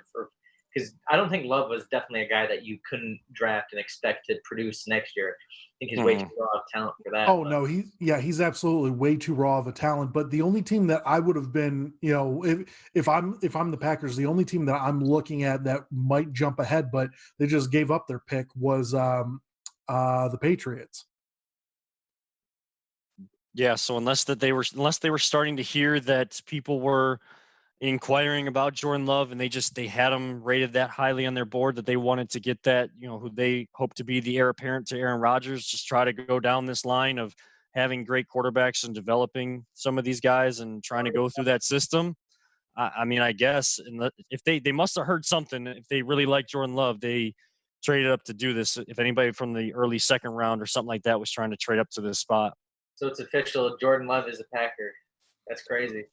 because I don't think Love was definitely a guy that you couldn't draft and expect to produce next year. I think he's way too raw of talent for that. Oh no, he's absolutely way too raw of a talent. But the only team that I would have been, if I'm the Packers, the only team that I'm looking at that might jump ahead, but they just gave up their pick was the Patriots. Yeah, so unless they were starting to hear that people were inquiring about Jordan Love and they had him rated that highly on their board that they wanted to get that, who they hope to be the heir apparent to Aaron Rodgers, just try to go down this line of having great quarterbacks and developing some of these guys and trying to go through that system. I mean, I guess if they must have heard something. If they really like Jordan Love, they traded up to do this. If anybody from the early second round or something like that was trying to trade up to this spot. So it's official. Jordan Love is a Packer. That's crazy.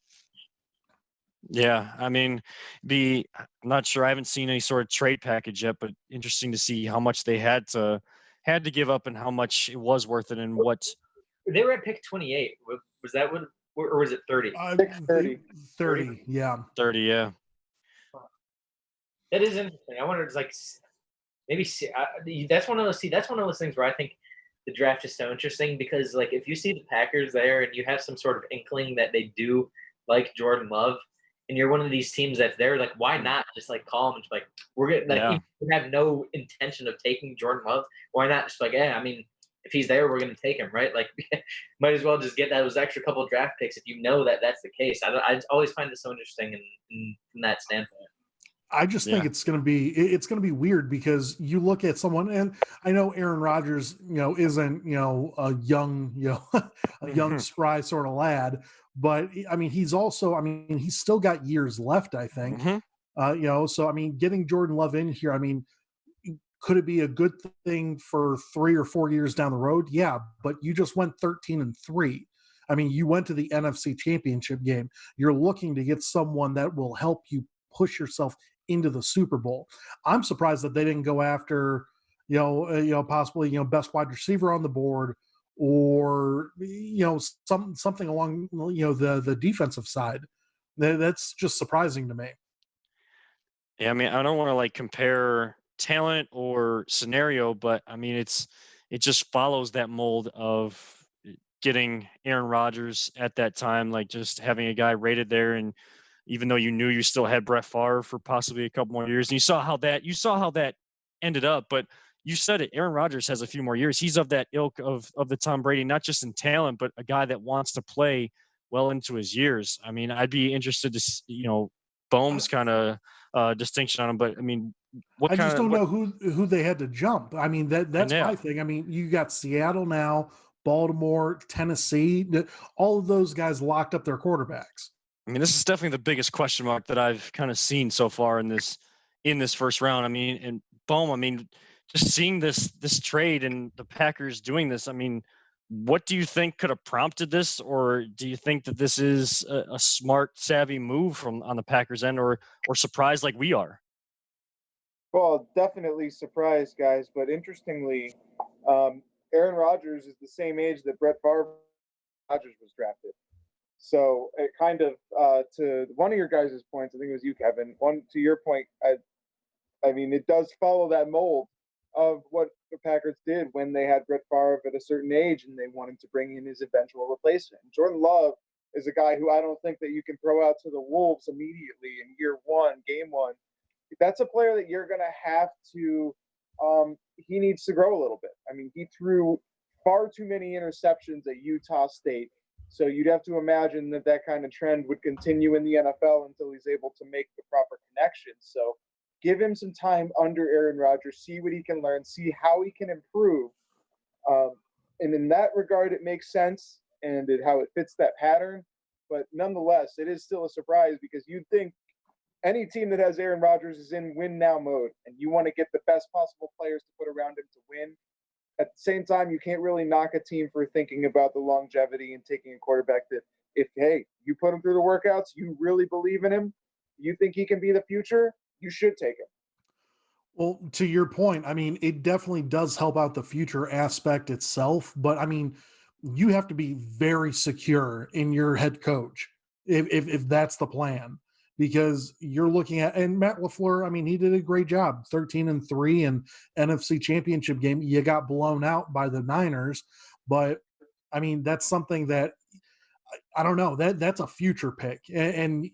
Yeah, I mean, I'm not sure. I haven't seen any sort of trade package yet, but interesting to see how much they had to give up and how much it was worth it and what. They were at pick 28. Was that what, or was it 30? 30, yeah. 30, yeah. That is interesting. I wonder, that's one of those things where I think the draft is so interesting because, like, if you see the Packers there and you have some sort of inkling that they do like Jordan Love, and you're one of these teams that's there, like, why not just like call them and just like, we're gonna like, you have no intention of taking Jordan Love. Why not just like, I mean, if he's there, we're gonna take him, right? Like, might as well just get those extra couple of draft picks if you know that that's the case. I always find it so interesting from that standpoint. I just think it's going to be weird because you look at someone, and I know Aaron Rodgers, isn't, a young, a young spry sort of lad, but I mean, he's still got years left, I think. So I mean, getting Jordan Love in here, I mean, could it be a good thing for 3 or 4 years down the road? Yeah, but you just went 13-3. I mean, you went to the NFC Championship game. You're looking to get someone that will help you push yourself into the Super Bowl. I'm surprised that they didn't go after, possibly, best wide receiver on the board, or something along the defensive side. That's just surprising to me. Yeah, I mean, I don't want to like compare talent or scenario, but I mean, it just follows that mold of getting Aaron Rodgers at that time, like just having a guy rated there, and even though you knew you still had Brett Favre for possibly a couple more years, and you saw how that ended up, but you said it, Aaron Rodgers has a few more years. He's of that ilk of the Tom Brady, not just in talent, but a guy that wants to play well into his years. I mean, I'd be interested to, Bohm's kind of distinction on him, but I mean, I just don't know who they had to jump. I mean, that's my thing. I mean, you got Seattle now, Baltimore, Tennessee, all of those guys locked up their quarterbacks. I mean, this is definitely the biggest question mark that I've kind of seen so far in this first round. I mean, and Bohm, I mean, just seeing this trade and the Packers doing this, I mean, what do you think could have prompted this, or do you think that this is a smart, savvy move on the Packers end, or surprised like we are? Well, definitely surprised, guys. But interestingly, Aaron Rodgers is the same age that Brett Favre Rodgers was drafted. So it kind of, to one of your guys' points, I think it was you, Kevin, to your point, I mean, it does follow that mold of what the Packers did when they had Brett Favre at a certain age and they wanted to bring in his eventual replacement. Jordan Love is a guy who I don't think that you can throw out to the Wolves immediately in year one, game one. That's a player that you're going to have to, he needs to grow a little bit. I mean, he threw far too many interceptions at Utah State. So you'd have to imagine that kind of trend would continue in the NFL until he's able to make the proper connections. So give him some time under Aaron Rodgers, see what he can learn, see how he can improve. And in that regard, it makes sense and how it fits that pattern. But nonetheless, it is still a surprise because you'd think any team that has Aaron Rodgers is in win now mode, and you want to get the best possible players to put around him to win. At the same time, you can't really knock a team for thinking about the longevity and taking a quarterback that if you put him through the workouts, you really believe in him, you think he can be the future, you should take him. Well, to your point, I mean, it definitely does help out the future aspect itself, but I mean, you have to be very secure in your head coach if that's the plan. because you're looking at, and Matt LaFleur, I mean, he did a great job, 13-3 and NFC Championship game. You got blown out by the Niners, but I mean, that's something that I don't know. That's a future pick, and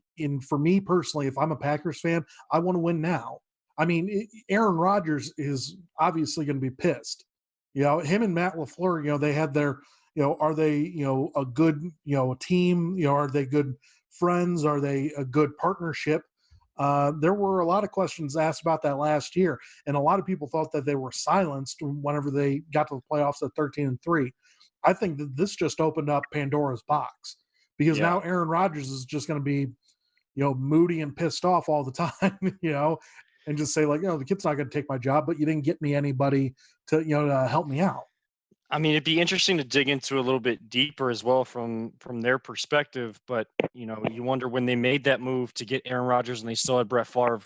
for me personally, if I'm a Packers fan, I want to win now. I mean, Aaron Rodgers is obviously going to be pissed. You know, him and Matt LaFleur, you know, they had their, you know, are they, you know, a good, you know, team? You know, are they good friends? Are they a good partnership? There were a lot of questions asked about that last year, and a lot of people thought that they were silenced whenever they got to the playoffs at 13-3. I think that this just opened up Pandora's box, because now Aaron Rodgers is just going to be, you know, moody and pissed off all the time, you know, and just say like, you know, the kid's not going to take my job, but you didn't get me anybody to, you know, to help me out. I mean, it'd be interesting to dig into a little bit deeper as well from their perspective. But, you know, you wonder when they made that move to get Aaron Rodgers and they still had Brett Favre,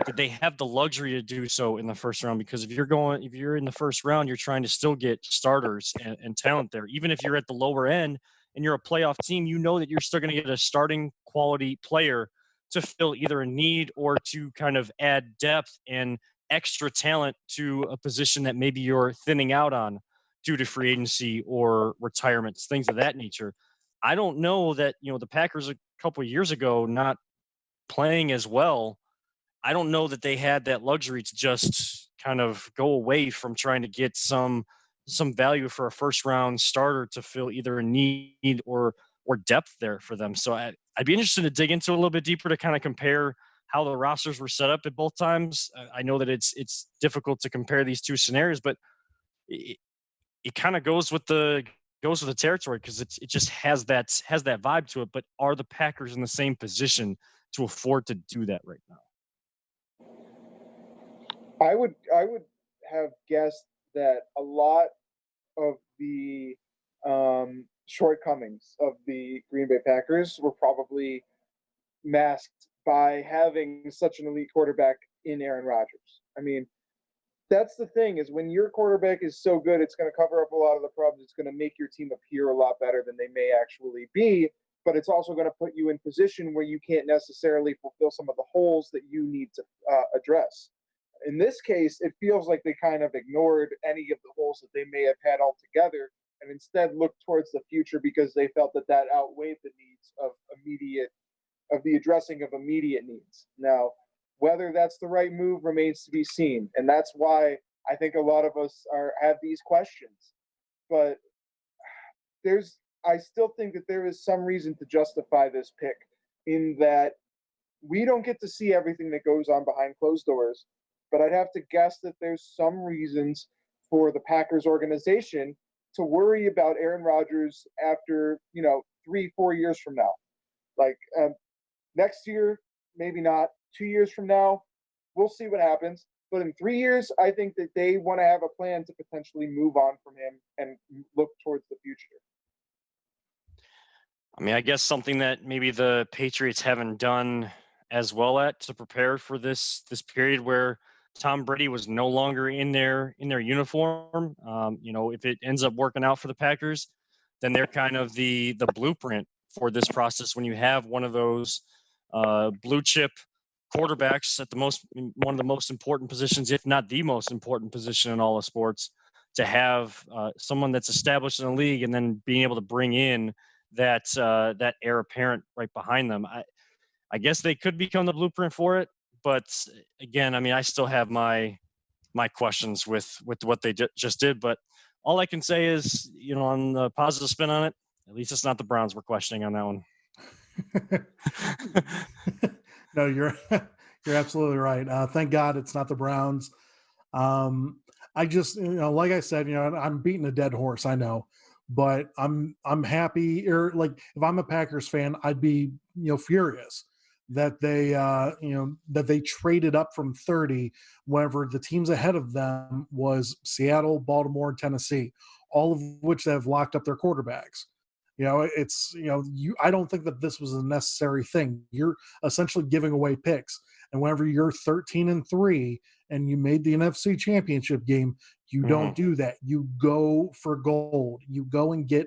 did they have the luxury to do so in the first round? Because if you're in the first round, you're trying to still get starters and talent there. Even if you're at the lower end and you're a playoff team, you know that you're still going to get a starting quality player to fill either a need or to kind of add depth and extra talent to a position that maybe you're thinning out on due to free agency or retirements, things of that nature. I don't know that, you know, the Packers a couple of years ago not playing as well, I don't know that they had that luxury to just kind of go away from trying to get some value for a first round starter to fill either a need or depth there for them. So I'd be interested to dig into a little bit deeper to kind of compare how the rosters were set up at both times. I know that it's difficult to compare these two scenarios, but it kind of goes with the territory, because it just has that vibe to it. But are the Packers in the same position to afford to do that right now? I would have guessed that a lot of the shortcomings of the Green Bay Packers were probably masked by having such an elite quarterback in Aaron Rodgers. I mean, that's the thing, is when your quarterback is so good, it's going to cover up a lot of the problems. It's going to make your team appear a lot better than they may actually be, but it's also going to put you in position where you can't necessarily fulfill some of the holes that you need to address. In this case, it feels like they kind of ignored any of the holes that they may have had altogether and instead looked towards the future, because they felt that outweighed the needs of the addressing of immediate needs. Now, whether that's the right move remains to be seen, and that's why I think a lot of us have these questions. But I still think that there is some reason to justify this pick, in that we don't get to see everything that goes on behind closed doors. But I'd have to guess that there's some reasons for the Packers organization to worry about Aaron Rodgers after, 3-4 years from now. Like next year, maybe not. 2 years from now, we'll see what happens. But in 3 years, I think that they want to have a plan to potentially move on from him and look towards the future. I mean, I guess something that maybe the Patriots haven't done as well to prepare for this period where Tom Brady was no longer in their uniform. If it ends up working out for the Packers, then they're kind of the blueprint for this process. When you have one of those blue chip quarterbacks at one of the most important positions, if not the most important position in all of sports, to have someone that's established in the league and then being able to bring in that heir apparent right behind them. I guess they could become the blueprint for it. But again, I mean, I still have my questions with what they just did. But all I can say is, on the positive spin on it, at least it's not the Browns we're questioning on that one. No, you're absolutely right. Thank God it's not the Browns. I just, like I said, I'm beating a dead horse, I know, but I'm happy. Or like, if I'm a Packers fan, I'd be, furious that they traded up from 30 whenever the teams ahead of them was Seattle, Baltimore, Tennessee, all of which have locked up their quarterbacks. I don't think that this was a necessary thing. You're essentially giving away picks. And whenever you're 13-3 and you made the NFC Championship game, You don't do that. You go for gold. You go and get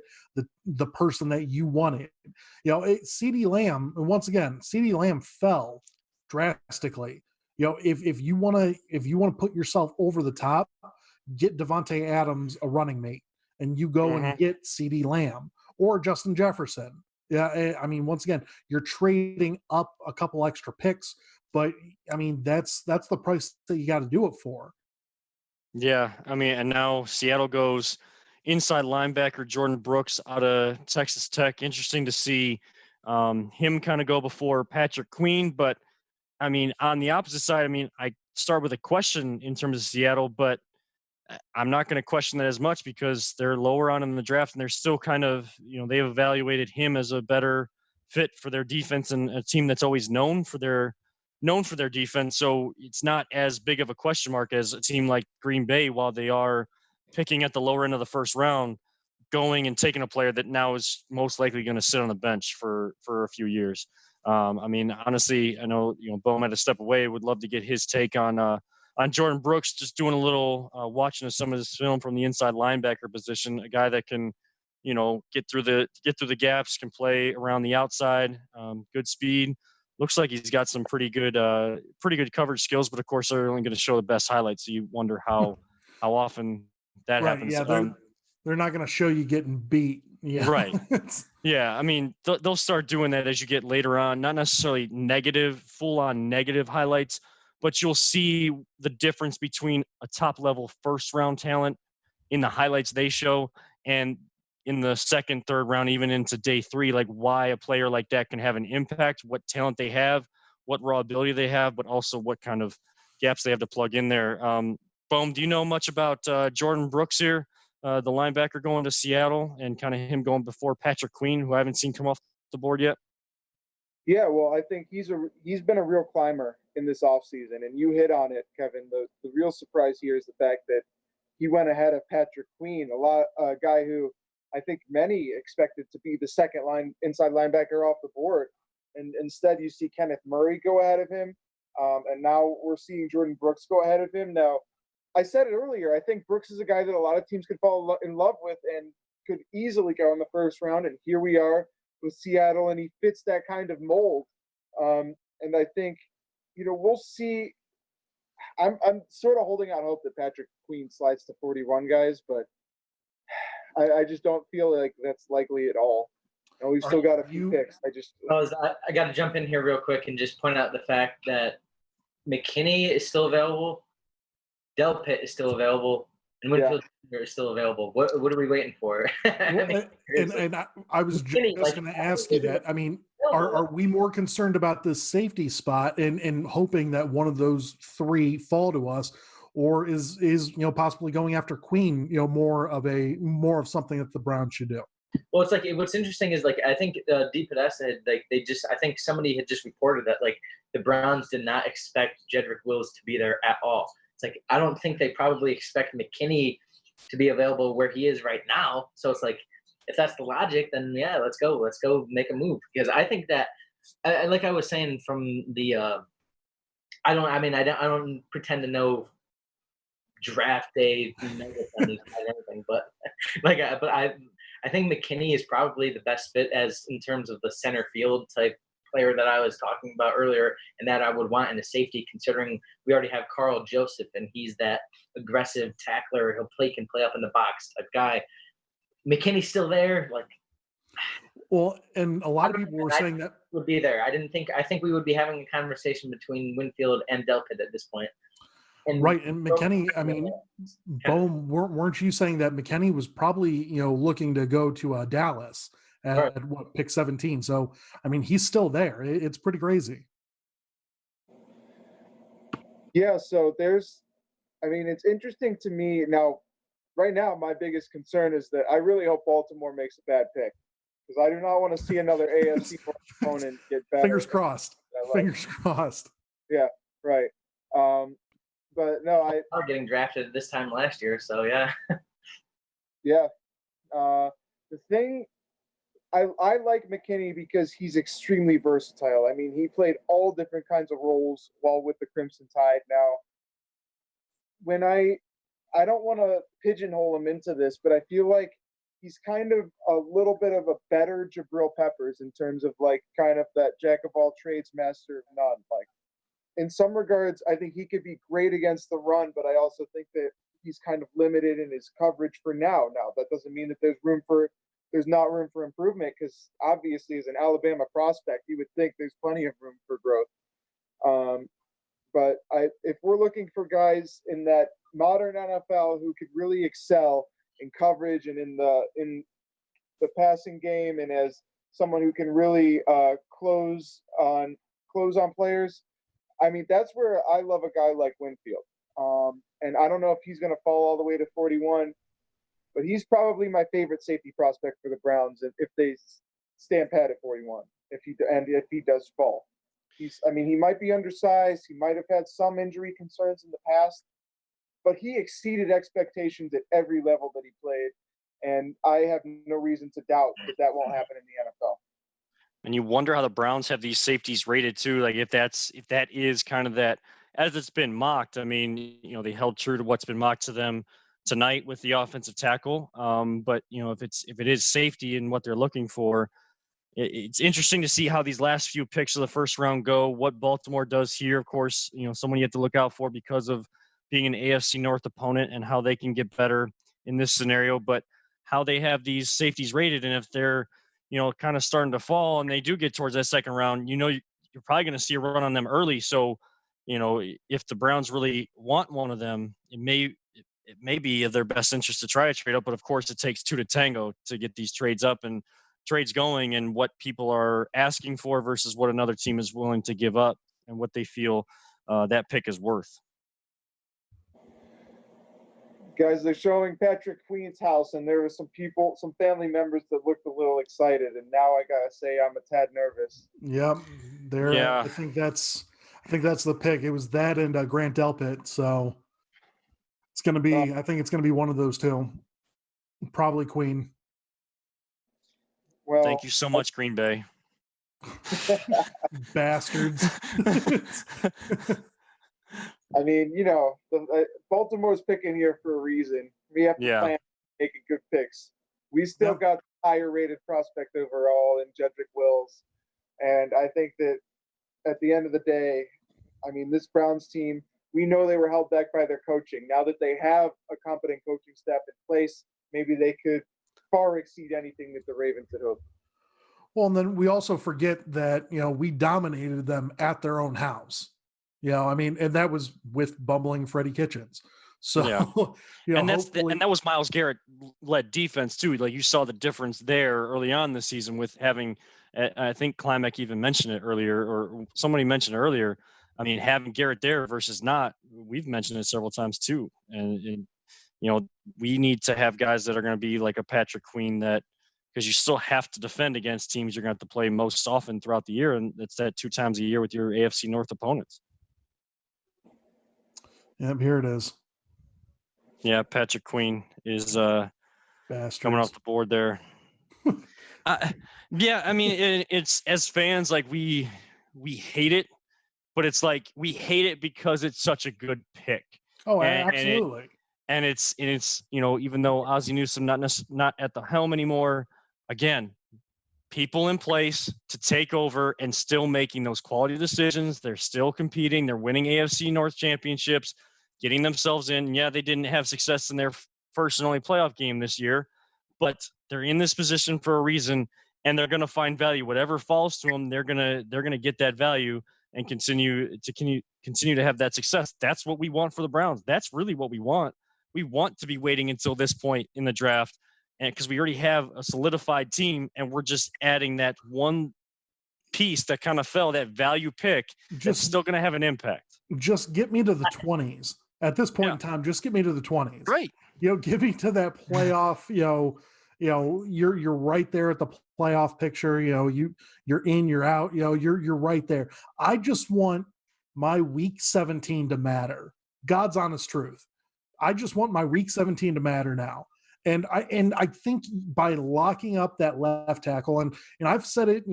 the person that you wanted. You know, CeeDee Lamb, and once again, CeeDee Lamb fell drastically. You know, if you want to put yourself over the top, get Devontae Adams a running mate, and you go and get CeeDee Lamb or Justin Jefferson. Yeah, I mean, once again, you're trading up a couple extra picks, but I mean, that's the price that you got to do it for. Yeah, I mean, and now Seattle goes inside linebacker Jordan Brooks out of Texas Tech. Interesting to see him kind of go before Patrick Queen. But I mean, on the opposite side, I mean, I start with a question in terms of Seattle, but I'm not going to question that as much because they're lower on in the draft and they're still kind of, you know, they've evaluated him as a better fit for their defense and a team that's always known for their defense. So it's not as big of a question mark as a team like Green Bay, while they are picking at the lower end of the first round, going and taking a player that now is most likely going to sit on the bench for a few years. I mean, honestly, I know, you know, Bo had to step away. Would love to get his take on Jordan Brooks, just doing a little watching of some of his film from the inside linebacker position, a guy that can, you know, get through the gaps, can play around the outside, good speed. Looks like he's got some pretty good coverage skills, but of course they're only going to show the best highlights. So you wonder how often that happens. Yeah, they're not going to show you getting beat. Yeah. Right. Yeah. I mean, they'll start doing that as you get later on, not necessarily full on negative highlights, but you'll see the difference between a top level first round talent in the highlights they show and in the second, third round, even into day 3, like why a player like that can have an impact, what talent they have, what raw ability they have, but also what kind of gaps they have to plug in there. Bohm, do you know much about Jordan Brooks here, the linebacker going to Seattle, and kind of him going before Patrick Queen, who I haven't seen come off the board yet? Yeah, well, I think he's been a real climber in this offseason, and you hit on it, Kevin. The real surprise here is the fact that he went ahead of Patrick Queen, a guy who I think many expected to be the second line inside linebacker off the board, and instead you see Kenneth Murray go ahead of him, and now we're seeing Jordan Brooks go ahead of him. Now, I said it earlier, I think Brooks is a guy that a lot of teams could fall in love with and could easily go in the first round, and here we are with Seattle, and he fits that kind of mold. And I think, you know, we'll see. I'm sort of holding out hope that Patrick Queen slides to 41, guys, but I just don't feel like that's likely at all. And we've still got a few picks. I got to jump in here real quick and just point out the fact that McKinney is still available, Delpit is still available, and Winfield Jr. is still available. What are we waiting for? I was just going to ask you that. I mean, are we more concerned about this safety spot and hoping that one of those 3 fall to us, or is you know, possibly going after Queen, you know, more of something that the Browns should do? Well, it's like what's interesting is like I think DPS had I think somebody had just reported that like the Browns did not expect Jedrick Wills to be there at all. It's like I don't think they probably expect McKinney to be available where he is right now. So it's like if that's the logic, then yeah, let's go make a move, because I think that like I was saying from the I don't pretend to know draft day nuggets on these guys or anything, but I think McKinney is probably the best fit as in terms of the center field type player that I was talking about earlier, and that I would want in a safety, considering we already have Carl Joseph, and he's that aggressive tackler. Can play up in the box type guy. McKinney's still there, like. Well, and a lot of people were saying that would be there. I think we would be having a conversation between Winfield and Delpit at this point. And right, and McKinney, I mean, Bohm, weren't you saying that McKinney was probably, you know, looking to go to Dallas at what, pick 17? So, I mean, he's still there. It's pretty crazy. Yeah, so it's interesting to me. Now, right now, my biggest concern is that I really hope Baltimore makes a bad pick, because I do not want to see another AFC opponent get better. Fingers crossed. Fingers crossed. Yeah, right. But no, I'm getting drafted this time last year, so yeah. Yeah. The thing, I like McKinney because he's extremely versatile. I mean, he played all different kinds of roles while with the Crimson Tide. Now, when I I don't want to pigeonhole him into this, but I feel like he's kind of a little bit of a better Jabril Peppers in terms of like kind of that jack of all trades, master of none. Like in some regards, I think he could be great against the run, but I also think that he's kind of limited in his coverage for now. Now that doesn't mean that there's not room for improvement, because obviously as an Alabama prospect, you would think there's plenty of room for growth. But if we're looking for guys in that modern NFL who could really excel in coverage and in the passing game, and as someone who can really close on players, I mean, that's where I love a guy like Winfield. And I don't know if he's going to fall all the way to 41, but he's probably my favorite safety prospect for the Browns if they stand pat at 41, if he does fall. He might be undersized. He might have had some injury concerns in the past, but he exceeded expectations at every level that he played. And I have no reason to doubt that won't happen in the NFL. And you wonder how the Browns have these safeties rated too. Like if that is kind of that, as it's been mocked. I mean, they held true to what's been mocked to them tonight with the offensive tackle. But if it is safety and what they're looking for, it's interesting to see how these last few picks of the first round go, what Baltimore does here. Of course, someone you have to look out for because of being an AFC North opponent and how they can get better in this scenario, but how they have these safeties rated. And if they're, kind of starting to fall and they do get towards that second round, you're probably going to see a run on them early. So, if the Browns really want one of them, it may be of their best interest to try to trade up. But of course, it takes two to tango to get these trades up and trades going, and what people are asking for versus what another team is willing to give up and what they feel that pick is worth. Guys, they're showing Patrick Queen's house, and there were some family members that looked a little excited, and now I gotta say I'm a tad nervous. Yep, Yeah. I think that's the pick. It was that and Grant Delpit, so it's gonna be. I think it's gonna be one of those two, probably Queen. Well, thank you so much, Green Bay. Bastards. I mean, Baltimore's picking here for a reason. We have to plan making good picks. We still got the higher rated prospect overall in Jedrick Wills. And I think that at the end of the day, I mean, this Browns team, we know they were held back by their coaching. Now that they have a competent coaching staff in place, maybe they could far exceed anything that the Ravens had hoped. Well, and then we also forget that, we dominated them at their own house. And that was with bumbling Freddie Kitchens. So, and that was Myles Garrett led defense too. Like you saw the difference there early on this season with having, I think Klimek even mentioned it earlier, or somebody mentioned it earlier. I mean, having Garrett there versus not, we've mentioned it several times too. And we need to have guys that are going to be like a Patrick Queen, that because you still have to defend against teams you're going to have to play most often throughout the year. And it's that 2 times a year with your AFC North opponents. Yep, here it is. Yeah, Patrick Queen is coming off the board there. Yeah, I mean, it's as fans, like we hate it, but it's like we hate it because it's such a good pick. Oh, absolutely. And it's even though Ozzie Newsome not at the helm anymore, again, people in place to take over and still making those quality decisions. They're still competing. They're winning AFC North championships, getting themselves in. Yeah, they didn't have success in their first and only playoff game this year, but they're in this position for a reason, and they're going to find value. Whatever falls to them, they're going to get that value and continue to have that success. That's what we want for the Browns. That's really what we want. We want to be waiting until this point in the draft, and because we already have a solidified team, and we're just adding that one piece that kind of fell, that value pick, that's still going to have an impact. Just get me to the 20s. At this point in time, just get me to the 20s. Right. Get me to that playoff, you're right there at the playoff picture. You're in, you're out, you're right there. I just want my week 17 to matter. God's honest truth. I just want my week 17 to matter now. And I think by locking up that left tackle, and I've said it,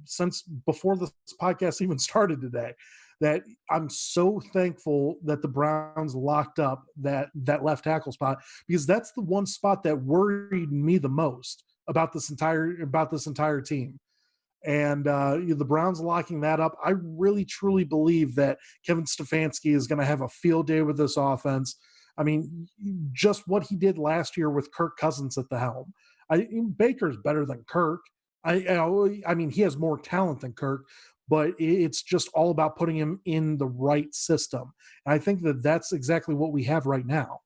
since before this podcast even started today, that I'm so thankful that the Browns locked up that left tackle spot, because that's the one spot that worried me the most about this entire team. And the Browns locking that up, I really truly believe that Kevin Stefanski is going to have a field day with this offense. I mean, just what he did last year with Kirk Cousins at the helm. Baker's better than Kirk. I mean, he has more talent than Kirk, but it's just all about putting him in the right system. And I think that that's exactly what we have right now.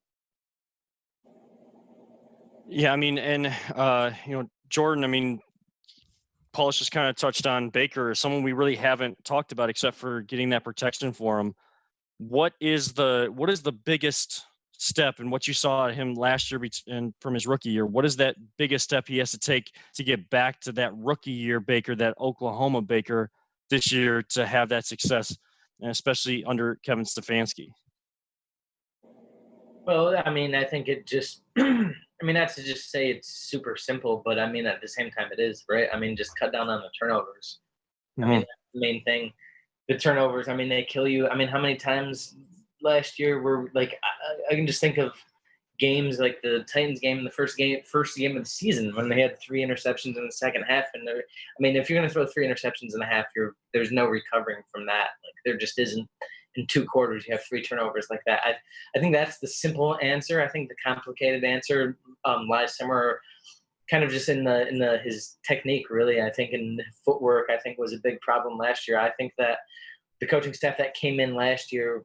Yeah, I mean, and Jordan, I mean, Paulus just kind of touched on Baker, someone we really haven't talked about except for getting that protection for him. What is the biggest step, and what you saw at him last year and from his rookie year? What is that biggest step he has to take to get back to that rookie year Baker, that Oklahoma Baker this year, to have that success, and especially under Kevin Stefanski? Well, I mean, I think it just, I mean, not to just say it's super simple, but I mean, at the same time it is, right? I mean, just cut down on the turnovers. I mean, that's the main thing. The turnovers, I mean, they kill you. I mean, how many times last year were like, I can just think of games like the Titans game in the first game of the season when they had 3 interceptions in the second half. And I mean, if you're going to throw 3 interceptions in a half, there's no recovering from that. Like, there just isn't. In 2 quarters, you have 3 turnovers like that. I think that's the simple answer. I think the complicated answer lies somewhere kind of just in his technique, really. I think in footwork, I think was a big problem last year. I think that the coaching staff that came in last year,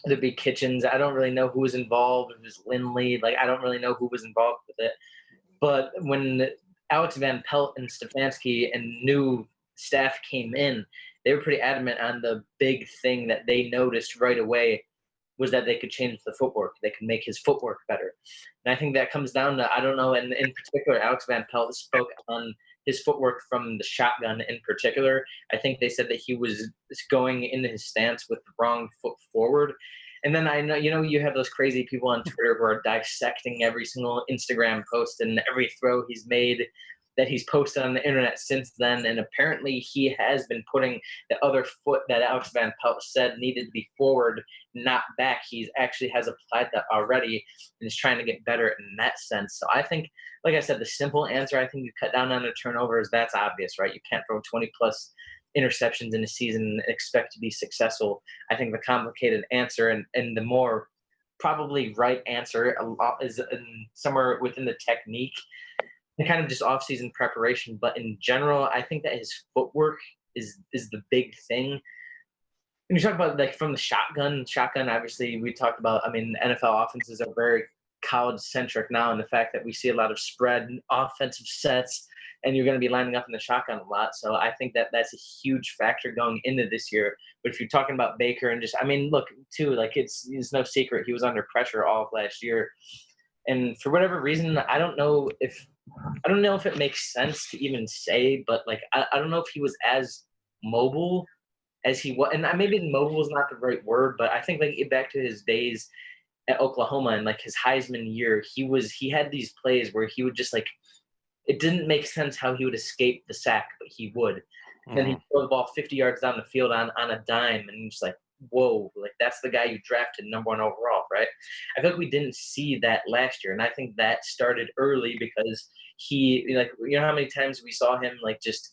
there'd be Kitchens. I don't really know who was involved. It was Lindley. Like, I don't really know who was involved with it. But when Alex Van Pelt and Stefanski and new staff came in, they were pretty adamant on the big thing that they noticed right away was that they could change the footwork. They could make his footwork better. And I think that comes down to, I don't know, and in particular, Alex Van Pelt spoke on his footwork from the shotgun in particular. I think they said that he was going into his stance with the wrong foot forward. And then I know, you have those crazy people on Twitter who are dissecting every single Instagram post and every throw he's made that he's posted on the internet since then. And apparently he has been putting the other foot that Alex Van Pelt said needed to be forward, not back. He actually has applied that already and is trying to get better in that sense. So I think, like I said, the simple answer, I think you cut down on the turnovers. That's obvious, right? You can't throw 20 plus interceptions in a season and expect to be successful. I think the complicated answer and the more probably right answer is somewhere within the technique and kind of just off-season preparation. But in general, I think that his footwork is the big thing. When you talk about like from the shotgun, obviously we talked about, I mean, NFL offenses are very college-centric now, and the fact that we see a lot of spread offensive sets, and you're going to be lining up in the shotgun a lot. So I think that that's a huge factor going into this year. But if you're talking about Baker and just, I mean, look, too, like it's no secret he was under pressure all of last year. And for whatever reason, I don't know if it makes sense to even say, but like I don't know if he was as mobile as he was, and maybe mobile is not the right word, but I think like back to his days at Oklahoma and like his Heisman year, he had these plays where he would just like, it didn't make sense how he would escape the sack, but he would. And then he'd throw the ball 50 yards down the field on a dime, and just like, whoa, like that's the guy you drafted number 1 overall, right? I feel like we didn't see that last year, and I think that started early because he, like, how many times we saw him like just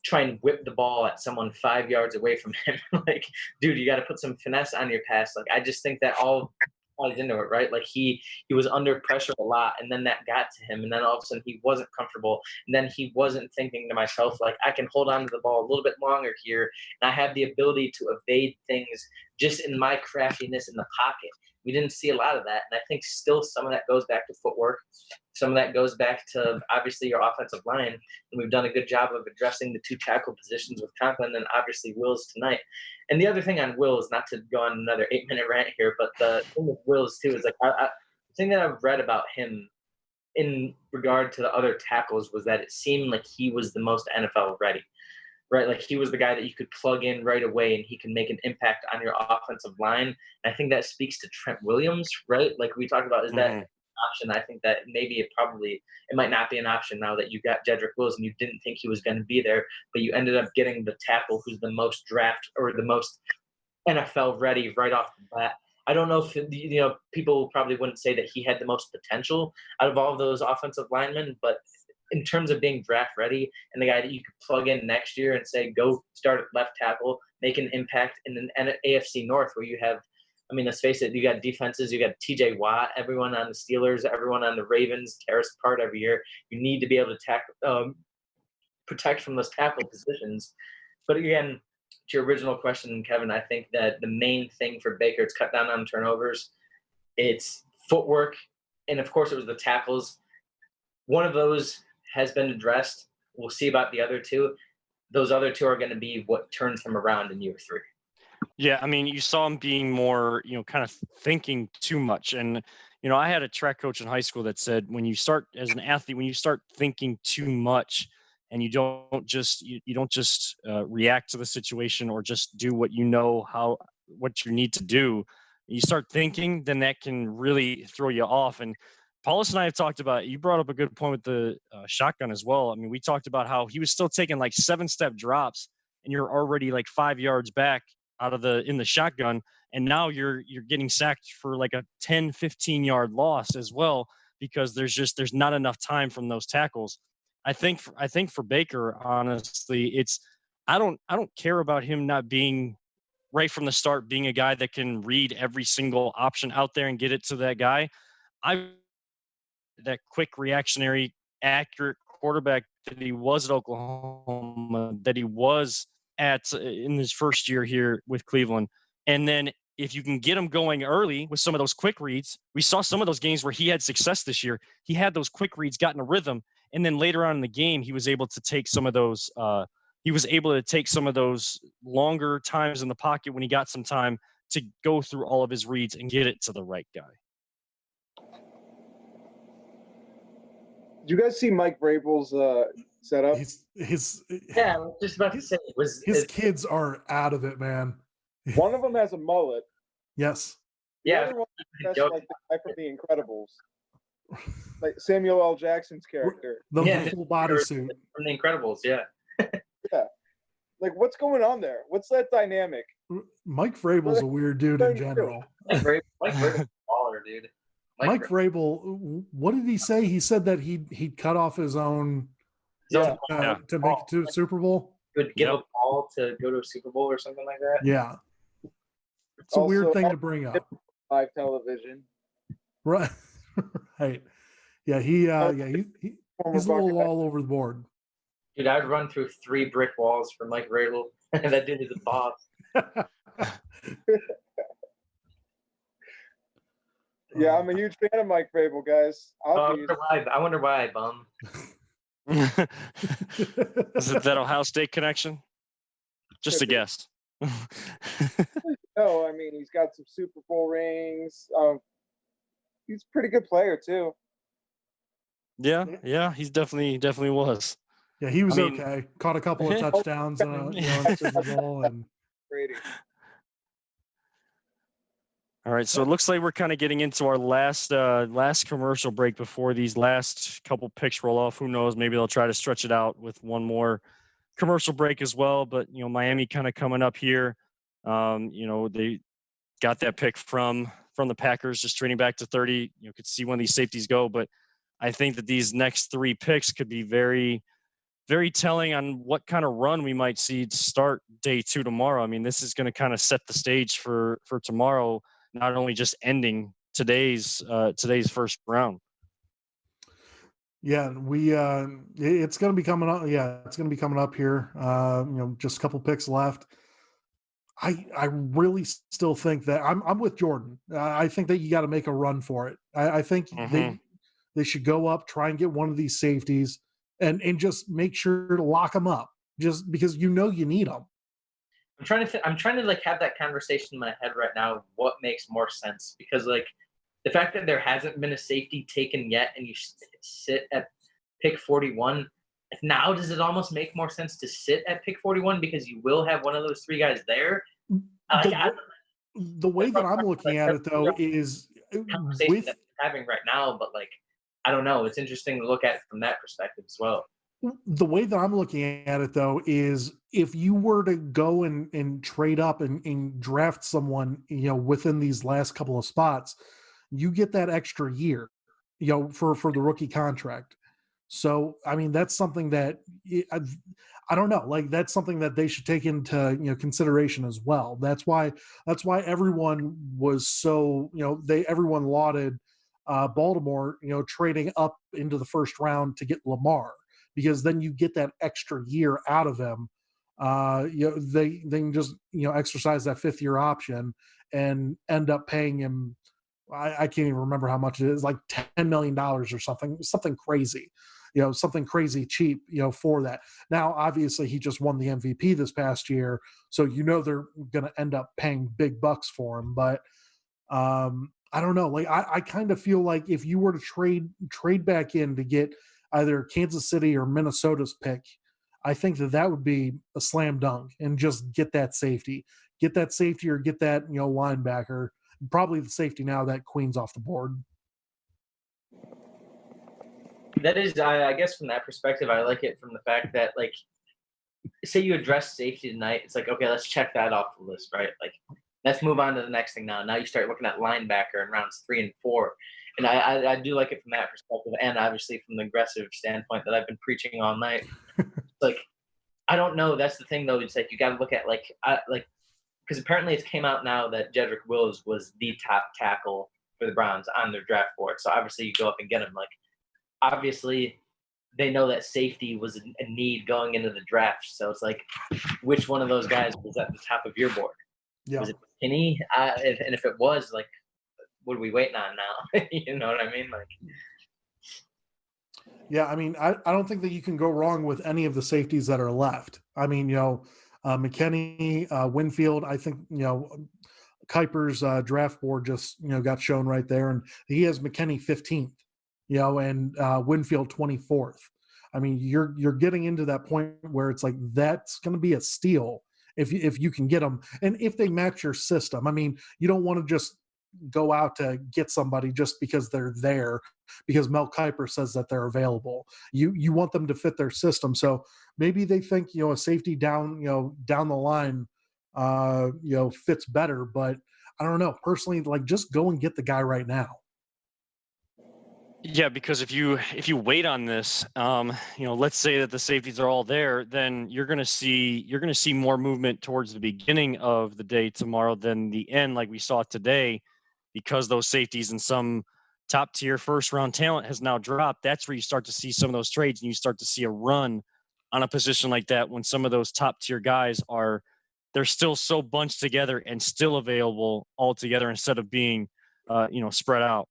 try and whip the ball at someone 5 yards away from him. Like, dude, you got to put some finesse on your pass. Like, I just think that all ties into it, right? Like he was under pressure a lot, and then that got to him, and then all of a sudden he wasn't comfortable, and then he wasn't thinking to myself, like, I can hold on to the ball a little bit longer here, and I have the ability to evade things just in my craftiness in the pocket. We didn't see a lot of that, and I think still some of that goes back to footwork. Some of that goes back to obviously your offensive line, and we've done a good job of addressing the 2 tackle positions with Conklin and obviously Wills tonight. And the other thing on Wills, not to go on another 8-minute rant here, but the thing with Wills too is like the thing that I've read about him in regard to the other tackles was that it seemed like he was the most NFL ready. Right, like he was the guy that you could plug in right away and he can make an impact on your offensive line. And I think that speaks to Trent Williams, right? Like we talked about, is that an option? I think that maybe it might not be an option now that you got Jedrick Wills and you didn't think he was going to be there, but you ended up getting the tackle who's the most NFL ready right off the bat. I don't know if people probably wouldn't say that he had the most potential out of all of those offensive linemen, but in terms of being draft ready and the guy that you could plug in next year and say go start at left tackle, make an impact in an AFC North where you have, I mean, let's face it, you got defenses, you got TJ Watt, everyone on the Steelers, everyone on the Ravens tear us apart every year. You need to be able to protect from those tackle positions. But again, to your original question, Kevin, I think that the main thing for Baker, it's cut down on turnovers. It's footwork. And of course, it was the tackles. One of those has been addressed. We'll see about the other two. Those other two are going to be what turns him around in year 3. Yeah, I mean, you saw him being more, kind of thinking too much. And, I had a track coach in high school that said when you start as an athlete, when you start thinking too much and you don't just react to the situation or just do what what you need to do, you start thinking, then that can really throw you off. And Paulus and I have talked about, you brought up a good point with the shotgun as well. I mean, we talked about how he was still taking like 7-step drops and you're already like 5 yards back in the shotgun. And now you're getting sacked for like a 10, 15 yard loss as well, because there's not enough time from those tackles. I think for Baker, honestly, I don't care about him not being right from the start, being a guy that can read every single option out there and get it to that guy. That quick, reactionary, accurate quarterback that he was at Oklahoma, that he was in his first year here with Cleveland. And then if you can get him going early with some of those quick reads, we saw some of those games where he had success this year. He had those quick reads, got in a rhythm, and then later on in the game, he was able to take some of those. He was able to take some of those longer times in the pocket when he got some time to go through all of his reads and get it to the right guy. Did you guys see Mike Vrabel's setup? Yeah, I was just about to say, his kids are out of it, man. One of them has a mullet. Yes. The other one is like the guy from The Incredibles, like Samuel L. Jackson's character. The full bodysuit from The Incredibles. Yeah. Yeah. Like, what's going on there? What's that dynamic? Mike Vrabel's a weird dude in general. Mike Vrabel's a baller, dude. Mike Vrabel, what did he say? He said that he'd cut off his own to make it to the Super Bowl. He would give a ball to go to a Super Bowl or something like that. Yeah. It's a weird thing to bring up. Live television. Right. Right. Yeah, he's a little all over the board. Dude, I'd run through 3 brick walls for Mike Vrabel. That dude is a boss. Yeah, I'm a huge fan of Mike Vrabel, guys. I wonder why, bum. Is it that Ohio State connection? Just a guess. No, I mean, he's got some Super Bowl rings. He's a pretty good player too. Yeah, he's definitely was. Yeah, he was okay. Caught a couple of touchdowns in the Super Bowl and Brady. All right, so it looks like we're kind of getting into our last commercial break before these last couple picks roll off. Who knows? Maybe they'll try to stretch it out with one more commercial break as well. But Miami kind of coming up here. They got that pick from the Packers, just trading back to 30. You could see when these safeties go, but I think that these next 3 picks could be very, very telling on what kind of run we might see to start day 2 tomorrow. I mean, this is going to kind of set the stage for tomorrow. Not only just ending today's first round. Yeah, it's going to be coming up. Yeah, it's going to be coming up here. Just a couple picks left. I really still think that I'm with Jordan. I think that you got to make a run for it. I think they should go up, try and get one of these safeties, and just make sure to lock them up. Just because you need them. I'm trying to have that conversation in my head right now. What makes more sense? Because the fact that there hasn't been a safety taken yet, and you sit at pick 41, now does it almost make more sense to sit at pick 41 because you will have one of those 3 guys there? The way that I'm looking at it, though, is with that we're having right now. But I don't know. It's interesting to look at it from that perspective as well. The way that I'm looking at it, though, is if you were to go and trade up and draft someone, within these last couple of spots, you get that extra year, for the rookie contract. So, I mean, that's something that I don't know, like that's something that they should take into consideration as well. That's why everyone was so everyone lauded Baltimore, trading up into the first round to get Lamar, because then you get that extra year out of him. They can just exercise that 5th year option and end up paying him. I can't even remember how much it is, like $10 million or something crazy, something crazy cheap, for that. Now, obviously, he just won the MVP this past year, so they're going to end up paying big bucks for him. But I don't know. Like I kind of feel like if you were to trade back in to get either Kansas City or Minnesota's pick, I think that would be a slam dunk, and just get that safety, or get that linebacker. Probably the safety now that Queen's off the board. That is, I guess, from that perspective, I like it from the fact that, like, say you address safety tonight, it's like, okay, let's check that off the list, right? Like, let's move on to the next thing now. Now you start looking at linebacker in rounds 3 and 4. And I do like it from that perspective, and obviously from the aggressive standpoint that I've been preaching all night. Like, I don't know. That's the thing, though. It's like you got to look at, because apparently it came out now that Jedrick Wills was the top tackle for the Browns on their draft board. So obviously you go up and get him. Like, obviously they know that safety was a need going into the draft. So it's like, which one of those guys was at the top of your board? Yeah. Was it Kinney? And if it was, like, what are we waiting on now? You know what I mean? Like, yeah, I mean, I don't think that you can go wrong with any of the safeties that are left. I mean, McKinney, Winfield, I think, Kuiper's draft board just, got shown right there, and he has McKinney 15th, and Winfield 24th. I mean, you're getting into that point where it's like, that's going to be a steal if you can get them. And if they match your system, I mean, you don't want to just go out to get somebody just because they're there, because Mel Kiper says that they're available. You want them to fit their system. So maybe they think, a safety down the line, fits better, but I don't know. Personally, like, just go and get the guy right now. Yeah, because if you wait on this, let's say that the safeties are all there, then you're gonna see more movement towards the beginning of the day tomorrow than the end, like we saw today, because those safeties and some top tier first round talent has now dropped. That's where you start to see some of those trades, and you start to see a run on a position like that when some of those top tier guys they're still so bunched together and still available all together instead of being spread out.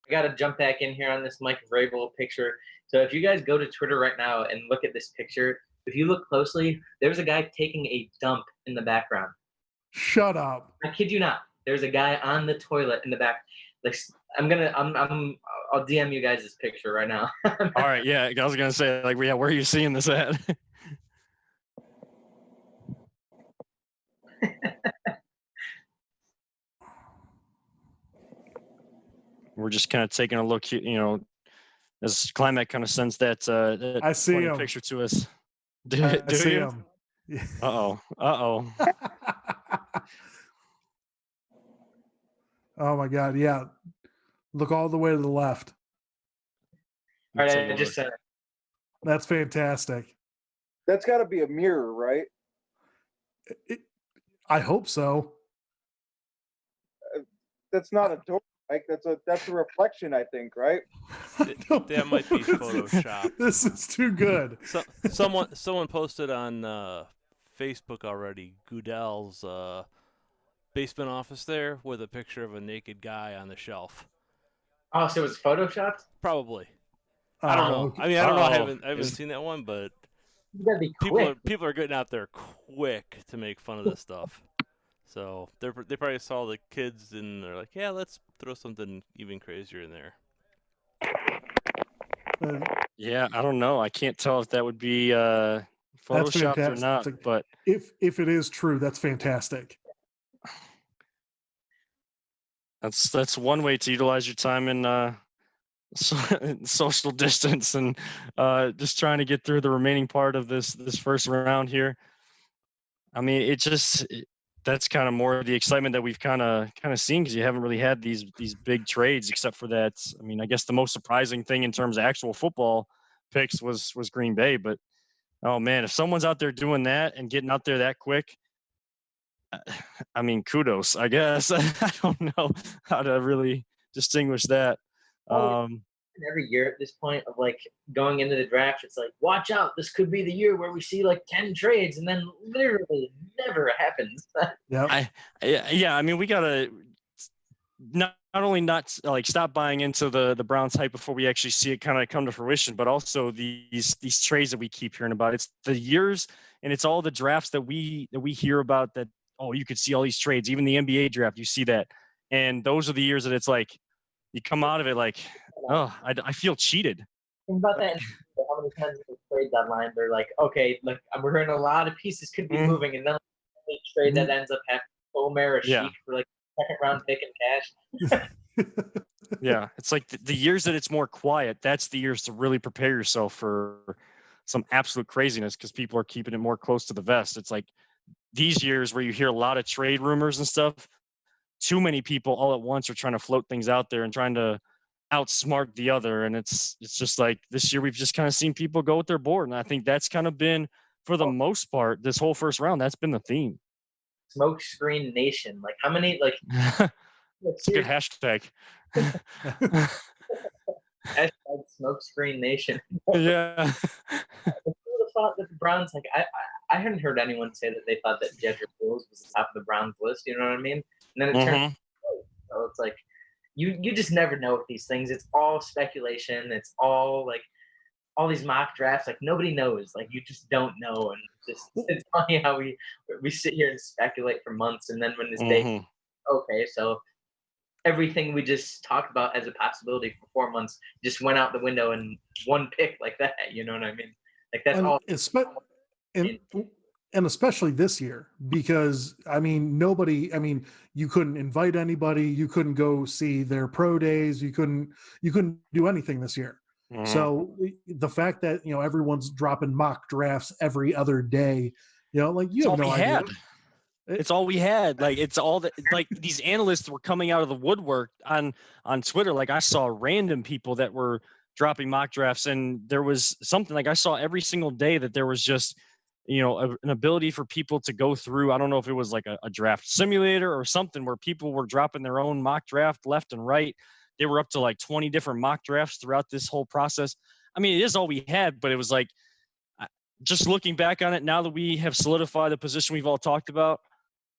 I got to jump back in here on this Mike Vrabel picture. So if you guys go to Twitter right now and look at this picture, if you look closely, there's a guy taking a dump in the background. Shut up. I kid you not. There's a guy on the toilet in the back. Like, I'll DM you guys this picture right now. All right, yeah. I was gonna say, like, yeah, where are you seeing this at? We're just kind of taking a look, as Climax kind of sends that I see him. picture to us. I see him. Uh-oh. Oh my God. Yeah. Look all the way to the left. All right, I just said it. That's fantastic. That's got to be a mirror, right? I hope so. That's not a door. Like, that's a reflection, I think, right? That might be Photoshop. This is too good. Someone posted on Facebook already Goodell's basement office there with a picture of a naked guy on the shelf. Oh, so it was photoshopped? Probably. I don't know. I mean, I don't know. I haven't seen that one, but you gotta be quick. People are getting out there quick to make fun of this stuff. So they probably saw the kids and they're like, yeah, let's throw something even crazier in there. Yeah, I don't know. I can't tell if that would be photoshopped or not. But if it is true, that's fantastic. That's one way to utilize your time in social distance and just trying to get through the remaining part of this first round here. I mean, that's kind of more of the excitement that we've kind of seen, because you haven't really had these big trades except for that. I mean, I guess the most surprising thing in terms of actual football picks was Green Bay. But oh man, if someone's out there doing that and getting out there that quick, I mean, kudos, I guess. I don't know how to really distinguish that. Every year at this point of like going into the draft, it's like, watch out, this could be the year where we see like 10 trades, and then literally never happens. Yeah. I mean, we gotta not only not like stop buying into the Browns hype before we actually see it kind of come to fruition, but also these trades that we keep hearing about. It's the years and it's all the drafts that we hear about that, oh, you could see all these trades, even the NBA draft, you see that. And those are the years that it's like, you come out of it like, oh, I feel cheated. Think about that. How many times in the trade deadline they're like, okay, like we're hearing a lot of pieces could be moving, and then a trade that ends up having Omer or Sheik for like second round pick and cash. Yeah, it's like the years that it's more quiet, that's the years to really prepare yourself for some absolute craziness, because people are keeping it more close to the vest. It's like these years where you hear a lot of trade rumors and stuff, too many people all at once are trying to float things out there and trying to outsmart the other. And it's just like this year we've just kind of seen people go with their board. And I think that's kind of been, for the most part, this whole first round, that's been the theme. Smoke Screen Nation. Like how many, like it's a good hashtag. Hashtag Smoke Screen Nation. Yeah. I would have thought that the Browns, like I hadn't heard anyone say that they thought that Jedrick Wills was the top of the Browns list, you know what I mean? And then it turned so it's like you just never know with these things. It's all speculation. It's all like all these mock drafts. Like nobody knows. Like you just don't know. And it's funny how we sit here and speculate for months, and then when this day, okay, so everything we just talked about as a possibility for 4 months just went out the window in one pick like that. You know what I mean? Like that's all. And especially this year, because I mean, you couldn't invite anybody, you couldn't go see their pro days, you couldn't do anything this year. So the fact that, everyone's dropping mock drafts every other day, like you have no idea. It's all we had. Like it's all that, like these analysts were coming out of the woodwork on Twitter. Like I saw random people that were dropping mock drafts, and there was something like I saw every single day that there was just, an ability for people to go through. I don't know if it was like a draft simulator or something where people were dropping their own mock draft left and right. They were up to like 20 different mock drafts throughout this whole process. I mean, it is all we had, but it was like, just looking back on it now that we have solidified the position we've all talked about,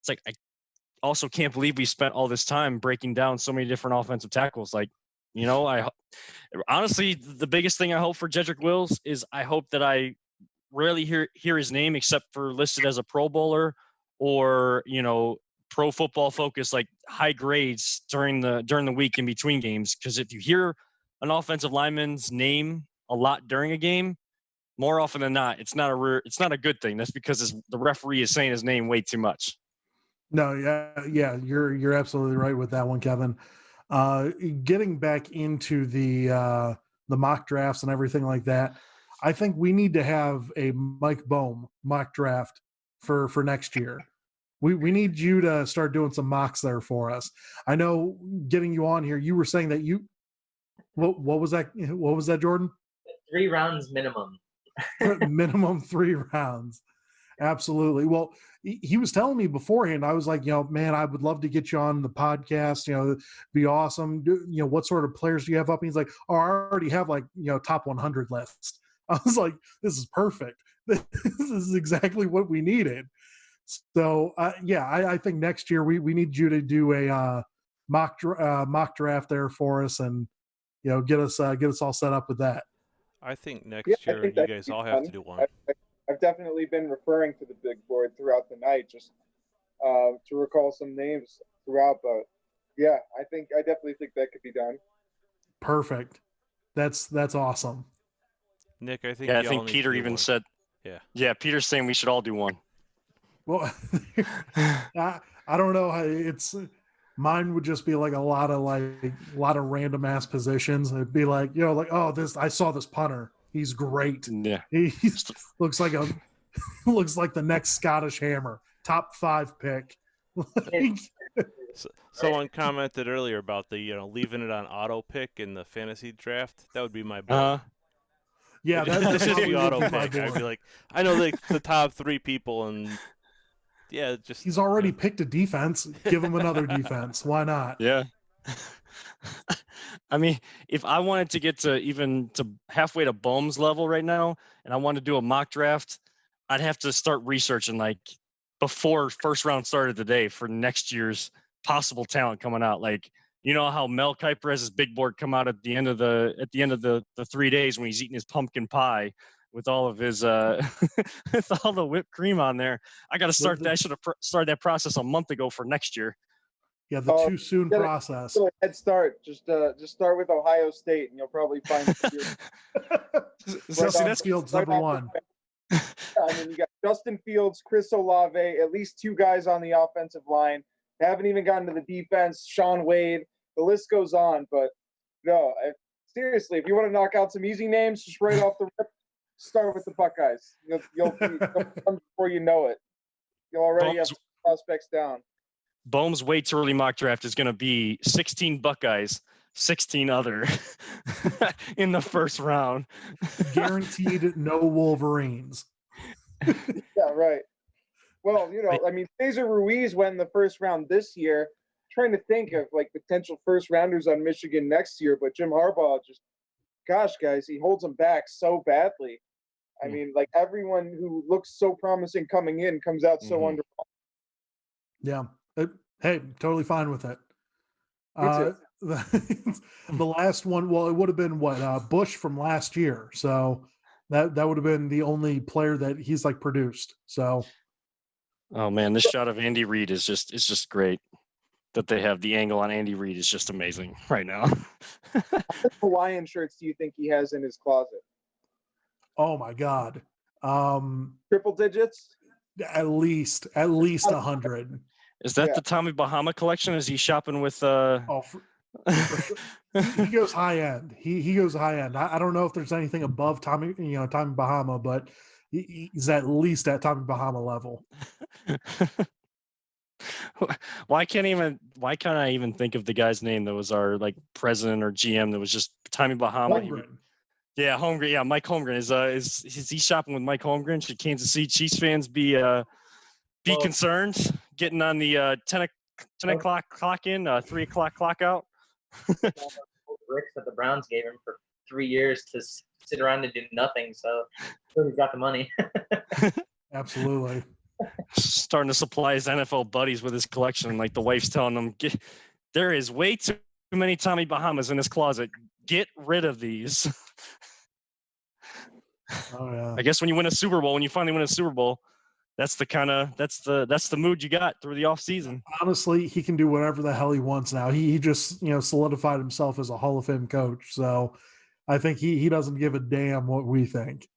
it's like, I also can't believe we spent all this time breaking down so many different offensive tackles. Like, I honestly, the biggest thing I hope for Jedrick Wills is I hope that I rarely hear his name except for listed as a Pro Bowler or, Pro Football Focus, like high grades during the week in between games. Because if you hear an offensive lineman's name a lot during a game, more often than not, it's not a good thing. That's because the referee is saying his name way too much. No, yeah, you're absolutely right with that one, Kevin. Getting back into the mock drafts and everything like that, I think we need to have a Mike Bohm mock draft for next year. We need you to start doing some mocks there for us. I know getting you on here, you were saying that what was that? What was that, Jordan? 3 rounds minimum. Minimum 3 rounds. Absolutely. Well, he was telling me beforehand, I was like, man, I would love to get you on the podcast, be awesome. What sort of players do you have up? And he's like, oh, I already have like, top 100 list. I was like, this is perfect. This is exactly what we needed. So I think next year we need you to do a mock draft there for us, and get us all set up with that. I think next year you guys all have to do one. I've definitely been referring to the big board throughout the night just to recall some names throughout, but yeah, I definitely think that could be done. Perfect. That's awesome. Nick, I think I think Peter even said, yeah, Peter's saying we should all do one. Well, I don't know. Mine would just be like a lot of random ass positions. It'd be like, oh, I saw this punter. He's great. Yeah. He looks like the next Scottish Hammer, top 5 pick. Someone commented earlier about the leaving it on auto pick in the fantasy draft. That would be my board. Yeah, that's just probably the auto would be my pick. I'd be board. like, I know the top 3 people, and yeah, just He's already picked a defense. Give him another defense. Why not? Yeah. I mean, if I wanted to get to halfway to Bohm's level right now, and I wanted to do a mock draft, I'd have to start researching like before first round started today for next year's possible talent coming out. Like, you know how Mel Kiper has his big board come out at the end of the 3 days when he's eating his pumpkin pie with all of his with all the whipped cream on there. I got to start that. I should have started that process a month ago for next year. Yeah, the too soon process. Head start. Just start with Ohio State, and you'll probably find. Justin Fields, number 1. I mean, you got Justin Fields, Chris Olave, at least 2 guys on the offensive line. Haven't even gotten to the defense. Sean Wade. The list goes on, but no, seriously, if you want to knock out some easy names, just right off the rip, start with the Buckeyes. You'll come before you know it. You'll already have prospects down. Bohm's way too early mock draft is going to be 16 Buckeyes, 16 other in the first round. Guaranteed no Wolverines. Yeah, right. Well, I mean, Cesar Ruiz went in the first round this year. Trying to think of like potential first rounders on Michigan next year, but Jim Harbaugh gosh, guys, he holds them back so badly. I mean, like everyone who looks so promising coming in comes out so under. Yeah. Hey, totally fine with it. The last one, well, it would have been Bush from last year. So that would have been the only player that he's like produced. So. Oh man, this shot of Andy Reid is just great. That they have the angle on Andy Reid is just amazing right now. How many Hawaiian shirts do you think he has in his closet? Oh my God. Triple digits? At least 100. Is that the Tommy Bahama collection? Is he shopping with he goes high end. He goes high end. I don't know if there's anything above Tommy Bahama, but he's at least at Tommy Bahama level. Why can't I even think of the guy's name that was our like president or GM that was just Tommy Bahama? Yeah, Holmgren. Yeah, Mike Holmgren is he shopping with Mike Holmgren? Should Kansas City Chiefs fans be concerned getting on the 10 o'clock clock in, 3 o'clock clock out? Bricks that the Browns gave him for 3 years to sit around and do nothing. So he's got the money. Absolutely. Starting to supply his NFL buddies with his collection. Like the wife's telling him, there is way too many Tommy Bahamas in his closet. Get rid of these. Oh yeah. I guess when you win a Super Bowl, when you finally win a Super Bowl, that's the mood you got through the off season. Honestly, he can do whatever the hell he wants now. He just solidified himself as a Hall of Fame coach. So I think he doesn't give a damn what we think.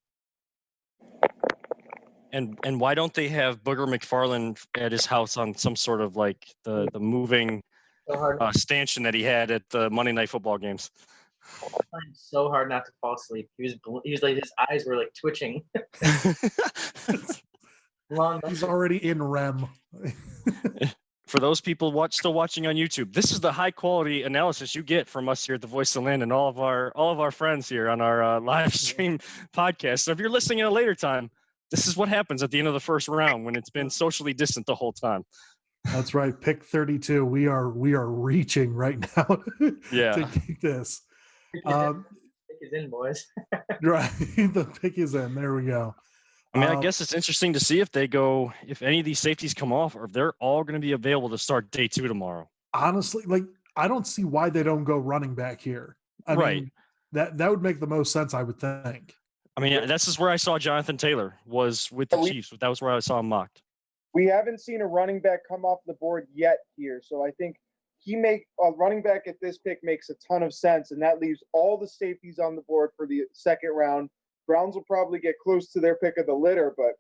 And why don't they have Booger McFarland at his house on some sort of like the moving stanchion that he had at the Monday Night Football games? Trying so hard not to fall asleep. He was like, his eyes were like twitching. He's already in REM. For those people still watching on YouTube, this is the high quality analysis you get from us here at the Voice of the Land and all of our friends here on our live stream podcast. So if you're listening at a later time, this is what happens at the end of the first round when it's been socially distant the whole time. That's right. Pick 32. We are reaching right now to get this. Pick is in, boys. Right. The pick is in. There we go. I mean, I guess it's interesting to see if any of these safeties come off or if they're all going to be available to start day 2 tomorrow. Honestly, I don't see why they don't go running back here. I mean, that would make the most sense, I would think. I mean, this is where I saw Jonathan Taylor was with the Chiefs. That was where I saw him mocked. We haven't seen a running back come off the board yet here. So I think a running back at this pick makes a ton of sense. And that leaves all the safeties on the board for the second round. Browns will probably get close to their pick of the litter. But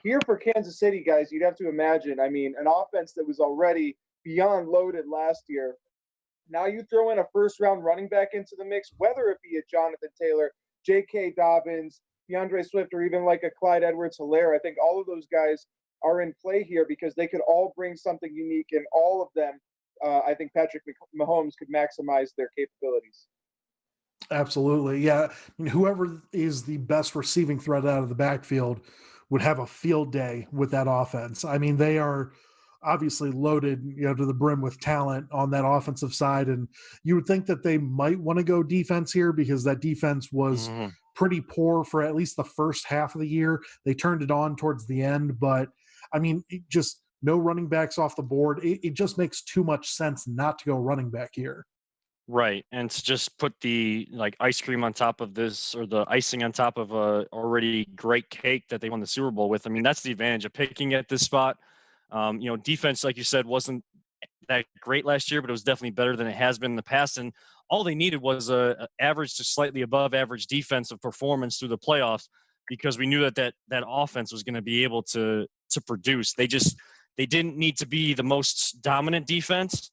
here for Kansas City, guys, you'd have to imagine, I mean, an offense that was already beyond loaded last year. Now you throw in a first-round running back into the mix, whether it be a Jonathan Taylor, J.K. Dobbins, DeAndre Swift, or even like a Clyde Edwards-Helaire. I think all of those guys are in play here because they could all bring something unique, and all of them, I think Patrick Mahomes could maximize their capabilities. Absolutely. Yeah. I mean, whoever is the best receiving threat out of the backfield would have a field day with that offense. I mean, they are obviously loaded, to the brim with talent on that offensive side. And you would think that they might want to go defense here because that defense was pretty poor for at least the first half of the year. They turned it on towards the end, but I mean, just no running backs off the board. It just makes too much sense not to go running back here. Right, and to just put the ice cream on top of this, or the icing on top of a already great cake that they won the Super Bowl with. I mean, that's the advantage of picking at this spot. Defense, like you said, wasn't that great last year, but it was definitely better than it has been in the past. And all they needed was a average to slightly above average defensive performance through the playoffs, because we knew that offense was going to be able to produce. They didn't need to be the most dominant defense,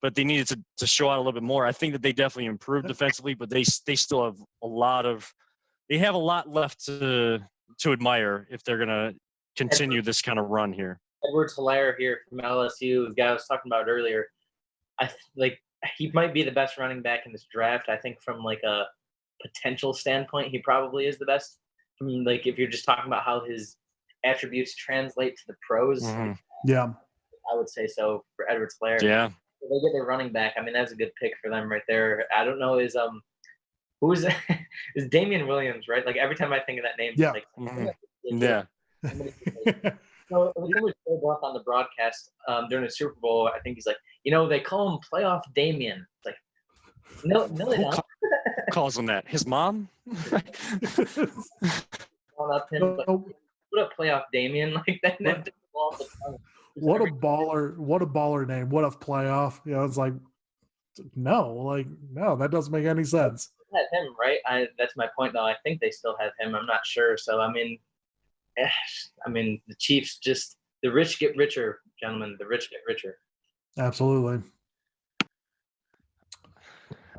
but they needed to show out a little bit more. I think that they definitely improved defensively, but they still have a lot left to admire if they're going to continue this kind of run here. Edwards-Helaire here from LSU, the guy I was talking about earlier. He might be the best running back in this draft. I think from a potential standpoint, he probably is the best. If you're just talking about how his attributes translate to the pros, yeah, I would say so for Edwards-Helaire. Yeah. If they get their running back, I mean, that's a good pick for them right there. I don't know, is Damian Williams, right? Every time I think of that name, yeah. So I think it was Joe Buck on the broadcast during the Super Bowl. I think he's like, they call him Playoff Damian. It's like, no, they don't. Calls him that? His mom? Up him, put a Playoff Damian like that. What a baller name. What a playoff. It's like, no, that doesn't make any sense. Had him, right? That's my point, though. I think they still have him. I'm not sure. So, I mean, the Chiefs the rich get richer, gentlemen. The rich get richer. Absolutely.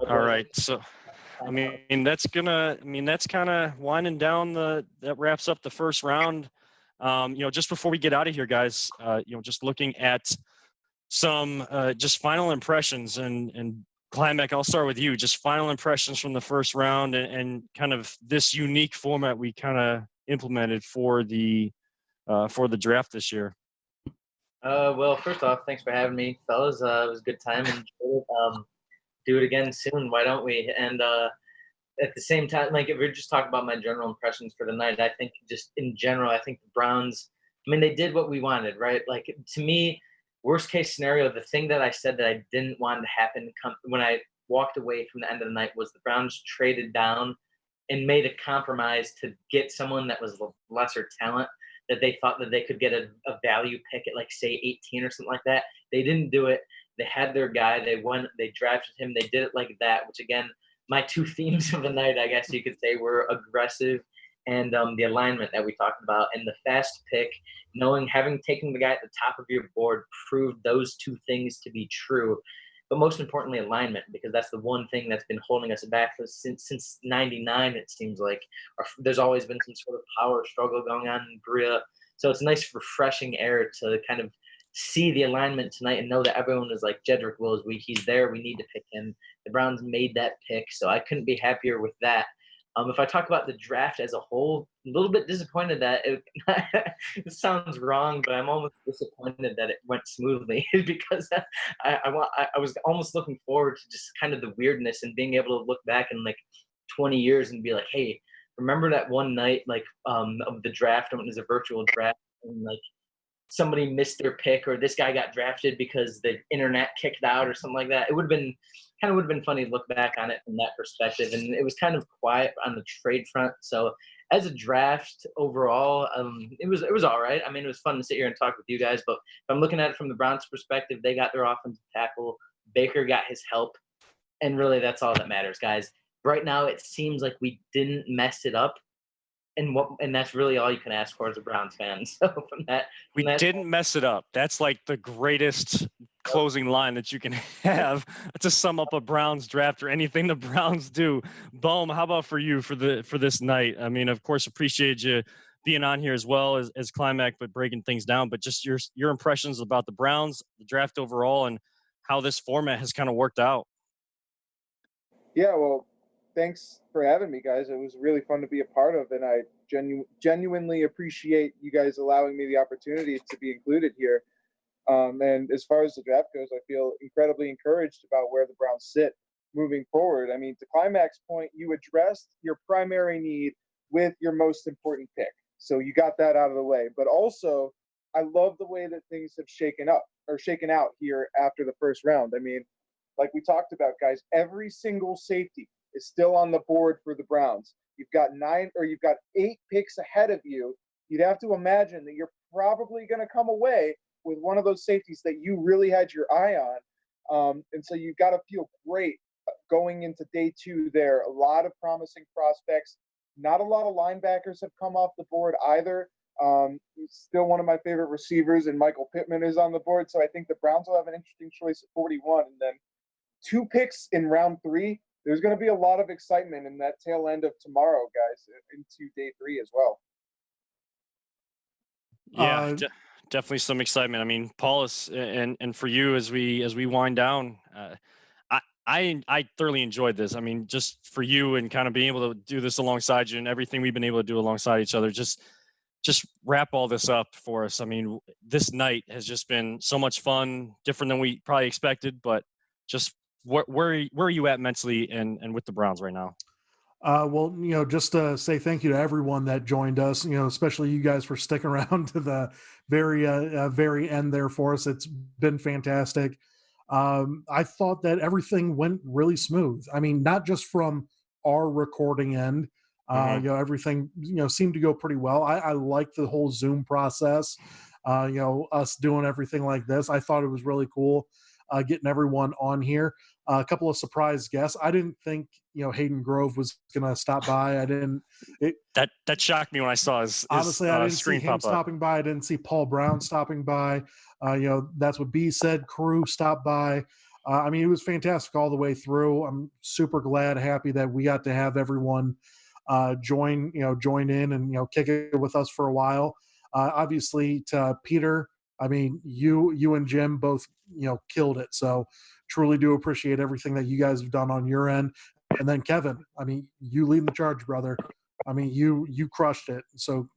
All right. So, that's kind of winding down that wraps up the first round. Just before we get out of here, guys, just looking at some just final impressions, and Climac, I'll start with you. Just final impressions from the first round and kind of this unique format we kind of implemented for the draft this year. Well, first off, thanks for having me, fellas. It was a good time, and do it again soon. Why don't we? And at the same time, if we're just talking about my general impressions for the night, I think just in general, I think the Browns, they did what we wanted, right? To me, worst case scenario, the thing that I said that I didn't want to happen when I walked away from the end of the night was the Browns traded down and made a compromise to get someone that was lesser talent, that they thought that they could get a value pick at say 18 or something like that. They didn't do it. They had their guy. They drafted him. They did it like that, which again, my two themes of the night, I guess you could say, were aggressive and the alignment that we talked about, and the fast pick, having taken the guy at the top of your board proved those two things to be true. But most importantly, alignment, because that's the one thing that's been holding us back since '99. It seems like there's always been some sort of power struggle going on in Berea. So it's a nice, refreshing air to kind of see the alignment tonight and know that everyone is like, Jedrick Wills, he's there. We need to pick him. The Browns made that pick, so I couldn't be happier with that. If I talk about the draft as a whole, a little bit disappointed that it sounds wrong, but I'm almost disappointed that it went smoothly because I was almost looking forward to just kind of the weirdness and being able to look back in 20 years and be like, hey, remember that one night of the draft when it was a virtual draft and somebody missed their pick, or this guy got drafted because the internet kicked out or something like that. It would have been funny to look back on it from that perspective. And it was kind of quiet on the trade front. So as a draft overall, it was all right. It was fun to sit here and talk with you guys, but if I'm looking at it from the Browns perspective, they got their offensive tackle. Baker got his help. And really that's all that matters, guys. Right now, it seems like we didn't mess it up. and that's really all you can ask for as a Browns fan. So we didn't mess it up. That's like the greatest closing line that you can have to sum up a Browns draft or anything the Browns do. Bohm, how about for you for this night? I mean, of course, appreciate you being on here as well as Climax, but breaking things down. But just your impressions about the Browns, the draft overall, and how this format has kind of worked out. Yeah, well, thanks for having me, guys. It was really fun to be a part of, and I genuinely appreciate you guys allowing me the opportunity to be included here. And as far as the draft goes, I feel incredibly encouraged about where the Browns sit moving forward. I mean, to Climax's point, you addressed your primary need with your most important pick. So you got that out of the way. But also, I love the way that things have shaken out here after the first round. I mean, like we talked about, guys, every single safety is still on the board for the Browns. You've got 8 picks ahead of you. You'd have to imagine that you're probably going to come away with one of those safeties that you really had your eye on. And so you've got to feel great going into day 2 there. A lot of promising prospects. Not a lot of linebackers have come off the board either. Still one of my favorite receivers, and Michael Pittman is on the board. So I think the Browns will have an interesting choice at 41. And then 2 picks in round 3. There's going to be a lot of excitement in that tail end of tomorrow, guys, into day 3 as well. Yeah, definitely some excitement. I mean, Paulus, and for you as we wind down, I thoroughly enjoyed this. I mean, just for you and kind of being able to do this alongside you and everything we've been able to do alongside each other, just wrap all this up for us. I mean, this night has just been so much fun, different than we probably expected, but just where are you at mentally and with the Browns right now? Well, just to say thank you to everyone that joined us, especially you guys for sticking around to the very end there for us. It's been fantastic. I thought that everything went really smooth. I mean, not just from our recording end, everything, seemed to go pretty well. I like the whole Zoom process, us doing everything like this. I thought it was really cool, getting everyone on here. A couple of surprise guests. I didn't think, Hayden Grove was going to stop by. That shocked me when I saw his honestly, I didn't see him pop up. stopping by. I didn't see Paul Brown stopping by. That's what B said. Crew stopped by. I mean, it was fantastic all the way through. I'm super glad, happy that we got to have everyone join in and kick it with us for a while. Obviously, to Peter, I mean, you and Jim both killed it. So truly do appreciate everything that you guys have done on your end. And then Kevin, I mean, you leading the charge, brother. I mean, you crushed it. So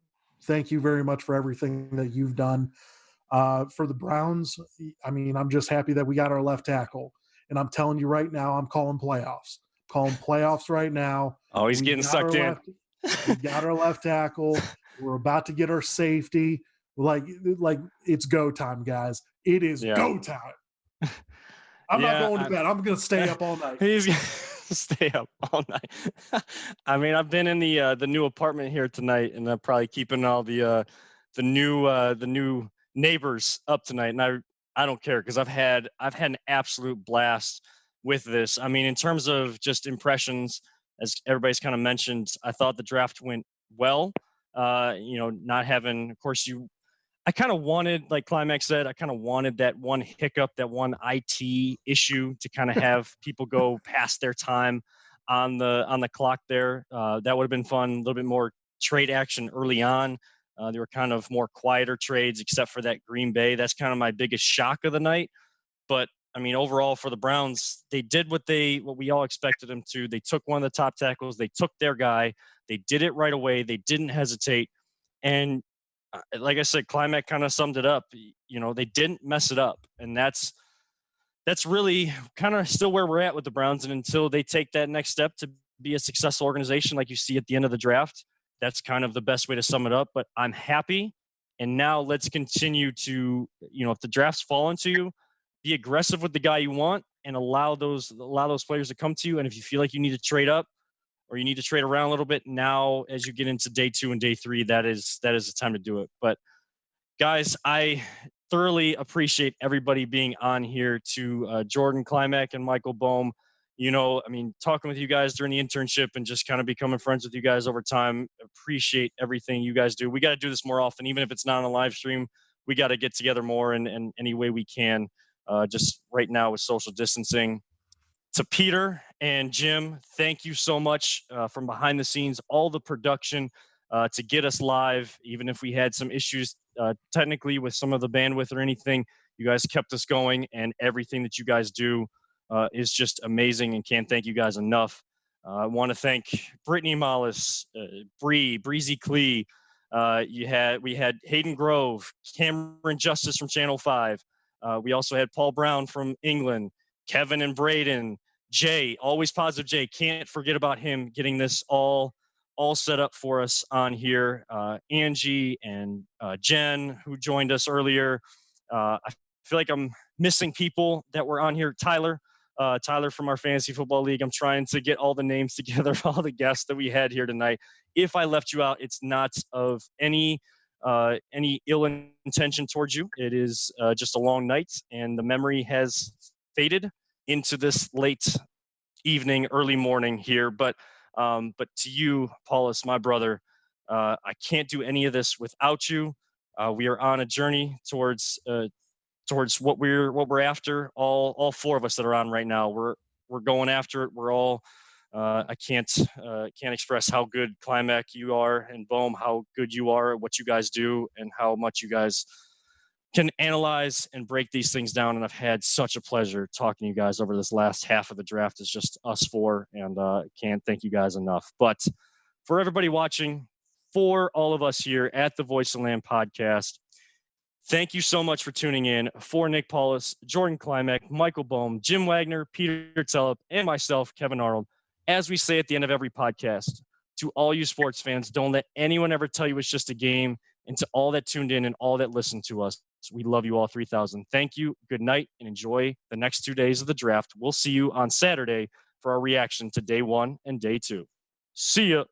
thank you very much for everything that you've done. For the Browns, I mean, I'm just happy that we got our left tackle. And I'm telling you right now, I'm calling playoffs. Calling playoffs right now. Oh, he's getting sucked in. We got our left tackle. We're about to get our safety. Like it's go time, guys. It is go time. I'm not going to bed. I'm going to stay up all night. He's going to stay up all night. I mean, I've been in the new apartment here tonight, and I'm probably keeping all the new neighbors up tonight. And I don't care because I've had an absolute blast with this. I mean, in terms of just impressions, as everybody's kind of mentioned, I thought the draft went well. Not having, of course, I kind of wanted, like Climax said, I kind of wanted that one hiccup, that one IT issue to kind of have people go past their time on the clock there. That would have been fun. A little bit more trade action early on. They were kind of more quieter trades, except for that Green Bay. That's kind of my biggest shock of the night. But I mean, overall for the Browns, they did what we all expected them to. They took one of the top tackles. They took their guy. They did it right away. They didn't hesitate. And like I said, Climax kind of summed it up. They didn't mess it up, and that's really kind of still where we're at with the Browns. And until they take that next step to be a successful organization, like you see at the end of the draft, that's kind of the best way to sum it up. But I'm happy, and now let's continue to, if the drafts fall into you, be aggressive with the guy you want, and allow those players to come to you. And if you feel like you need to trade up, or you need to trade around a little bit now as you get into day 2 and day 3, that is the time to do it. But guys, I thoroughly appreciate everybody being on here, to Jordan, Climax, and Michael Bohm. talking with you guys during the internship and just kind of becoming friends with you guys over time. Appreciate everything you guys do. We got to do this more often, even if it's not on a live stream. We got to get together more in any way we can. Just right now with social distancing. To Peter and Jim, thank you so much from behind the scenes, all the production to get us live, even if we had some issues technically with some of the bandwidth or anything. You guys kept us going, and everything that you guys do is just amazing, and can't thank you guys enough. I want to thank Brittany Mollis, Breezy Clee. We had Hayden Grove, Cameron Justice from Channel 5. We also had Paul Brown from England, Kevin and Braden, Jay, always positive Jay. Can't forget about him getting this all set up for us on here. Angie and Jen, who joined us earlier. I feel like I'm missing people that were on here. Tyler from our Fantasy Football League. I'm trying to get all the names together of all the guests that we had here tonight. If I left you out, it's not of any ill intention towards you. It is just a long night, and the memory has faded into this late evening, early morning here. But to you, Paulus, my brother, I can't do any of this without you. We are on a journey towards what we're after. All four of us that are on right now, we're going after it. We're all. I can't express how good Climac you are, and Bohm, how good you are at what you guys do, and how much you guys can analyze and break these things down. And I've had such a pleasure talking to you guys over this last half of the draft. It's just us four, and can't thank you guys enough. But for everybody watching, for all of us here at the Voice of Land podcast, thank you so much for tuning in. For Nick Paulus, Jordan Klimek, Michael Bohm, Jim Wagner, Peter Tellep, and myself, Kevin Arnold, as we say at the end of every podcast, to all you sports fans, don't let anyone ever tell you it's just a game. And to all that tuned in and all that listened to us, we love you all 3,000. Thank you. Good night, and enjoy the next 2 days of the draft. We'll see you on Saturday for our reaction to day 1 and day 2. See ya.